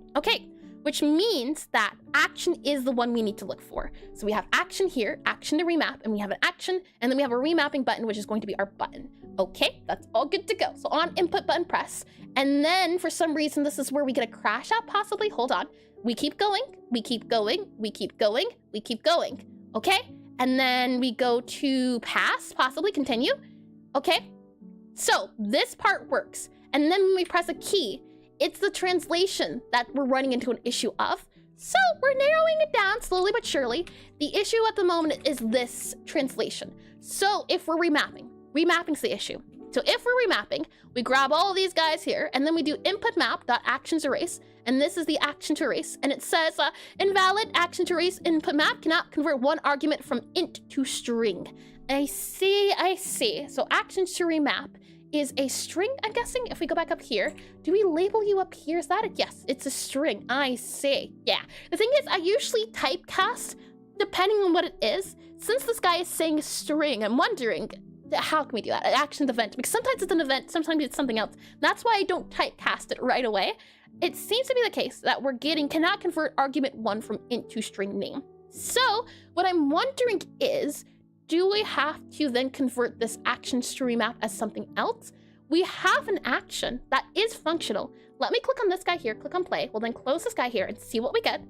Which means that action is the one we need to look for. So we have action here, action to remap, and we have an action, and then we have a remapping button, which is going to be our button. Okay, that's all good to go. So on input button press, and then for some reason, this is where we get a crash out possibly. Hold on. We keep going, we keep going, we keep going, we keep going. Okay, and then we go to pass, possibly continue. Okay, so this part works. And then when we press a key, it's the translation that we're running into an issue of. So we're narrowing it down slowly but surely. The issue at the moment is this translation. So if we're remapping's the issue. So if we're remapping, we grab all of these guys here, and then we do input map.actions erase, and this is the action to erase, and it says invalid action to erase input map cannot convert one argument from int to string. I see. So actions to remap is a string, I'm guessing. If we go back up here, do we label you up here? Is that it? Yes, it's a string. I see. Yeah. The thing is, I usually typecast depending on what it is. Since this guy is saying string, I'm wondering, how can we do that? An action event, because sometimes it's an event, sometimes it's something else. That's why I don't typecast it right away. It seems to be the case that we're getting cannot convert argument 1 from int to string name. So what I'm wondering is, do we have to then convert this action to remap as something else? We have an action that is functional. Let me click on this guy here, click on play. We'll then close this guy here and see what we get.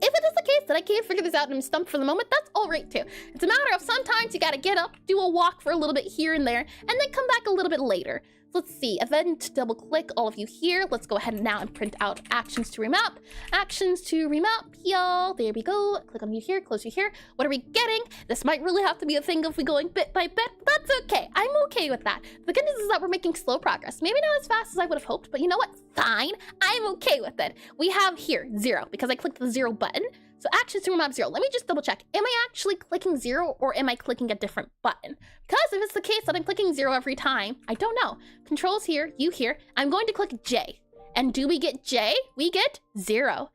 If it is the case that I can't figure this out and I'm stumped for the moment, that's all right too. It's a matter of sometimes you gotta get up, do a walk for a little bit here and there, and then come back a little bit later. Let's see, event, double click all of you here. Let's go ahead now and print out actions to remap. Actions to remap, y'all. There we go. Click on you here, close you here. What are we getting? This might really have to be a thing if we going bit by bit, but that's okay. I'm okay with that. The good news is that we're making slow progress. Maybe not as fast as I would have hoped, but you know what? Fine. I'm okay with it. We have here 0 because I clicked the 0 button. So actions to remap 0. Let me just double check. Am I actually clicking 0 or am I clicking a different button? Because if it's the case that I'm clicking 0 every time, I don't know. Controls here, you here. I'm going to click J. And do we get J? We get 0.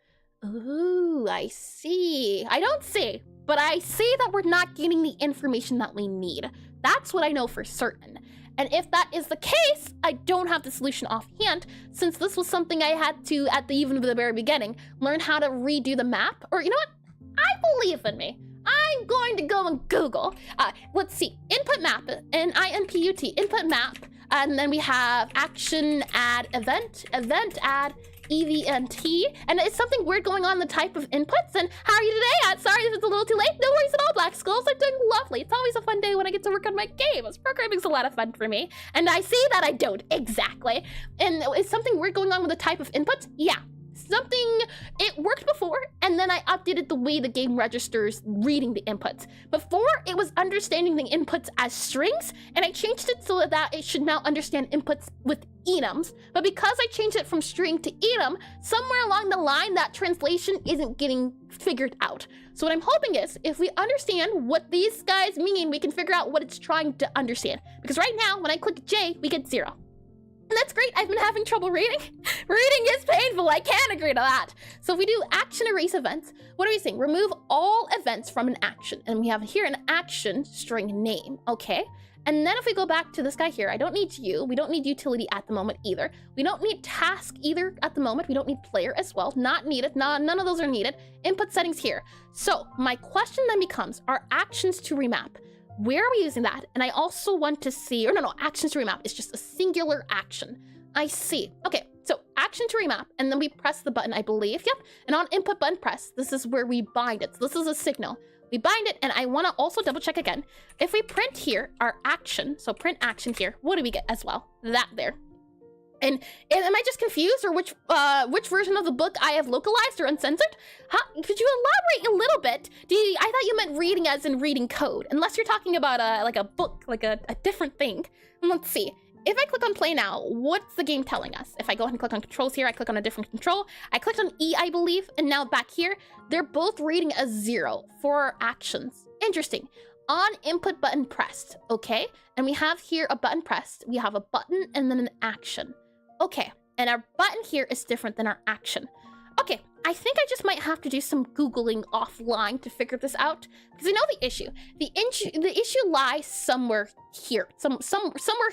Ooh, I see. I don't see, but I see that we're not getting the information that we need. That's what I know for certain. And if that is the case, I don't have the solution offhand, since this was something I had to, at the even of the very beginning, learn how to redo the map. Or you know what? I believe in me. I'm going to go and Google. Let's see. Input map, N-I-N-P-U-T, input map. And then we have action add event, event add EVNT. And it's something weird going on in the type of inputs. And how are you today? Sorry if it's a little too late. No worries at all, Black Skulls. I'm doing lovely. It's always a fun day when I get to work on my game. Programming's a lot of fun for me. And I see that I don't. Exactly. And is something weird going on with the type of inputs? Yeah. It worked before, and then I updated the way the game registers reading the inputs. Before, it was understanding the inputs as strings, and I changed it so that it should now understand inputs with enums. But because I changed it from string to enum, somewhere along the line, that translation isn't getting figured out. So what I'm hoping is, if we understand what these guys mean, we can figure out what it's trying to understand. Because right now, when I click J, we get 0. And that's great. I've been having trouble reading. Reading is painful. I can't agree to that. So if we do action erase events, what are we saying? Remove all events from an action. And we have here an action string name. Okay. And then if we go back to this guy here, I don't need you. We don't need utility at the moment either. We don't need task either at the moment. We don't need player as well. Not needed. None of those are needed. Input settings here. So my question then becomes, are actions to remap? Where are we using that? And I also want to see, or no, actions to remap is just a singular action. I see. Okay, so action to remap, and then we press the button, I believe. Yep, and on input button press, this is where we bind it. So this is a signal. We bind it, and I want to also double check again. If we print here our action, so print action here, what do we get as well? That there. And am I just confused, or which version of the book I have localized or uncensored? Could you elaborate a little bit? I thought you meant reading as in reading code, unless you're talking about like a book, like a different thing. Let's see. If I click on play now, what's the game telling us? If I go ahead and click on controls here, I click on a different control. I clicked on E, I believe, and now back here, they're both reading as 0 for our actions. Interesting. On input button pressed, okay? And we have here a button pressed, we have a button and then an action. Okay, and our button here is different than our action. Okay, I think I just might have to do some Googling offline to figure this out, because I know the issue. The issue lies somewhere here. Somewhere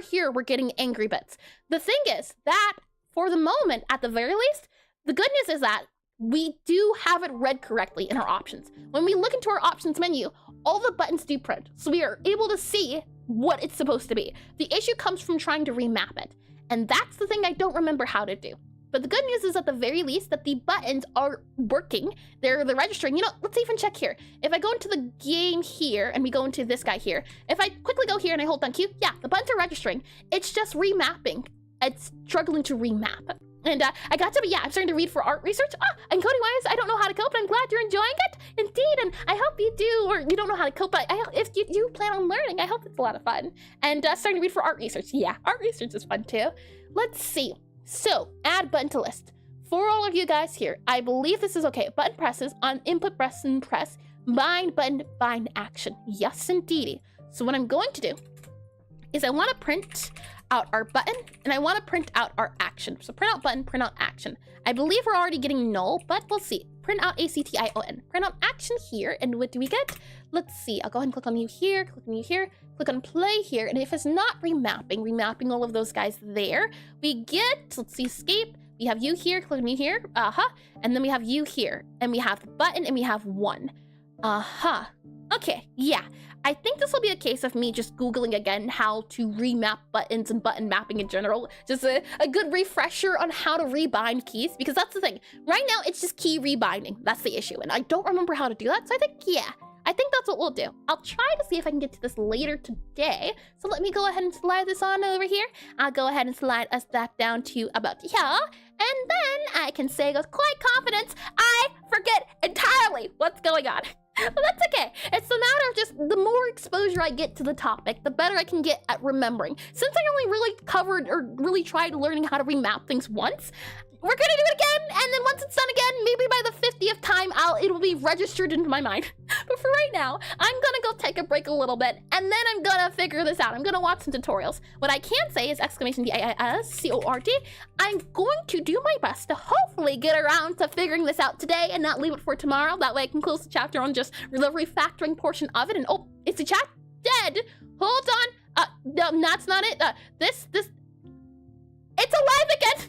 here we're getting angry bits. The thing is that, for the moment, at the very least, the good news is that we do have it read correctly in our options. When we look into our options menu, all the buttons do print, so we are able to see what it's supposed to be. The issue comes from trying to remap it, and that's the thing I don't remember how to do. But the good news is at the very least that the buttons are working. They're registering. You know, let's even check here. If I go into the game here and we go into this guy here, if I quickly go here and I hold down Q, yeah, the buttons are registering. It's just remapping. It's struggling to remap. And I got to, but yeah, I'm starting to read for art research. And coding wise, I don't know how to code, but I'm glad you're enjoying it. Indeed, and I hope you do, or you don't know how to code, but if you do plan on learning, I hope it's a lot of fun. And starting to read for art research. Yeah, art research is fun too. Let's see. So, add button to list. For all of you guys here, I believe this is okay. Button presses on input press and press. Bind button, bind action. Yes, indeedy. So what I'm going to do is I want to print out our button and I want to print out our action. So print out button, print out action. I believe we're already getting null, but we'll see. Print out ACTION. Print out action here, and what do we get? Let's see. I'll go ahead and click on you here, click on you here, click on play here, and if it's not remapping all of those guys there, we get, let's see, escape. We have you here, click on you here, and then we have you here, and we have the button, and we have 1. Okay, yeah. I think this will be a case of me just Googling again how to remap buttons and button mapping in general. Just a good refresher on how to rebind keys, because that's the thing. Right now, it's just key rebinding. That's the issue, and I don't remember how to do that, so I think, yeah. I think that's what we'll do. I'll try to see if I can get to this later today. So let me go ahead and slide this on over here. I'll go ahead and slide us that down to about here. And then I can say with quite confidence, I forget entirely what's going on. But that's okay. It's a matter of just the more exposure I get to the topic, the better I can get at remembering. Since I only really covered or really tried learning how to remap things once, we're gonna do it again, and then once it's done again, maybe by the 50th time, it'll be registered into my mind. But for right now, I'm gonna go take a break a little bit, and then I'm gonna figure this out. I'm gonna watch some tutorials. What I can say is !DIISCORT. I'm going to do my best to hopefully get around to figuring this out today and not leave it for tomorrow. That way I can close the chapter on just the refactoring portion of it. And oh, is the chat dead? Hold on. No, that's not it. It's alive again!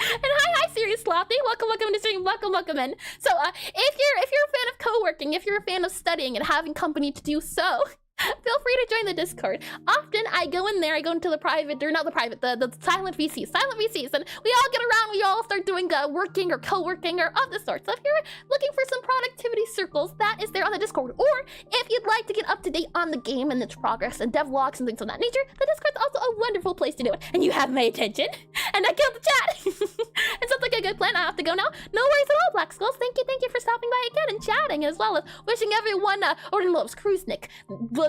And hi, Serious Sloppy. Welcome to stream. Welcome in. So, if you're a fan of co-working, if you're a fan of studying and having company to do so, feel free to join the Discord. Often I go in there, I go into the private, or not the private, the silent VCs, and we all get around, we all start doing working or co-working or of the sort. So if you're looking for some productivity circles, that is there on the Discord. Or if you'd like to get up to date on the game and its progress and devlogs and things of that nature, the Discord's also a wonderful place to do it. And you have my attention, and I killed the chat. It sounds like a good plan. I have to go now. No worries at all, Black Skulls. Thank you for stopping by again and chatting, as well as wishing everyone, or no, it was Cruisenick.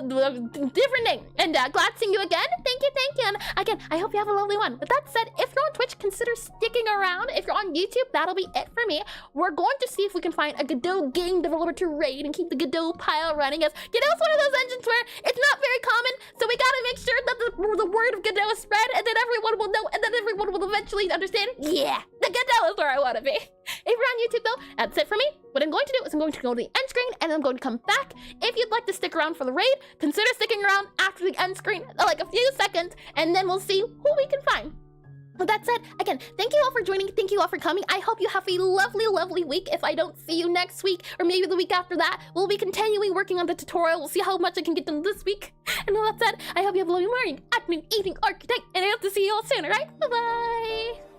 Different name, and glad seeing you again. Thank you, and again, I hope you have a lovely one. With that said, if you're on Twitch, consider sticking around. If you're on YouTube, that'll be it for me. We're going to see if we can find a Godot game developer to raid and keep the Godot pile running, as Godot's one of those engines where it's not very common, so we gotta make sure that the word of Godot is spread, and then everyone will know, and then everyone will eventually understand, yeah, the Godot is where I want to be. If you're on YouTube though, that's it for me. What I'm going to do is I'm going to go to the end screen and I'm going to come back. If you'd like to stick around for the raid, consider sticking around after the end screen, like a few seconds, and then we'll see who we can find. With that said, again, thank you all for joining, thank you all for coming. I hope you have a lovely, lovely week. If I don't see you next week, or maybe the week after that, we'll be continuing working on the tutorial. We'll see how much I can get done this week. And with that said, I hope you have a lovely morning, afternoon, evening, or night, and I hope to see you all soon, alright? Bye-bye!